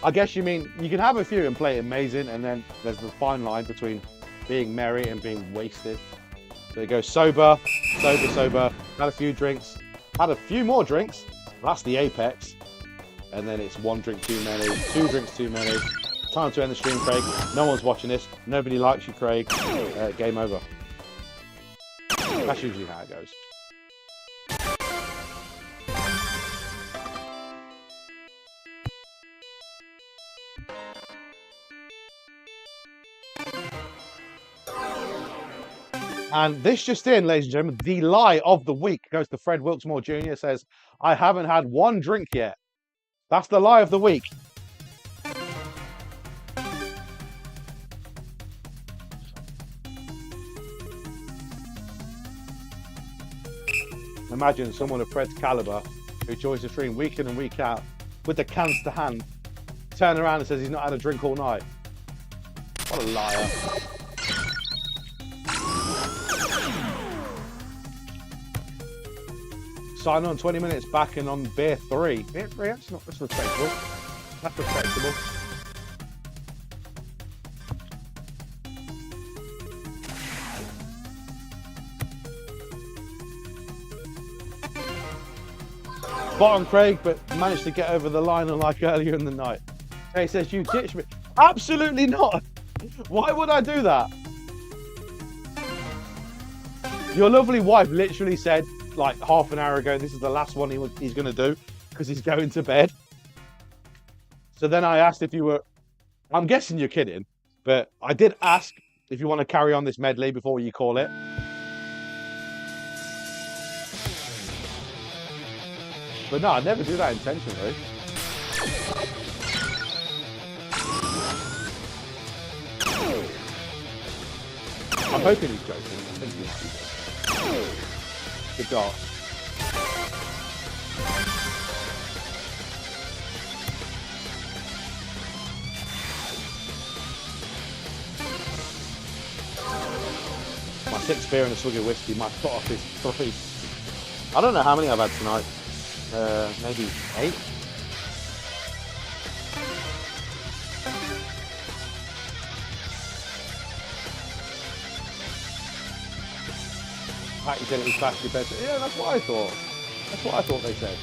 I guess you mean you can have a few and play amazing, and then there's the fine line between being merry and being wasted. So it goes sober, sober, had a few drinks, had a few more drinks. That's the apex. And then it's 1 drink too many, 2 drinks too many. Time to end the stream, Craig. No one's watching this. Nobody likes you, Craig. Game over. That's usually how it goes. And this just in, ladies and gentlemen, the lie of the week goes to Fred Wilkesmore Jr. Says, I haven't had 1 drink yet. That's the lie of the week. Imagine someone of Fred's caliber who joins the stream week in and week out with the cans to hand, turn around and says he's not had a drink all night. What a liar. Sign on 20 minutes back and on beer 3. Beer 3? That's respectable. That's respectable. Bottom Craig, but managed to get over the line unlike earlier in the night. He says, you ditched me. Absolutely not. Why would I do that? Your lovely wife literally said, like half an hour ago, this is the last one he's going to do because he's going to bed. So then I asked if you were, I'm guessing you're kidding, but I did ask if you want to carry on this medley before you call it. But no, I never do that intentionally. I'm hoping he's joking. I think he's joking. Good dart. My 6th beer and a slug of whiskey. My cut-off is 3. I don't know how many I've had tonight. Maybe 8. Patty said it was past your bedtime. Yeah, that's what I thought. That's what I thought they said.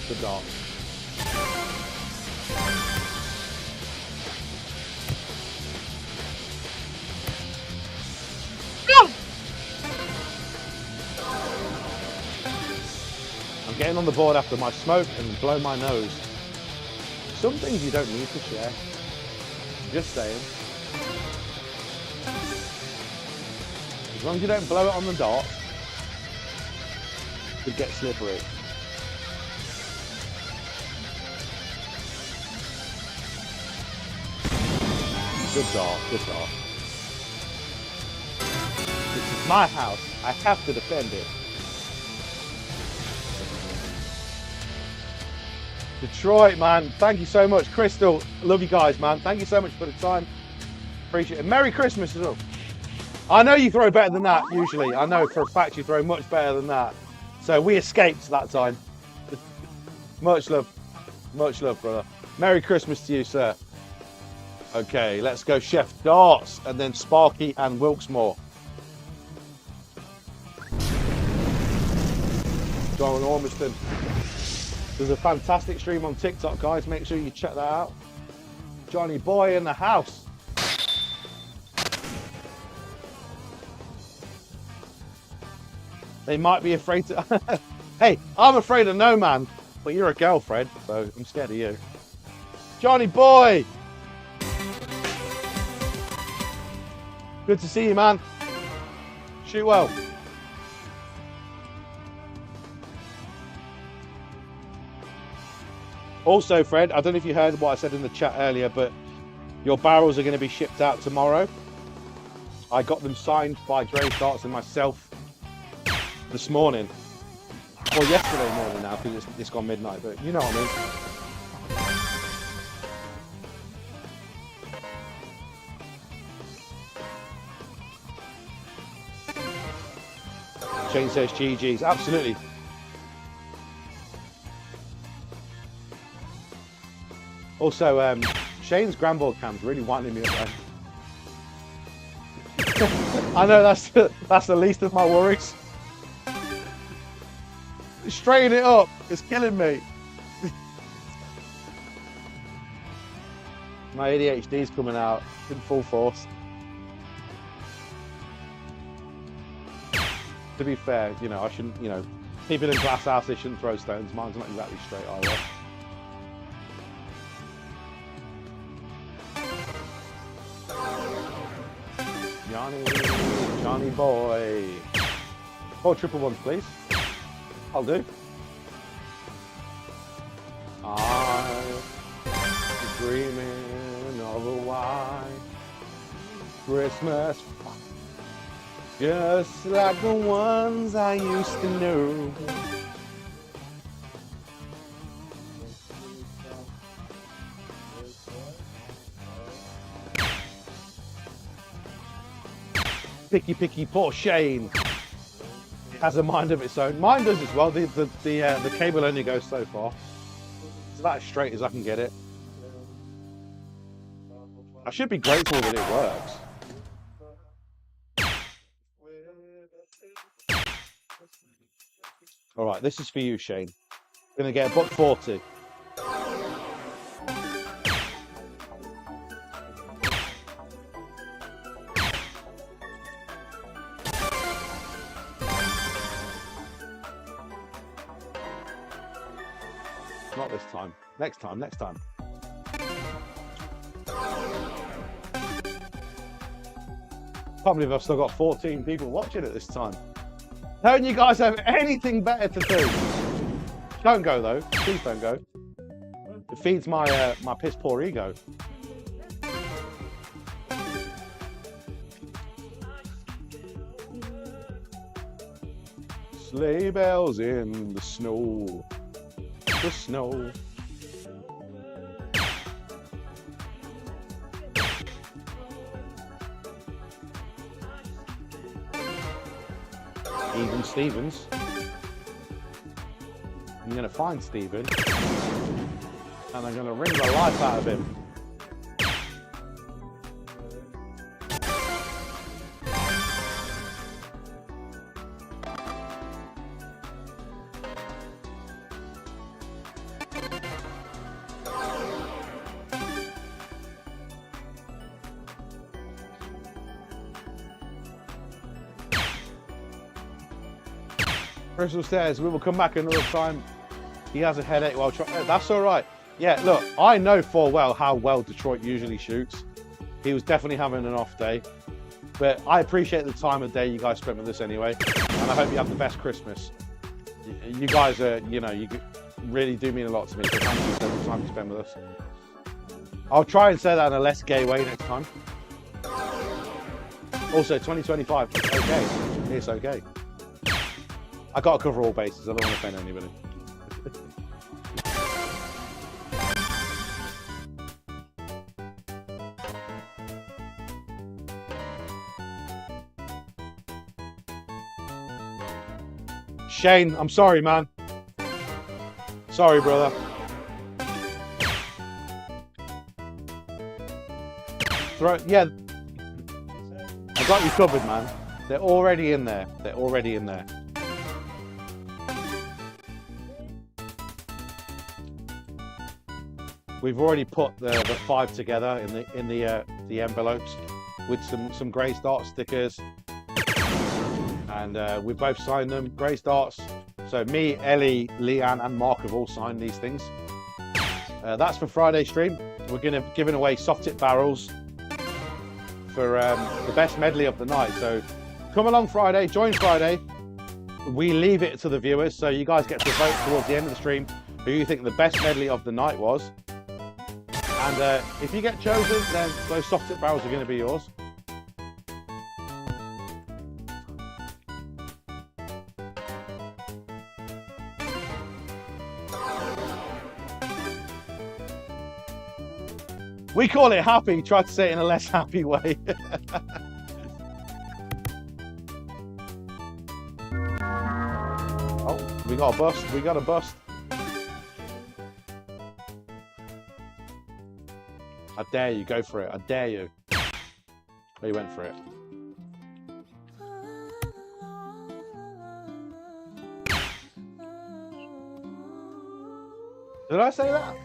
Good dart. I'm getting on the board after my smoke and blow my nose. Some things you don't need to share. Just saying. As long as you don't blow it on the dot, it could get slippery. Good dart, good dart. This is my house. I have to defend it. Detroit, man. Thank you so much. Crystal, love you guys, man. Thank you so much for the time. Appreciate it. Merry Christmas as well. I know you throw better than that, usually. I know for a fact you throw much better than that. So we escaped that time. Much love, brother. Merry Christmas to you, sir. Okay, let's go Chef Darts and then Sparky and Wilkesmore. John Ormiston. There's a fantastic stream on TikTok, guys. Make sure you check that out. Johnny Boy in the house. They might be afraid to... Hey, I'm afraid of no man, but you're a girl, Fred, so I'm scared of you. Johnny Boy! Good to see you, man. Shoot well. Also, Fred, I don't know if you heard what I said in the chat earlier, but your barrels are going to be shipped out tomorrow. I got them signed by Dre Starts and myself this morning. Well, yesterday morning now, because it's gone midnight, but you know what I mean. Shane says GG's. Absolutely. Also, Shane's Granboard cam's really winding me up. I know that's the least of my worries. Straighten it up. It's killing me. My ADHD's coming out in full force. To be fair, you know, I shouldn't, you know, people in glass house, they shouldn't throw stones. Mine's not exactly straight either. Johnny Boy. 4 triple ones, please. I'll do. I'm dreaming of a white Christmas, just like the ones I used to know. Picky, poor Shane. Has a mind of its own. Mine does as well. The cable only goes so far. It's about as straight as I can get it. I should be grateful that it works. All right, this is for you, Shane. Gonna get a $1.40. Not this time. Next time. Can't believe I've still got 14 people watching at this time. Don't you guys have anything better to do? Don't go though. Please don't go. It feeds my my piss poor ego. Sleigh bells in the snow. The snow. Even Stevens. I'm going to find Steven and I'm going to wring the life out of him. Crystal says, we will come back another time. He has a headache while trying. That's all right. Yeah, look, I know full well how well Detroit usually shoots. He was definitely having an off day. But I appreciate the time of day you guys spent with us anyway. And I hope you have the best Christmas. You guys are, you know, you really do mean a lot to me. So thank you for the time you spend with us. I'll try and say that in a less gay way next time. Also, 2025, it's okay. It's okay. I got to cover all bases. I don't want to offend anybody. Shane, I'm sorry, man. Sorry, brother. throw. Yeah, I got you covered, man. They're already in there. They're already in there. We've already put the 5 together in the envelopes with some Grey Start stickers, and we both signed them. Grey Starts. So me, Ellie, Leanne, and Mark have all signed these things. That's for Friday stream. We're giving away soft tip barrels for the best medley of the night. So come along Friday, join Friday. We leave it to the viewers, so you guys get to vote towards the end of the stream who you think the best medley of the night was. And if you get chosen, then those soft tip barrels are going to be yours. We call it happy, try to say it in a less happy way. Oh, we got a bust, we got a bust. I dare you, go for it, I dare you. Oh, you went for it. Did I say that?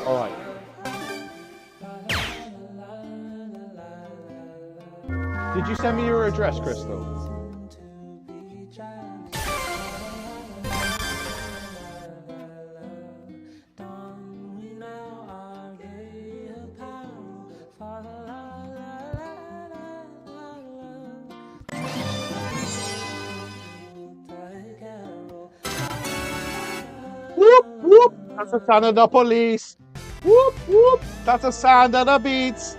All right. Did you send me your address, Crystal? Whoop, whoop, that's the sound of the police. Whoop, whoop, that's the sound of the beats.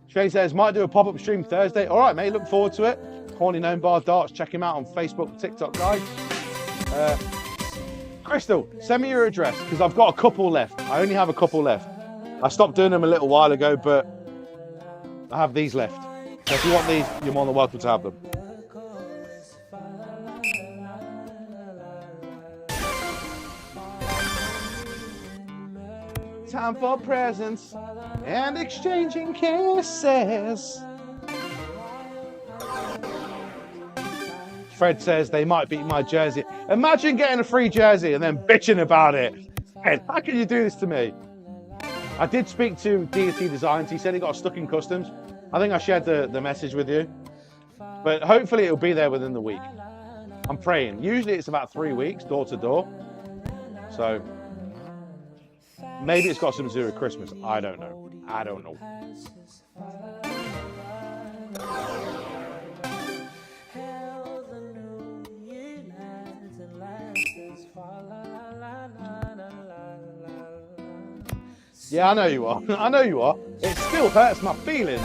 Shane says, might do a pop-up stream Thursday. All right, mate, look forward to it. Horny Gnome Bar Darts, check him out on Facebook, TikTok, guys. Crystal, send me your address, because I've got a couple left. I only have a couple left. I stopped doing them a little while ago, but I have these left. So if you want these, you're more than welcome to have them. Time for presents and exchanging kisses. Fred says they might beat my jersey. Imagine getting a free jersey and then bitching about it. Hey, how can you do this to me? I did speak to Deity Designs. He said he got stuck in customs. I think I shared the message with you. But hopefully it'll be there within the week. I'm praying. Usually it's about 3 weeks, door to door. So maybe it's got something to do with Christmas. I don't know. I don't know. Yeah, I know you are. I know you are. It still hurts my feelings.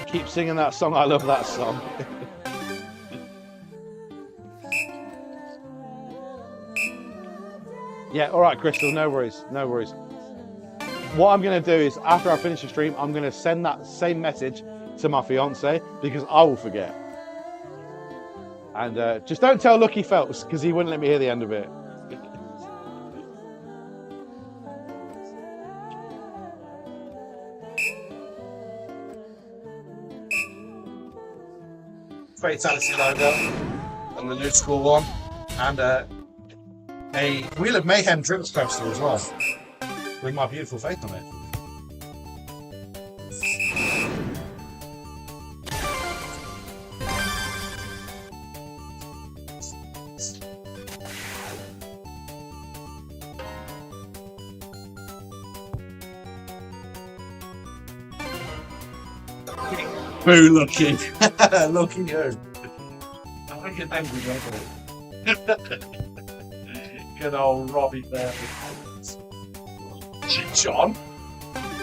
Keep singing that song. I love that song. Yeah, all right, Crystal. No worries. No worries. What I'm going to do is, after I finish the stream, I'm going to send that same message to my fiance because I will forget. And just don't tell Lucky Phelps because he wouldn't let me hear the end of it. Fatality logo on the new school one, and a Wheel of Mayhem drinks poster as well, with my beautiful face on it. Boo, Lucky. Lucky you. I like your name, good old Robbie there. John?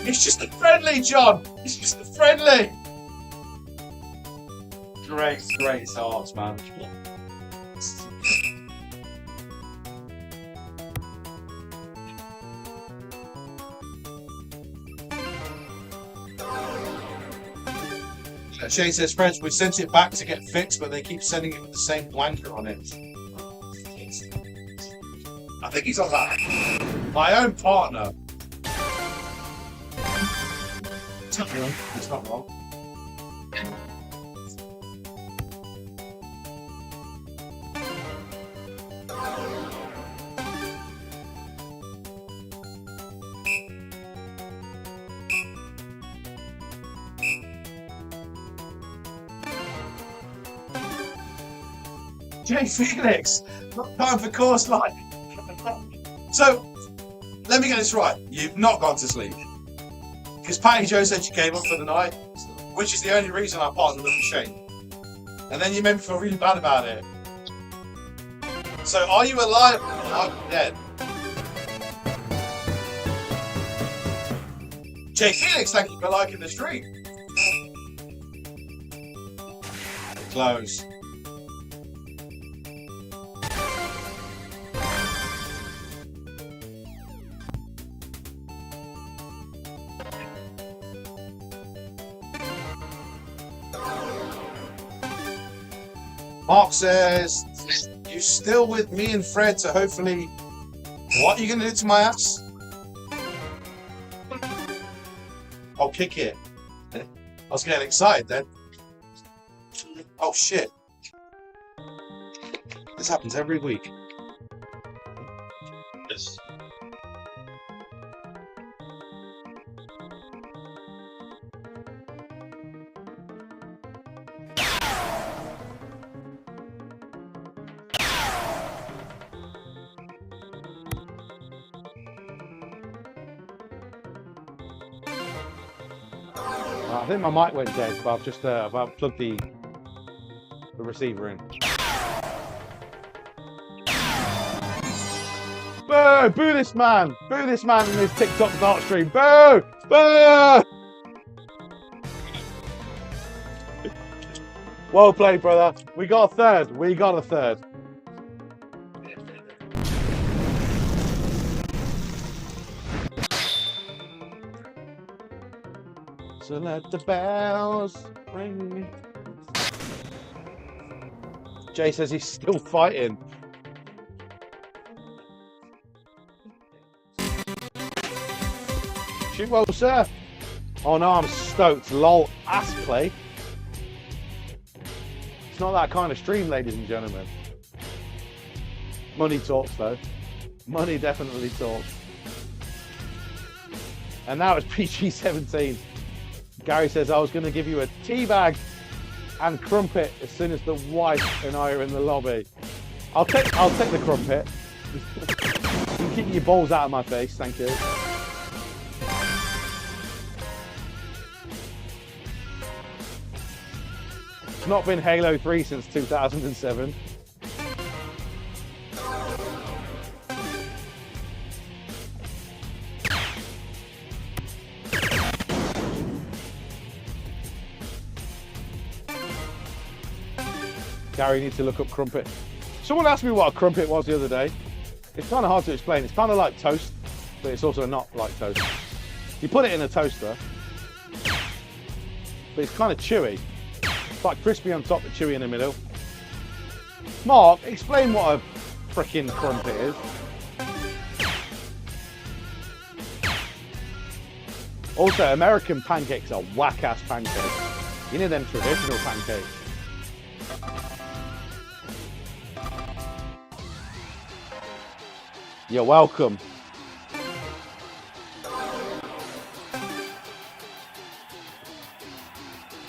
He's just a friendly John. He's just a friendly. Great arts, man. Shane says, friends, we sent it back to get fixed, but they keep sending it with the same blanket on it. I think he's on that. My own partner. It's not wrong. It's not wrong. Jay Felix, not time for course line. So, let me get this right. You've not gone to sleep. Because Patty Jo said she came up for the night, which is the only reason I partnered with Shane. And then you made me feel really bad about it. So, are you alive or are you dead? Jay Felix, thank you for liking the stream. Close. Mark says, you still with me and Fred to hopefully... What are you going to do to my ass? I'll kick it. I was getting excited then. Oh shit. This happens every week. Yes. I think my mic went dead, but I've just I've plugged the receiver in. Boo! Boo this man! Boo this man in his TikTok dart stream! Boo! Boo! Well played, brother. We got a third. We got a third. So let the bells ring. Jay says he's still fighting. Shoot well, sir. Oh no, I'm stoked. Lol, ass play. It's not that kind of stream, ladies and gentlemen. Money talks, though. Money definitely talks. And now it's PG-17. Gary says, I was going to give you a tea bag and crumpet as soon as the wife and I are in the lobby. I'll take the crumpet. You can keep your balls out of my face, thank you. It's not been Halo 3 since 2007. Gary needs to look up crumpet. Someone asked me what a crumpet was the other day. It's kind of hard to explain. It's kind of like toast, but it's also not like toast. You put it in a toaster, but it's kind of chewy. It's like crispy on top but chewy in the middle. Mark, explain what a frickin' crumpet is. Also, American pancakes are whack-ass pancakes. You need them traditional pancakes. You're welcome.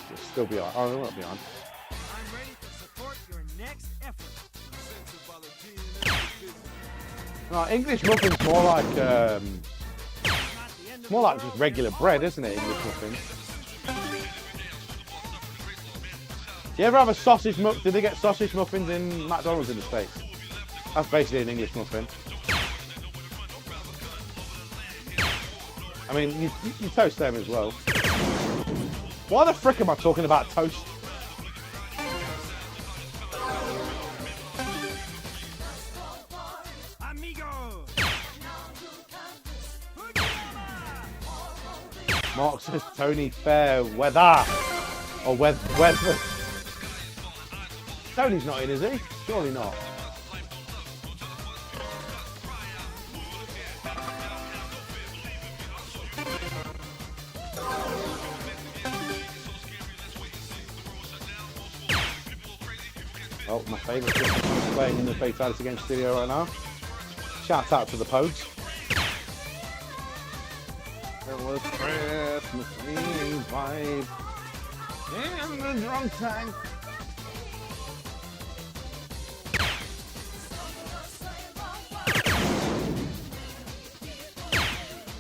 You'll still be on. Oh, they won't be on. I'm ready to support your next effort. No, English muffin's more like just regular bread, isn't it? English muffins. Do you ever have a sausage muffin? Did they get sausage muffins in McDonald's in the States? That's basically an English muffin. I mean, you toast them as well. Why the frick am I talking about toast? Amigo. Mark says Tony Fair weather. Or whether... Tony's not in, is he? Surely not. Oh, my favourite is playing in the Fatality Game studio right now. Shout out to the Pogues. There was Christmas Eve vibe in the drunk tank.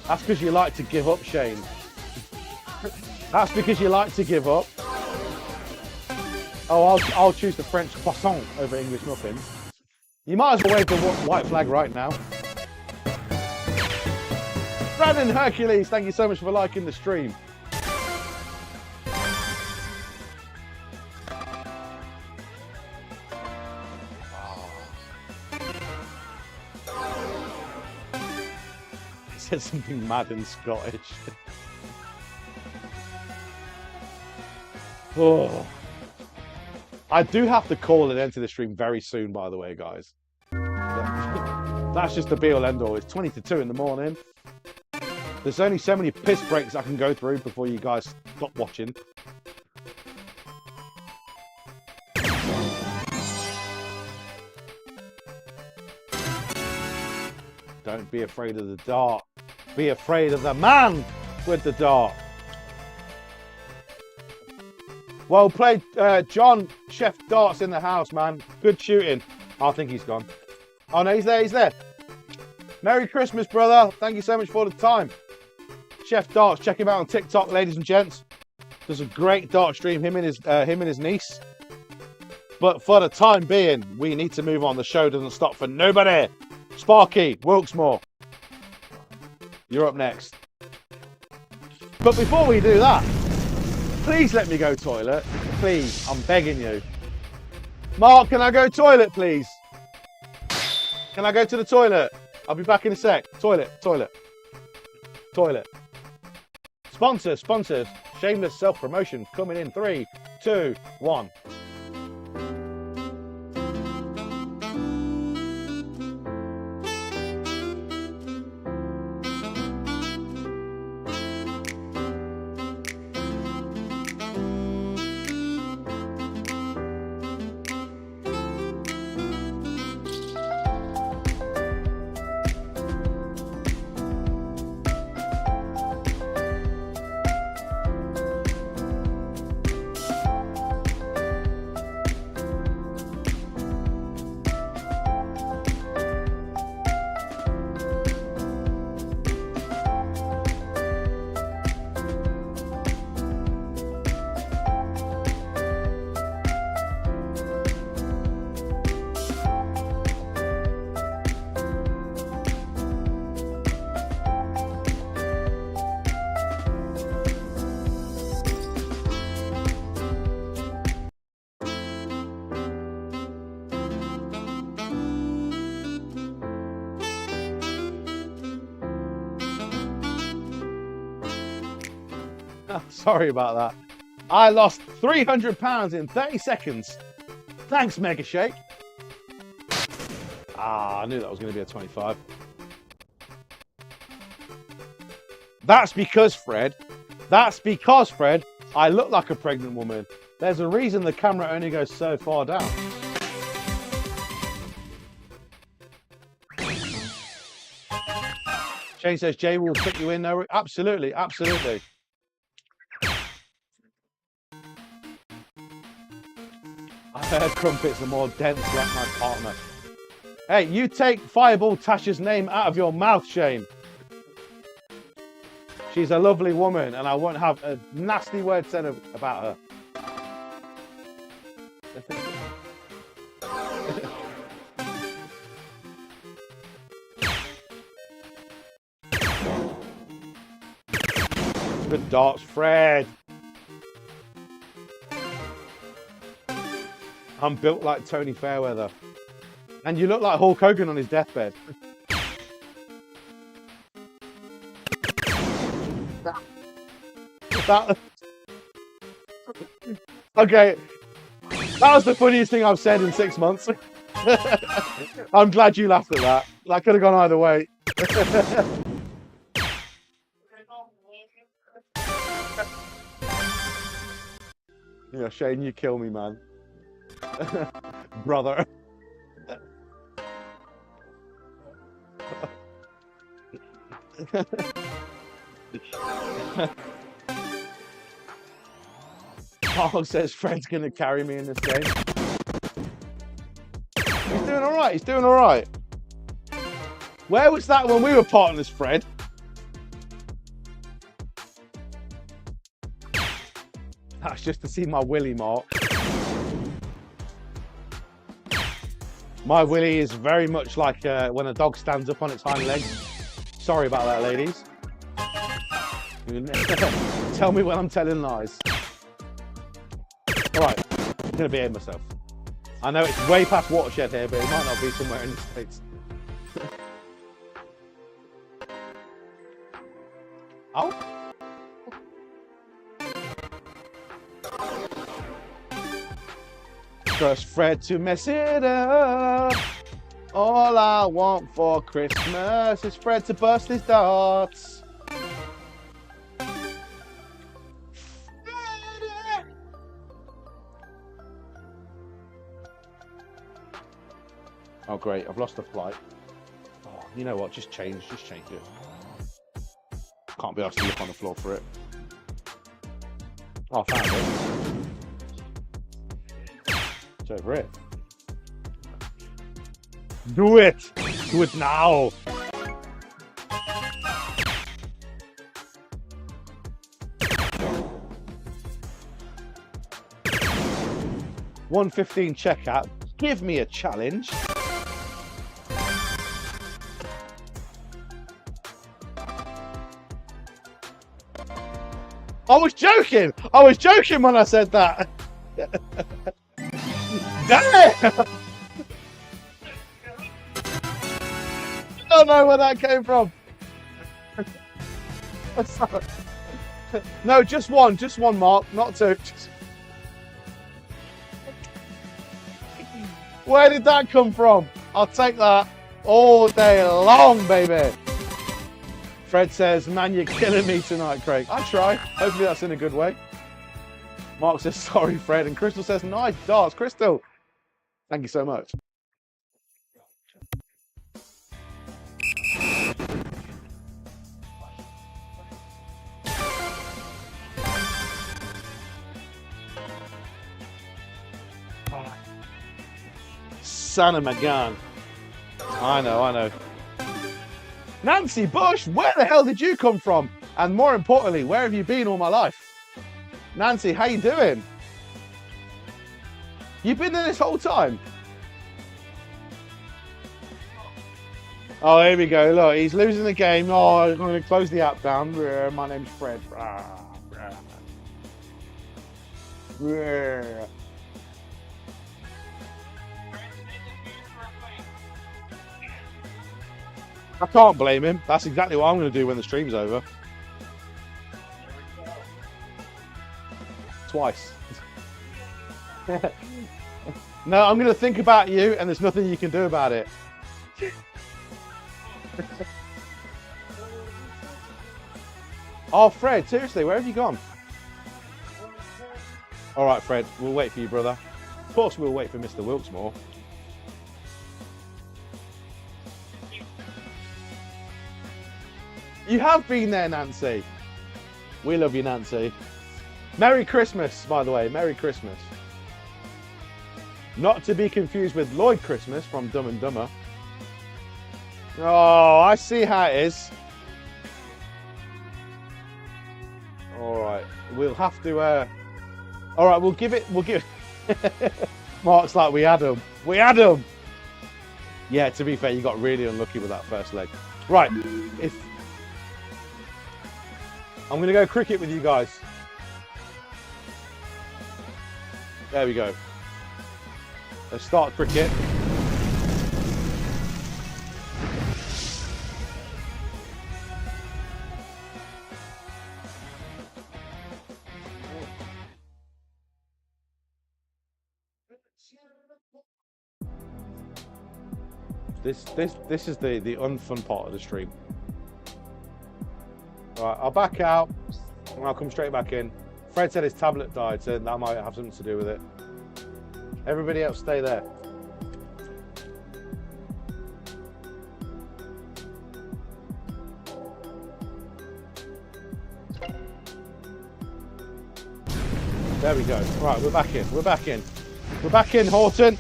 That's because you like to give up, Shane. That's because you like to give up. Oh, I'll choose the French croissant over English muffins. You might as well wave the white flag right now. Brandon Hercules, thank you so much for liking the stream. He said something mad in Scottish. Oh. I do have to call an end to the stream very soon, by the way, guys. That's just the be-all end-all. It's 20 to 2 in the morning. There's only so many piss breaks I can go through before you guys stop watching. Don't be afraid of the dark. Be afraid of the man with the dart. Well played, John. Chef Dart's in the house, man. Good shooting. I think he's gone. Oh, no, he's there, he's there. Merry Christmas, brother. Thank you so much for the time. Chef Darts, check him out on TikTok, ladies and gents. There's a great dart stream, him and his niece. But for the time being, we need to move on. The show doesn't stop for nobody. Sparky, Wilkesmore, you're up next. But before we do that, please let me go toilet. Please, I'm begging you. Mark, can I go toilet, please? Can I go to the toilet? I'll be back in a sec. Toilet, toilet, toilet. Sponsors, sponsors. Shameless self-promotion coming in 3, 2, 1. Sorry about that. I lost £300 in 30 seconds. Thanks, Mega Shake. Ah, I knew that was going to be a 25. That's because, Fred, I look like a pregnant woman. There's a reason the camera only goes so far down. Shane says, Jay will put you in there. Absolutely, absolutely. I heard crumpets are more dense like my partner. Hey, you take Fireball Tasha's name out of your mouth, Shane. She's a lovely woman, and I won't have a nasty word said about her. Good darts, Fred. I'm built like Tony Fairweather. And you look like Hulk Hogan on his deathbed. Okay. That was the funniest thing I've said in 6 months. I'm glad you laughed at that. That could have gone either way. Yeah, Shane, you kill me, man. Brother. Mark says Fred's going to carry me in this game. He's doing all right. He's doing all right. Where was that when we were partners, Fred? That's just to see my willy, Mark. My willy is very much like when a dog stands up on its hind legs. Sorry about that, ladies. Tell me when I'm telling lies. All right, I'm going to behave myself. I know it's way past watershed here, but it might not be somewhere in the States. Oh. Trust Fred to mess it up. All I want for Christmas is Fred to burst his darts. Oh great, I've lost the flight. Oh, you know what? Just change it. Can't be asked to look on the floor for it. Oh, I found it. It's over it. Do it! Do it now! $1.15 checkout. Give me a challenge. I was joking! I was joking when I said that! Damn! I don't know where that came from. No, just one, Mark, not two. Where did that come from? I'll take that all day long, baby. Fred says, man, you're killing me tonight, Craig. I try. Hopefully that's in a good way. Mark says, sorry, Fred. And Crystal says, nice darts. Crystal, thank you so much. Son of a gun. I know. Nancy Bush, where the hell did you come from? And more importantly, where have you been all my life? Nancy, how you doing? You've been there this whole time? Oh, here we go. Look, he's losing the game. Oh, I'm going to close the app down. My name's Fred. I can't blame him. That's exactly what I'm going to do when the stream's over. Twice. No, I'm going to think about you, and there's nothing you can do about it. Oh, Fred, seriously, where have you gone? All right, Fred, we'll wait for you, brother. Of course, we'll wait for Mr. Wilkesmore. You have been there, Nancy. We love you, Nancy. Merry Christmas, by the way. Merry Christmas. Not to be confused with Lloyd Christmas from Dumb and Dumber. Oh, I see how it is. All right, we'll have to. All right, we'll give it. Mark's like, we had him. We had him. Yeah, to be fair, you got really unlucky with that first leg. Right, I'm going to go cricket with you guys. There we go. Let's start cricket. This is the unfun part of the stream. Right, I'll back out and I'll come straight back in. Fred said his tablet died, so that might have something to do with it. Everybody else stay there. There we go. Right, we're back in. We're back in. We're back in, Horton.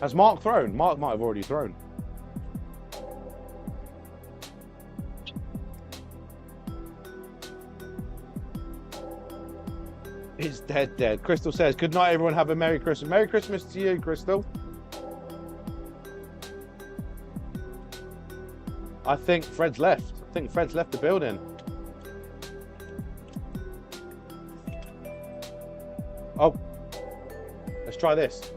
Has Mark thrown? Mark might have already thrown. It's dead. Crystal says, good night, everyone. Have a Merry Christmas. Merry Christmas to you, Crystal. I think Fred's left. I think Fred's left the building. Oh. Let's try this.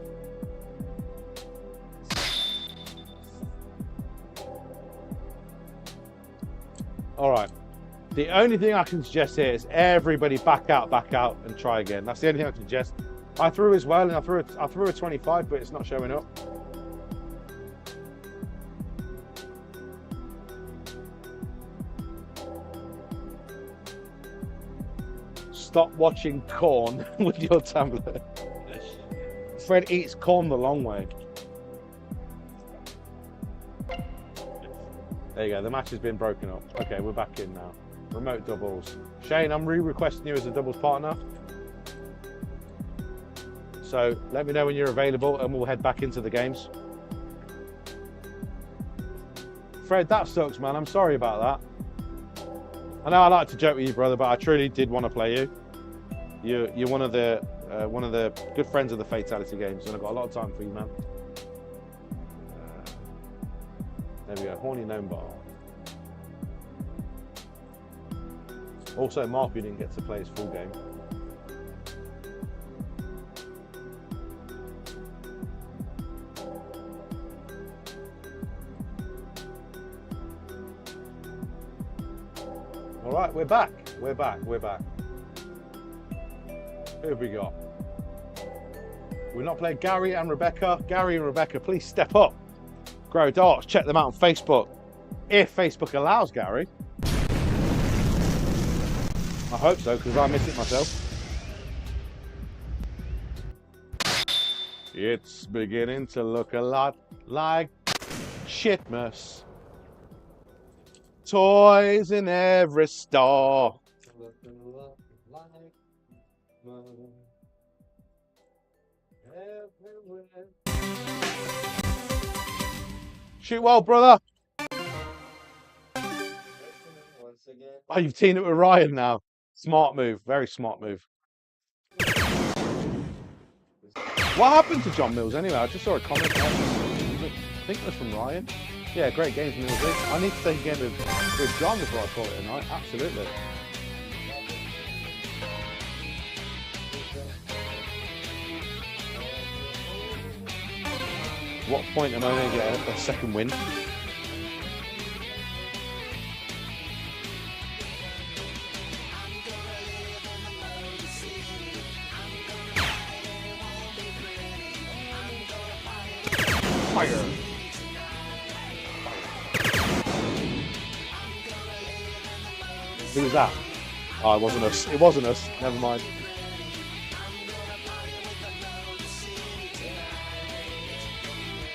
All right. The only thing I can suggest here is everybody back out, and try again. That's the only thing I can suggest. I threw as well, and I threw a 25, but it's not showing up. Stop watching corn with your tablet. Fred eats corn the long way. There you go, the match has been broken up. Okay, we're back in now. Remote doubles. Shane, I'm re-requesting you as a doubles partner. So let me know when you're available and we'll head back into the games. Fred, that sucks, man. I'm sorry about that. I know I like to joke with you, brother, but I truly did want to play you. You're one of the good friends of the Fatality games, and I've got a lot of time for you, man. There we go, horny gnome bar. Also, Mark, who didn't get to play his full game. All right, we're back. We're back. Who have we got? We've not played Gary and Rebecca. Gary and Rebecca, please step up. Grow Darts, check them out on Facebook. If Facebook allows, Gary. I hope so, because I miss it myself. It's beginning to look a lot like shitmas. Toys in every store. Shoot well, brother. Oh, you've teamed up with Ryan now. Smart move. Very smart move. What happened to John Mills anyway? I just saw a comment. I think it was from Ryan. Yeah, great games, Mills. I need to take a game with John before I call it a night. Absolutely. What point am I going to get a second win? Fire! Who was that? Oh, it wasn't us. It wasn't us. Never mind.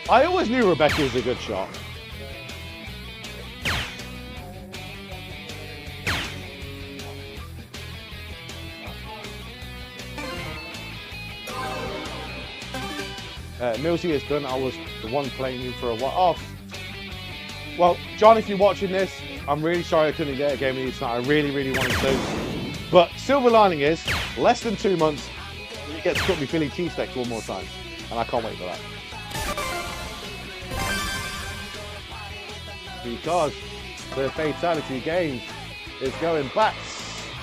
I always knew Rebecca was a good shot. Millsy is done. I was the one playing you for a while. Oh, well, John, if you're watching this, I'm really sorry I couldn't get a game with you tonight. I really, really wanted to. But silver lining is, less than 2 months, you get to cook me Philly cheesesteaks one more time. And I can't wait for that. Because the Fatality game is going back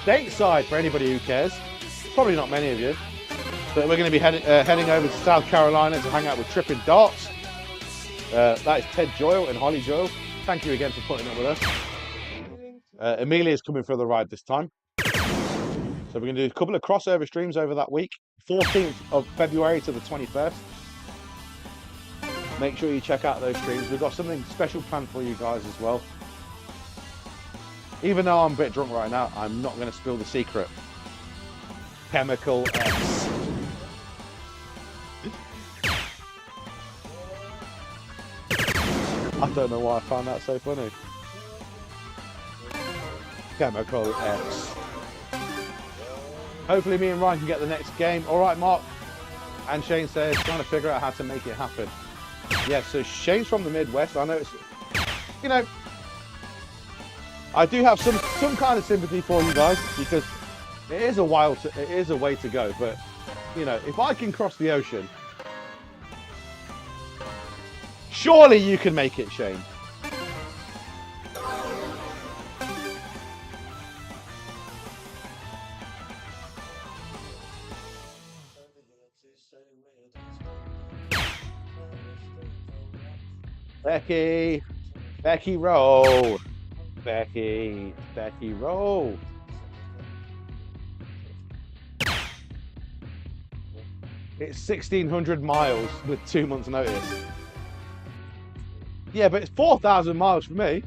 stateside for anybody who cares. Probably not many of you. But we're going to be heading over to South Carolina to hang out with Trippin' Darts. That is Ted Joyle and Holly Joyle. Thank you again for putting up with us. Amelia's coming for the ride this time. So we're going to do a couple of crossover streams over that week. 14th of February to the 21st. Make sure you check out those streams. We've got something special planned for you guys as well. Even though I'm a bit drunk right now, I'm not going to spill the secret. Chemical X. I don't know why I found that so funny. Chemical X. Hopefully me and Ryan can get the next game. All right, Mark. And Shane says, trying to figure out how to make it happen. Yeah, so Shane's from the Midwest. I know it's, you know, I do have some kind of sympathy for you guys because it is a way to go. But, you know, if I can cross the ocean, surely you can make it, Shane. Becky, roll. Becky, roll. It's 1,600 miles with 2 months' notice. Yeah, but it's 4,000 miles for me.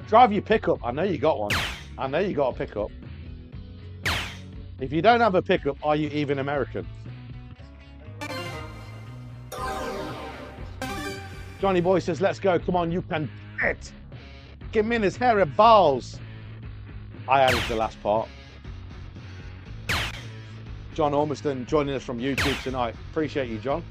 Drive your pickup. I know you got one. I know you got a pickup. If you don't have a pickup, are you even American? Johnny Boy says, let's go. Come on, you can do it. Give him in his hair and balls. I added the last part. John Ormiston joining us from YouTube tonight. Appreciate you, John.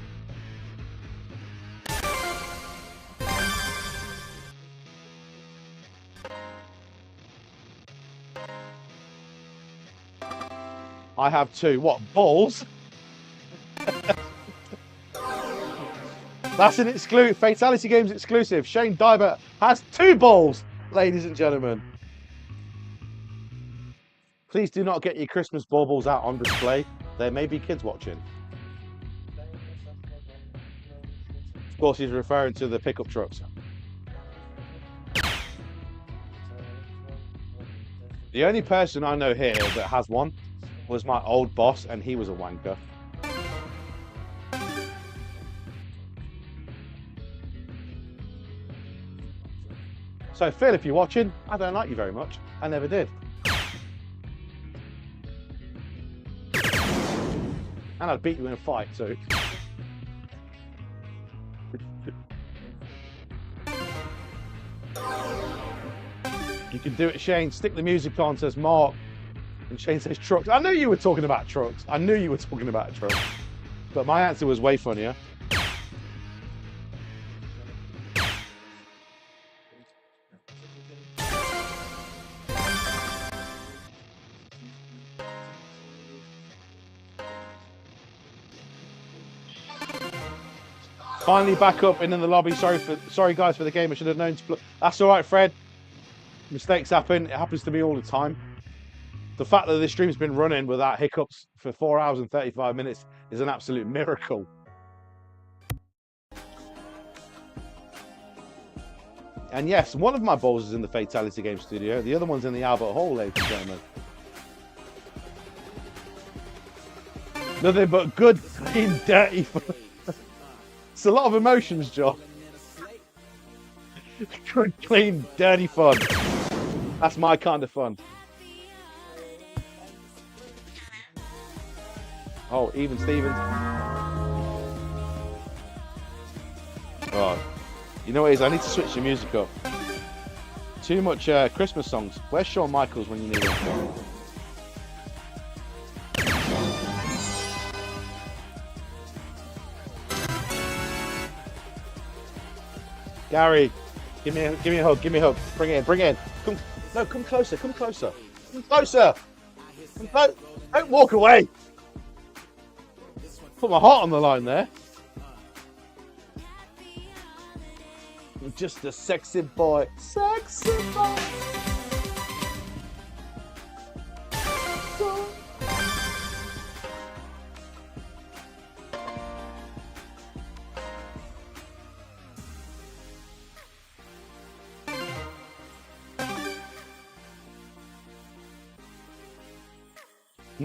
I have two. What, balls? That's an exclusive, Fatality Games exclusive. Shane Diver has 2 balls, ladies and gentlemen. Please do not get your Christmas baubles out on display. There may be kids watching. Of course, he's referring to the pickup trucks. The only person I know here that has one was my old boss, and he was a wanker. So Phil, if you're watching, I don't like you very much. I never did. And I'd beat you in a fight too. You can do it, Shane. Stick the music on, says Mark. And Shane says trucks. I knew you were talking about trucks. I knew you were talking about trucks. But my answer was way funnier. Finally back up and in the lobby. Sorry guys for the game. I should have known to. That's all right, Fred. Mistakes happen. It happens to me all the time. The fact that this stream's been running without hiccups for 4 hours and 35 minutes is an absolute miracle. And yes, one of my balls is in the Fatality Game studio. The other one's in the Albert Hall, ladies and gentlemen. Nothing but good, clean, dirty fun. It's a lot of emotions, John. Good, clean, dirty fun. That's my kind of fun. Oh, even Stevens. Oh, you know what it is? I need to switch the music up. Too much Christmas songs. Where's Shawn Michaels when you need him? Gary, give me a hug, give me a hug. Bring it in. Come closer, come closer. Come closer. Don't walk away. Put my heart on the line there. I'm just a sexy boy. Sexy boy.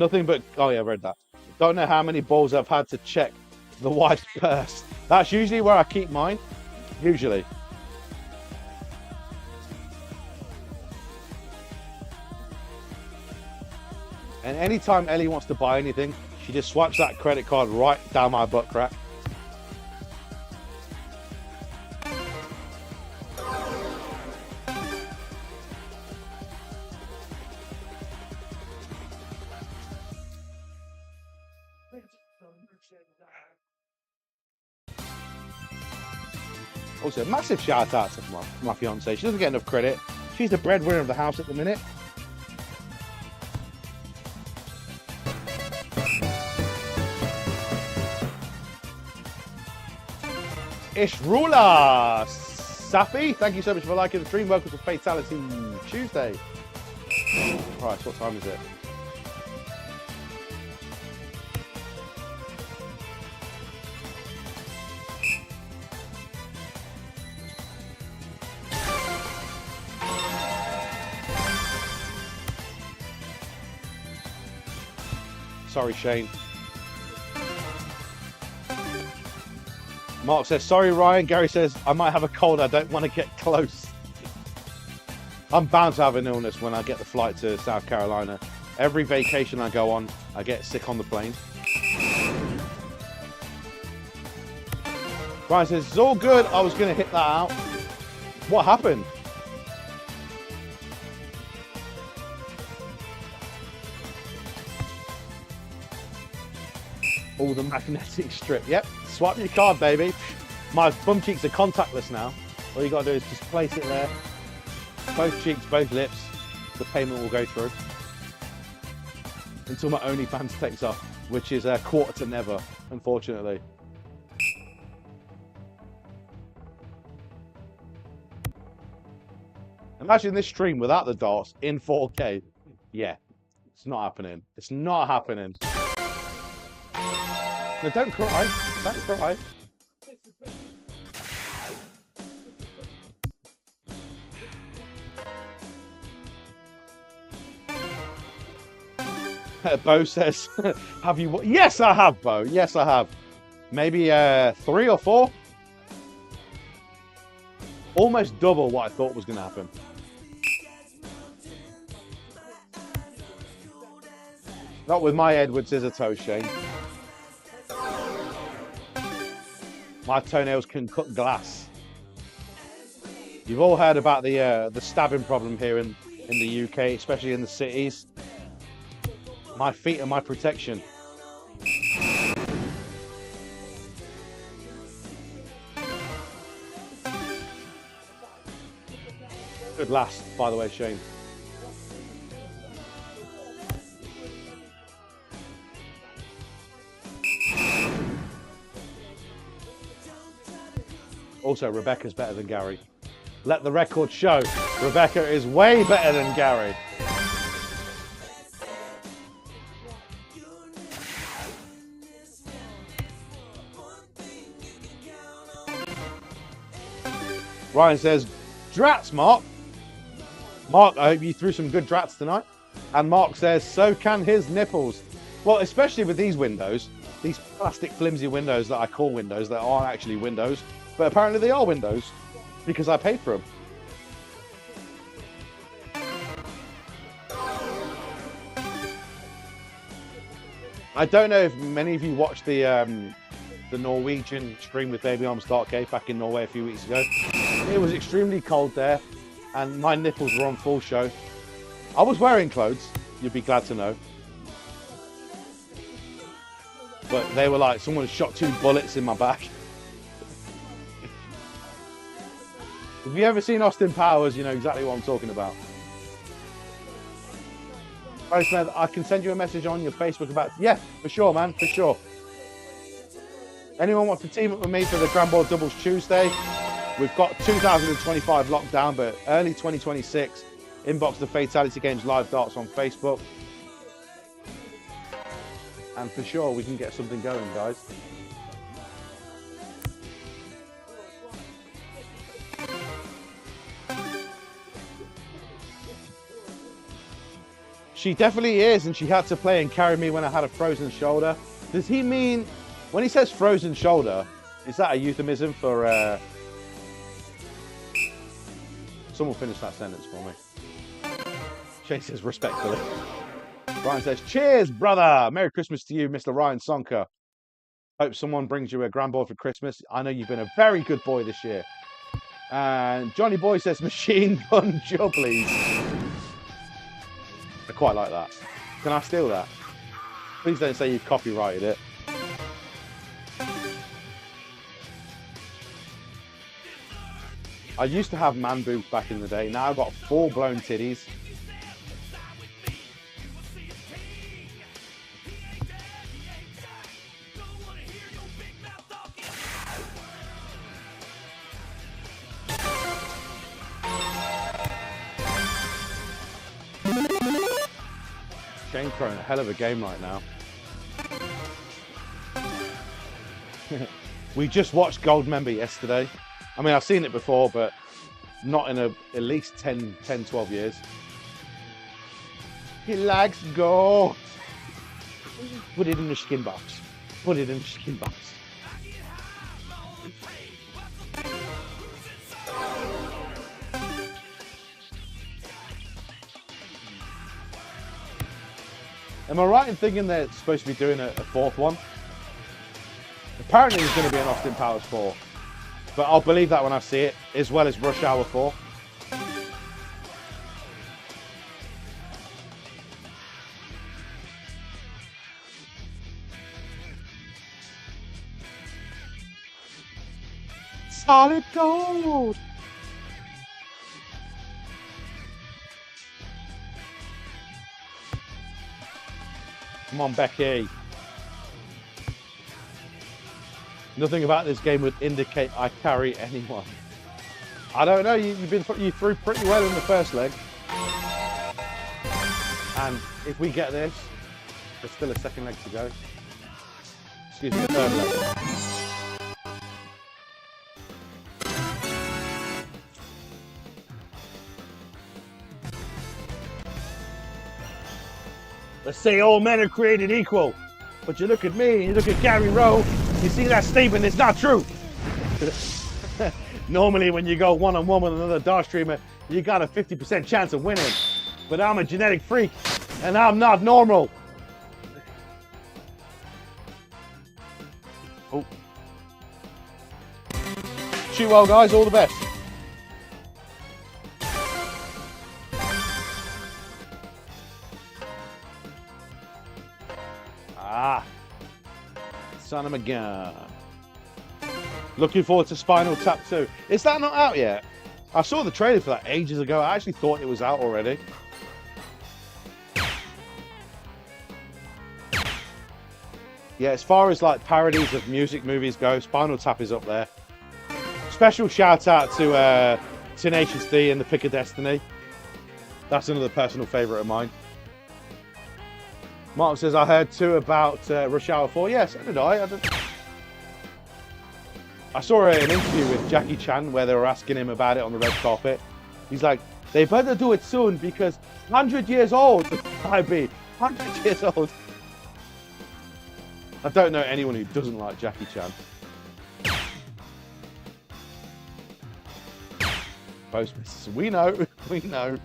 Nothing but... Oh, yeah, I read that. Don't know how many balls I've had to check the wife's purse. That's usually where I keep mine. Usually. And anytime Ellie wants to buy anything, she just swipes that credit card right down my butt crack. Also, massive shout out to my fiance. She doesn't get enough credit. She's the breadwinner of the house at the minute. Ishrula Safi, thank you so much for liking the stream. Welcome to Fatality Tuesday. Christ, what time is it? Sorry, Shane. Mark says, sorry, Ryan. Gary says, I might have a cold. I don't want to get close. I'm bound to have an illness when I get the flight to South Carolina. Every vacation I go on, I get sick on the plane. Ryan says, it's all good. I was going to hit that out. What happened? Oh, the magnetic strip. Yep. Swipe your card, baby. My bum cheeks are contactless now. All you got to do is just place it there. Both cheeks, both lips. The payment will go through. Until my OnlyFans takes off, which is a quarter to never, unfortunately. Imagine this stream without the darts in 4K. Yeah. It's not happening. It's not happening. No, don't cry. Don't cry. Bo says, have you... Yes, I have, Bo. Yes, I have. Maybe 3 or 4. Almost double what I thought was going to happen. Not with my Edward scissor toe, Shane. My toenails can cut glass. You've all heard about the stabbing problem here in the UK, especially in the cities. My feet are my protection. Good last, by the way, Shane. Also, Rebecca's better than Gary. Let the record show. Rebecca is way better than Gary. Ryan says, drats, Mark. Mark, I hope you threw some good drats tonight. And Mark says, so can his nipples. Well, especially with these windows, these plastic flimsy windows that I call windows that aren't actually windows. But apparently they are windows because I paid for them. I don't know if many of you watched the Norwegian stream with Baby Arms Dark Cave back in Norway a few weeks ago. It was extremely cold there and my nipples were on full show. I was wearing clothes, you'd be glad to know. But they were like, someone shot 2 bullets in my back. If you ever seen Austin Powers, you know exactly what I'm talking about. Right, Smith, I can send you a message on your Facebook about... Yeah, for sure, man, for sure. Anyone wants to team up with me for the Granboard Doubles Tuesday? We've got 2025 locked down, but early 2026, inbox the Fatality Games live darts on Facebook. And for sure, we can get something going, guys. She definitely is, and she had to play and carry me when I had a frozen shoulder. Does he mean, when he says frozen shoulder, is that a euphemism for... Someone finish that sentence for me. Shane says respectfully. Ryan says, cheers, brother. Merry Christmas to you, Mr. Ryan Sonker. Hope someone brings you a Granboard for Christmas. I know you've been a very good boy this year. And Johnny Boy says, machine gun jubblies. I quite like that. Can I steal that? Please don't say you've copyrighted it. I used to have man boobs back in the day. Now I've got full-blown titties. Shane's throwing a hell of a game right now. We just watched Goldmember yesterday. I mean, I've seen it before, but not in at least 10, 12 years. He likes gold. Put it in the skin box. Put it in the skin box. Am I right in thinking they're supposed to be doing a fourth one? Apparently there's going to be an Austin Powers 4. But I'll believe that when I see it, as well as Rush Hour 4. Solid gold! Come on, Becky. Nothing about this game would indicate I carry anyone. I don't know. You threw pretty well in the first leg. And if we get this, there's still a second leg to go. Excuse me, a third leg. Let's say all men are created equal. But you look at me, you look at Gary Rowe, you see that statement is not true. Normally when you go one-on-one with another Dart streamer, you got a 50% chance of winning. But I'm a genetic freak, and I'm not normal. Oh. Shoot well, guys, all the best. Ah. Son of a gun. Looking forward to Spinal Tap 2. Is that not out yet? I saw the trailer for that ages ago. I actually thought it was out already. Yeah, as far as like parodies of music movies go, Spinal Tap is up there. Special shout out to Tenacious D and the Pick of Destiny. That's another personal favourite of mine. Mark says, I heard too about Rush Hour 4. Yes, so did I. I saw an interview with Jackie Chan where they were asking him about it on the red carpet. He's like, they better do it soon because 100 years old, I be 100 years old. I don't know anyone who doesn't like Jackie Chan. Postmistress, we know, we know.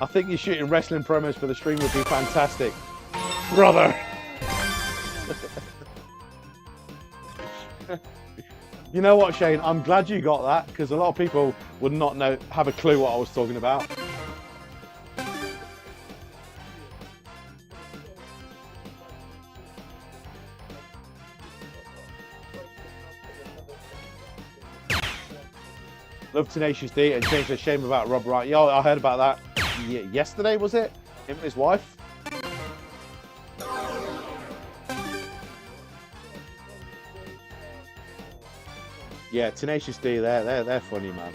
I think you shooting wrestling promos for the stream would be fantastic. Brother! You know what, Shane? I'm glad you got that, because a lot of people would not have a clue what I was talking about. Love Tenacious D and changed their shame about Rob Wright. Yeah, I heard about that. Yesterday, was it? Him and his wife. Yeah, Tenacious D, they're funny, man.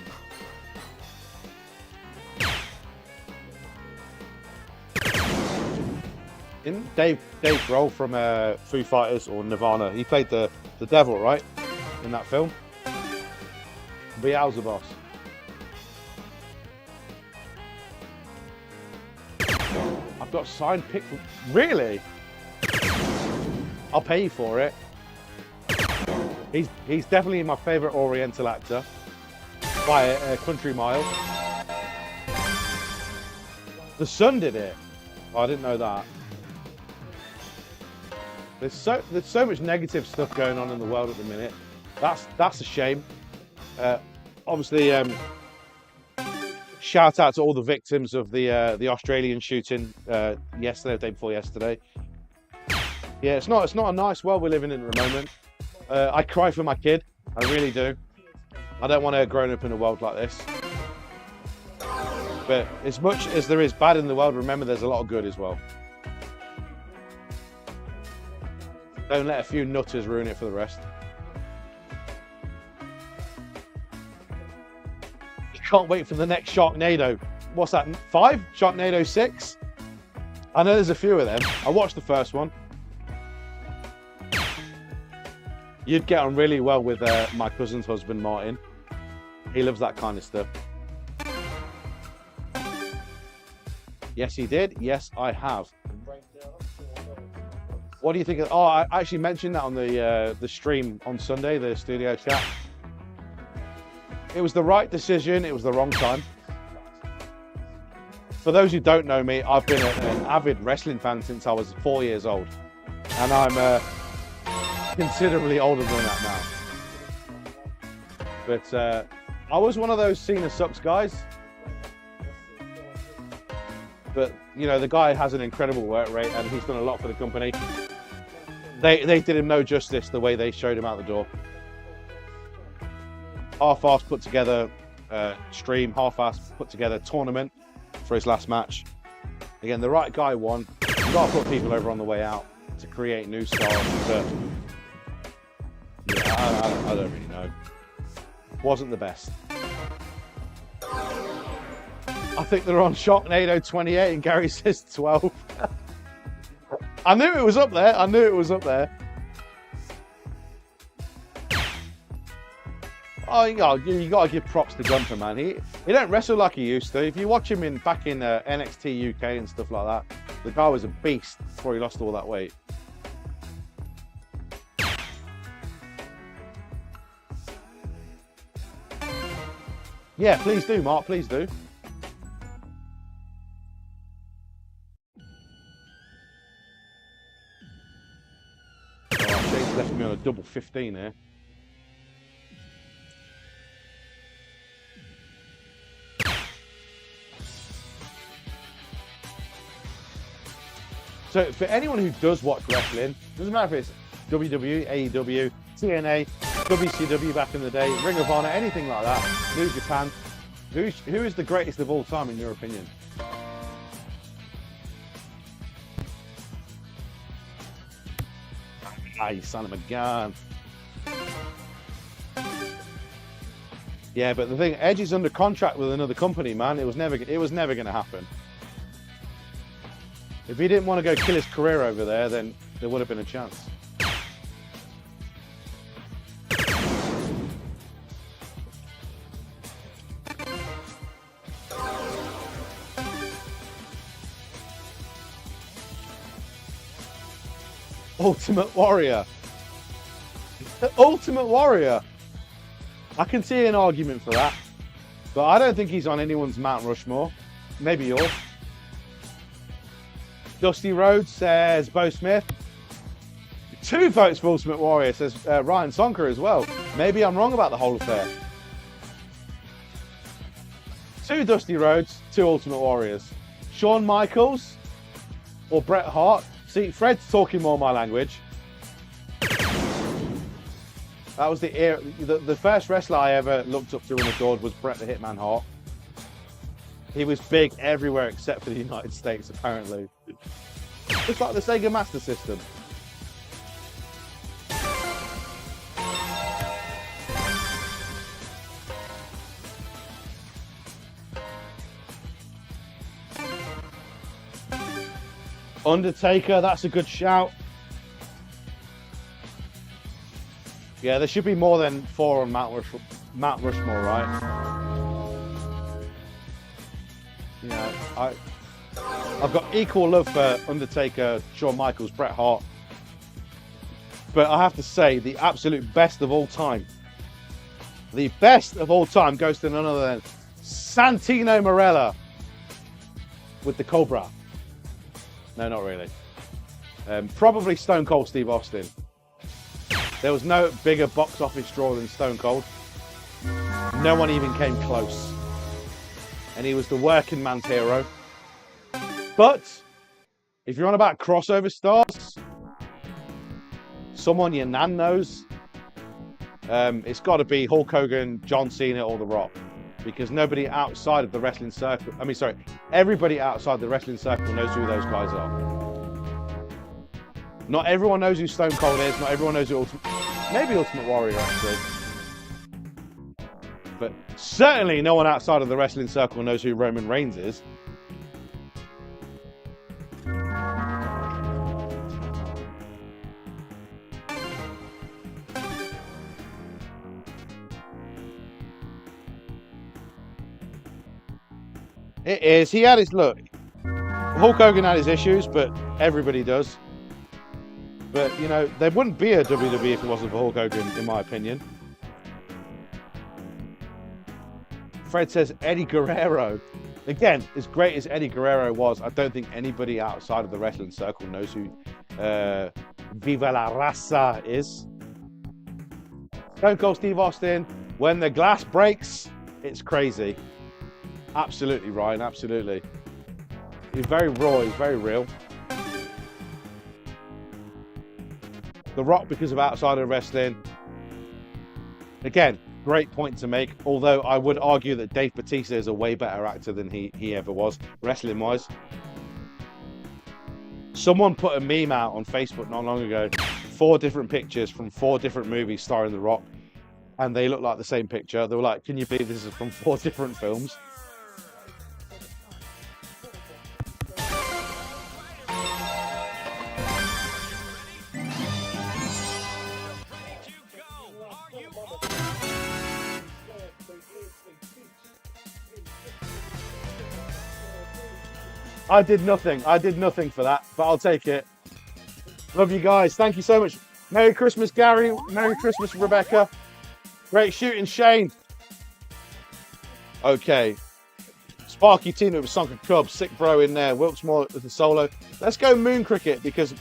Didn't Dave Grohl from Foo Fighters or Nirvana? He played the devil, right? In that film. Beelzebub. I've got signed pick. Really? I'll pay you for it. He's definitely my favourite Oriental actor by a country mile. The Sun did it. Oh, I didn't know that. There's so much negative stuff going on in the world at the minute. That's a shame. Obviously, shout out to all the victims of the Australian shooting yesterday, the day before yesterday. Yeah, it's not a nice world we're living in at the moment. I cry for my kid. I really do. I don't want her growing up in a world like this. But as much as there is bad in the world, remember there's a lot of good as well. Don't let a few nutters ruin it for the rest. Can't wait for the next Sharknado. What's that, 5? Sharknado 6? I know there's a few of them. I watched the first one. You'd get on really well with my cousin's husband, Martin. He loves that kind of stuff. Yes, he did. Yes, I have. What do you think of... Oh, I actually mentioned that on the stream on Sunday, the studio chat. It was the right decision. It was the wrong time. For those who don't know me, I've been an avid wrestling fan since I was 4 years old. And I'm considerably older than that now. But I was one of those Cena sucks guys. But, you know, the guy has an incredible work rate and he's done a lot for the company. They did him no justice the way they showed him out the door. Half-ass put together stream, half-ass put together tournament for his last match. Again, the right guy won. You've got to put people over on the way out to create new stars. But yeah, I don't really know. Wasn't the best. I think they're on Sharknado 28 and Gary says 12. I knew it was up there. I knew it was up there. Oh, you got to give props to Gunther, man. He don't wrestle like he used to. If you watch him back in NXT UK and stuff like that, the guy was a beast before he lost all that weight. Yeah, please do, Mark. Please do. Oh, Shane's left me on a double 15 here. So for anyone who does watch wrestling, doesn't matter if it's WWE, AEW, TNA, WCW back in the day, Ring of Honor, anything like that, New Japan, who is the greatest of all time in your opinion? Ah, you son of a gun. Yeah, but the thing, Edge is under contract with another company, man. It was never going to happen. If he didn't want to go kill his career over there, then there would have been a chance. Ultimate Warrior. Ultimate Warrior. I can see an argument for that. But I don't think he's on anyone's Mount Rushmore. Maybe yours. Dusty Rhodes says Bo Smith. 2 votes for Ultimate Warrior, says Ryan Sonker as well. Maybe I'm wrong about the whole affair. 2 Dusty Rhodes, 2 Ultimate Warriors. Shawn Michaels or Bret Hart. See, Fred's talking more my language. That was the era. The first wrestler I ever looked up to and adored was Bret the Hitman Hart. He was big everywhere except for the United States, apparently. It's like the Sega Master System. Undertaker, that's a good shout. Yeah, there should be more than 4 on Mount Rushmore, right? You know, I've got equal love for Undertaker, Shawn Michaels, Bret Hart. But I have to say, the absolute best of all time. The best of all time goes to none other than Santino Marella with the Cobra. No, not really. Probably Stone Cold Steve Austin. There was no bigger box office draw than Stone Cold. No one even came close. And he was the working man's hero. But if you're on about crossover stars, someone your nan knows, it's got to be Hulk Hogan, John Cena, or The Rock. Because nobody outside of the wrestling circle, everybody outside the wrestling circle knows who those guys are. Not everyone knows who Stone Cold is, not everyone knows who maybe Ultimate Warrior actually. But certainly no one outside of the wrestling circle knows who Roman Reigns is. It is. He had his look. Hulk Hogan had his issues, but everybody does. But, you know, there wouldn't be a WWE if it wasn't for Hulk Hogan, in my opinion. Fred says Eddie Guerrero. Again, as great as Eddie Guerrero was, I don't think anybody outside of the wrestling circle knows who Viva la Raza is. Stone Cold Steve Austin, when the glass breaks, it's crazy. Absolutely, Ryan, absolutely. He's very raw, he's very real. The Rock, because of outside of wrestling. Again, great point to make. Although I would argue that Dave Bautista is a way better actor than he ever was, wrestling-wise. Someone put a meme out on Facebook not long ago. 4 different pictures from 4 different movies starring The Rock. And they look like the same picture. They were like, can you believe this is from 4 different films? I did nothing for that, but I'll take it. Love you guys. Thank you so much. Merry Christmas, Gary. Merry Christmas, Rebecca. Great shooting, Shane. Okay. Sparky Tina with Sunk of Cubs. Sick Bro in there. Wilkesmore with the solo. Let's go Moon Cricket because...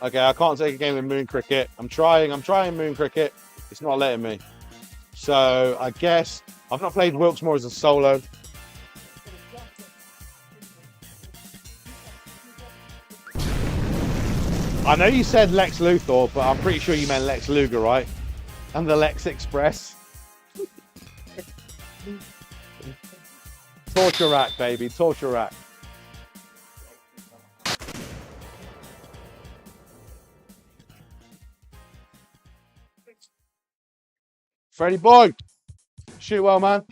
Okay, I can't take a game of Moon Cricket. I'm trying Moon Cricket. It's not letting me. So I guess... I've not played Wilkesmore as a solo. I know you said Lex Luthor, but I'm pretty sure you meant Lex Luger, right? And the Lex Express. Torture rack, baby, torture rack. Freddie boy. Shoot well, man.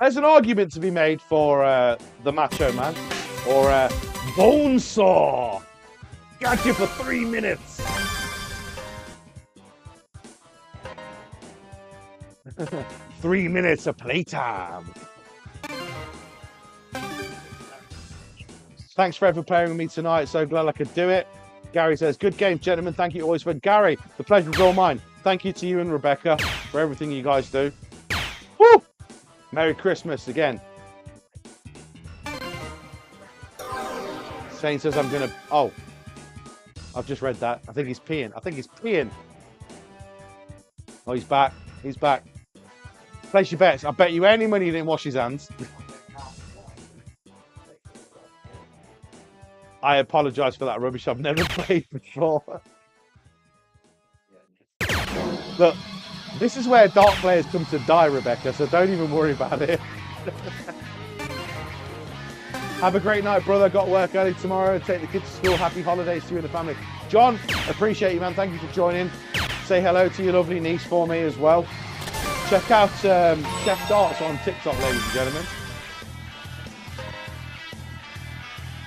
There's an argument to be made for the Macho Man or Bonesaw. Got you for 3 minutes. 3 minutes of playtime. Thanks, Fred, for playing with me tonight. So glad I could do it. Gary says, good game, gentlemen. Thank you always for Gary. The pleasure is all mine. Thank you to you and Rebecca for everything you guys do. Woo! Merry Christmas again. Shane says I'm gonna... Oh. I've just read that. I think he's peeing. Oh, he's back. He's back. Place your bets. I bet you any money he didn't wash his hands. I apologise for that rubbish. I've never played before. Look, this is where dart players come to die, Rebecca, so don't even worry about it. Have a great night, brother. Got work early tomorrow. Take the kids to school. Happy holidays to you and the family. John, appreciate you, man. Thank you for joining. Say hello to your lovely niece for me as well. Check out Chef Darts on TikTok, ladies and gentlemen.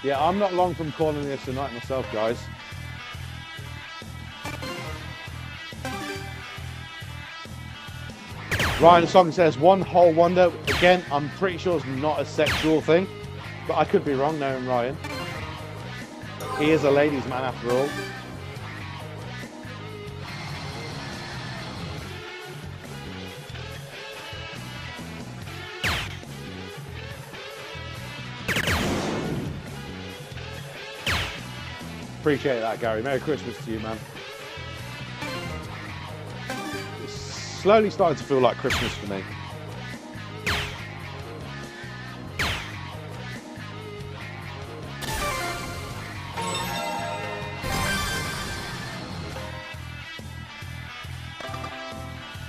Yeah, I'm not long from calling this a night myself, guys. Ryan Song says, one whole wonder. Again, I'm pretty sure it's not a sexual thing, but I could be wrong knowing Ryan. He is a ladies' man after all. Appreciate that, Gary. Merry Christmas to you, man. It's slowly starting to feel like Christmas for me.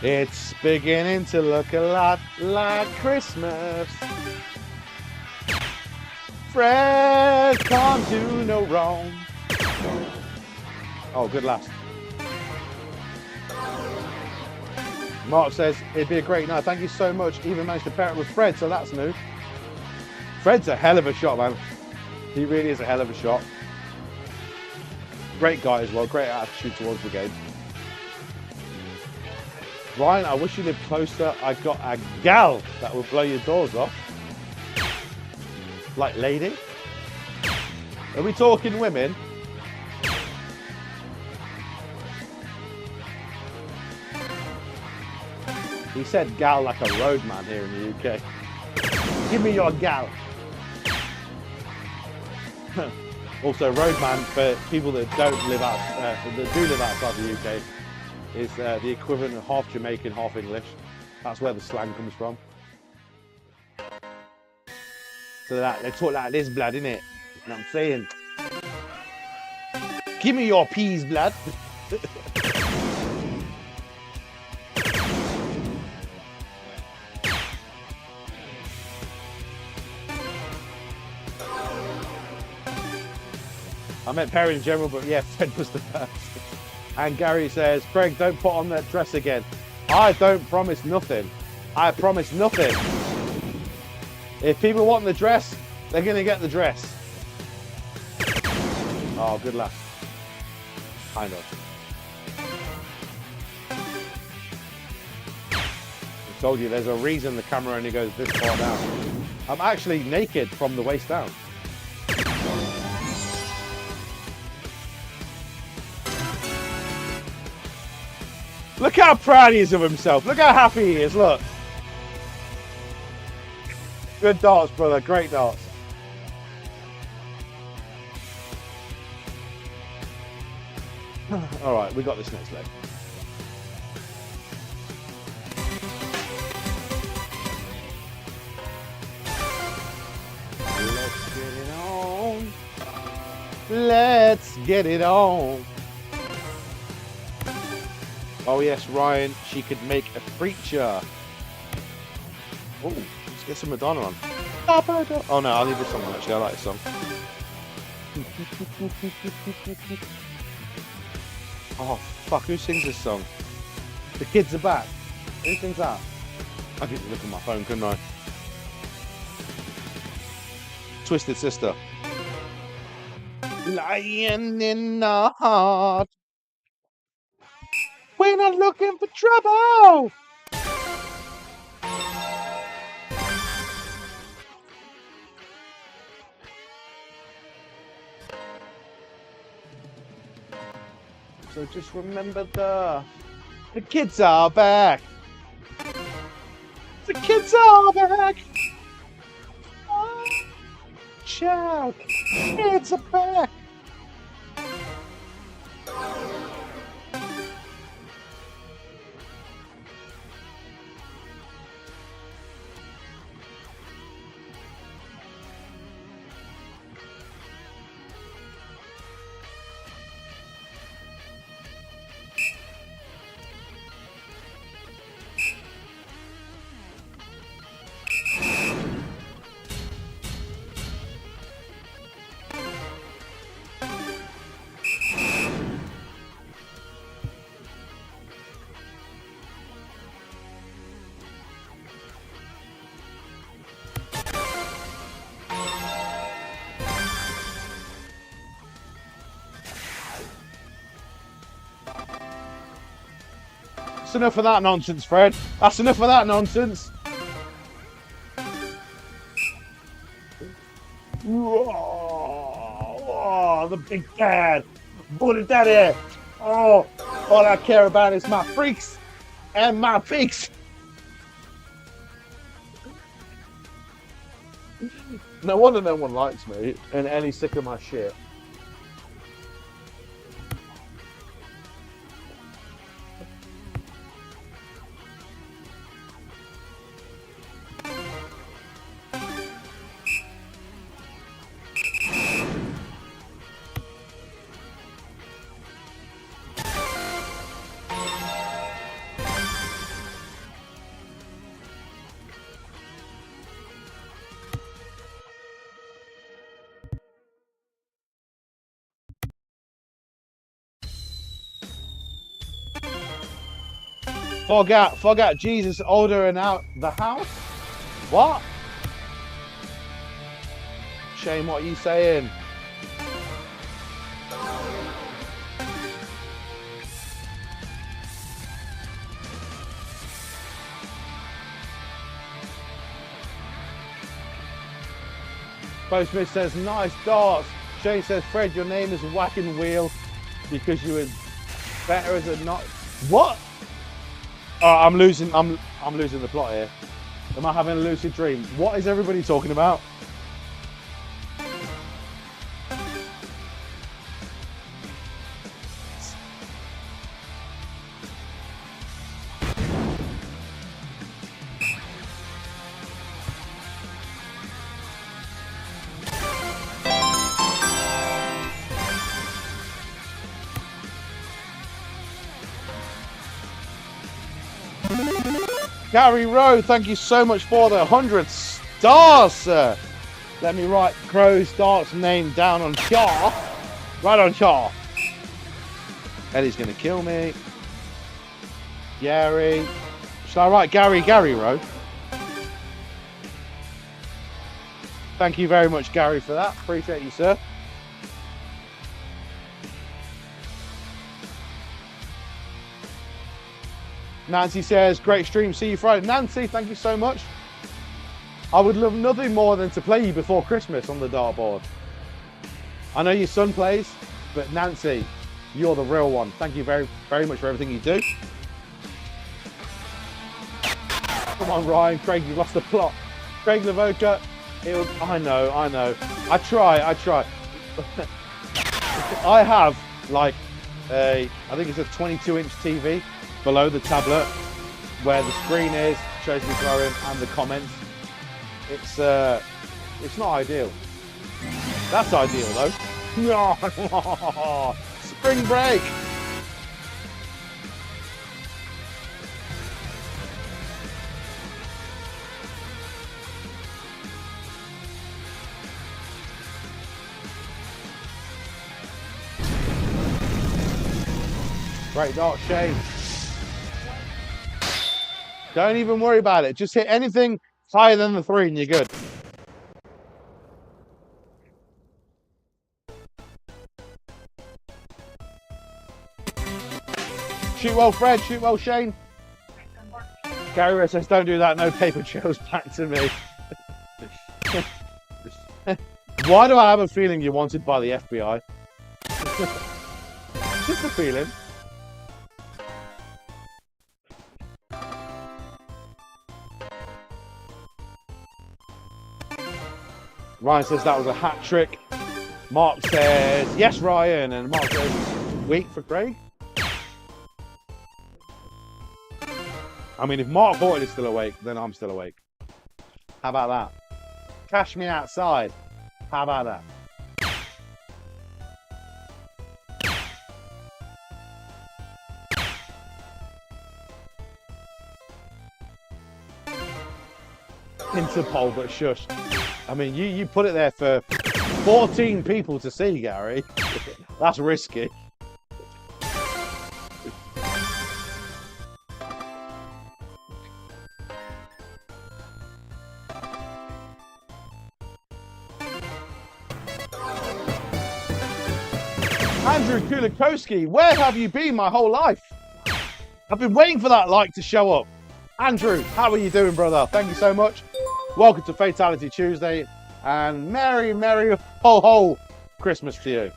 It's beginning to look a lot like Christmas. Fred can't do no wrong. Oh, good last. Mark says, it'd be a great night. Thank you so much. Even managed to pair it with Fred, so that's new. Fred's a hell of a shot, man. He really is a hell of a shot. Great guy as well. Great attitude towards the game. Ryan, I wish you lived closer. I got a gal that will blow your doors off. Like lady? Are we talking women? He said gal like a roadman here in the UK. Give me your gal. Also, roadman for people that don't live out, that do live outside the UK, is the equivalent of half Jamaican, half English. That's where the slang comes from. So that they talk like this, blood, innit? You know what I'm saying? Give me your peas, blood. I meant Perry in general, but yeah, Fred was the first. And Gary says, Craig, don't put on that dress again. I don't promise nothing. I promise nothing. If people want the dress, they're going to get the dress. Oh, good luck. Kind of. I told you, there's a reason the camera only goes this far down. I'm actually naked from the waist down. Look how proud he is of himself. Look how happy he is, look. Good darts, brother, great darts. All right, we got this next leg. Let's get it on. Let's get it on. Oh yes, Ryan, she could make a preacher. Oh, let's get some Madonna on. Oh no, I'll leave this song on actually, I like this song. Oh fuck, who sings this song? The Kids Are Back. Who sings that? I could look at my phone, couldn't I? Twisted Sister. Lying in the heart. We're not looking for trouble. So just remember the kids are back. The kids are back. Oh, shout, kids are back. That's enough of that nonsense, Fred. That's enough of that nonsense. Oh, the big cat. Put it down here. Oh, all I care about is my freaks and my peaks. No wonder no one likes me and any sick of my shit. Fog out, Jesus ordering out the house? What? Shane, what are you saying? Postman says, nice darts. Shane says, Fred, your name is Whacking Wheel because you were better as a not. What? Oh, I'm losing the plot here. Am I having a lucid dream? What is everybody talking about? Gary Rowe, thank you so much for the 100 stars, sir. Let me write Crow's darts name down on chart. Right on chart. Eddie's going to kill me. Gary. Should I write Gary Rowe? Thank you very much, Gary, for that. Appreciate you, sir. Nancy says, great stream, see you Friday. Nancy, thank you so much. I would love nothing more than to play you before Christmas on the dartboard. I know your son plays, but Nancy, you're the real one. Thank you very, very much for everything you do. Come on, Ryan. Craig, you lost the plot. Craig Lavoca, I know. I try. I have, like, I think it's a 22-inch TV below the tablet where the screen is, shows me throwing, and the comments. It's not ideal. That's ideal though. Spring break. Great dart, Shane. Don't even worry about it. Just hit anything higher than the 3 and you're good. Shoot well, Fred. Shoot well, Shane. Gary says, don't do that. No paper trails back to me. Why do I have a feeling you're wanted by the FBI? Just a feeling. Ryan says that was a hat trick. Mark says, yes, Ryan. And Mark says, weak for Craig. I mean, if Mark Boyle is still awake, then I'm still awake. How about that? Cash me outside. How about that? Interpol, but shush. I mean, you put it there for 14 people to see, Gary. That's risky. Andrew Kulikowski, where have you been my whole life? I've been waiting for that like to show up. Andrew, how are you doing, brother? Thank you so much. Welcome to Fatality Tuesday, and merry, merry ho Christmas to you.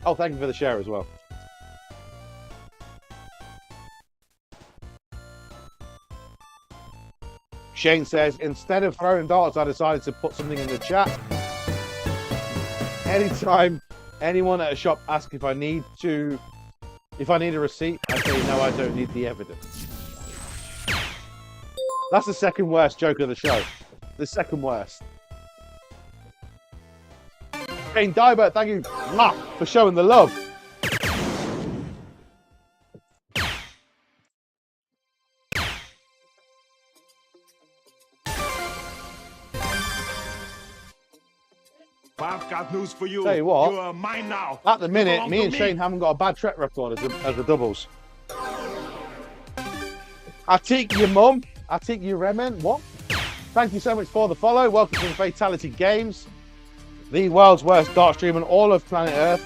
Oh, thank you for the share as well. Shane says, instead of throwing darts, I decided to put something in the chat. Anytime anyone at a shop asks if I need a receipt, I say, no, I don't need the evidence. That's the second worst joke of the show. The second worst. Shane Dybert, thank you for showing the love. I've got news for you. Tell you what, you are mine now. At the minute, me and Shane haven't got a bad track record as the doubles. I take your mum. I take your Remen. What? Thank you so much for the follow. Welcome to the Fatality Games, the world's worst dart stream on all of planet Earth.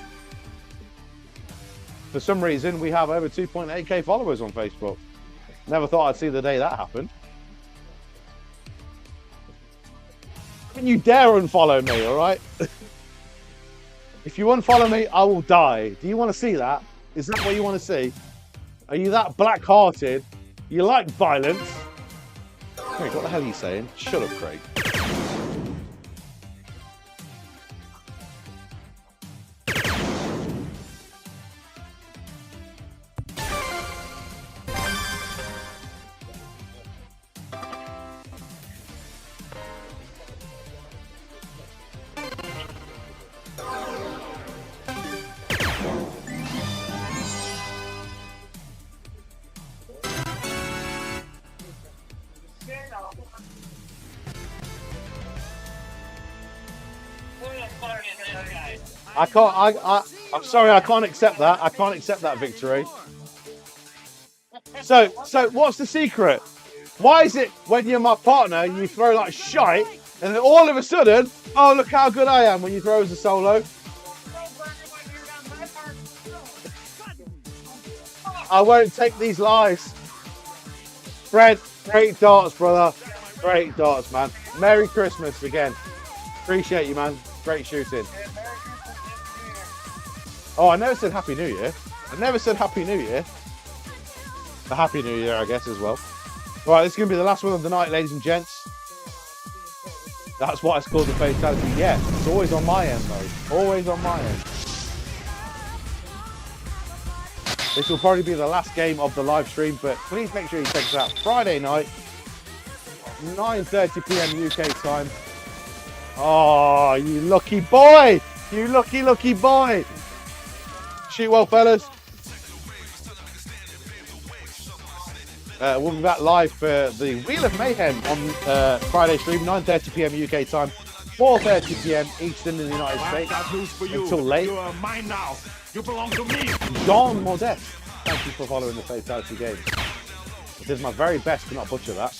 For some reason, we have over 2.8k followers on Facebook. Never thought I'd see the day that happened. Can you dare unfollow me, all right? If you unfollow me, I will die. Do you want to see that? Is that what you want to see? Are you that black-hearted? You like violence? Craig, what the hell are you saying? Shut up, Craig. I'm sorry, I can't accept that. I can't accept that victory. So what's the secret? Why is it when you're my partner, you throw like shite, and then all of a sudden, oh, look how good I am when you throw as a solo? I won't take these lies. Fred, great darts, brother. Great darts, man. Merry Christmas again. Appreciate you, man. Great shooting. Oh, I never said Happy New Year. I never said Happy New Year. A Happy New Year, I guess, as well. Right, this is going to be the last one of the night, ladies and gents. That's what I called the Fatality. Yeah, it's always on my end, though. Always on my end. This will probably be the last game of the live stream, but please make sure you check us out Friday night, 9:30 p.m. UK time. Oh, you lucky boy! You lucky, lucky boy! Shoot well, fellas. We'll be back live for the Wheel of Mayhem on Friday stream, 9:30 p.m. UK time, 4:30 p.m. Eastern in the United States. Until late. You are mine now. You belong to me. Jean Modeste, thank you for following the Fatality Games. I did my very best to not butcher that.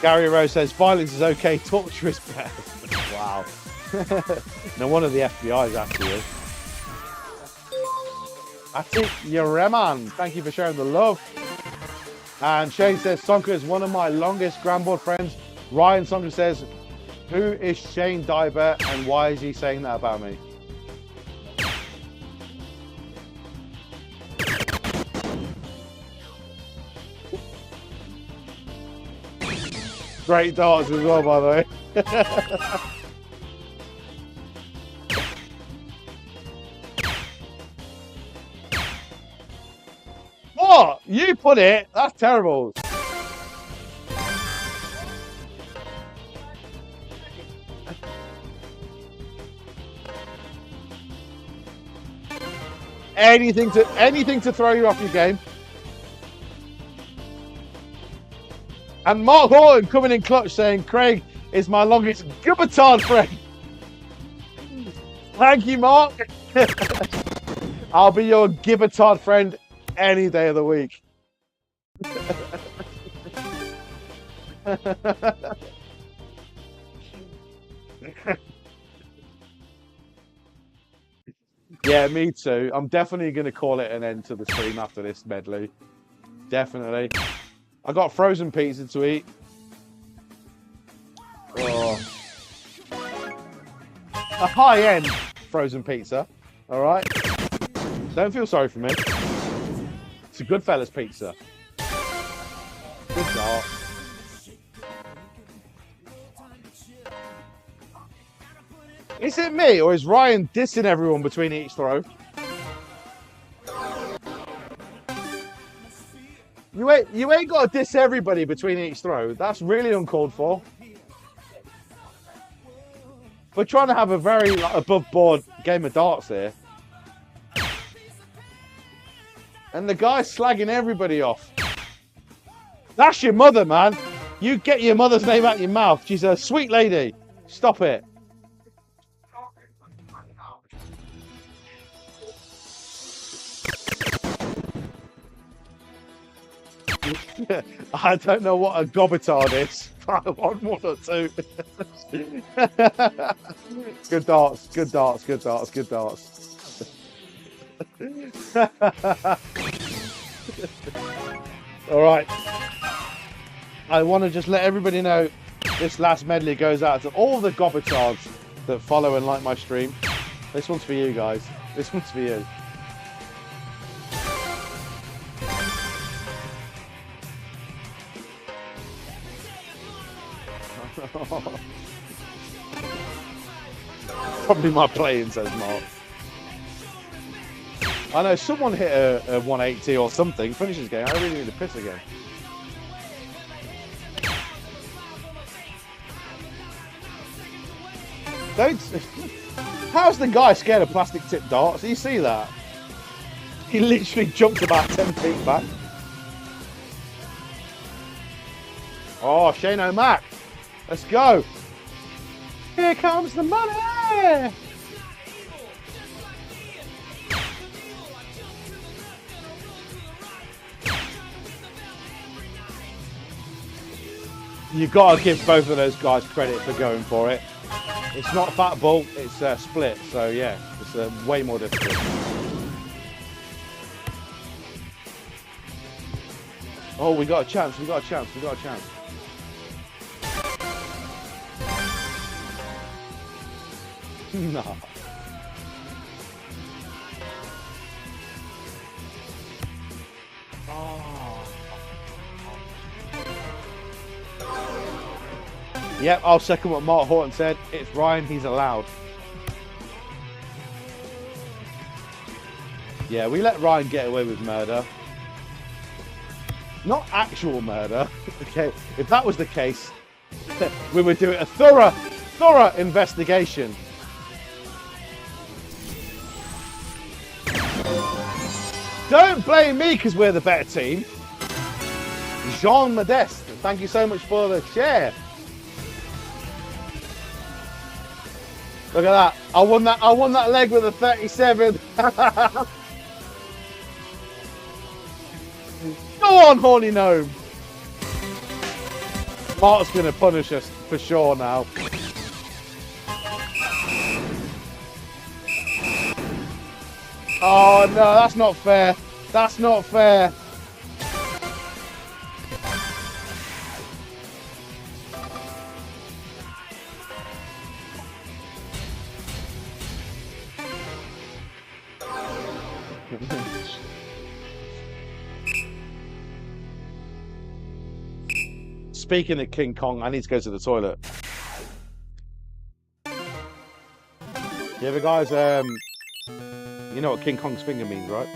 Gary Rose says, violence is okay, torture is bad. Wow. No wonder the FBI is after you. I think Yereman, thank you for sharing the love. And Shane says, Sonka is one of my longest Granboard friends. Ryan Sonka says, who is Shane Dybert and why is he saying that about me? Great darts as well, by the way. What? You put it? That's terrible. Anything to throw you off your game. And Mark Horton coming in clutch saying, Craig is my longest gubbatard friend. Thank you, Mark. I'll be your gibbatard friend any day of the week. Yeah, me too. I'm definitely going to call it an end to the stream after this medley. Definitely. I got frozen pizza to eat. Oh. A high-end frozen pizza. All right. Don't feel sorry for me. It's a Goodfellas pizza. Good start. Is it me or is Ryan dissing everyone between each throw? You ain't got to diss everybody between each throw. That's really uncalled for. We're trying to have a very above board game of darts here. And the guy's slagging everybody off. That's your mother, man. You get your mother's name out your mouth. She's a sweet lady. Stop it. I don't know what a gobetard is. I want one or two. Good darts, good darts, good darts, good darts. All right. I want to just let everybody know this last medley goes out to all the gobetards that follow and like my stream. This one's for you guys. This one's for you. Probably my playing, says Mark. I know someone hit a 180 or something. Finish this game. I really need to piss again. Don't. How's the guy scared of plastic tip darts? Do you see that? He literally jumped about 10 feet back. Oh, Shane O'Mac. Let's go. Here comes the money. You've got to give both of those guys credit for going for it. It's not fat ball, it's split. So yeah, it's way more difficult. Oh, we got a chance, we got a chance, we got a chance. No. Oh. Yep, I'll second what Mark Horton said. It's Ryan, he's allowed. Yeah, we let Ryan get away with murder. Not actual murder. Okay, if that was the case, we would do a thorough investigation. Don't blame me because we're the better team. Jean Modeste, thank you so much for the share. Look at that. I won that leg with a 37. Go on, horny gnome. Mark's gonna punish us for sure now. Oh no, that's not fair. That's not fair. Speaking of King Kong, I need to go to the toilet. You ever guys, you know what King Kong's finger means, right?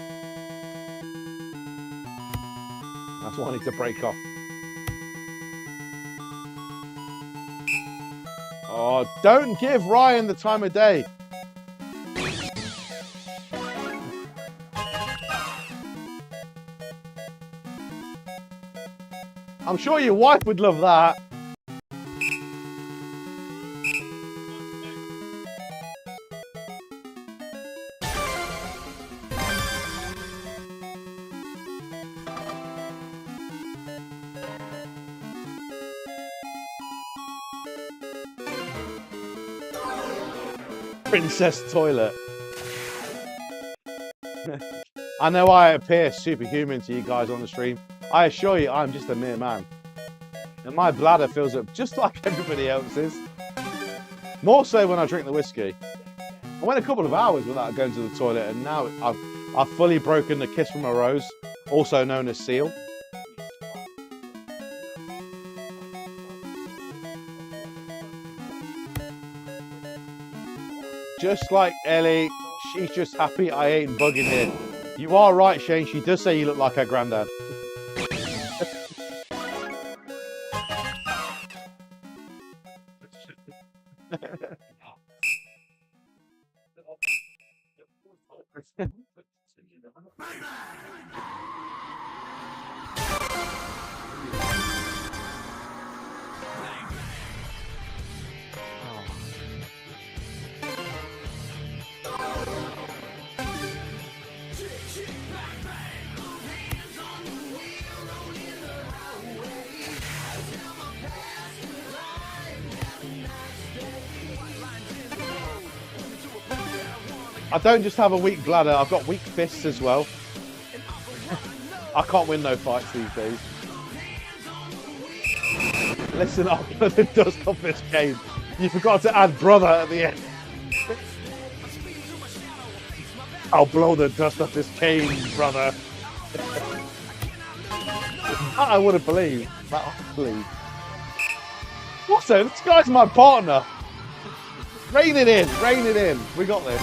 That's what I need to break off. Oh, don't give Ryan the time of day. I'm sure your wife would love that. Princess toilet. I know I appear superhuman to you guys on the stream. I assure you, I'm just a mere man. And my bladder fills up just like everybody else's. More so when I drink the whiskey. I went a couple of hours without going to the toilet, and now I've fully broken the kiss from a rose, also known as seal. Just like Ellie, she's just happy I ain't bugging here. You are right, Shane. She does say you look like her granddad. I don't just have a weak bladder, I've got weak fists as well. I can't win no fights these days. Listen up, the dust off this game. You forgot to add brother at the end. I'll blow the dust off this cane, brother. That I wouldn't believe. That I would believe. Also, this guy's my partner. Rein it in, rein it in. We got this.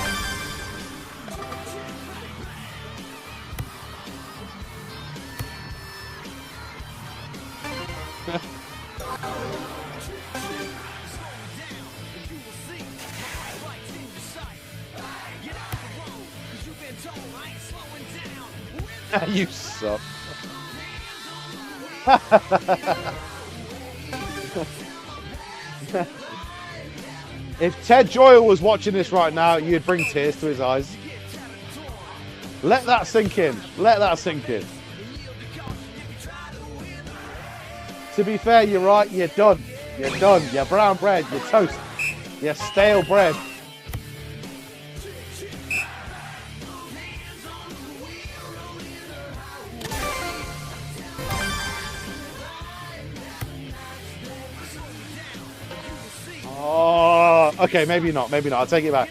You suck. If Ted Joyle was watching this right now, you'd bring tears to his eyes. Let that sink in. Let that sink in. To be fair, you're right. You're done. You're done. You're brown bread. You're toast. You're stale bread. Oh, okay, maybe not, maybe not. I'll take it back.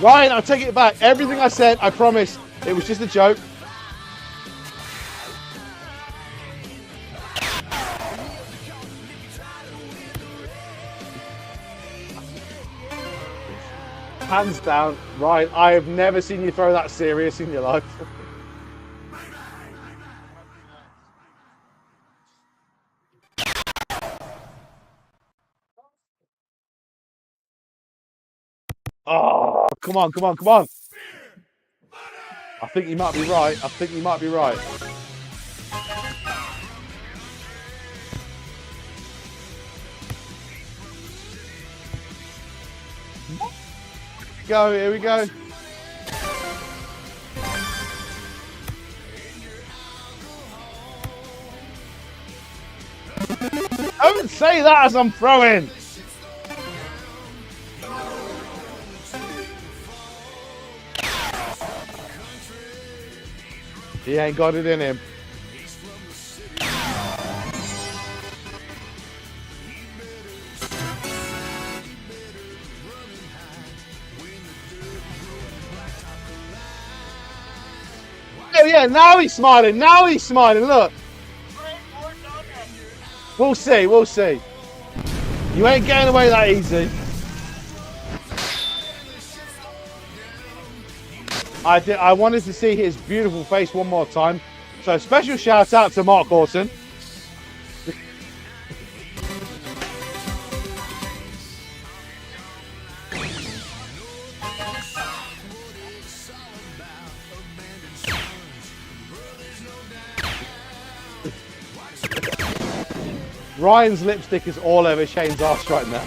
Ryan, I'll take it back. Everything I said, I promise. It was just a joke. Hands down, Ryan, I have never seen you throw that serious in your life. Oh, come on, come on, come on. I think you might be right. I think you might be right. Go, here we go. Don't say that as I'm throwing. He ain't got it in him. Oh yeah, now he's smiling. Now he's smiling. Look. We'll see. We'll see. You ain't getting away that easy. I wanted to see his beautiful face one more time. So special shout out to Mark Orton. Ryan's lipstick is all over Shane's arse right now.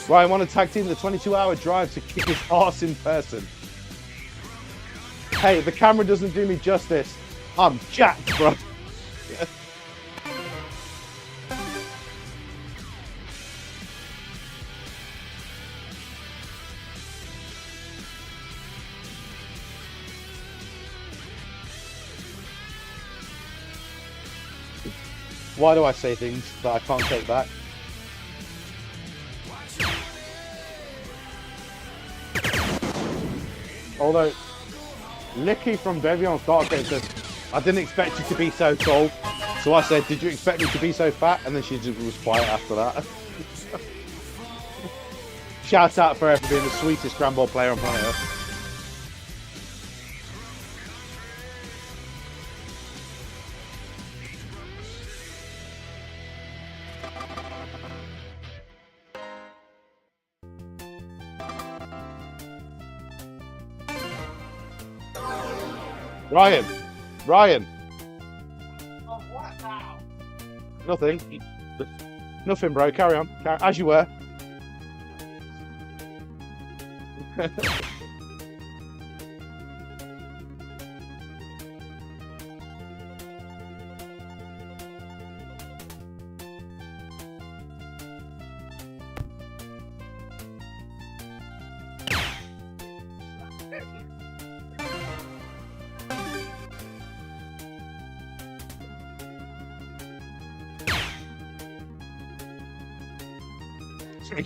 Ryan want to tag team the 22-hour drive to kick his arse in person. Hey, the camera doesn't do me justice. I'm jacked, bro. Why do I say things that I can't take back? Although, Licky from Devion's Dark Game says, I didn't expect you to be so tall. So I said, did you expect me to be so fat? And then she just was quiet after that. Shout out for her for being the sweetest Granboard player on planet Earth. Ryan. Oh, what now? Nothing. Nothing, bro. Carry on. As you were.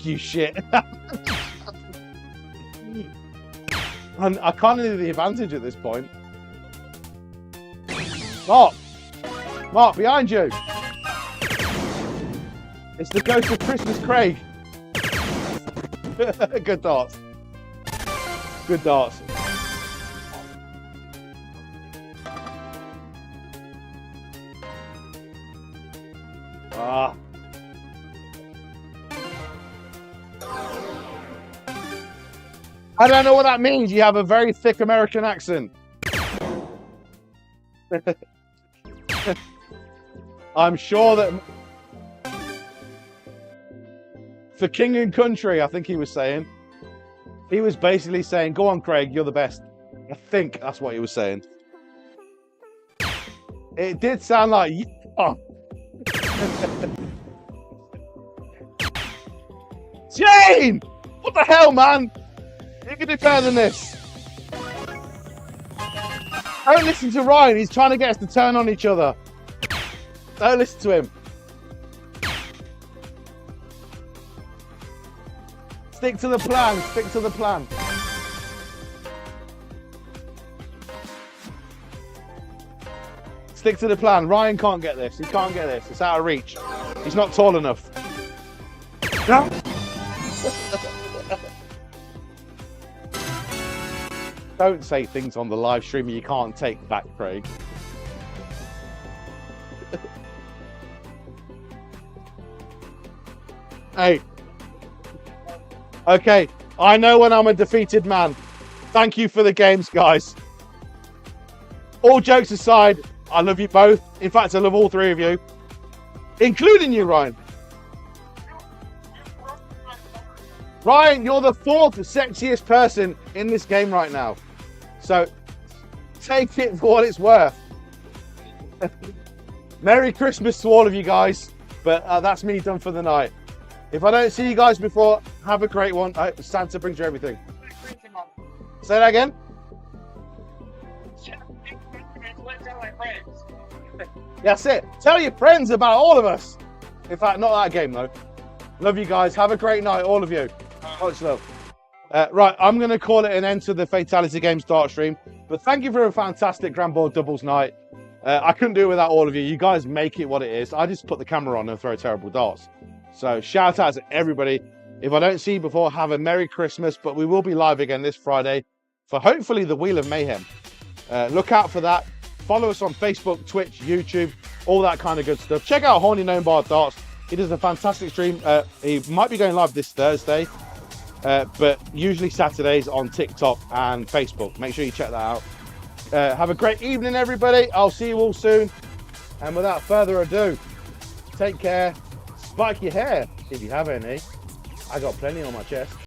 You shit. And I can't do the advantage at this point. Mark, behind you. It's the ghost of Christmas Craig. Good darts. Good darts. Ah. I don't know what that means. You have a very thick American accent. I'm sure that for King and Country, I think he was saying. He was basically saying, go on, Craig, you're the best. I think that's what he was saying. It did sound like... Oh. Jane! What the hell, man? You can do better than this. Don't listen to Ryan. He's trying to get us to turn on each other. Don't listen to him. Stick to the plan. Stick to the plan. Stick to the plan. Ryan can't get this. He can't get this. It's out of reach. He's not tall enough. No. Don't say things on the live stream you can't take back, Craig. Hey. Okay, I know when I'm a defeated man. Thank you for the games, guys. All jokes aside, I love you both. In fact, I love all three of you. Including you, Ryan. Ryan, you're the fourth sexiest person in this game right now. So, take it for what it's worth. Merry Christmas to all of you guys. But that's me done for the night. If I don't see you guys before, have a great one. I hope Santa brings you everything. Say that again? That's it. Tell your friends about all of us. In fact, not that game, though. Love you guys. Have a great night, all of you. Much love. Right, I'm going to call it an end to the Fatality Games Dart stream. But thank you for a fantastic Granboard doubles night. I couldn't do it without all of you. You guys make it what it is. I just put the camera on and throw terrible darts. So shout out to everybody. If I don't see you before, have a Merry Christmas. But we will be live again this Friday for hopefully the Wheel of Mayhem. Look out for that. Follow us on Facebook, Twitch, YouTube, all that kind of good stuff. Check out Horny Gnome Bar Darts. He does a fantastic stream. He might be going live this Thursday. But usually Saturdays on TikTok and Facebook. Make sure you check that out. Have a great evening, everybody. I'll see you all soon. And without further ado, take care. Spike your hair if you have any. I got plenty on my chest.